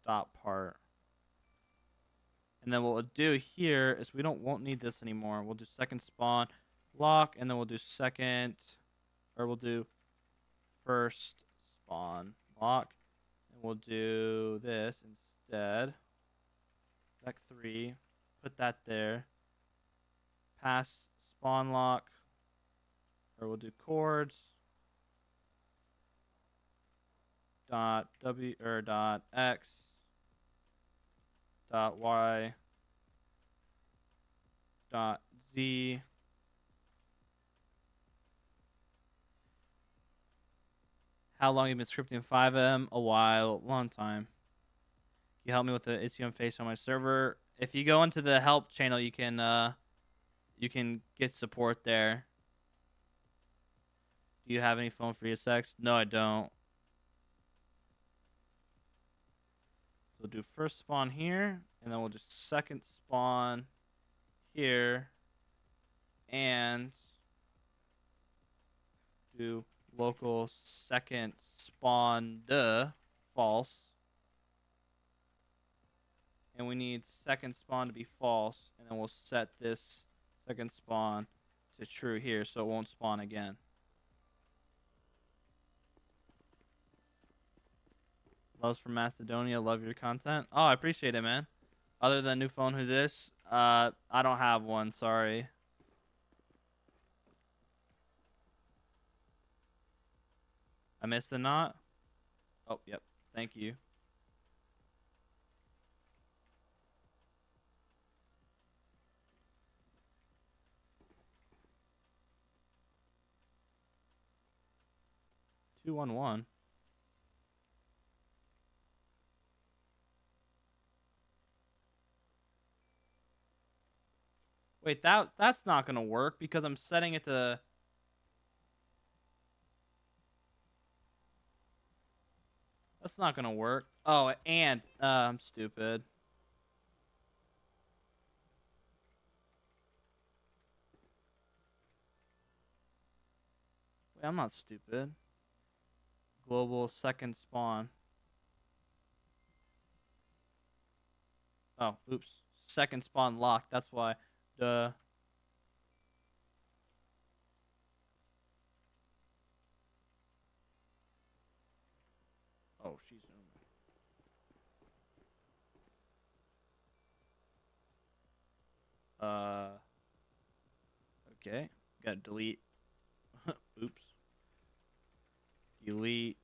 Stop part. And then what we'll do here is won't need this anymore. We'll do second spawn lock, and then we'll do we'll do first spawn lock, and we'll do this instead. Vec 3, put that there. Pass spawn lock, or we'll do chords. Dot W or dot X dot Y dot Z. How long have you been scripting FiveM? A while, long time. You help me with the issue I'm facing on my server. If you go into the help channel, you can get support there. Do you have any phone for ESX? No, I don't. So we'll do first spawn here, and then we'll do second spawn here, and do local second spawn false. And we need second spawn to be false, and then we'll set this second spawn to true here so it won't spawn again. Loves from Macedonia, love your content. Oh, I appreciate it, man. Other than new phone, who this? I don't have one, sorry. I missed the knot? Oh, yep. Thank you. 211. Wait, that's not gonna work because I'm setting it to. That's not gonna work. Oh, and I'm stupid. Wait, I'm not stupid. Global second spawn. Oh, oops. Second spawn locked. That's why. Duh. Oh, she's zooming. Okay. Gotta delete. Oops. Delete.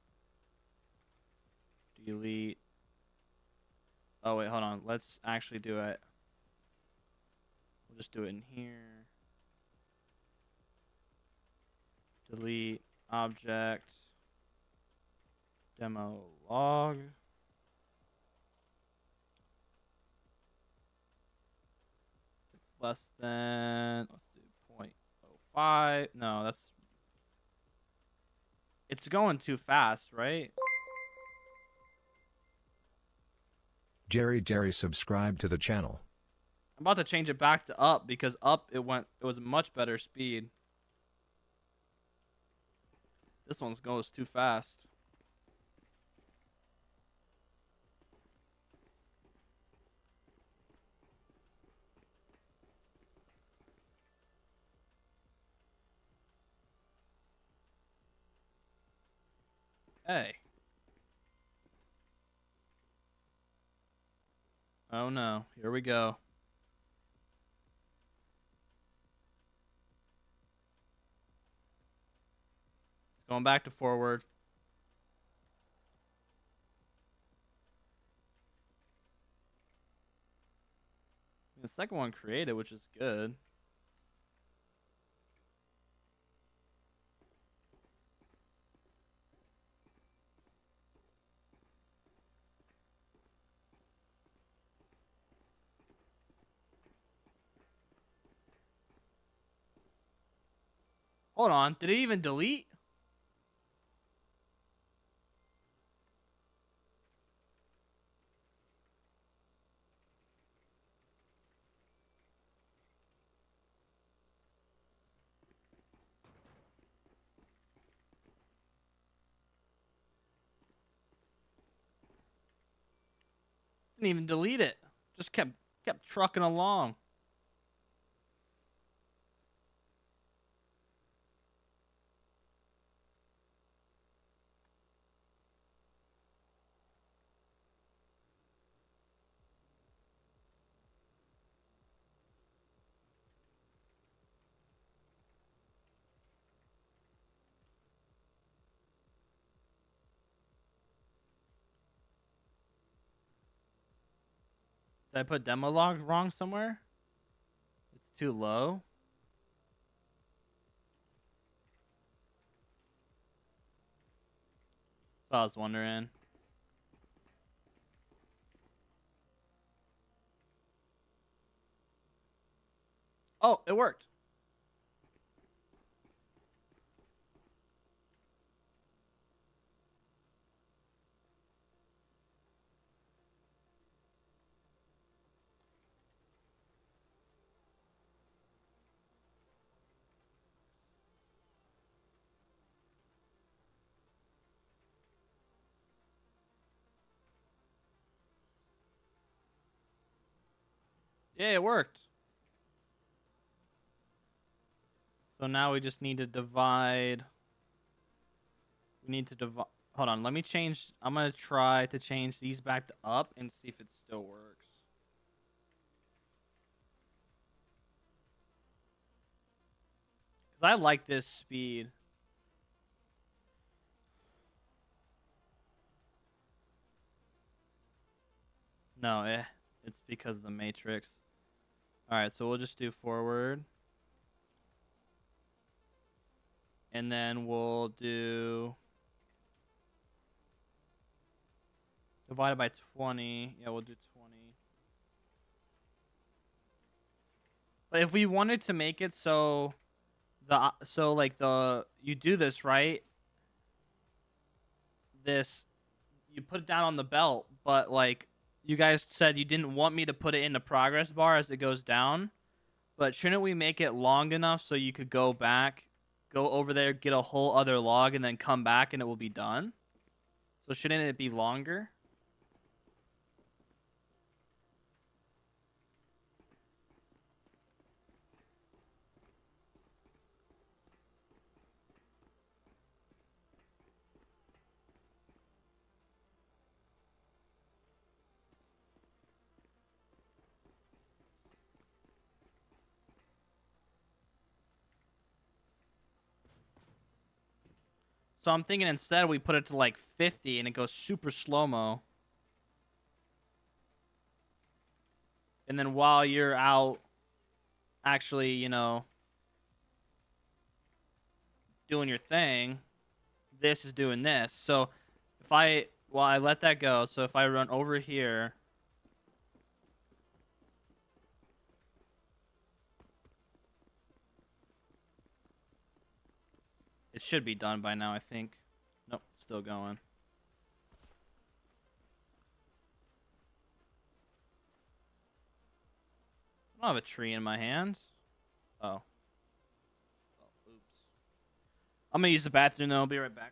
Delete. Oh, wait, hold on. Let's actually do it. We'll just do it in here. Delete object. Demo log. It's less than, let's do 0.05. No, that's, it's going too fast, right? Jerry subscribe to the channel. I'm about to change it back to up because up it was a much better speed. This one goes too fast. Hey. Oh no, here we go. It's going back to forward. The second one created, which is good. Hold on, did it even delete? Didn't even delete it. Just kept trucking along. Did I put demo log wrong somewhere? It's too low. That's what I was wondering. Oh, it worked. Yeah, it worked. So now we just need to divide. We need to divide. Hold on, let me change. I'm going to try to change these back to up and see if it still works. Because I like this speed. No, it's because of the matrix. All right, so we'll just do forward. And then we'll do Divided by 20. Yeah, we'll do 20. But if we wanted to make it so you do this, right? This you put it down on the belt, but like you guys said you didn't want me to put it in the progress bar as it goes down. But shouldn't we make it long enough so you could go back, go over there, get a whole other log, and then come back and it will be done? So shouldn't it be longer? So I'm thinking instead we put it to like 50 and it goes super slow-mo. And then while you're out actually, you know, doing your thing, this is doing this. So if I let that go. So if I run over here, it should be done by now, I think. Nope, still going. I don't have a tree in my hands. Oh. Oops. I'm gonna use the bathroom though. I'll be right back.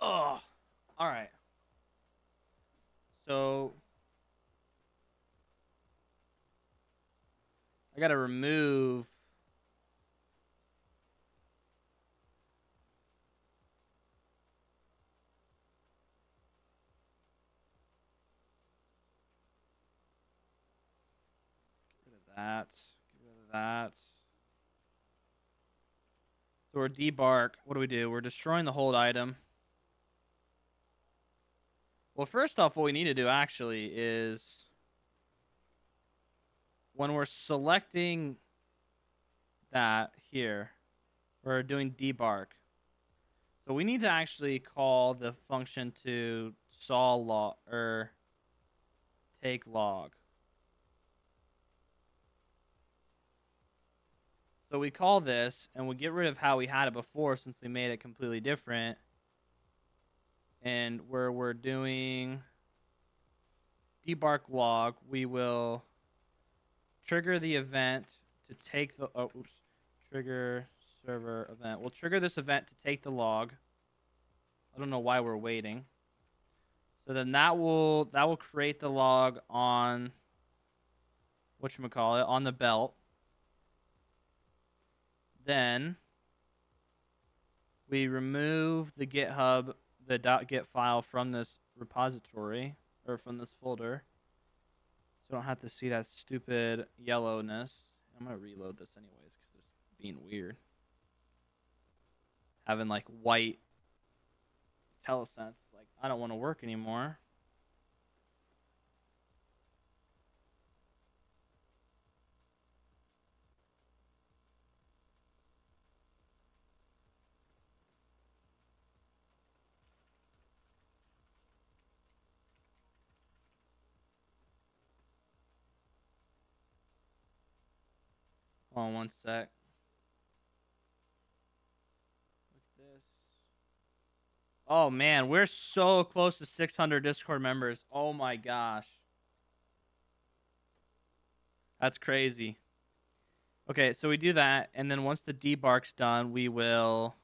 Oh, all right. So I gotta remove. Get rid of that. Get rid of that. So we're debark. What do? We're destroying the hold item. Well, first off, what we need to do actually is when we're selecting that here, we're doing debark. So we need to actually call the function to saw log or take log. So we call this, and we get rid of how we had it before since we made it completely different. And where we're doing debark log, we will trigger the event to take the trigger server event. We'll trigger this event to take the log. I don't know why we're waiting. So then that will create the log on whatchamacallit, on the belt. Then we remove the GitHub, the .git file from this repository, or from this folder. So I don't have to see that stupid yellowness. I'm going to reload this anyways, because it's being weird. Having like white telesense, like I don't want to work anymore. Hold on one sec. Look at this. Oh man, we're so close to 600 Discord members. Oh my gosh. That's crazy. Okay, so we do that, and then once the debark's done, we will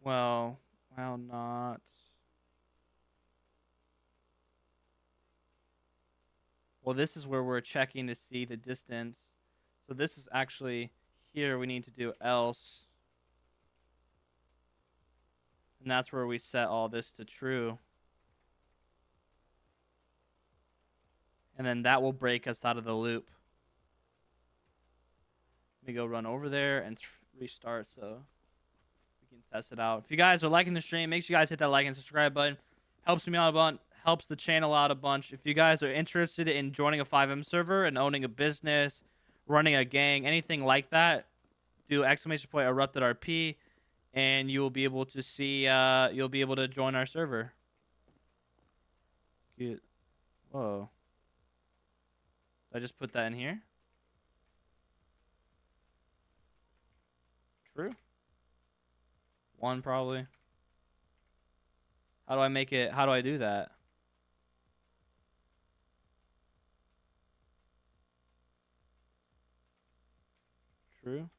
Well, not. Well, this is where we're checking to see the distance. So this is actually here we need to do else. And that's where we set all this to true. And then that will break us out of the loop. Let me go run over there and restart so we can test it out. If you guys are liking the stream, make sure you guys hit that like and subscribe button. Helps me out a bunch. Helps the channel out a bunch. If you guys are interested in joining a FiveM server and owning a business, running a gang, anything like that, do ! Erupted RP, and you will be able to see. You'll be able to join our server. Cute. Whoa. Did I just put that in here? True. One probably. How do I make it? How do I do that? True.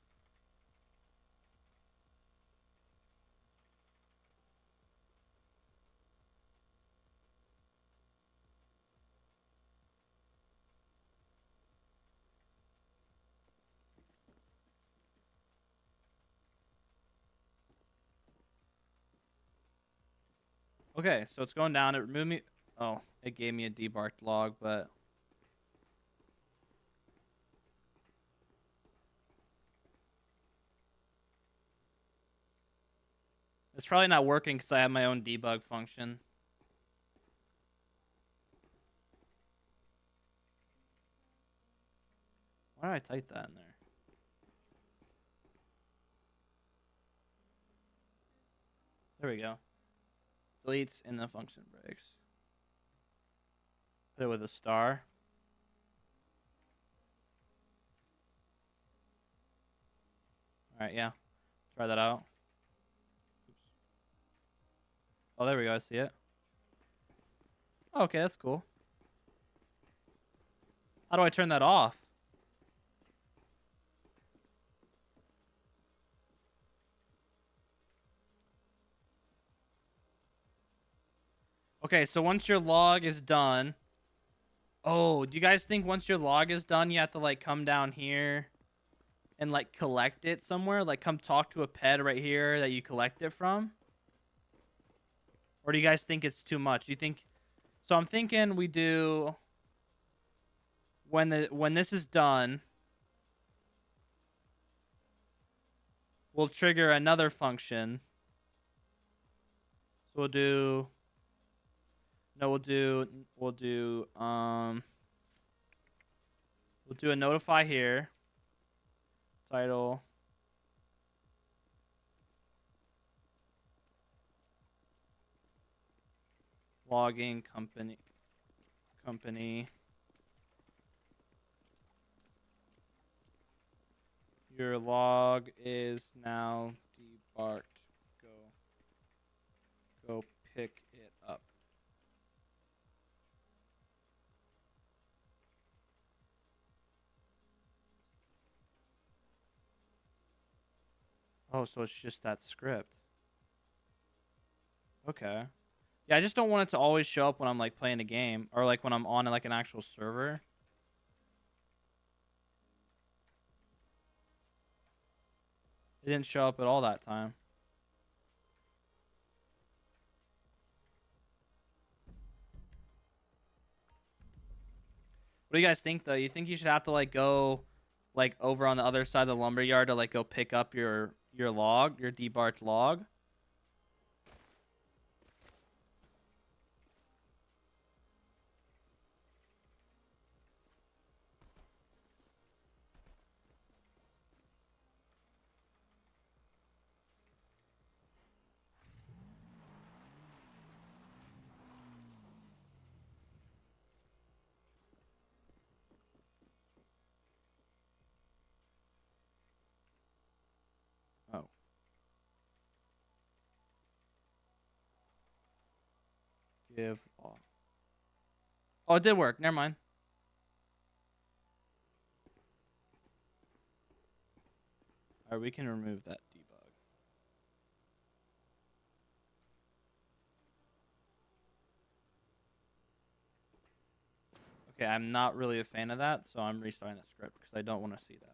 Okay, so it's going down. It removed me. Oh, it gave me a debarked log, but it's probably not working because I have my own debug function. Why did I type that in there? There we go. Deletes and the function breaks. Put it with a star. All right, yeah. Try that out. Oops. Oh, there we go. I see it. Okay, that's cool. How do I turn that off? Okay, so once your log is done... Oh, do you guys think once your log is done, you have to, like, come down here and, like, collect it somewhere? Like, come talk to a ped right here that you collect it from? Or do you guys think it's too much? Do you think... So I'm thinking we do... When this is done... We'll trigger another function. So we'll do... No, we'll do a notify here. Title. Logging company. Your log is now debarked. Go pick it up. Oh, so it's just that script. Okay. Yeah, I just don't want it to always show up when I'm like playing a game or like when I'm on like an actual server. It didn't show up at all that time. What do you guys think though? You think you should have to like go like over on the other side of the lumberyard to like go pick up your log, your debarked log? Oh. Give off. Oh, it did work. Never mind. Alright, we can remove that debug. Okay, I'm not really a fan of that, so I'm restarting the script because I don't want to see that.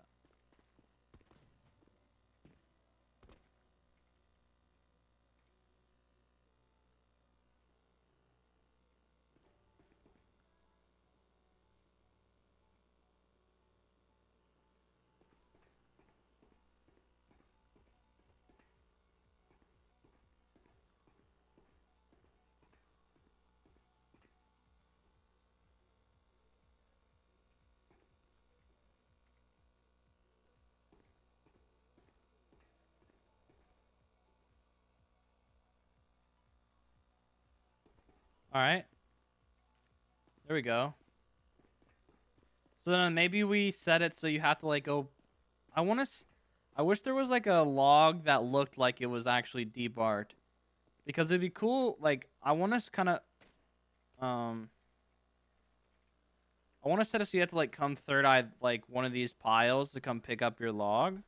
All right. There we go. So then maybe we set it so you have to like go. I wish there was like a log that looked like it was actually debarked, because it'd be cool. Like I want us kind of um. I want to set it so you have to like come third eye like one of these piles to come pick up your log.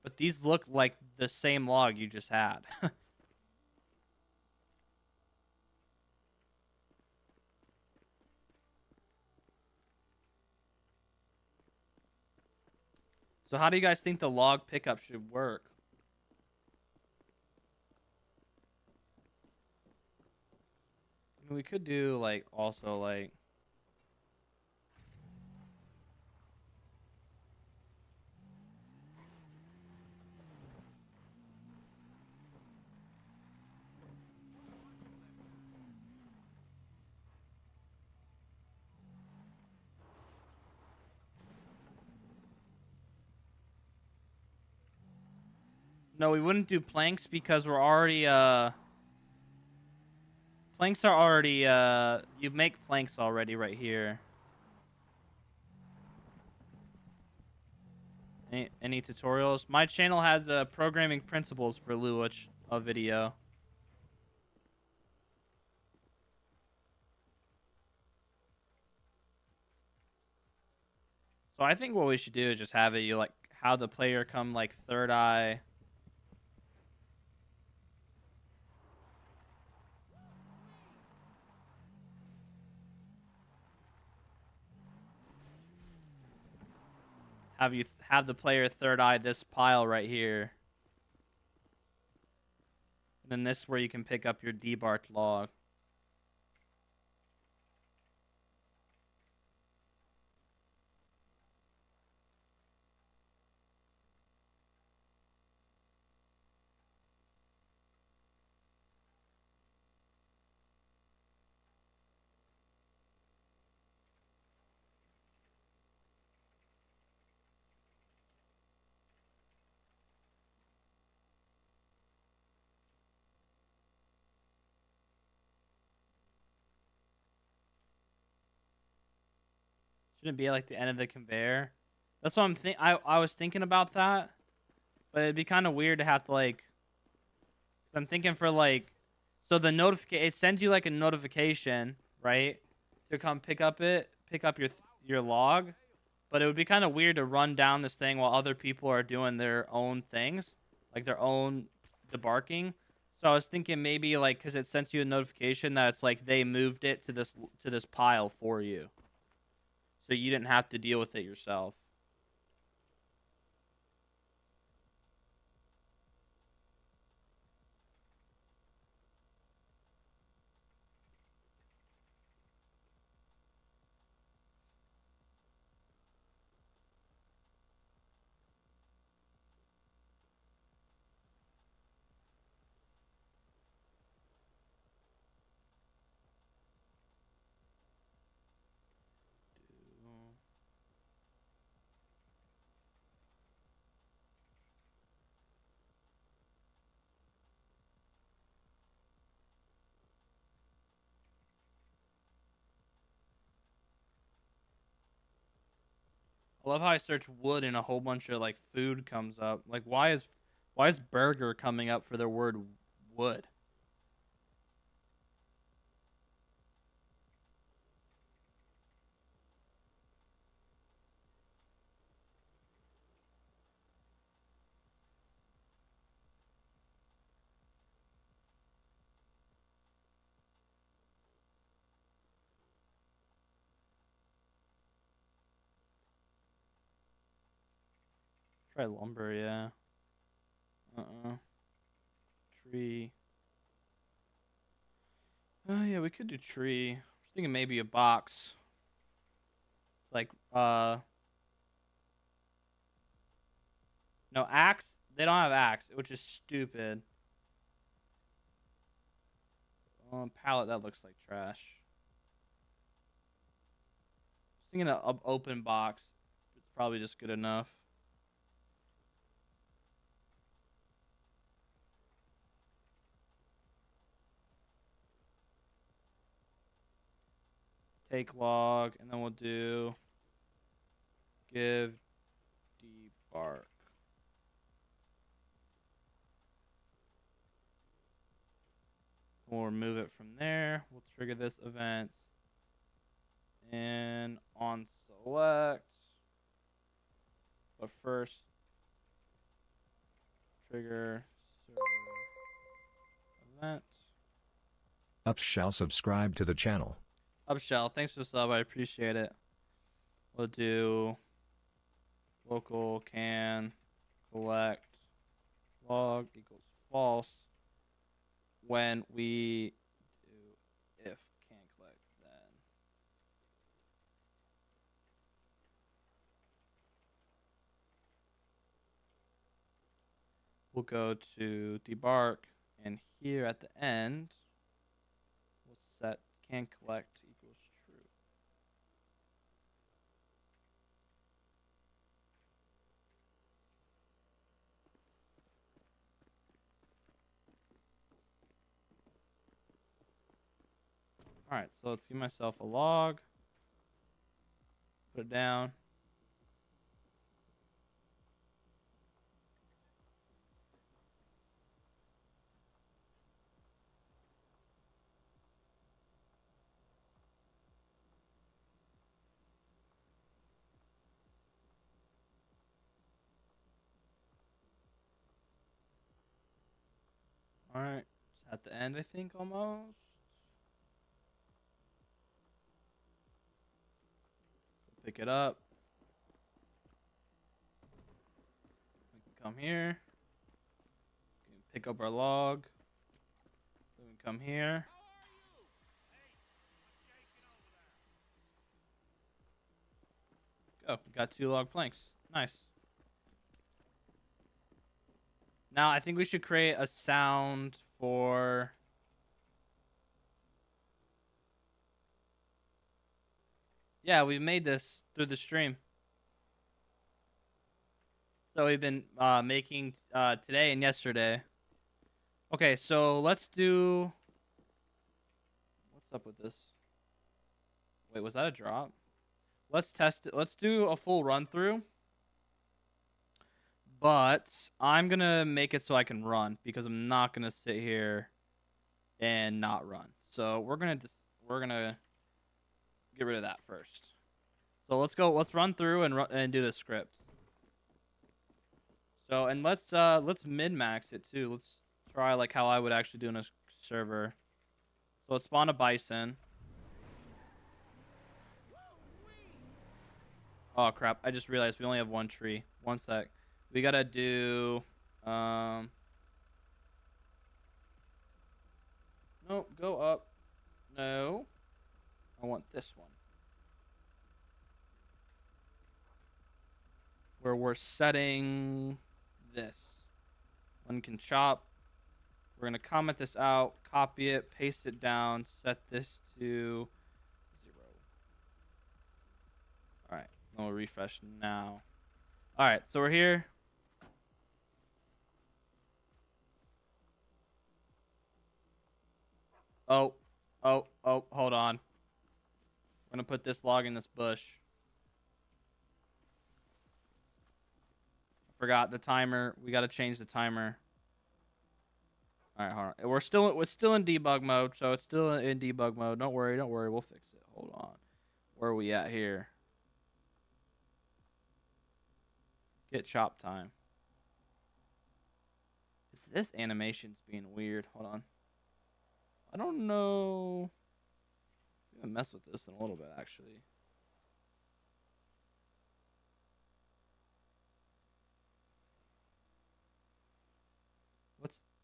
But these look like the same log you just had. So how do you guys think the log pickup should work? I mean, we could do like also like no, we wouldn't do planks because we're already planks are already you make planks already right here. Any tutorials? My channel has programming principles for Luwich a video. So I think what we should do is just have it you like how the player come like third eye. Have the player third eye this pile right here. And then this is where you can pick up your debarked log. Shouldn't be like the end of the conveyor. That's what I was thinking about that, but it'd be kind of weird to have to like. I'm thinking for like, so the it sends you like a notification, right, to come pick up your log, but it would be kind of weird to run down this thing while other people are doing their own things, like their own debarking. So I was thinking maybe like because it sends you a notification that it's like they moved it to this pile for you. So you didn't have to deal with it yourself. I love how I search wood and a whole bunch of like food comes up. Like why is burger coming up for the word wood? Try lumber, yeah. Tree. Oh yeah, we could do tree. I was thinking maybe a box. Like no axe. They don't have axe, which is stupid. Pallet, that looks like trash. I was thinking an open box. It's probably just good enough. Take log, and then we'll do give debark. We'll remove it from there. We'll trigger this event. And on select. But first, trigger server event. Ups shall subscribe to the channel. Upshell, thanks for the sub. I appreciate it. We'll do local can collect log equals false when we do if can collect then. We'll go to debark, and here at the end we'll set can collect equals true. All right, so let's give myself a log. Put it down. All right, it's at the end, I think, almost. Pick it up. We can come here. We can pick up our log. Then we come here. Go. We got 2 log planks. Nice. Now I think we should create a sound for. Yeah, we made this through the stream. So we've been making today and yesterday. Okay, so let's do. What's up with this? Wait, was that a drop? Let's test it. Let's do a full run through. But I'm gonna make it so I can run because I'm not gonna sit here and not run. So we're gonna get rid of that first. So let's go. Let's run through and do the script. So and let's min max it too. Let's try like how I would actually do in a server. So let's spawn a bison. Oh crap! I just realized we only have 1 tree. 1 sec. We gotta do. No, go up. No. I want this one. Where we're setting this. One can chop. We're gonna comment this out, copy it, paste it down, set this to 0. All right, we'll refresh now. All right, so we're here. Oh, hold on. We're gonna put this log in this bush. I forgot the timer. We gotta change the timer. All right, hold on. We're still in debug mode, so it's still in debug mode. Don't worry, we'll fix it. Hold on. Where are we at here? Get chop time. This animation's being weird. Hold on. I don't know. I'm gonna mess with this in a little bit, actually.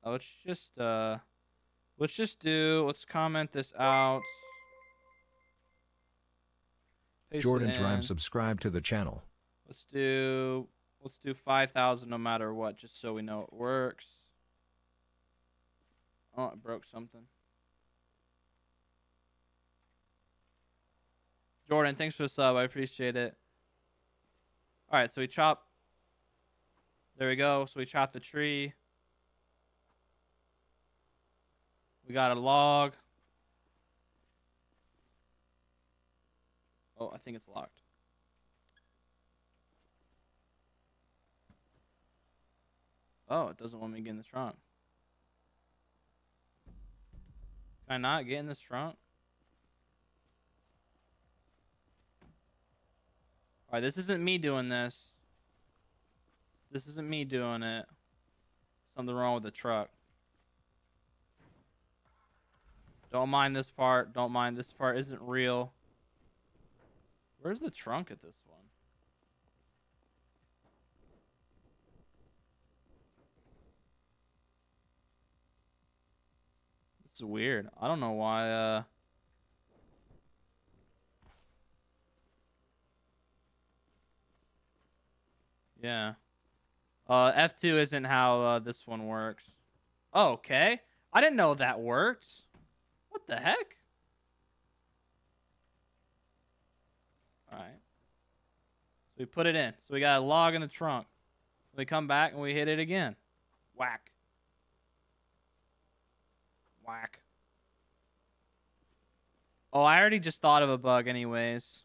let's comment this out. Paste it Jordan's Rhyme in. subscribe to the channel. Let's do 5,000 no matter what, just so we know it works. Oh, I broke something. Jordan, thanks for the sub. I appreciate it. All right, so we chop. There we go. So we chop the tree. We got a log. Oh, I think it's locked. Oh, it doesn't want me to get in the trunk. Can I not get in this trunk? All right, this isn't me doing this. This isn't me doing it. Something wrong with the truck. Don't mind this part. Don't mind this part. Isn't real. Where's the trunk at this one? This is weird. I don't know why. Yeah. F2 isn't how this one works. Oh, okay. I didn't know that worked. What the heck? Alright. So we put it in. So we got a log in the trunk. We come back and we hit it again. Whack. Whack. Oh, I already just thought of a bug anyways.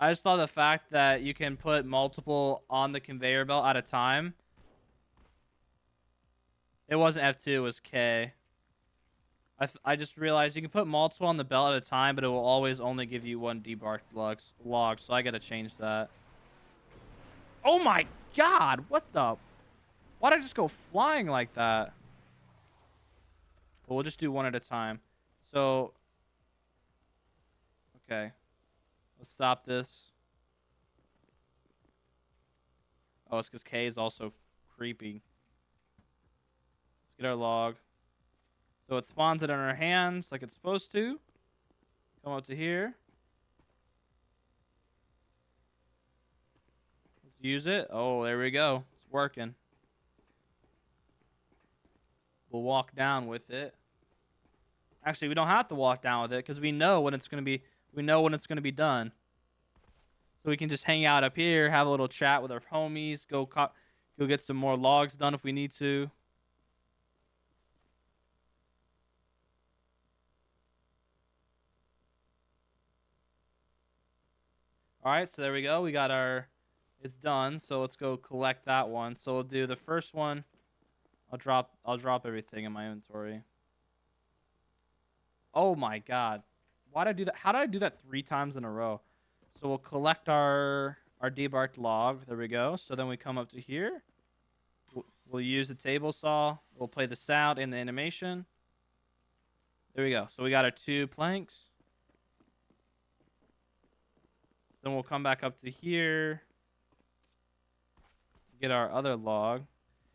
I just thought the fact that you can put multiple on the conveyor belt at a time. It wasn't F2, it was K. I just realized you can put multiple on the belt at a time, but it will always only give you one debarked log, so I gotta change that. Oh my god! What the? Why'd I just go flying like that? Well, we'll just do one at a time. So, okay. Let's stop this. Oh, it's because K is also creepy. Let's get our log. So it spawns it in our hands like it's supposed to. Come up to here. Let's use it. Oh, there we go. It's working. We'll walk down with it. Actually, we don't have to walk down with it because we know when it's gonna be. We know when it's gonna be done. So we can just hang out up here, have a little chat with our homies, go get some more logs done if we need to. All right, so there we go. We got our, it's done. So let's go collect that one. So we'll do the first one. I'll drop everything in my inventory. Oh my god. Why did I do that? How did I do that 3 times in a row? So we'll collect our debarked log. There we go. So then we come up to here. We'll use the table saw. We'll play the sound and the animation. There we go. So we got our 2 planks. Then we'll come back up to here. Get our other log.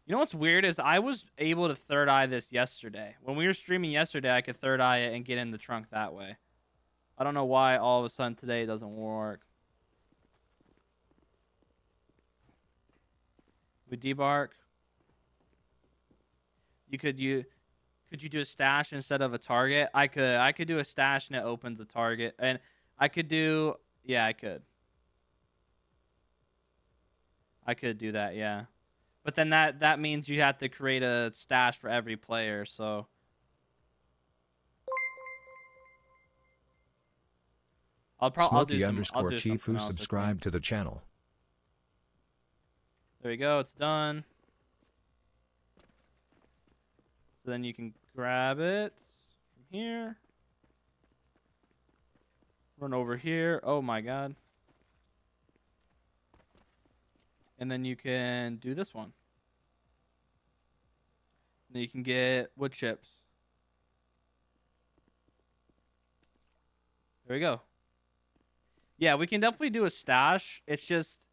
You know what's weird is I was able to third eye this yesterday. When we were streaming yesterday, I could third eye it and get in the trunk that way. I don't know why all of a sudden today it doesn't work. We debark. Could you do a stash instead of a target? I could do a stash and it opens a target. And I could do, yeah, I could do that, yeah. But then that means you have to create a stash for every player, so I'll do Chief who subscribed to the channel. There we go, it's done. So then you can grab it from here. Run over here. Oh my god. And then you can do this one. Then you can get wood chips. There we go. Yeah, we can definitely do a stash. It's just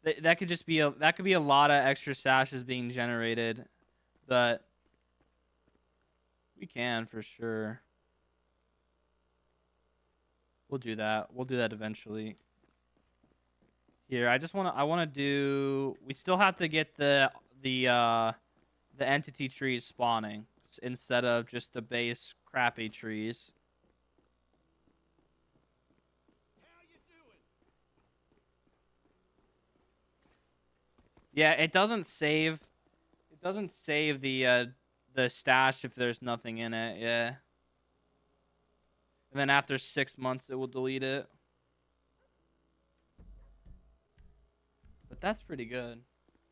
That could just be a lot of extra stashes being generated, but we can for sure. We'll do that. We'll do that eventually. Here, I want to do. We still have to get the entity trees spawning instead of just the base crappy trees. How you doing? Yeah, it doesn't save. It doesn't save the stash if there's nothing in it. Yeah. And then after 6 months, it will delete it. But that's pretty good.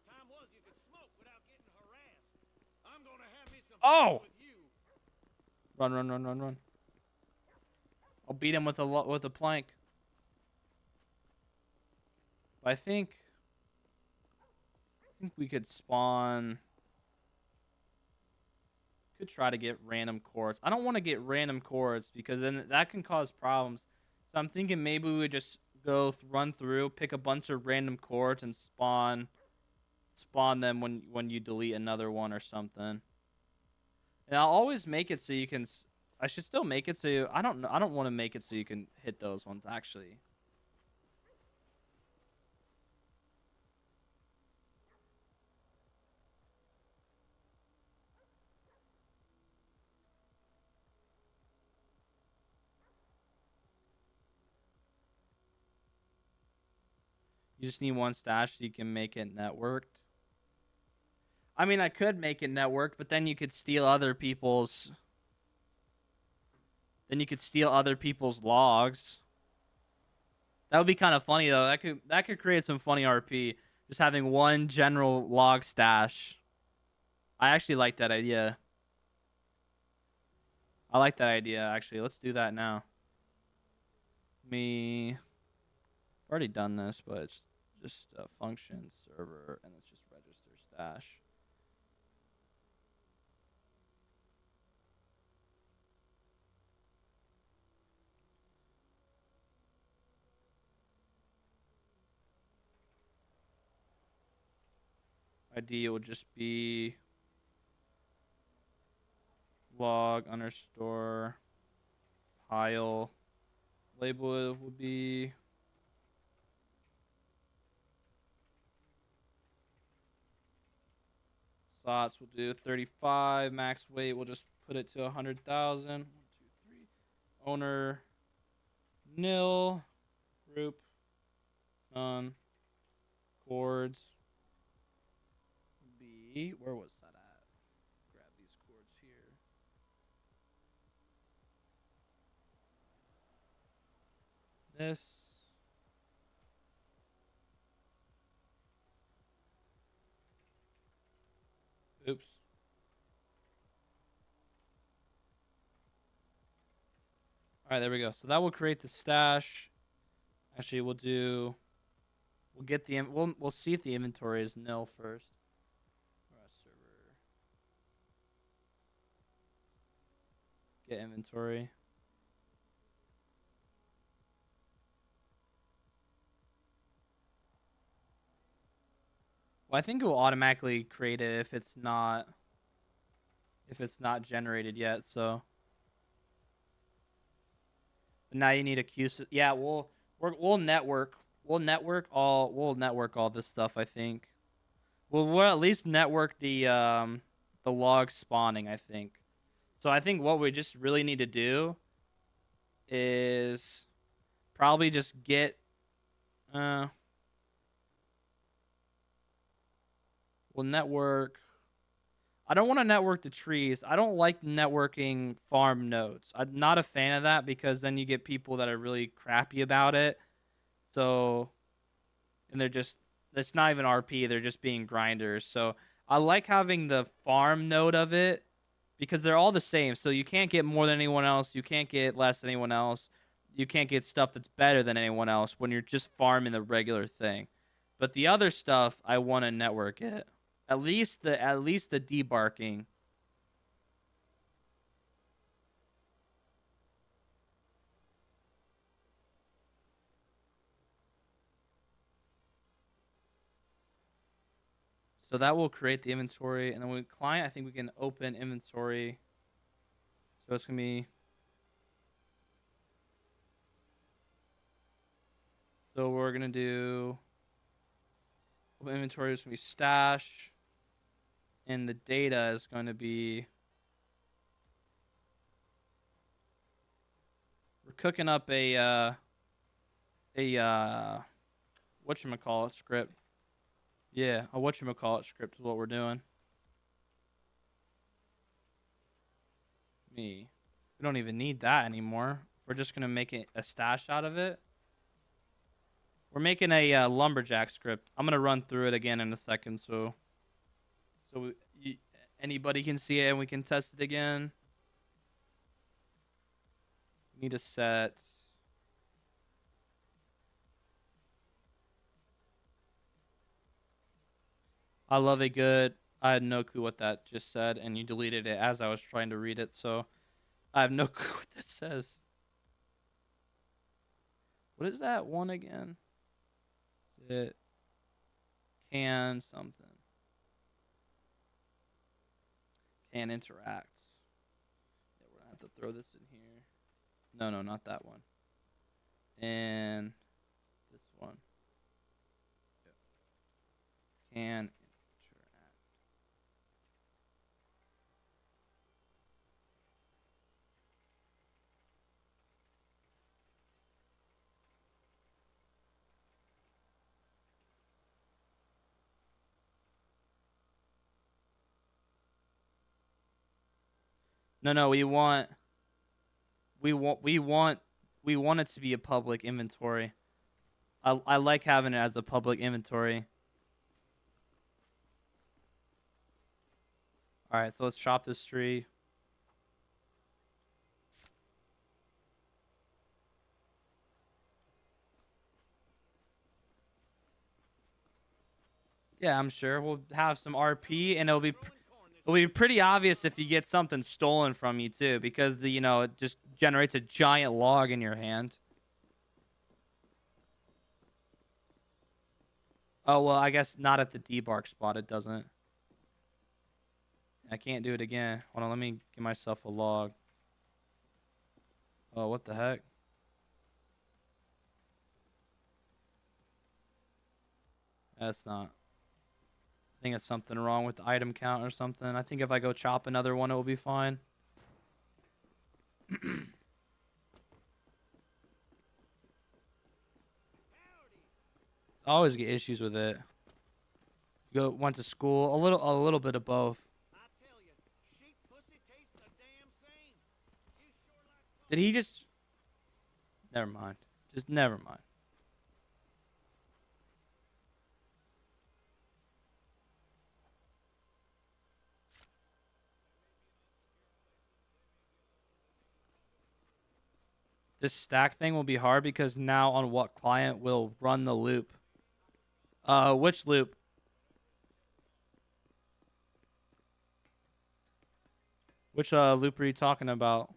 Time was you could smoke without getting harassed. I'm gonna have me some Oh! fun with you. Run, run, run, run, run. I'll beat him with a plank. I think we could spawn. Could try to get random quartz. I don't want to get random quartz because then that can cause problems. So I'm thinking maybe we would just go run through, pick a bunch of random quartz, and spawn them when you delete another one or something. And I'll always make it so you can. I should still make it so I don't want to make it so you can hit those ones actually. You just need one stash so you can make it networked. I mean, I could make it networked, but then you could steal other people's. Then you could steal other people's logs. That would be kind of funny though. That could create some funny RP. Just having one general log stash. I actually like that idea. I like that idea actually. Let's do that now. I've already done this, but it's just a function server and it's just register stash. ID will just be log underscore pile. Label will be slots. We'll do 35. Max weight. We'll just put it to 100,000. 1, 2, 3. Owner nil. Group none. Chords. B. Where was that at? Grab these chords here. This. Oops. All right, there we go. So that will create the stash. Actually, we'll get the we'll see if the inventory is nil first. Server. Get inventory. Well, I think it will automatically create it if it's not generated yet. So but now you need a queue. Yeah, we'll network all this stuff. I think we'll at least network the log spawning. I think. So I think what we just really need to do is probably just get we'll network. I don't want to network the trees. I don't like networking farm nodes. I'm not a fan of that because then you get people that are really crappy about it. So, and it's not even RP. They're just being grinders. So I like having the farm node of it because they're all the same. So you can't get more than anyone else. You can't get less than anyone else. You can't get stuff that's better than anyone else when you're just farming the regular thing. But the other stuff, I want to network it. At least the debarking. So that will create the inventory, and then with client, I think we can open inventory. So it's gonna be. So we're gonna do inventory is gonna be stash, and the data is going to be. We're cooking up a whatchamacallit script. Yeah, a whatchamacallit script is what we're doing. We don't even need that anymore. We're just gonna make it a stash out of it. We're making a lumberjack script. I'm gonna run through it again in a second, so anybody can see it and we can test it again. We need to set. I love it good. I had no clue what that just said, and you deleted it as I was trying to read it, so I have no clue what that says. What is that one again? Is it can something? Can interact. Yeah, we're gonna have to throw this in here. No, not that one. And this one. Yep. Can interact. No, we want it to be a public inventory. I like having it as a public inventory. All right, so let's chop this tree. Yeah, I'm sure we'll have some RP, and it'll be pretty obvious if you get something stolen from you too, because it just generates a giant log in your hand. Oh well, I guess not at the debark spot. It doesn't. I can't do it again. Hold on, let me give myself a log. Oh, what the heck? That's not. I think it's something wrong with the item count or something. I think if I go chop another one, it will be fine. I always get issues with it. Went to school, a little bit of both. I tell you, sheep pussy tastes the damn same. You sure like Did he just? Never mind. Just never mind. This stack thing will be hard because now on what client will run the loop? Which loop? Which loop are you talking about?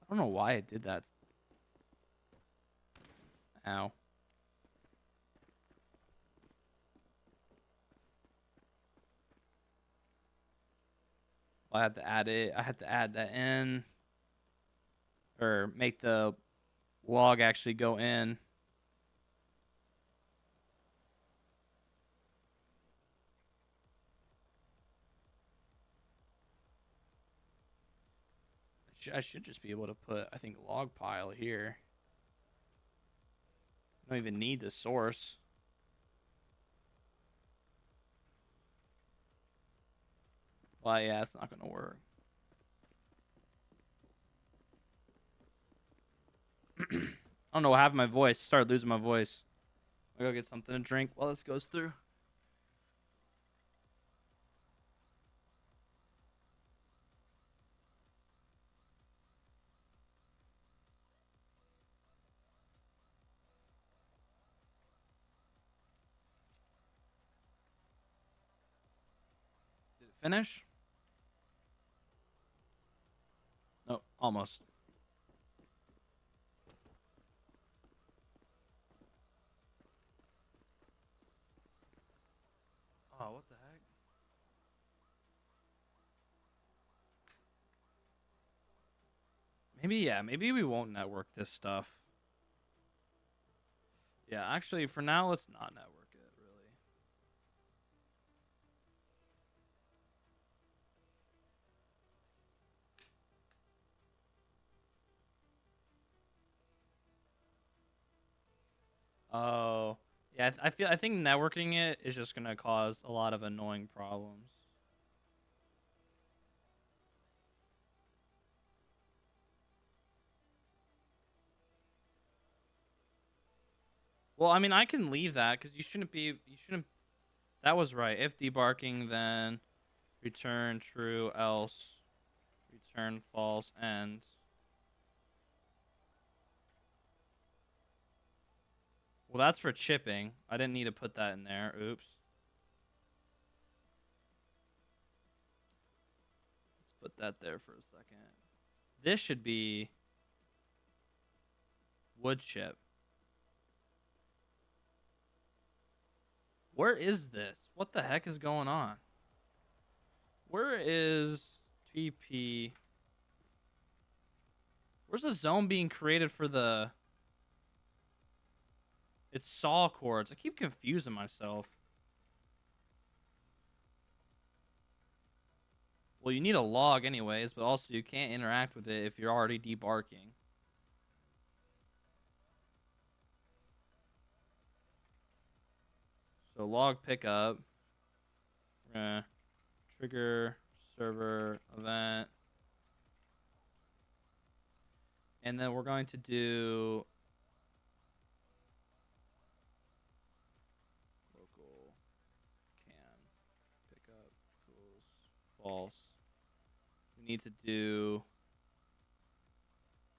I don't know why it did that. Ow. I had to add it. I had to add that in. Or make the log actually go in. I should just be able to put, I think, log pile here. I don't even need the source. Well, yeah, it's not going to work. I don't know what happened to my voice. I started losing my voice. I'll go get something to drink while this goes through. Did it finish? Almost. Oh, what the heck? Maybe, yeah, maybe we won't network this stuff. Yeah, actually, for now, let's not network it, really. Oh, yeah, I think networking it is just gonna cause a lot of annoying problems. Well, I mean, I can leave that because you shouldn't. That was right. If debarking, then return true, else return false, ends. Well, that's for chipping. I didn't need to put that in there. Oops. Let's put that there for a second. This should be wood chip. Where is this? What the heck is going on? Where is TP? Where's the zone being created for the... It's saw cords. I keep confusing myself. Well, you need a log anyways, but also you can't interact with it if you're already debarking. So log pickup. We're gonna trigger server event. And then we're going to do local can pickup equals false. We need to do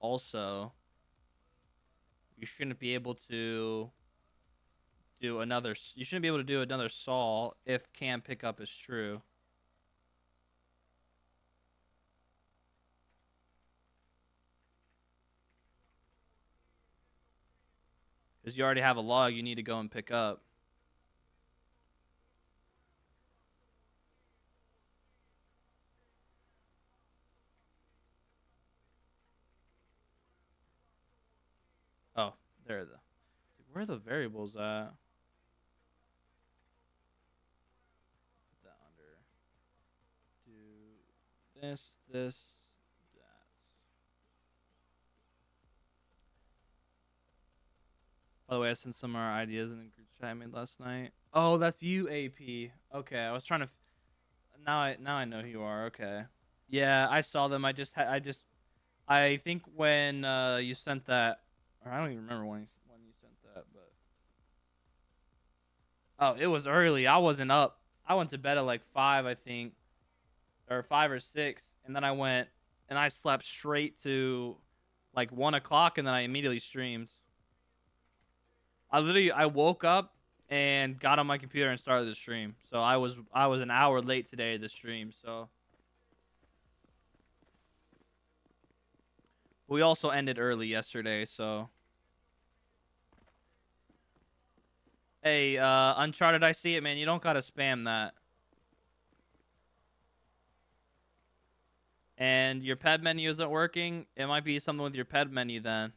also, you shouldn't be able to do another, you shouldn't be able to do another sol if can pickup is true. Because you already have a log you need to go and pick up. Oh, there the. Where are the variables at? Put that under. Do this, that. By the way, I sent some of our ideas in the group chat I made last night. Oh, that's you, AP. Okay, I was trying to. Now I know who you are. Okay. Yeah, I saw them. I think when you sent that, or I don't even remember when you sent that, but oh, it was early. I wasn't up. I went to bed at like 5, I think, or 5 or 6, and then I went and I slept straight to like 1 o'clock, and then I immediately streamed. I woke up and got on my computer and started the stream. So I was an hour late today to the stream. So we also ended early yesterday. So hey, Uncharted, I see it, man. You don't gotta spam that. And your ped menu isn't working. It might be something with your ped menu then.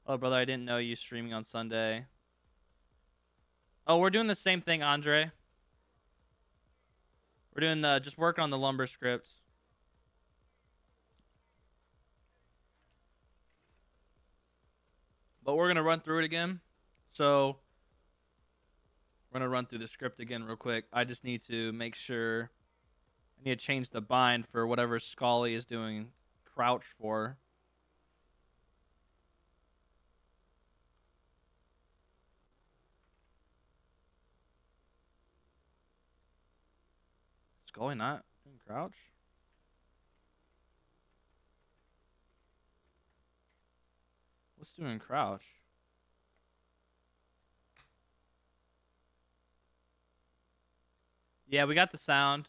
Oh, brother, I didn't know you streaming on Sunday. Oh, we're doing the same thing, Andre. We're doing just working on the lumber script. But we're going to run through it again. So we're going to run through the script again real quick. I just need to make sure. I need to change the bind for whatever Scully is doing crouch for. Scully not doing crouch? What's doing crouch? Yeah, we got the sound.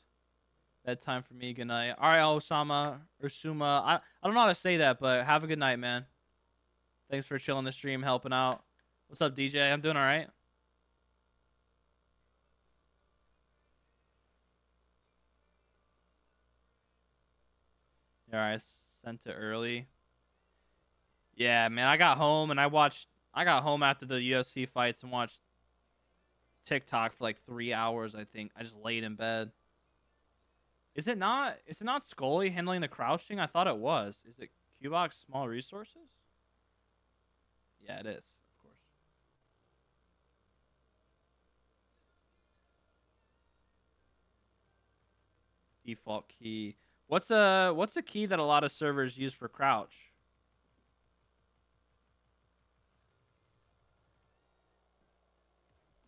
Bedtime for me. Good night. All right, Osama or Suma. I don't know how to say that, but have a good night, man. Thanks for chilling the stream, helping out. What's up, DJ? I'm doing all right. All right, sent it early. Yeah, man. I got home and I got home after the UFC fights and watched TikTok for like 3 hours. I think I just laid in bed. Is it not? Is it not Scully handling the crouching? I thought it was. Is it Qbox small resources? Yeah, it is. Of course. Default key. What's a key that a lot of servers use for crouch?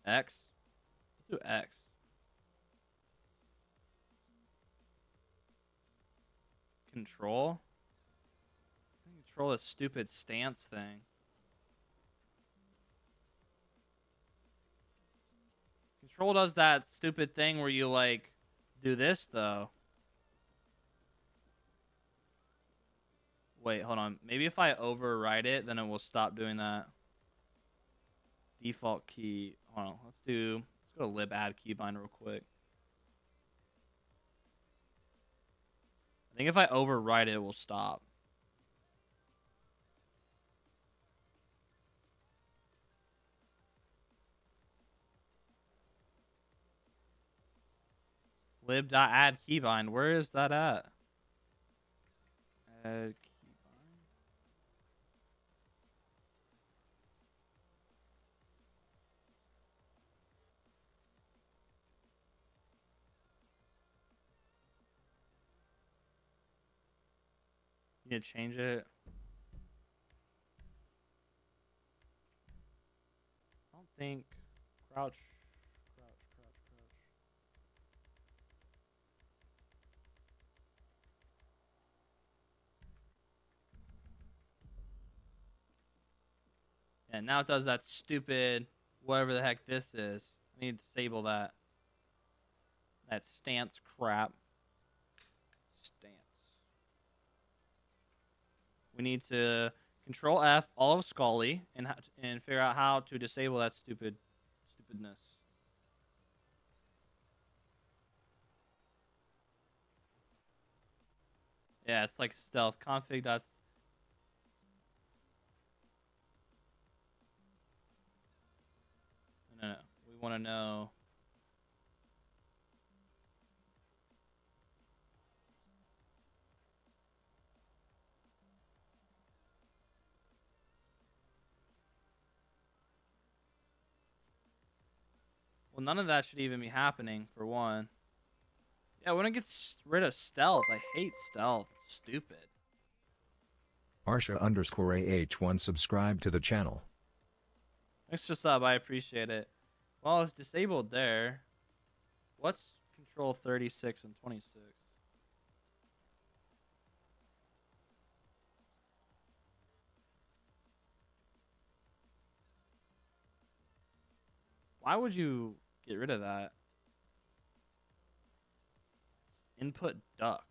X. Let's do X. Control. Control this stupid stance thing. Control does that stupid thing where you like do this though. Wait, hold on. Maybe if I override it, then it will stop doing that. Default key. Hold on. Let's go to lib add keybind real quick. I think if I override it, it will stop. Lib.add keybind. Where is that at? Add keybind. You need to change it. I don't think crouch. Yeah, now it does that stupid whatever the heck this is. I need to disable that. That stance crap. Stance. We need to Control F all of Scully and figure out how to disable that stupidness. Yeah, it's like stealth config. No. We want to know. Well, none of that should even be happening, for one. Yeah, when it gets rid of stealth, I hate stealth. It's stupid. Arsha_AH1 subscribe to the channel. Thanks for sub, I appreciate it. Well, it's disabled there. What's control 36 and 26? Why would you get rid of that? Input duck.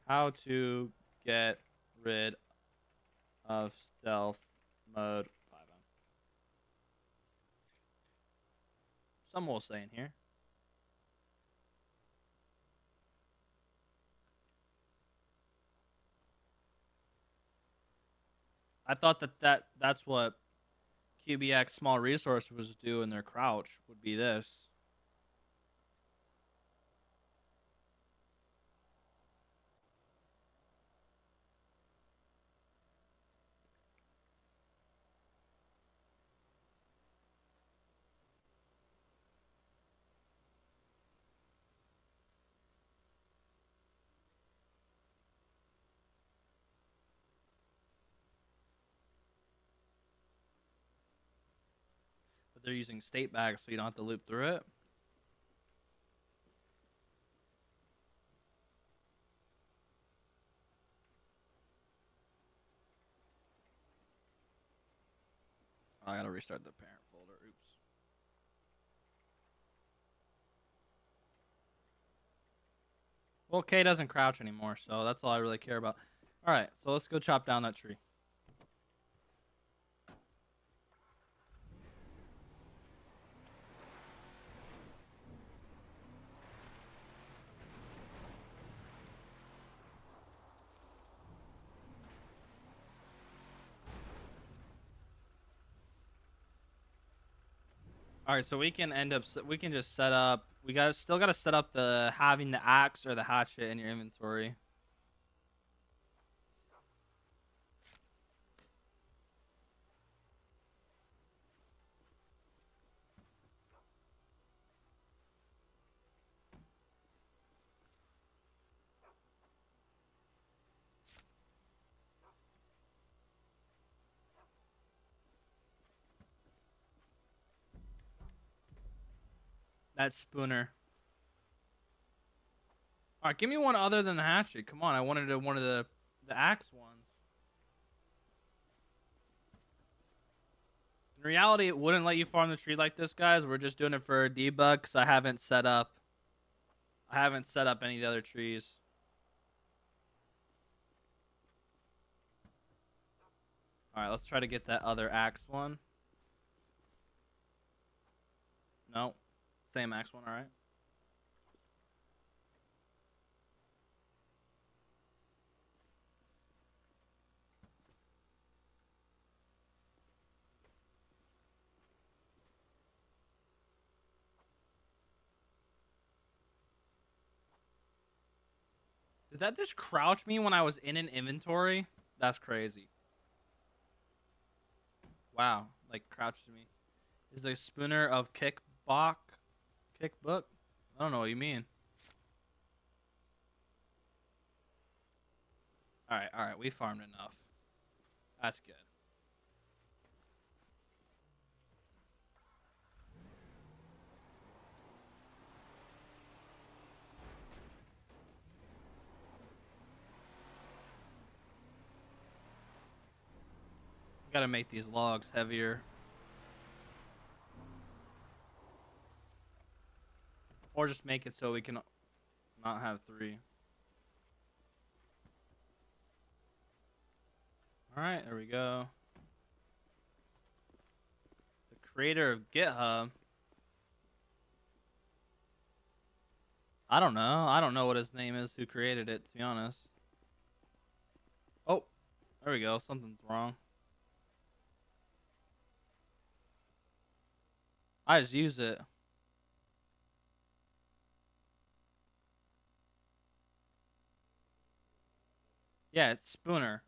How to get rid of stealth mode 5M. Some will say in here. I thought that's what QBX small resource was do in their crouch would be this. They're using state bags so you don't have to loop through it. Oh, I gotta restart the parent folder. Oops. Well, K doesn't crouch anymore, so that's all I really care about. All right, so let's go chop down that tree. All right, so we can we can just set up. Still got to set up the having the axe or the hatchet in your inventory. That spooner. All right, give me one other than the hatchet. Come on, I wanted one of the axe ones. In reality, it wouldn't let you farm the tree like this, guys. We're just doing it for a debug because I haven't set up any of the other trees. All right, let's try to get that other axe one. No, same axe one. All right. Did that just crouch me when I was in an inventory? That's crazy. Wow, like crouched me. Is the spooner of kickbook? Kickbook? I don't know what you mean. All right, we farmed enough. That's good. Gotta make these logs heavier. Or just make it so we can not have 3. Alright, there we go. The creator of GitHub. I don't know. I don't know what his name is, who created it, to be honest. Oh, there we go. Something's wrong. I just use it. Yeah, it's Spooner.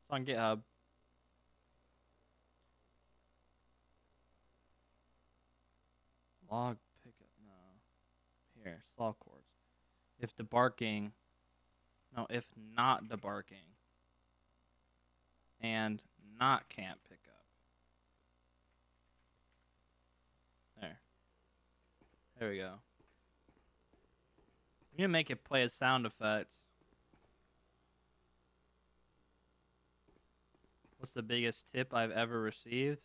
It's on GitHub. Log pickup. No. Here, saw cords. If debarking. No, if not debarking. And not can't pick up. There. There we go. I'm gonna make it play a sound effect. What's the biggest tip I've ever received?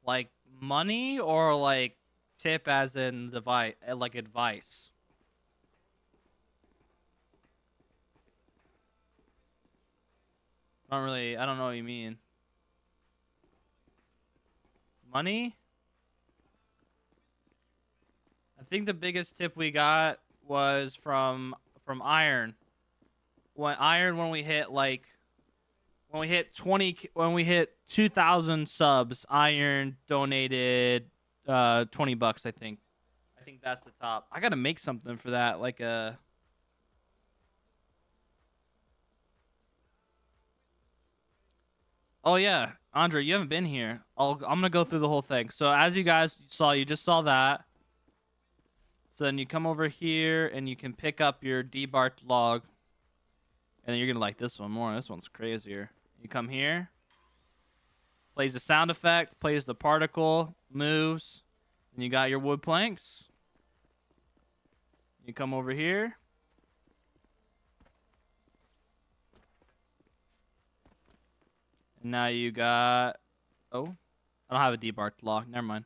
Like money or like tip as in like advice? I don't know what you mean. Money? I think the biggest tip we got was from Iron. When we hit 2,000 subs, Iron donated $20, I think. I think that's the top. I got to make something for that, like a Oh yeah, Andre, you haven't been here. I'm gonna go through the whole thing. So as you guys saw, you just saw that. So then you come over here and you can pick up your debarked log. And then you're gonna like this one more. This one's crazier. You come here. Plays the sound effect, plays the particle, moves. And you got your wood planks. You come over here. And now you got... Oh. I don't have a debarked log. Never mind.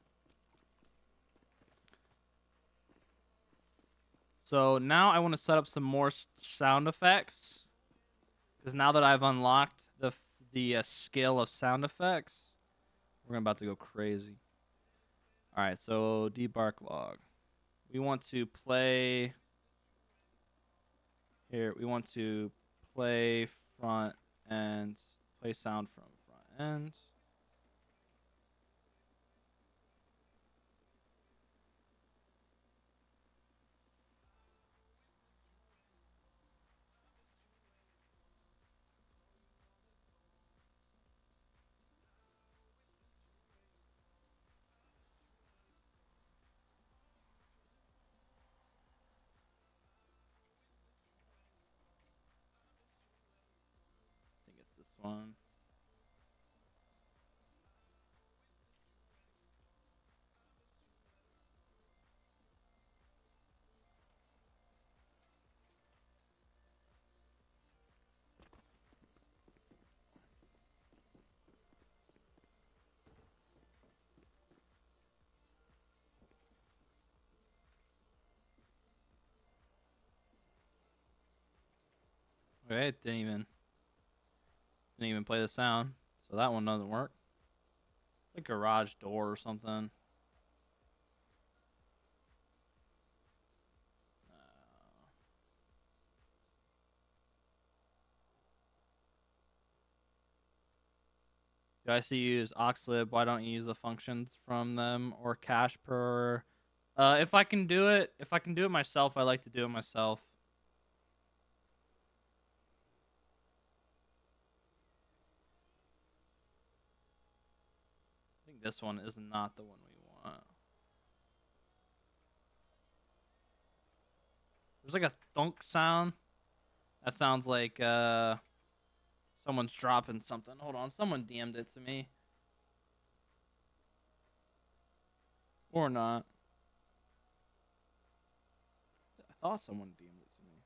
So now I want to set up some more sound effects, because now that I've unlocked the scale of sound effects, we're about to go crazy. All right, so debark log. We want to play here. We want to play front end, play sound from front end. I think it's this one. Okay, it didn't even play the sound, so that one doesn't work. It's like a garage door or something. Do I see you use Oxlib? Why don't you use the functions from them or cache per? If I can do it myself, I like to do it myself. I think this one is not the one we want. There's like a thunk sound. That sounds like someone's dropping something. Hold on, someone DM'd it to me. Or not. I thought someone DM'd it to me.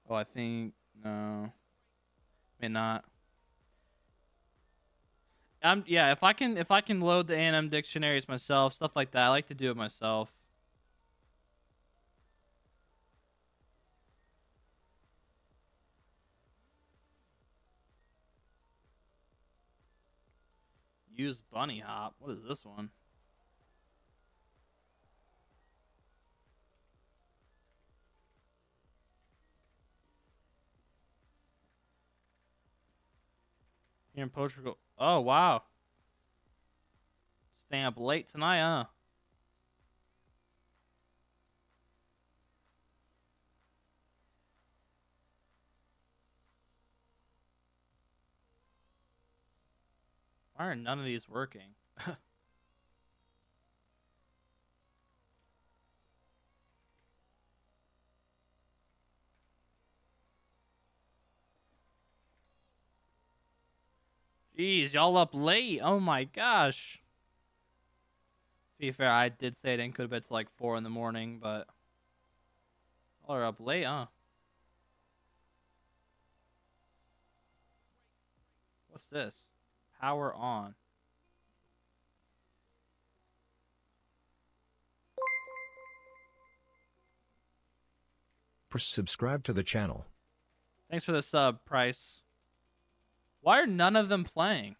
Oh, I think no. May not. Yeah, if I can load the A&M dictionaries myself, stuff like that, I like to do it myself. Use bunny hop. What is this one? Here in Portugal. Oh, wow. Staying up late tonight, huh? Why are none of these working? Jeez, y'all up late. Oh my gosh. To be fair, I did say it didn't go to bed till like 4 in the morning, but y'all are up late, huh? What's this? Power on. Subscribe to the channel. Thanks for the sub, Price. Why are none of them playing?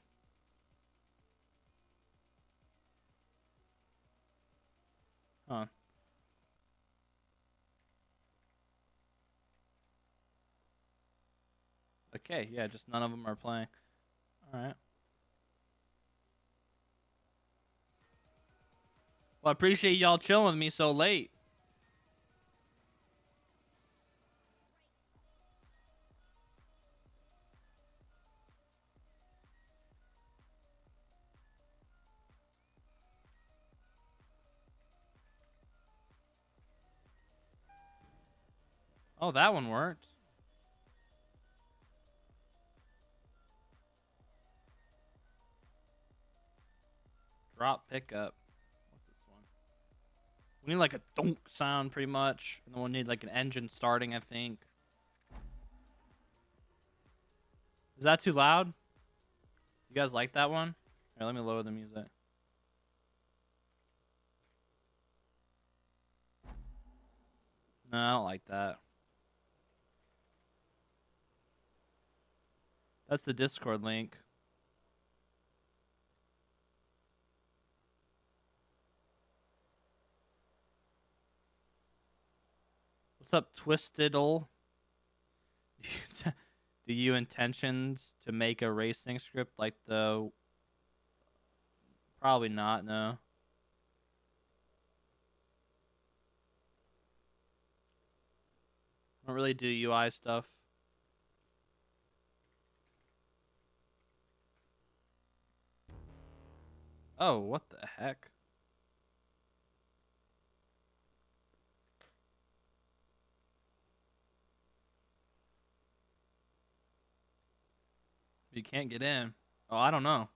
Huh. Okay, yeah, just none of them are playing. Alright. Well, I appreciate y'all chilling with me so late. Oh, that one worked. Drop pickup. What's this one? We need like a thunk sound pretty much. And then we'll need like an engine starting, I think. Is that too loud? You guys like that one? Here, let me lower the music. No, I don't like that. That's the Discord link. What's up, Twistedle? Do you intentions to make a racing script like the... Probably not, no. I don't really do UI stuff. Oh, what the heck? You can't get in. Oh, I don't know.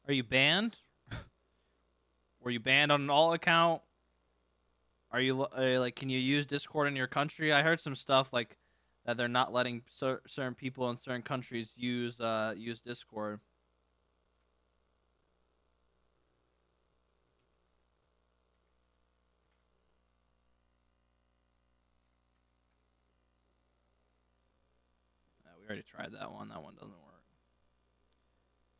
Are you banned? Were you banned on an alt account? Are you like, can you use Discord in your country? I heard some stuff like that they're not letting certain people in certain countries use Discord. Yeah, we already tried that one. That one doesn't work.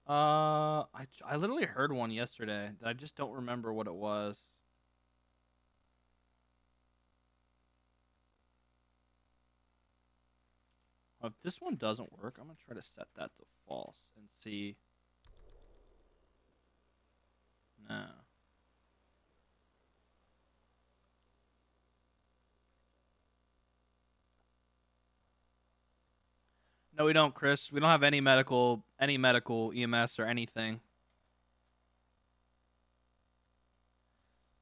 I literally heard one yesterday that I just don't remember what it was. If this one doesn't work, I'm gonna try to set that to false and see. No. No, we don't, Chris. We don't have any medical EMS or anything.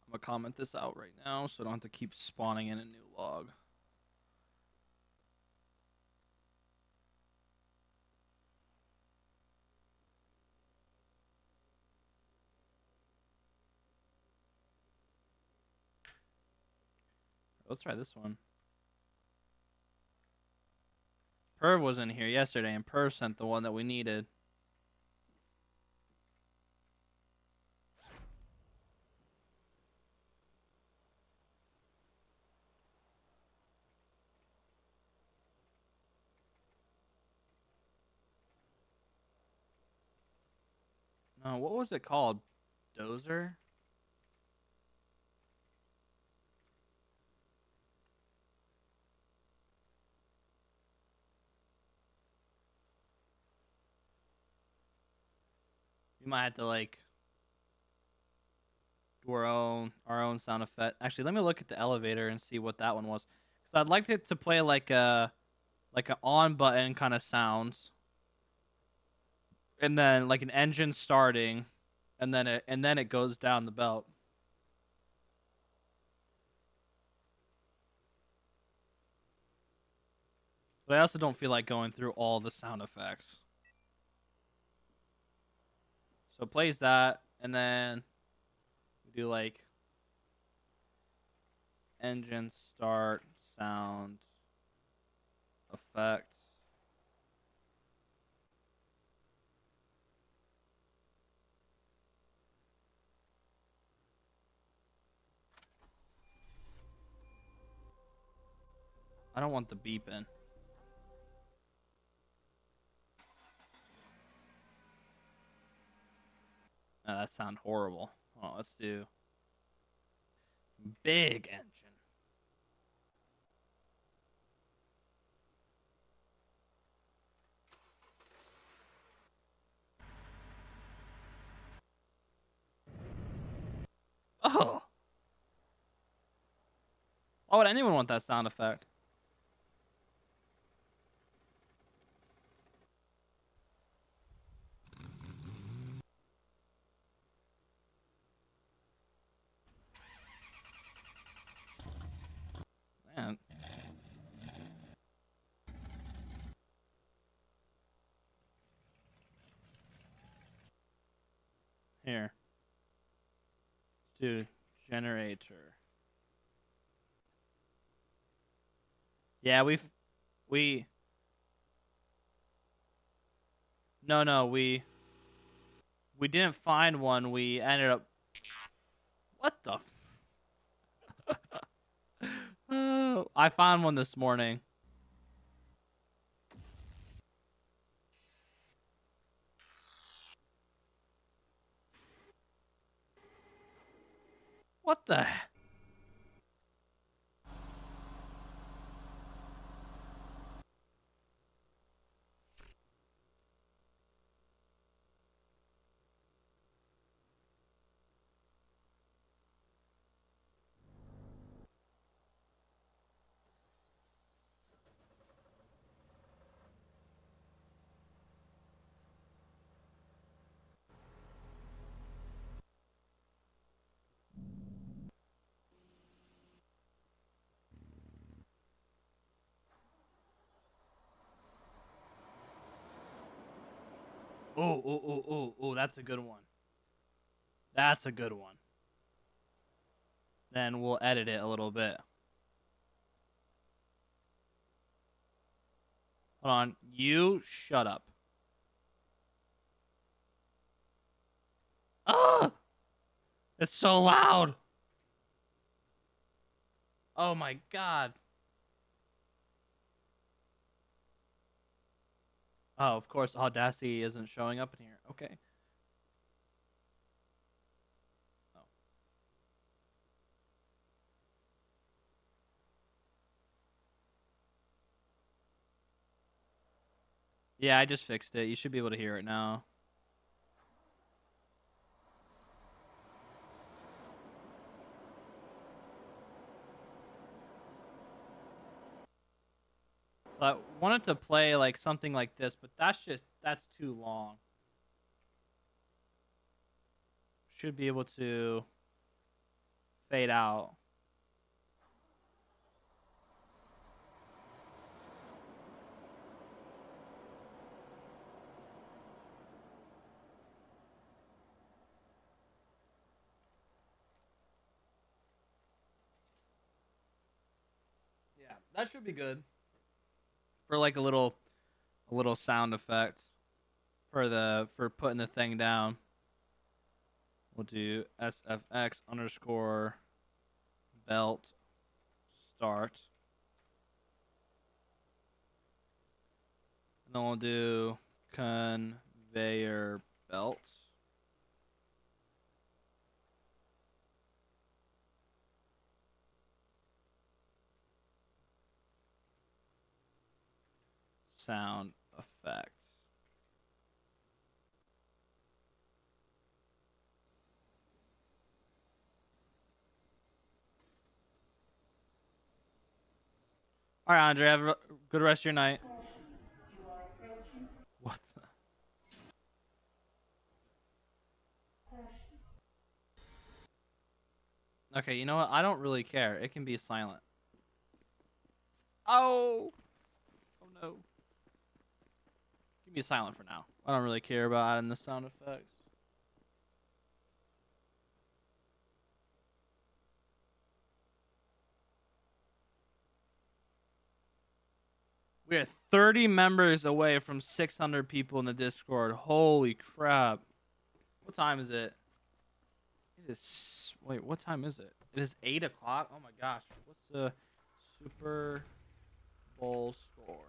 I'm gonna comment this out right now so I don't have to keep spawning in a new log. Let's try this one. Perv was in here yesterday, and Perv sent the one that we needed. No, what was it called? Dozer? We might have to like do our own sound effect. Actually, let me look at the elevator and see what that one was. Cause I'd like it to play like an on button kind of sounds, and then like an engine starting, and then it goes down the belt. But I also don't feel like going through all the sound effects. So it plays that, and then we do like engine start sound effects. I don't want the beeping. No, that sounds horrible. Oh, let's do big engine. Oh. Why would anyone want that sound effect? Man. Here. Let's do generator. Yeah, we no, we didn't find one. We ended up... What the... Oh, I found one this morning. What the? Oh, that's a good one. That's a good one. Then we'll edit it a little bit. Hold on. You shut up. Ah! It's so loud. Oh my god. Oh, of course, Audacity isn't showing up in here. Okay. Oh. Yeah, I just fixed it. You should be able to hear it now. So I wanted to play like something like this, but that's too long. Should be able to fade out. Yeah, that should be good for like a little sound effect for putting the thing down. We'll do SFX underscore belt start. And then we'll do conveyor belt. Sound effects. All right, Andre, have a good rest of your night. What the? Okay, you know what? I don't really care. It can be silent. Oh! Oh no. Give me silent for now. I don't really care about adding the sound effects. We are 30 members away from 600 people in the Discord. Holy crap. What time is it? It is... Wait, what time is it? It is 8 o'clock? Oh my gosh. What's the Super Bowl score?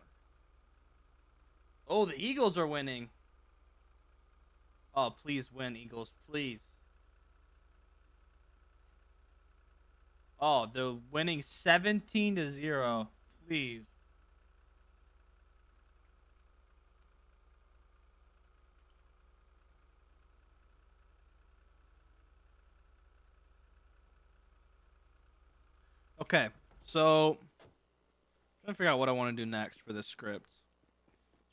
Oh, the Eagles are winning. Oh, please win, Eagles. Please. Oh, they're winning 17-0. Please. Okay, so I'm trying to figure out what I want to do next for this script.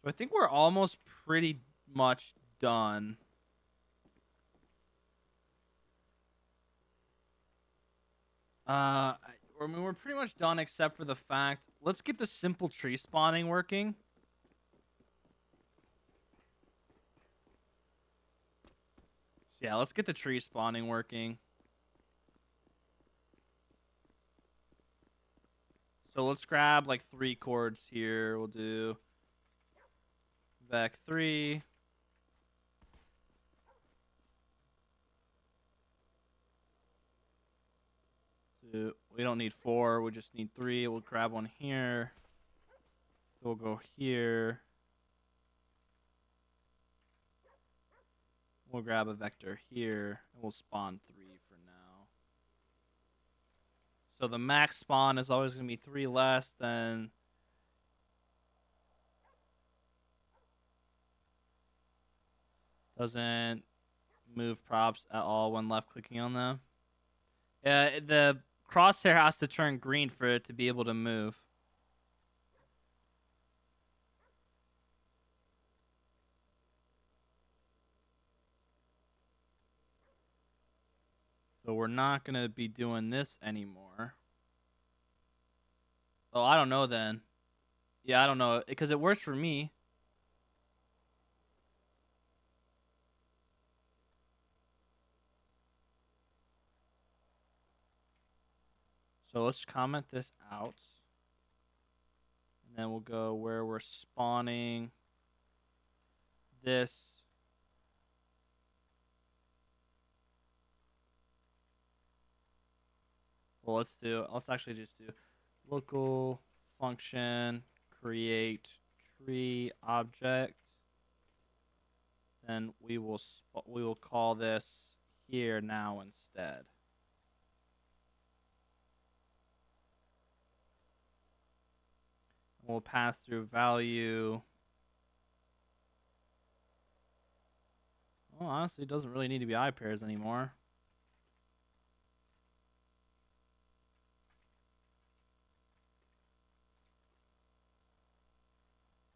So I think we're almost pretty much done. I mean, we're pretty much done except for the fact. Let's get the simple tree spawning working. Yeah, let's get the tree spawning working. So let's grab like 3 chords here. We'll do Vec 3. We don't need 4. We just need 3. We'll grab one here. We'll go here. We'll grab a vector here, and we'll spawn 3 for now. So the max spawn is always going to be 3 less than... Doesn't move props at all when left-clicking on them. The crosshair has to turn green for it to be able to move. So we're not going to be doing this anymore. Oh, I don't know then. Yeah, I don't know. Because it works for me. So let's comment this out. And then we'll go where we're spawning this. Well, let's actually just do local function create tree object. Then we will call this here now instead. We'll pass through value. Well, honestly, it doesn't really need to be I pairs anymore.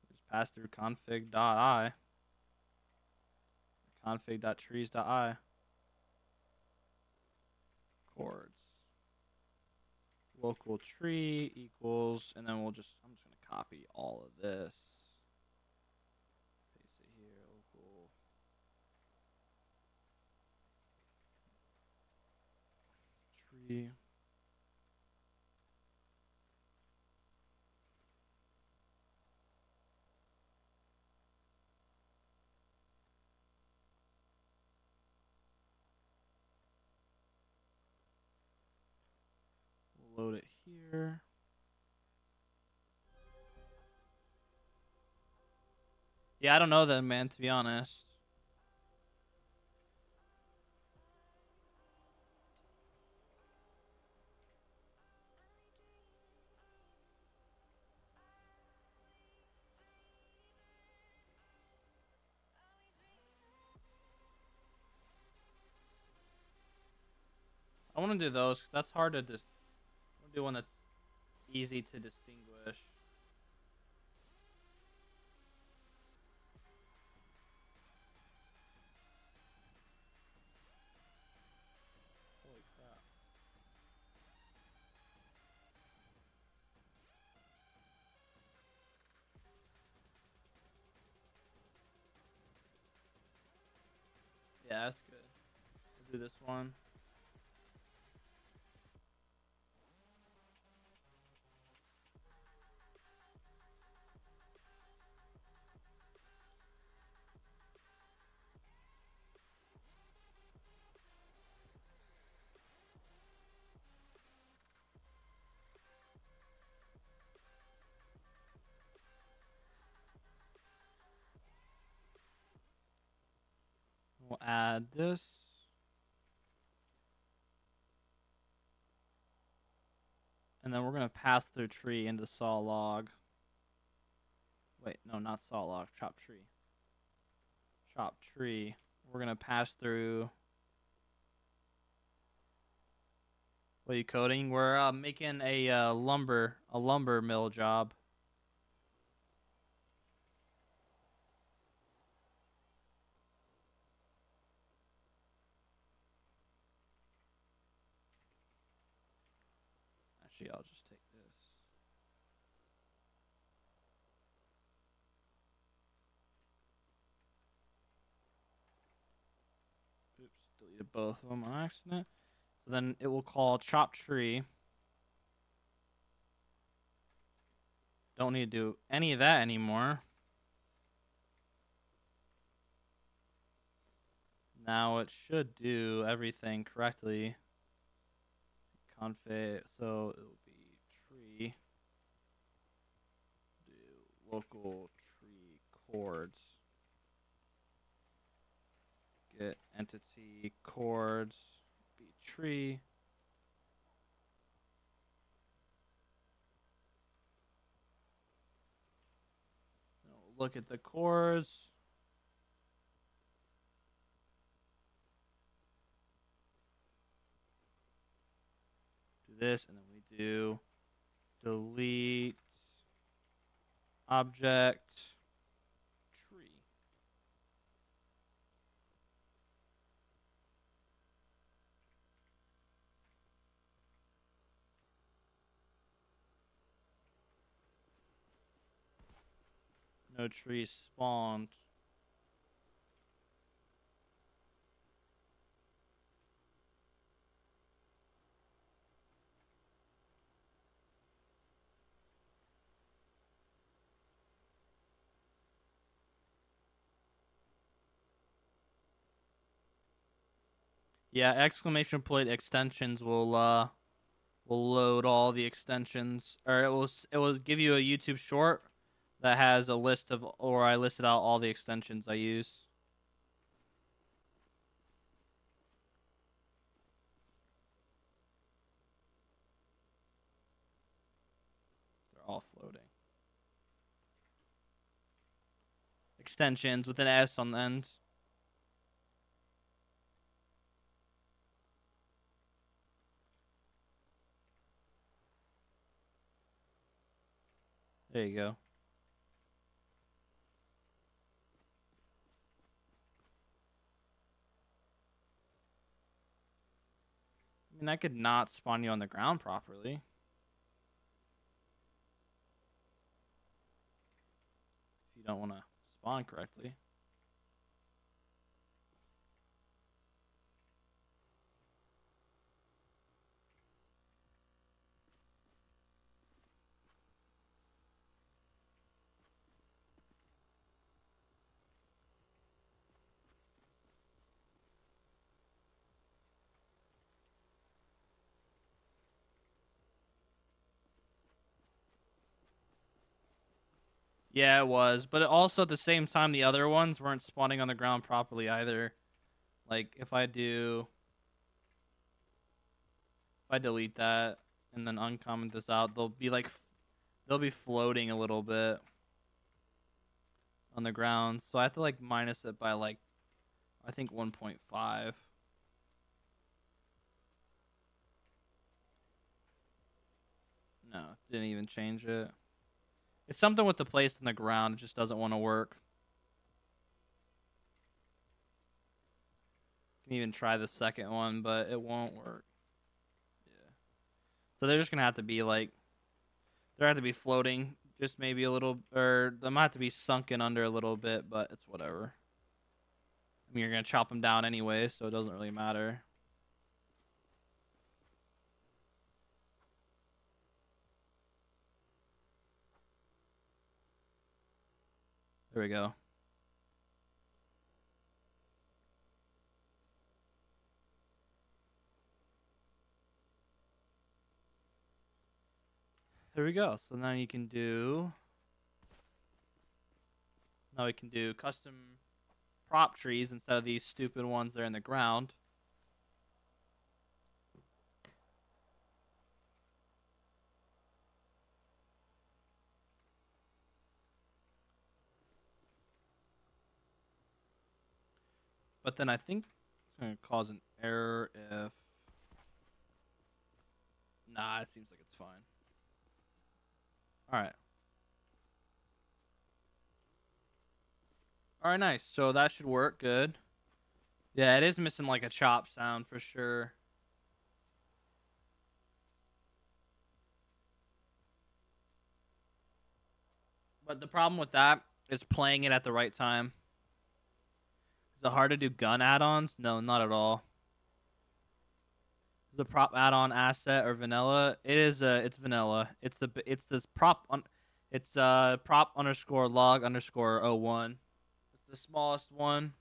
Just pass through config.i. Config.trees.i. Chords. Local tree equals, and then I'm just going to copy all of this. Paste it here, local. Tree. We'll load it here. Yeah, I don't know then, man, to be honest. I want to do those because that's hard to I want to do one that's easy to distinguish. Holy crap. Yeah, that's good. We'll do this one. We'll add this. And then we're going to pass through tree into saw log. Wait, no, not saw log, chop tree. Chop tree. We're going to pass through. What are you coding? We're making a lumber mill job. Actually, I'll just take this. Oops, deleted both of them on accident. So then it will call chop tree. Don't need to do any of that anymore. Now it should do everything correctly. config. So it will be tree. Do local tree chords. Get entity chords. Be tree. Look at the chords. Do this, and then we do delete object tree. No tree spawned. Yeah, exclamation point extensions will load all the extensions, or it will give you a YouTube short that has a list of, or I listed out all the extensions I use. They're all floating. Extensions with an S on the end. There you go. I mean, I could not spawn you on the ground properly. If you don't want to spawn correctly. Yeah, it was. But also at the same time, the other ones weren't spawning on the ground properly either. Like, if I delete that and then uncomment this out, they'll be floating a little bit on the ground. So I have to, like, minus it by, like, I think 1.5. No, didn't even change it. It's something with the place in the ground. It just doesn't want to work. You can even try the second one, but it won't work. Yeah. So they're just going to have to be like, they have to be floating just maybe a little, or they might have to be sunken under a little bit, but it's whatever. I mean, you're going to chop them down anyway, so it doesn't really matter. There we go. There we go. So now you can do... Now we can do custom prop trees instead of these stupid ones that are in the ground. But then I think it's going to cause an error if... Nah, it seems like it's fine. Alright. Alright, nice. So that should work good. Yeah, it is missing like a chop sound for sure. But the problem with that is playing it at the right time. Is it hard to do gun add-ons? No, not at all. Is the prop add-on asset or vanilla? It is. It's vanilla. It's this prop on. It's prop underscore log underscore 01. It's the smallest one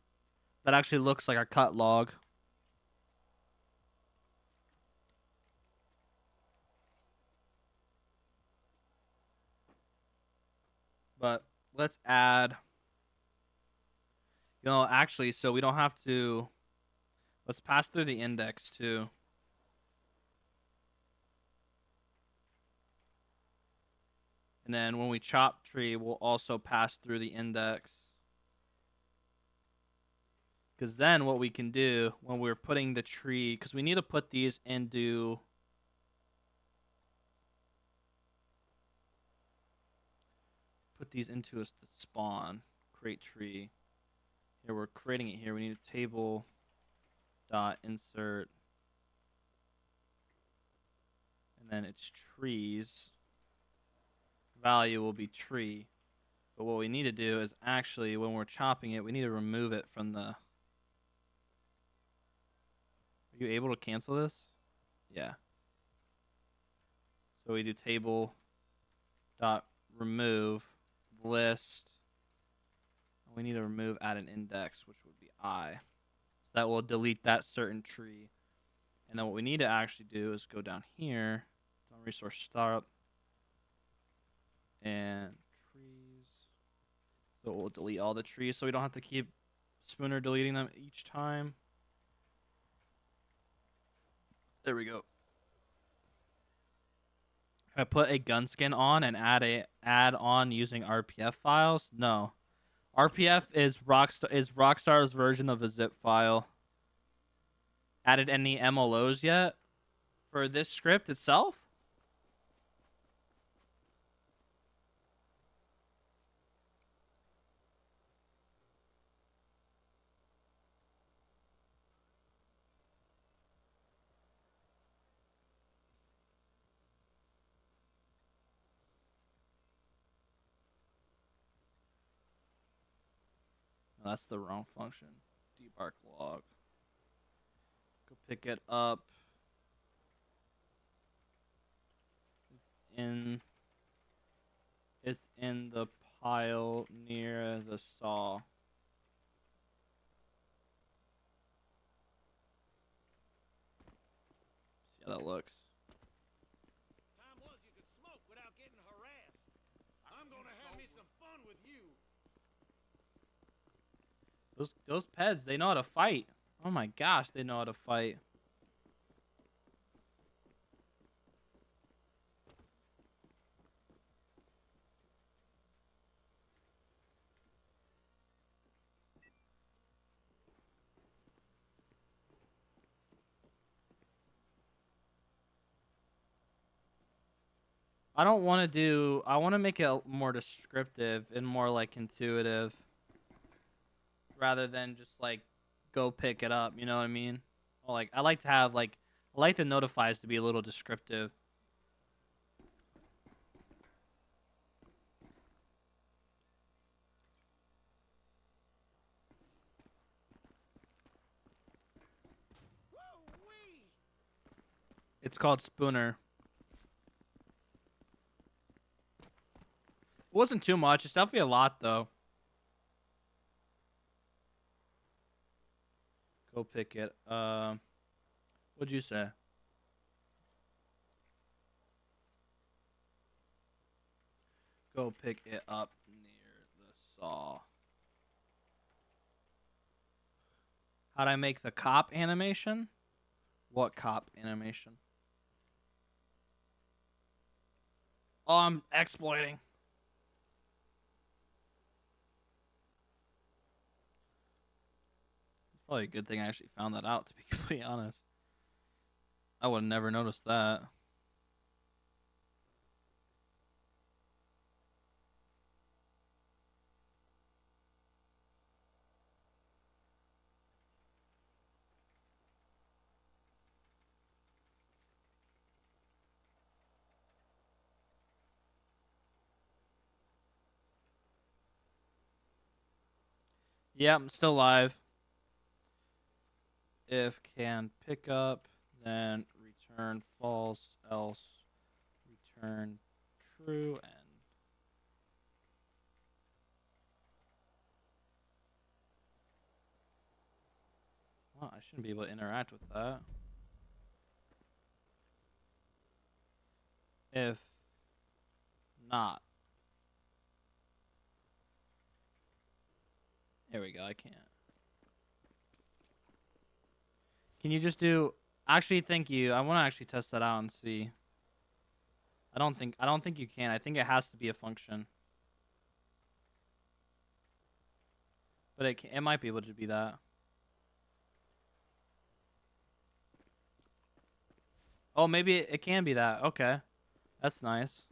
that actually looks like a cut log. But let's add, actually, so we don't have to, let's pass through the index too. And then when we chop tree, we'll also pass through the index. Because then what we can do when we're putting the tree, because we need to put these into, the spawn, create tree. Here we're creating it here. We need a table dot insert, and then it's trees. Value will be tree. But what we need to do is actually, when we're chopping it, we need to remove it from the... Are you able to cancel this? Yeah. So we do table dot remove list. We need to remove add an index, which would be I. So that will delete that certain tree. And then what we need to actually do is go down here, on resource startup, and trees. So we'll delete all the trees so we don't have to keep Spooner deleting them each time. There we go. I put a gun skin on and add on using RPF files? No. RPF is Rockstar's version of a zip file. Added any MLOs yet for this script itself? No, that's the wrong function. Debark log. Go pick it up. It's in the pile near the saw. See how that looks. Time was you could smoke without getting harassed. I'm gonna have me some fun with you. Those peds, they know how to fight. Oh my gosh, they know how to fight. I want to make it more descriptive and more like intuitive rather than just like go pick it up, you know what I mean? Or, like I like the notifies to be a little descriptive. Woo-wee! It's called Spooner. It wasn't too much. It's definitely a lot though. Go pick it. What'd you say? Go pick it up near the saw. How'd I make the cop animation? What cop animation? Oh, I'm exploiting. It's probably a good thing I actually found that out, to be completely honest. I would have never noticed that. Yeah, I'm still live. If can pick up, then return false, else return true, and well, I shouldn't be able to interact with that. If not, Here we go. I can't. Can you just do? Actually, thank you. I want to actually test that out and see. I don't think you can. I think it has to be a function. But it might be able to be that. Oh, maybe it can be that. Okay. That's nice.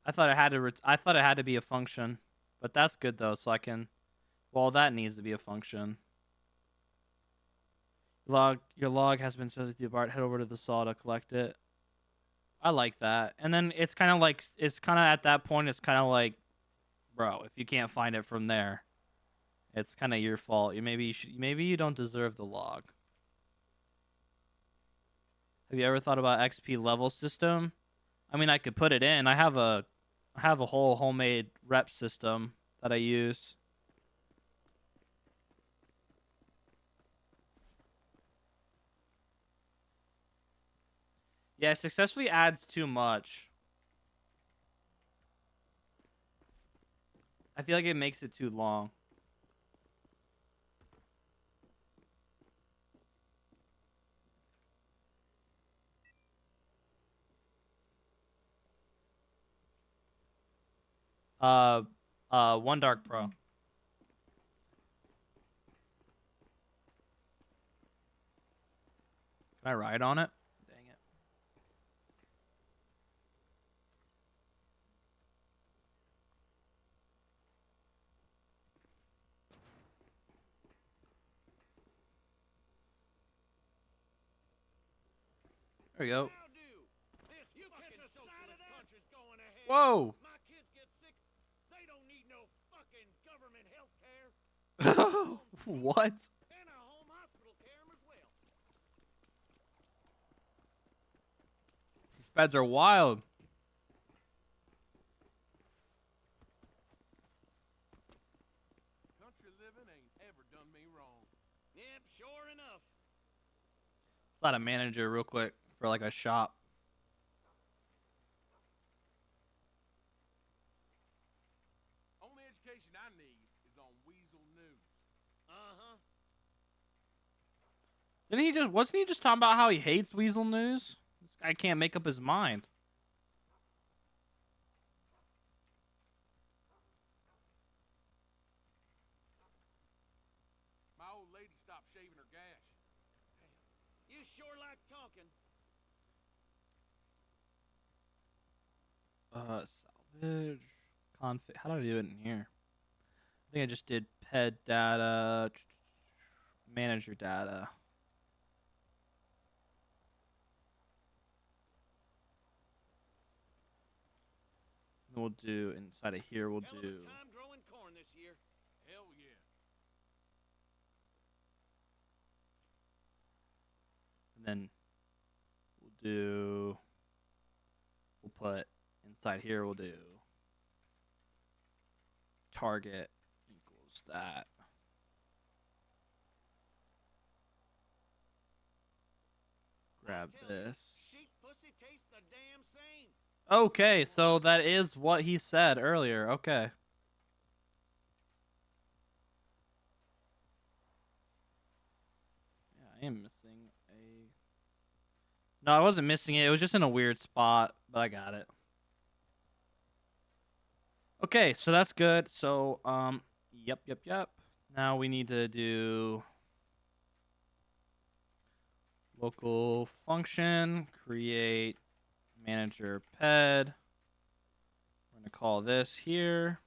I thought it had to be a function. But that's good though, so I can well, that needs to be a function. Your log has been set to the BART. Head over to the saw to collect it. I like that. And then it's kind of at that point, it's kind of like, bro, if you can't find it from there, it's kind of your fault. Maybe you don't deserve the log. Have you ever thought about XP level system? I mean, I could put it in. I have a whole homemade rep system that I use. Yeah, successfully adds too much. I feel like it makes it too long. One Dark Pro. Can I ride on it? Dang it. There we go. Whoa! My kids get sick. They don't need no fucking government health care. What? And a home hospital care 'em as well. These beds are wild. Country living ain't ever done me wrong. Yep, sure enough. Let's add a manager real quick for like a shop. Only education I need is on Weasel News. Uh-huh. Wasn't he just talking about how he hates Weasel News? This guy can't make up his mind. My old lady stopped shaving her gash. Damn. You sure like talking. Salvage. Config. How do I do it in here? I think I just did ped data. Manager data. And we'll do inside of here. We'll Hell of do. a time growing corn this year. Hell yeah. And then we'll put inside here. We'll do target equals that. Grab this. Sheep pussy tastes the damn same. Okay, so that is what he said earlier. Okay. Yeah, I am missing a... No, I wasn't missing it. It was just in a weird spot, but I got it. Okay, so that's good. So, yep. Now we need to do local function, create manager ped. We're going to call this here.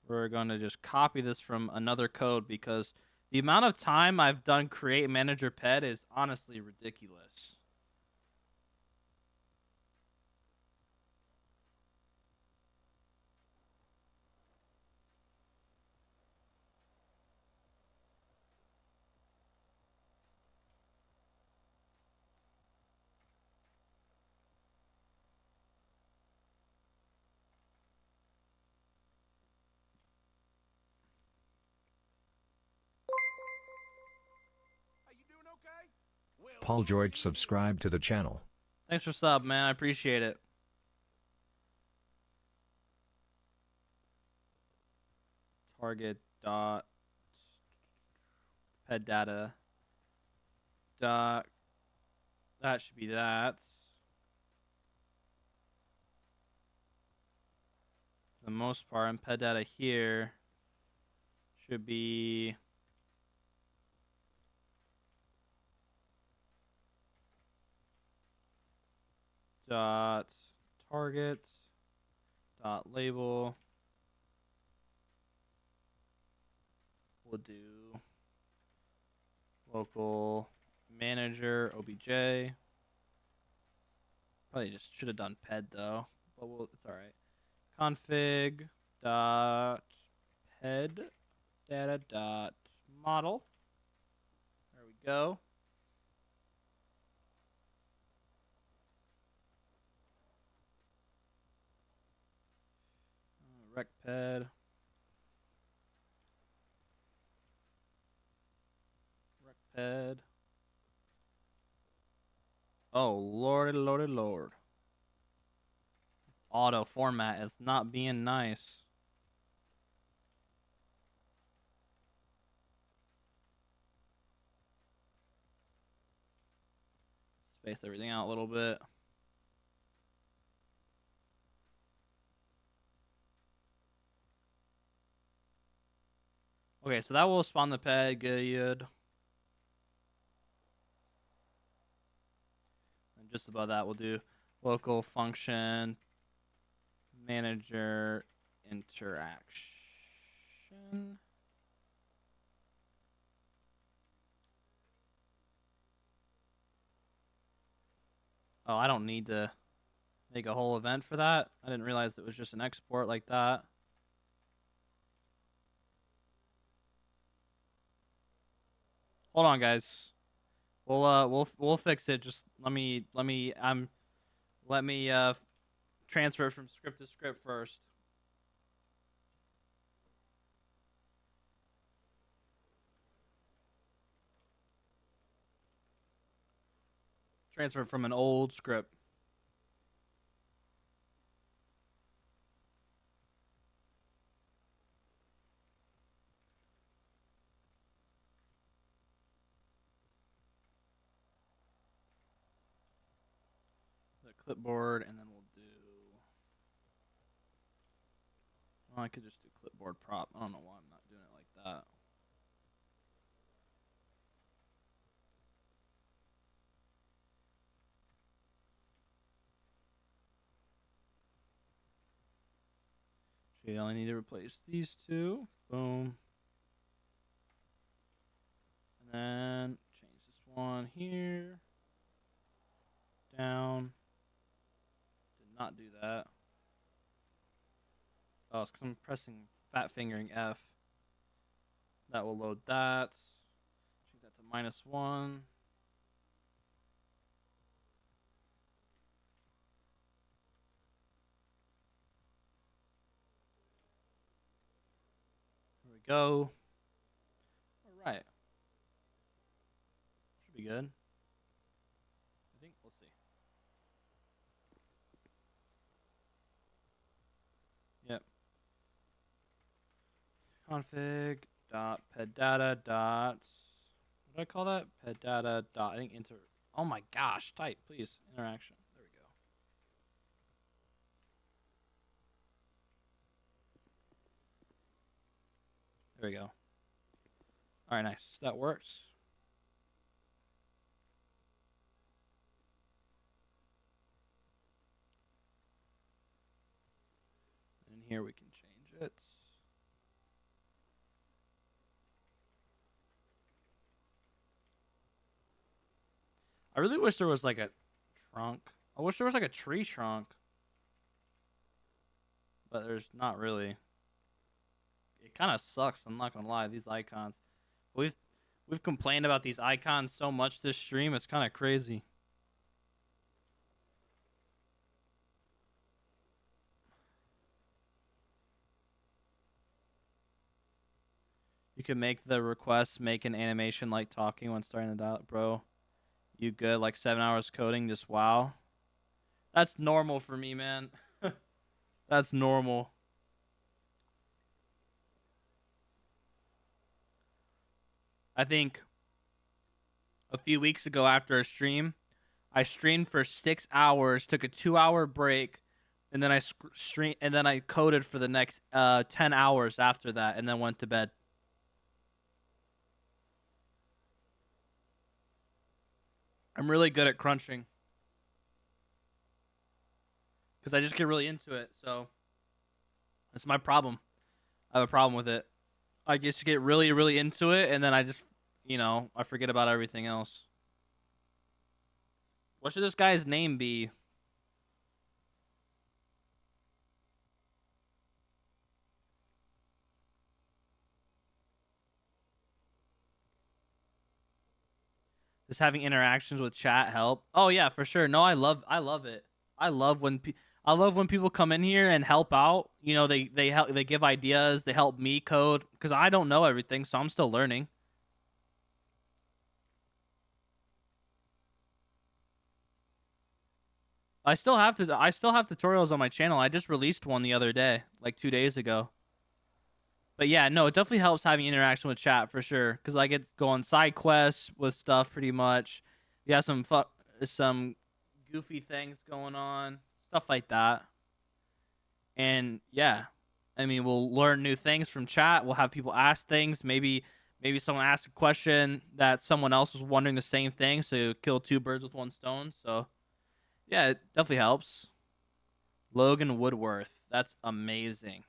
We're going to just copy this from another code because the amount of time I've done create manager ped is honestly ridiculous. Paul George subscribed to the channel. Thanks for sub, man. I appreciate it. target dot ped data dot, that should be that. For the most part, and ped data here should be dot target dot label. We'll do local manager obj. Probably just should have done ped though, but it's all right. Config dot ped data dot model. There we go. Recped. Recped. Oh, lordy, lordy, lord. This auto format is not being nice. Space everything out a little bit. Okay, so that will spawn the ped, good. And just above that, we'll do local function manager interaction. Oh, I don't need to make a whole event for that. I didn't realize it was just an export like that. Hold on, guys. We'll fix it. Just let me transfer from script to script first. Transfer from an old script. The clipboard, and then we'll do. Oh, I could just do clipboard prop. I don't know why I'm not doing it like that. Okay, I only need to replace these two. Boom. And then change this one here. Down. Did not do that. Oh, it's because I'm pressing fat fingering F. That will load that. Change that to -1. There we go. All right. Should be good. I think we'll see. Yep. Config dot ped data dot, what did I call that? Ped data dot, I think oh my gosh, type please, interaction. There we go. There we go. All right, nice. That works. And here we can change it. I really wish there was like a trunk. I wish there was like a tree trunk. But there's not really. It kind of sucks, I'm not gonna lie, these icons. We've complained about these icons so much this stream, it's kind of crazy. You can make the request, make an animation like talking when starting the dial. Bro, you good? Like 7 hours coding, just wow. That's normal for me, man. That's normal. I think a few weeks ago after a stream, I streamed for 6 hours, took a 2-hour break, and then I coded for the next 10 hours after that, and then went to bed. I'm really good at crunching because I just get really into it. So that's my problem. I have a problem with it. I just get really, really into it, and then I just, I forget about everything else. What should this guy's name be? Does having interactions with chat help? Oh yeah, for sure. No, I love it. I love when people come in here and help out. They help, they give ideas, they help me code because I don't know everything, so I'm still learning. I still have tutorials on my channel. I just released one the other day, like 2 days ago. But yeah, no, it definitely helps having interaction with chat for sure, because I get to go on side quests with stuff pretty much. You have some goofy things going on, stuff like that. And yeah, I mean, we'll learn new things from chat. We'll have people ask things. Maybe someone asks a question that someone else was wondering the same thing, so you kill 2 birds with 1 stone. So yeah, it definitely helps. Logan Woodworth, that's amazing.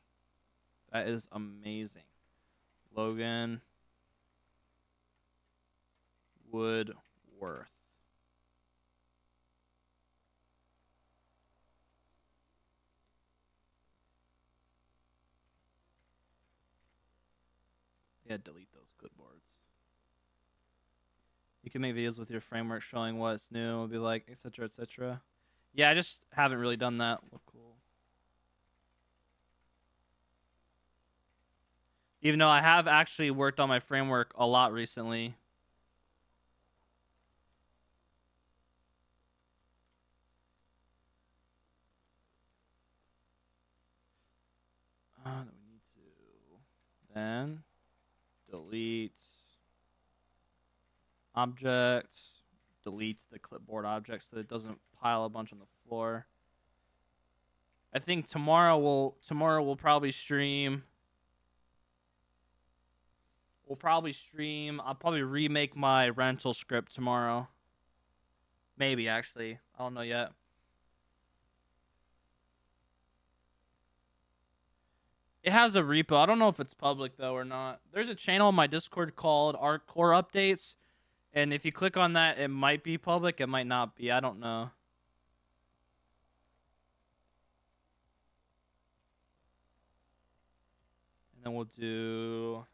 That is amazing. Logan Woodworth. Yeah, delete those clipboards. You can make videos with your framework showing what's new. It'll be like, etc., etc. Yeah, I just haven't really done that. Look cool. Even though I have actually worked on my framework a lot recently. We need to then delete object, delete the clipboard object so that it doesn't pile a bunch on the floor. I think tomorrow we'll probably stream. I'll probably remake my rental script tomorrow. Maybe, actually. I don't know yet. It has a repo. I don't know if it's public, though, or not. There's a channel on my Discord called Art Core Updates. And if you click on that, it might be public. It might not be. I don't know. And then we'll do...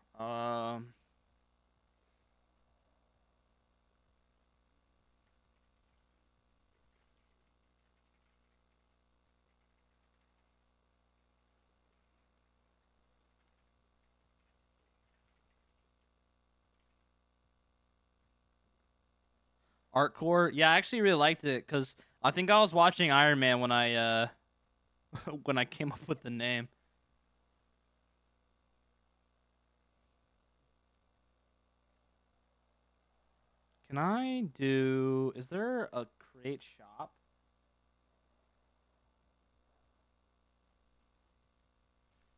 Art Core, yeah, I actually really liked it because I think I was watching Iron Man when I when I came up with the name. Can I do? Is there a create shop?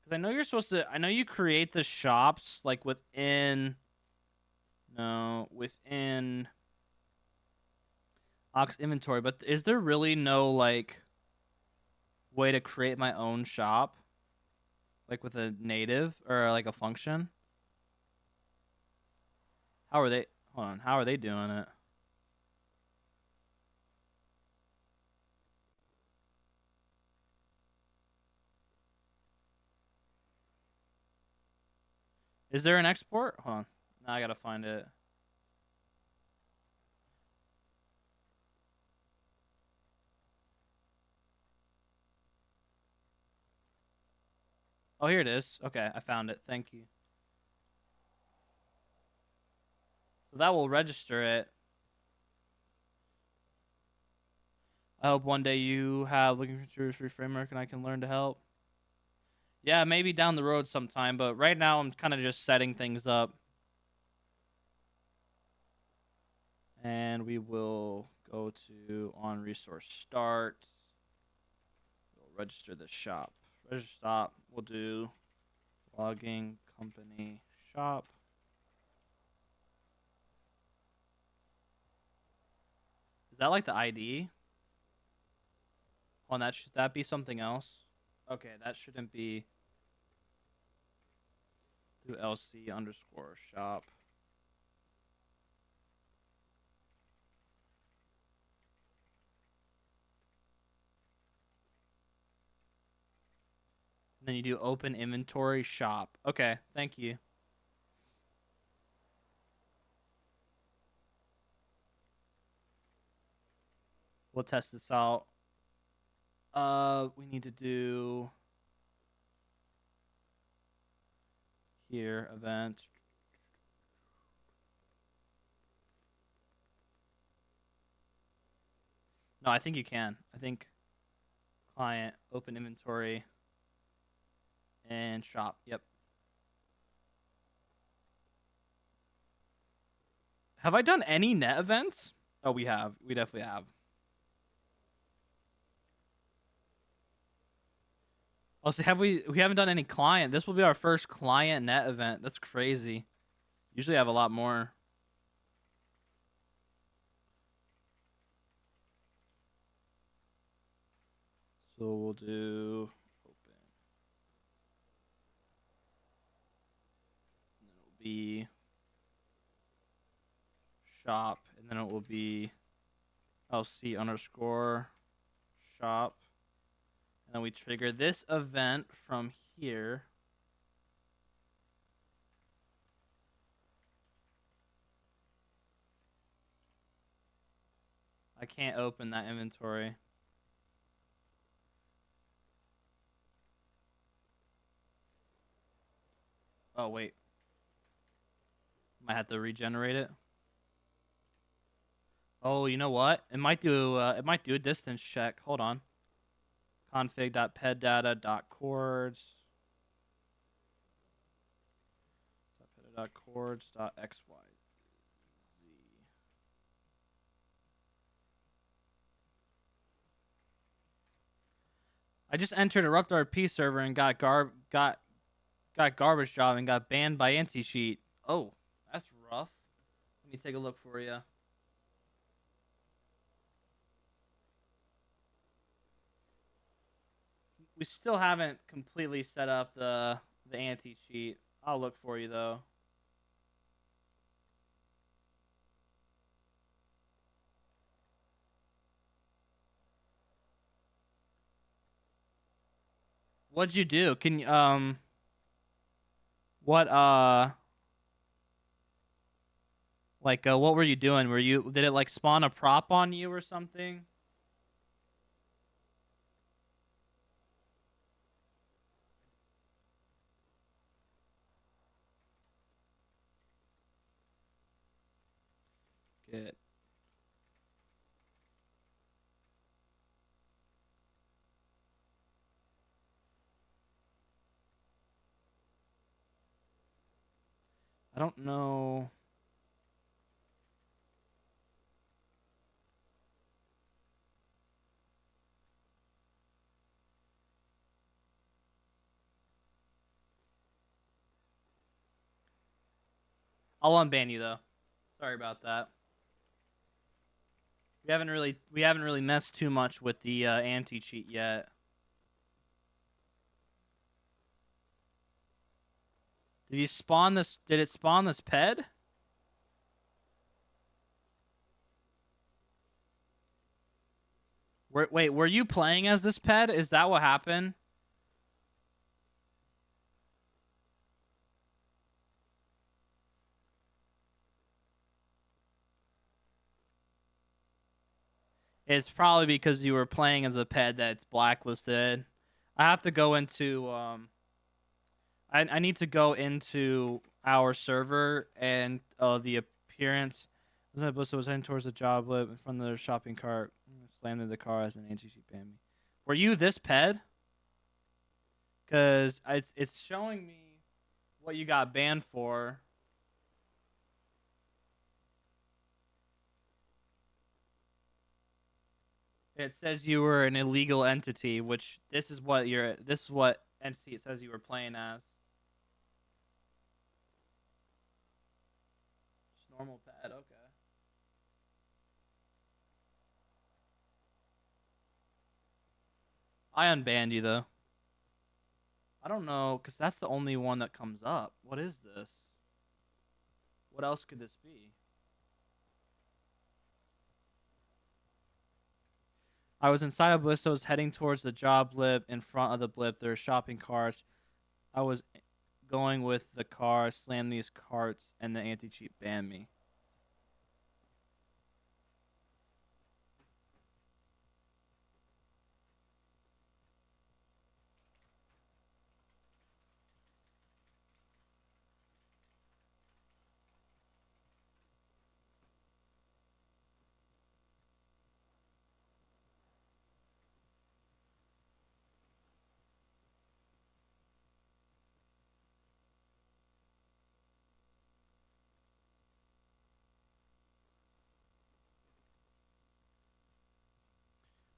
Because I know you're supposed to. I know you create the shops like within. No, within. Ox inventory, but is there really no like way to create my own shop, like with a native or like a function? How are they? Hold on, how are they doing it? Is there an export? Hold on, now I gotta find it. Oh, here it is. Okay, I found it. Thank you. So that will register it. I hope one day you have looking for free framework and I can learn to help. Yeah, maybe down the road sometime, but right now I'm kind of just setting things up. And we will go to on resource start. We'll register the shop. Register stop. We'll do logging company shop. Is that like the ID? Oh, that should that be something else? Okay, that shouldn't be. Do LC underscore shop. And then you do open inventory shop. Okay, thank you. We'll test this out. We need to do here event. No, I think you can. I think client, open inventory, and shop. Yep. Have I done any net events? Oh, we have. We definitely have. Also, we haven't done any client. This will be our first client net event. That's crazy. Usually I have a lot more. So we'll do open. And then it will be shop. And then it will be LC underscore shop. And then we trigger this event from here. I can't open that inventory. Oh, wait. Might have to regenerate it. Oh, you know what? It might do a distance check. Hold on. config.peddata.chords. .chords.xyz. I just entered erupt RP server and got garbage job and got banned by anti-cheat. Oh, that's rough. Let me take a look for you. We still haven't completely set up the anti-cheat. I'll look for you though. What'd you do? Can you what what were you doing? Did it like spawn a prop on you or something? Good. I don't know. I'll unban you though. Sorry about that. We haven't really messed too much with the anti-cheat yet. Did you spawn this? Did it spawn this ped? Wait, were you playing as this ped? Is that what happened? It's probably because you were playing as a ped that's blacklisted. I have to go into I need to go into our server and the appearance. Was heading towards the job lip in front of the shopping cart. Slammed into the car as an anti-cheat banned me. Were you this ped? Because it's showing me what you got banned for. It says you were an illegal entity, which this is what entity it says you were playing as. Just normal pad, okay. I unbanned you though. I don't know, because that's the only one that comes up. What is this? What else could this be? I was inside of Blistos heading towards the job blip. In front of the blip, there are shopping carts. I was going with the car, slammed these carts, and the anti-cheat banned me.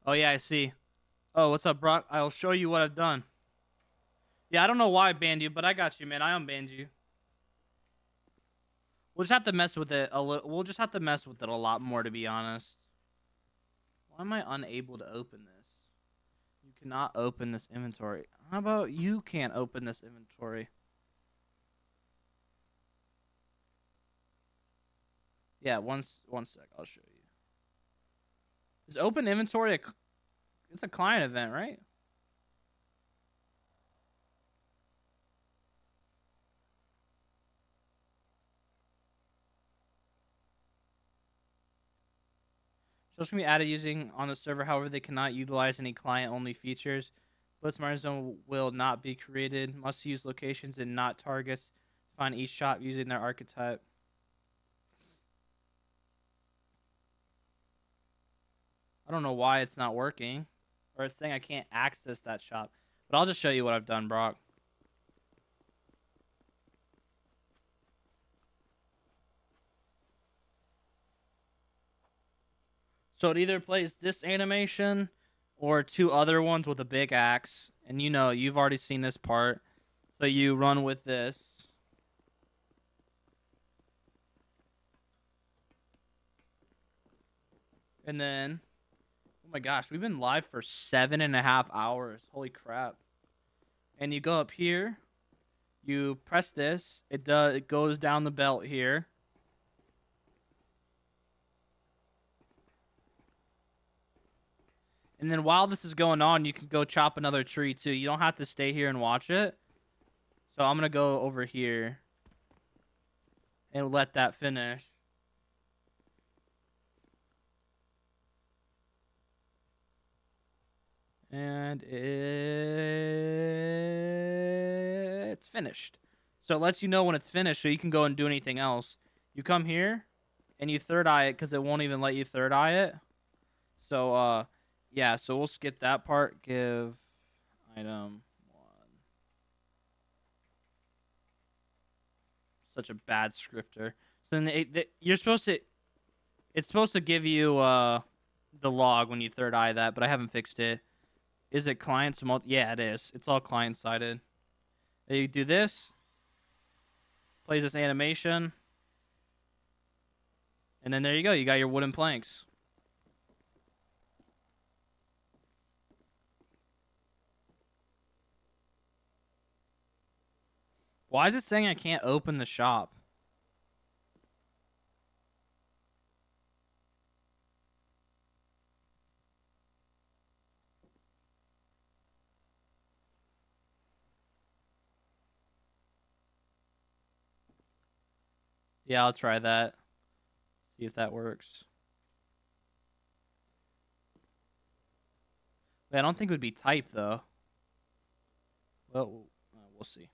Oh, yeah, I see. Oh, what's up, Brock? I'll show you what I've done. Yeah, I don't know why I banned you, but I got you, man. I unbanned you. We'll just have to mess with it a little. We'll just have to mess with it a lot more, to be honest. Why am I unable to open this? You cannot open this inventory. How about you can't open this inventory? Yeah, one sec. I'll show you. Is open inventory it's a client event, right? Supposed to be added using on the server. However, they cannot utilize any client-only features. Blitzmart zone will not be created. Must use locations and not targets. Find each shop using their archetype. I don't know why it's not working. Or it's saying I can't access that shop. But I'll just show you what I've done, Brock. So it either plays this animation or two other ones with a big axe. And you know, you've already seen this part. So you run with this. And then, oh my gosh, we've been live for 7.5 hours. Holy crap. And you go up here. You press this. It goes down the belt here. And then while this is going on, you can go chop another tree too. You don't have to stay here and watch it. So I'm going to go over here and let that finish. And it's finished. So it lets you know when it's finished so you can go and do anything else. You come here and you third eye it because it won't even let you third eye it. So, yeah, so we'll skip that part. Give item 1. Such a bad scripter. So then you're supposed to... It's supposed to give you the log when you third eye that, but I haven't fixed it. Is it client? Yeah, it is. It's all client-sided. You do this. Plays this animation. And then there you go. You got your wooden planks. Why is it saying I can't open the shop? Yeah, I'll try that. See if that works. Wait, I don't think it would be type, though. Well, we'll see.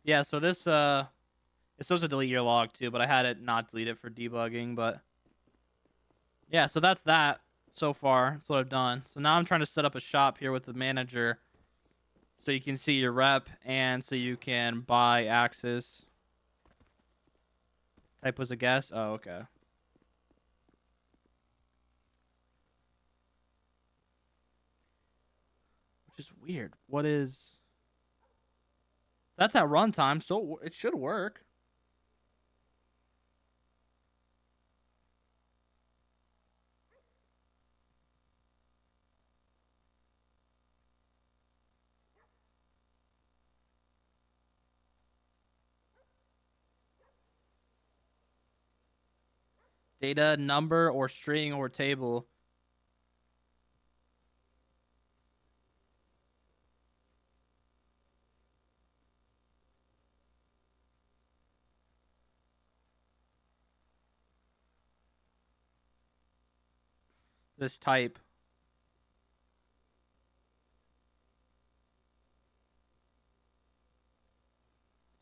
Yeah, so this, it's supposed to delete your log, too, but I had it not delete it for debugging, but... Yeah, so that's that so far. That's what I've done. So now I'm trying to set up a shop here with the manager so you can see your rep and so you can buy axes. Type was a guess? Oh, okay. Weird. What is... That's at runtime, so it should work. Data, number, or string, or table. This type.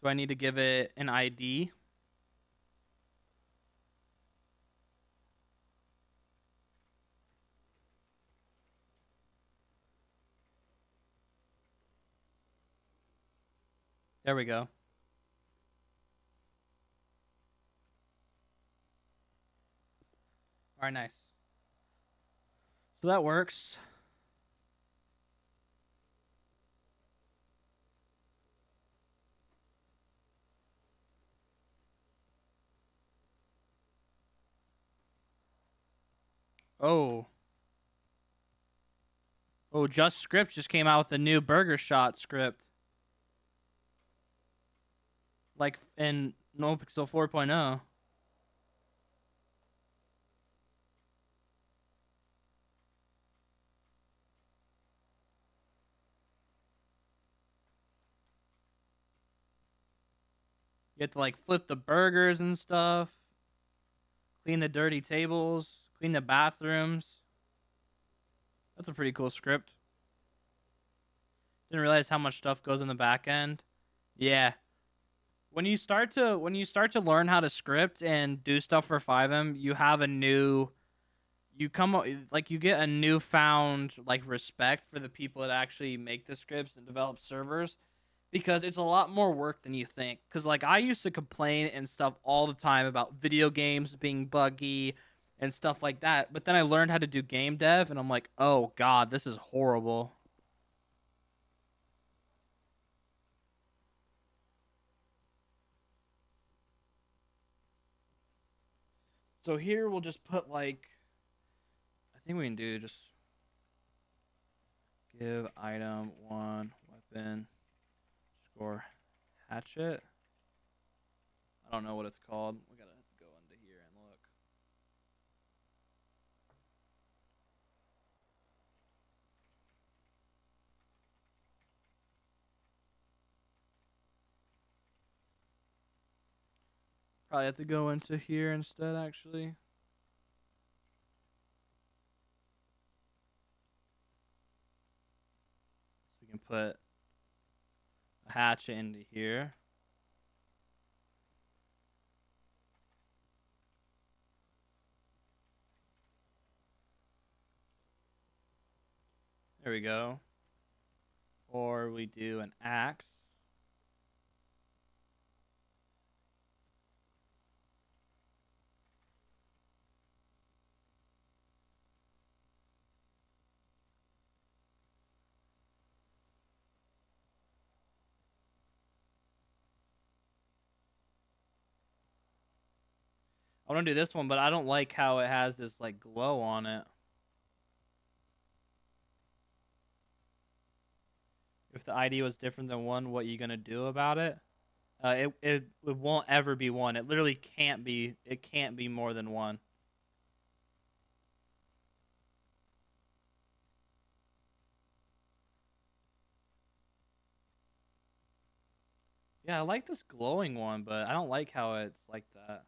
Do I need to give it an ID? There we go. All right, nice. So that works. Oh. Oh, Just Script just came out with a new Burger Shot script. Like in NoPixel 4.0. You have to like flip the burgers and stuff. Clean the dirty tables. Clean the bathrooms. That's a pretty cool script. Didn't realize how much stuff goes in the back end. Yeah. When you start to learn how to script and do stuff for FiveM, you have a new you get a newfound like respect for the people that actually make the scripts and develop servers, because it's a lot more work than you think. Because like I used to complain and stuff all the time about video games being buggy and stuff like that, but then I learned how to do game dev and I'm like, oh god, this is horrible. So here we'll just put like, I think we can do just give item 1 weapon score hatchet. I don't know what it's called. We gotta have to go into here and look. Probably have to go into here instead, actually. So we can put a hatchet into here. There we go. Or we do an axe. I want to do this one, but I don't like how it has this like glow on it. If the ID was different than 1, what are you gonna do about it? It won't ever be 1. It literally can't be. It can't be more than 1. Yeah, I like this glowing one, but I don't like how it's like that.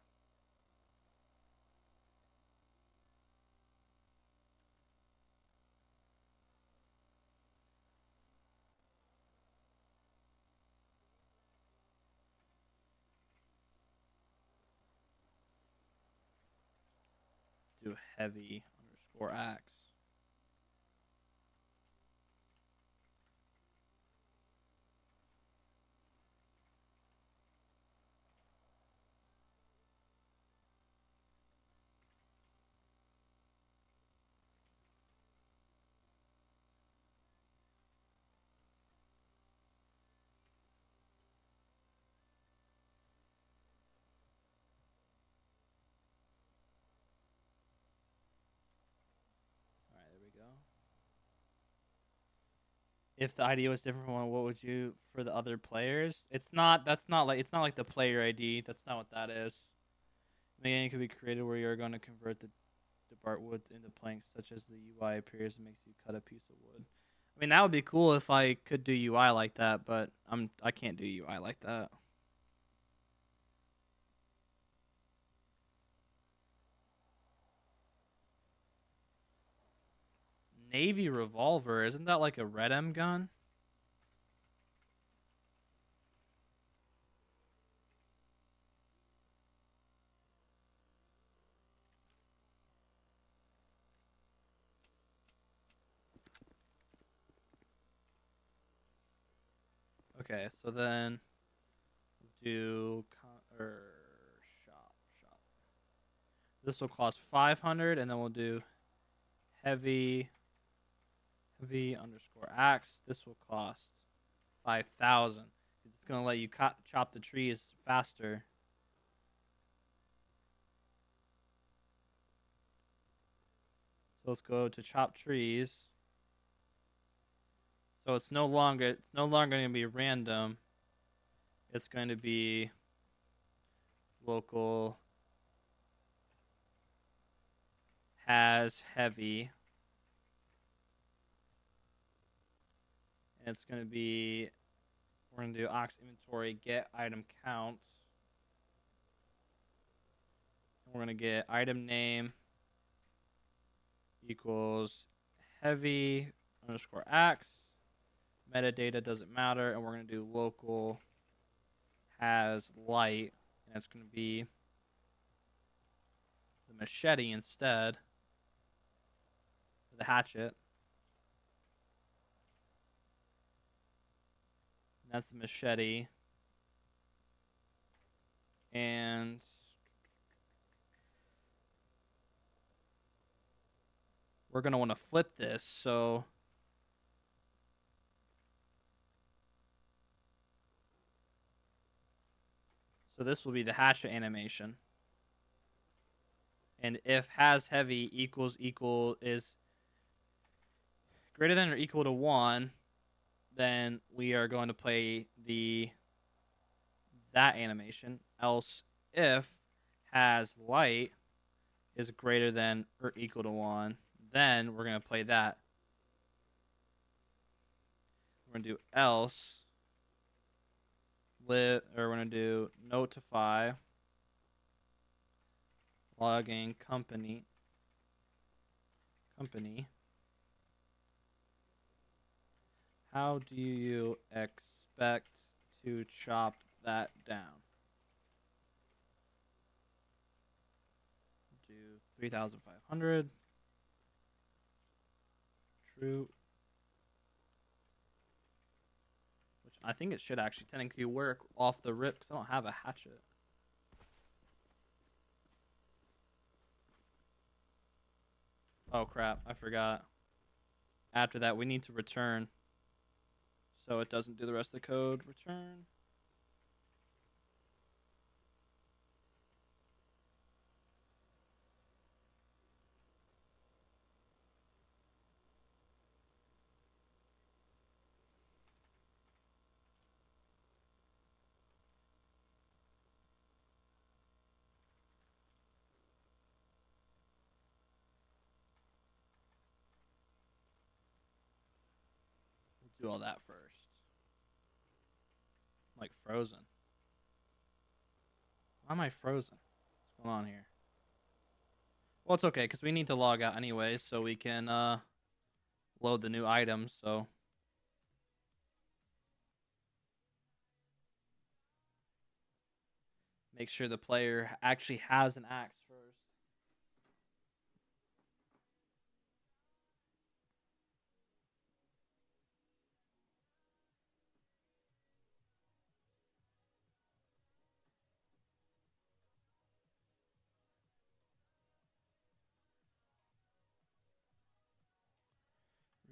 Do heavy underscore axe. If the ID was different from one, what would you for the other players? It's not. That's not like. It's not like the player ID. That's not what that is. The game could be created where you're going to convert the part wood into planks, such as the UI appears and makes you cut a piece of wood. I mean, that would be cool if I could do UI like that, but I can't do UI like that. Navy revolver, isn't that like a red M gun? Okay, so then do shop. This will cost 500, and then we'll do heavy underscore axe. This will cost 5,000. It's gonna let you chop the trees faster. So let's go to chop trees. So it's no longer going to be random. It's going to be local has heavy. And it's going to be, we're going to do ox inventory get item count. And we're going to get item name equals heavy underscore axe. Metadata doesn't matter, and we're going to do local has light, and it's going to be the machete instead, the hatchet. And that's the machete. And we're going to want to flip this, so this will be the hatchet animation. And if has heavy equals is greater than or equal to 1, then we are going to play that animation. Else if has light is greater than or equal to 1, then we're going to play that. We're going to do else we're going to do notify logging company. How do you expect to chop that down? Do 3,500. True. I think it should actually technically work off the rip because I don't have a hatchet. Oh crap, I forgot. After that, we need to return. So it doesn't do the rest of the code. Return. Do all that first. I'm like frozen. Why am I frozen? What's going on here? Well, it's okay because we need to log out anyway, so we can load the new items. So make sure the player actually has an axe first.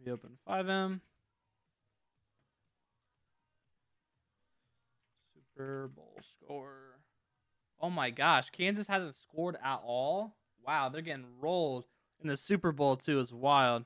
Reopen FiveM. Super Bowl score. Oh my gosh, Kansas hasn't scored at all? Wow, they're getting rolled. In the Super Bowl too is wild.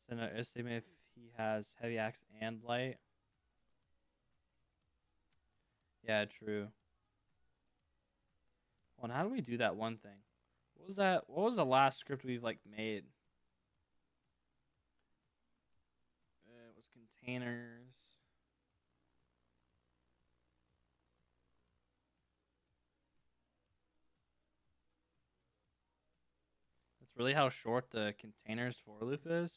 So estimate if he has heavy axe and light. Yeah, true. Well, and how do we do that one thing? What was that? What was the last script we've like made? It was containers. That's really how short the containers for loop is.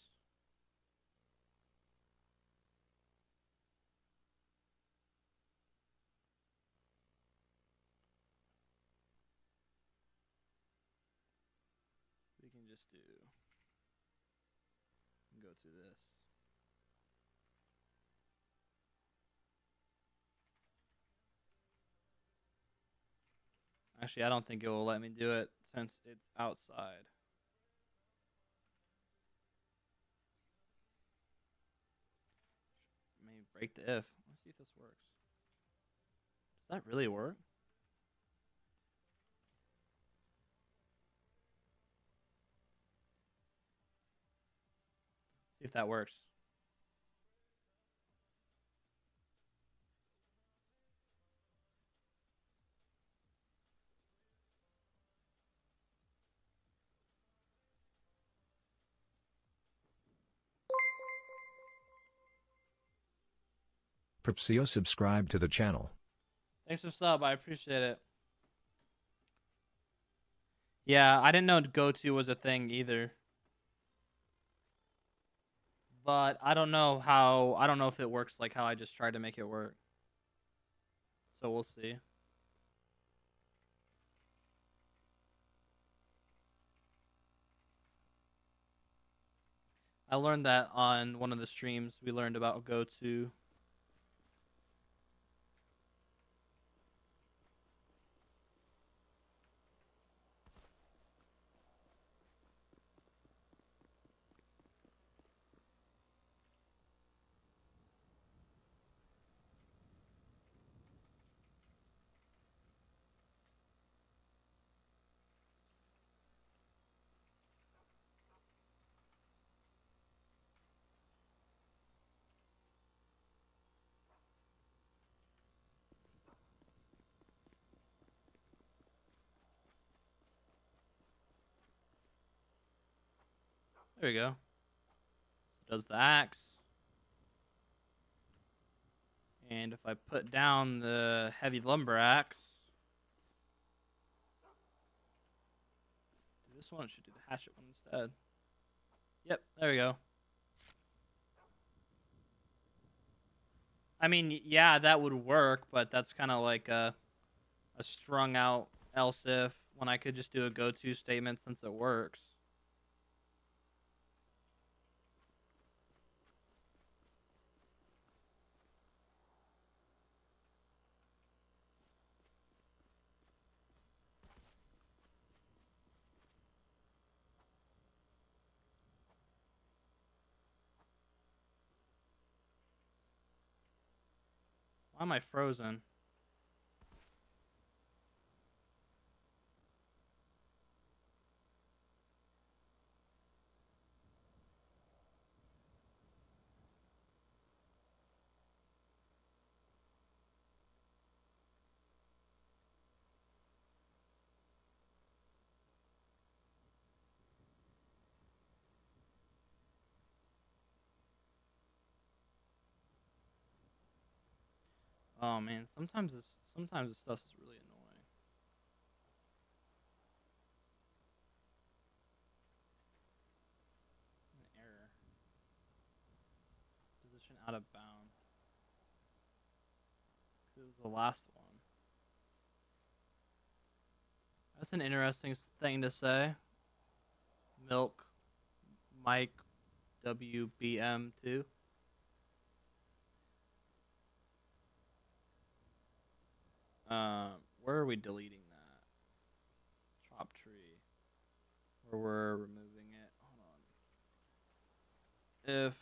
We can just go to this. Actually, I don't think it will let me do it since it's outside. Maybe break the if. Let's see if this works. Does that really work? See if that works. Perpsio subscribe to the channel. Thanks for sub. I appreciate it. Yeah, I didn't know go-to was a thing either. But I don't know if it works like how I just tried to make it work. So we'll see. I learned that on one of the streams. We learned about go-to. There we go. So it does the axe. And if I put down the heavy lumber axe, this one should do the hatchet one instead. Yep, there we go. I mean, yeah, that would work, but that's kind of like a strung out else if when I could just do a go-to statement since it works. Why am I frozen? Oh man, sometimes this stuff is really annoying. An error. Position out of bound. This is the last one. That's an interesting thing to say. Milk Mike WBM2. Where are we deleting that? Chop tree. Where we're removing it. Hold on. If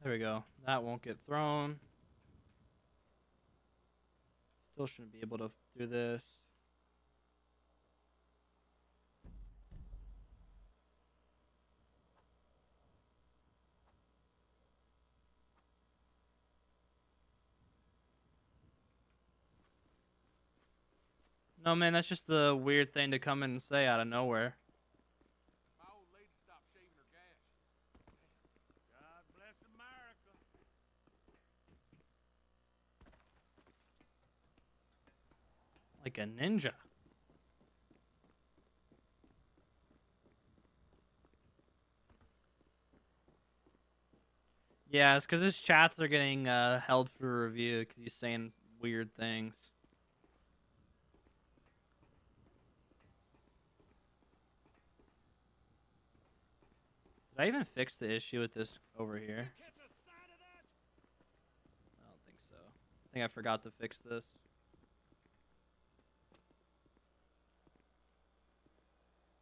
There we go. That won't get thrown. Still shouldn't be able to do this. No, man, that's just a weird thing to come in and say out of nowhere. My old lady stopped shaving her gash. God bless America. Like a ninja. Yeah, it's because his chats are getting held for review because he's saying weird things. Did I even fix the issue with this over here? Catch a sign of that? I don't think so. I think I forgot to fix this.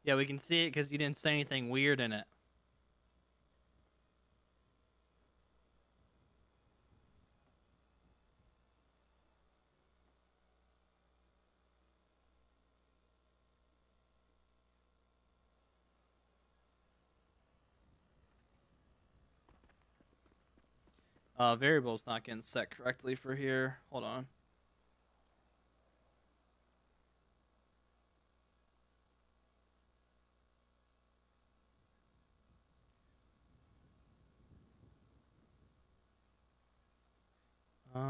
Yeah, we can see it because you didn't say anything weird in it. Variable's not getting set correctly for here. Hold on. Pick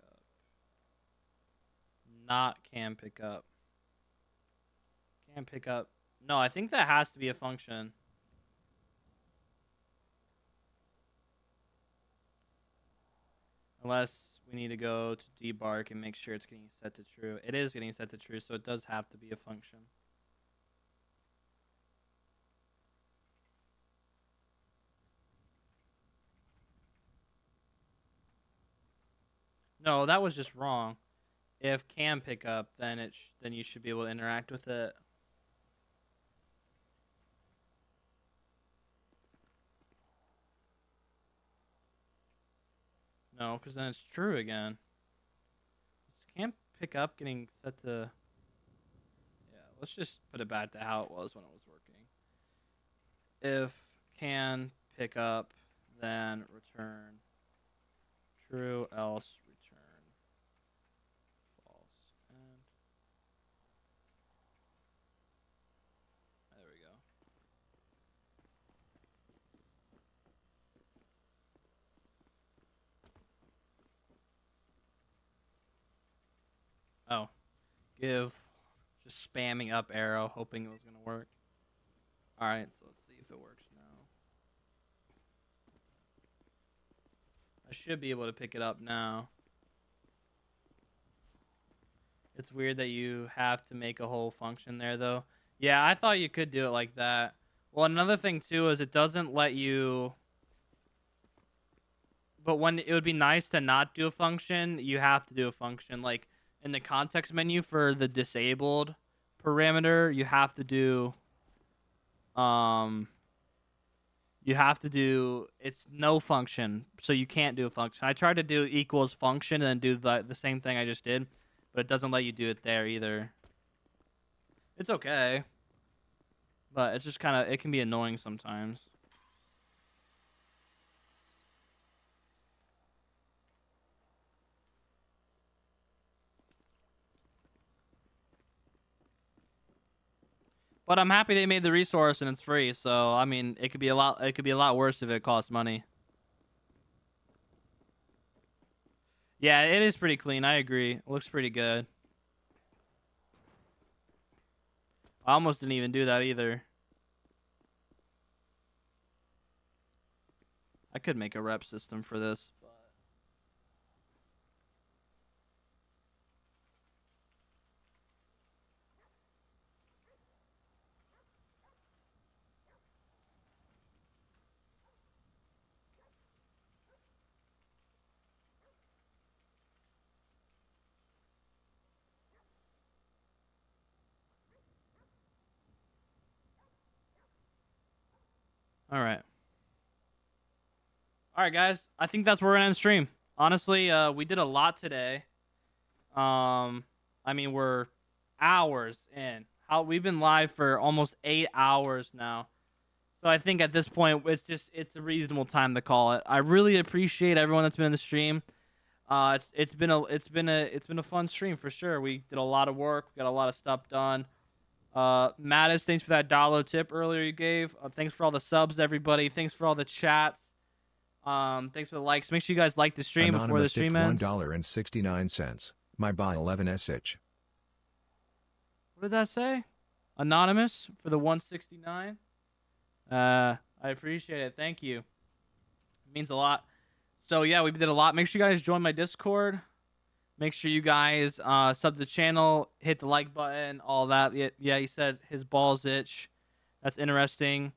up. Not can pick up. Can pick up. No, I think that has to be a function. Unless we need to go to debark and make sure it's getting set to true. It is getting set to true, so it does have to be a function. No, that was just wrong. If can pick up, then then you should be able to interact with it. No, because then it's true again. Can pick up getting set to... Yeah, let's just put it back to how it was when it was working. If can pick up, then return true, else return false. And there we go. Oh, give, just spamming up arrow, hoping it was going to work. All right, so let's see if it works now. I should be able to pick it up now. It's weird that you have to make a whole function there, though. Yeah, I thought you could do it like that. Well, another thing, too, is it doesn't let you... But when it would be nice to not do a function, you have to do a function. Like, in the context menu for the disabled parameter, you have to do... it's no function, so you can't do a function. I tried to do equals function and then do the same thing I just did, but it doesn't let you do it there either. It's okay, but it's just kind of, it can be annoying sometimes. But I'm happy they made the resource and it's free, so I mean, it could be a lot worse if it costs money. Yeah, it is pretty clean. I agree. It looks pretty good. I almost didn't even do that either. I could make a rep system for this. All right. All right, guys. I think that's where we're gonna end stream. Honestly, we did a lot today. I mean, we're hours in. We've been live for almost 8 hours now. So I think at this point, it's a reasonable time to call it. I really appreciate everyone that's been in the stream. It's been a fun stream for sure. We did a lot of work. We got a lot of stuff done. Mattis, thanks for that dollar tip earlier you gave. Thanks for all the subs, everybody. Thanks for all the chats. Thanks for the likes. Make sure you guys like the stream before the stream ends. $1.69. My buy 11 SH. What did that say? Anonymous for the 169. I appreciate it. Thank you. It means a lot. So yeah, we did a lot. Make sure you guys join my Discord. Make sure you guys sub to the channel, hit the like button, all that. Yeah, he said his balls itch. That's interesting.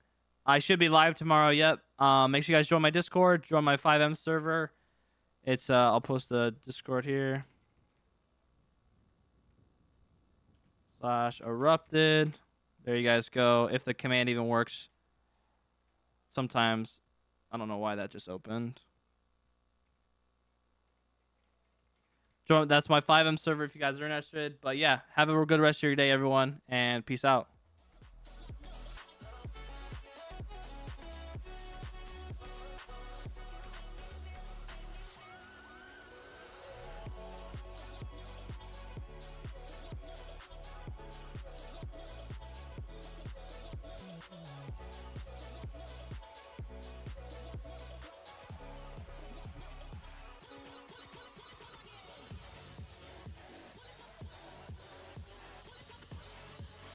I should be live tomorrow. Yep. Make sure you guys join my Discord. Join my FiveM server. It's I'll post the Discord here. /erupted. There you guys go. If the command even works. Sometimes I don't know why that just opened. That's my FiveM server if you guys are interested. But yeah, have a good rest of your day, everyone, and peace out.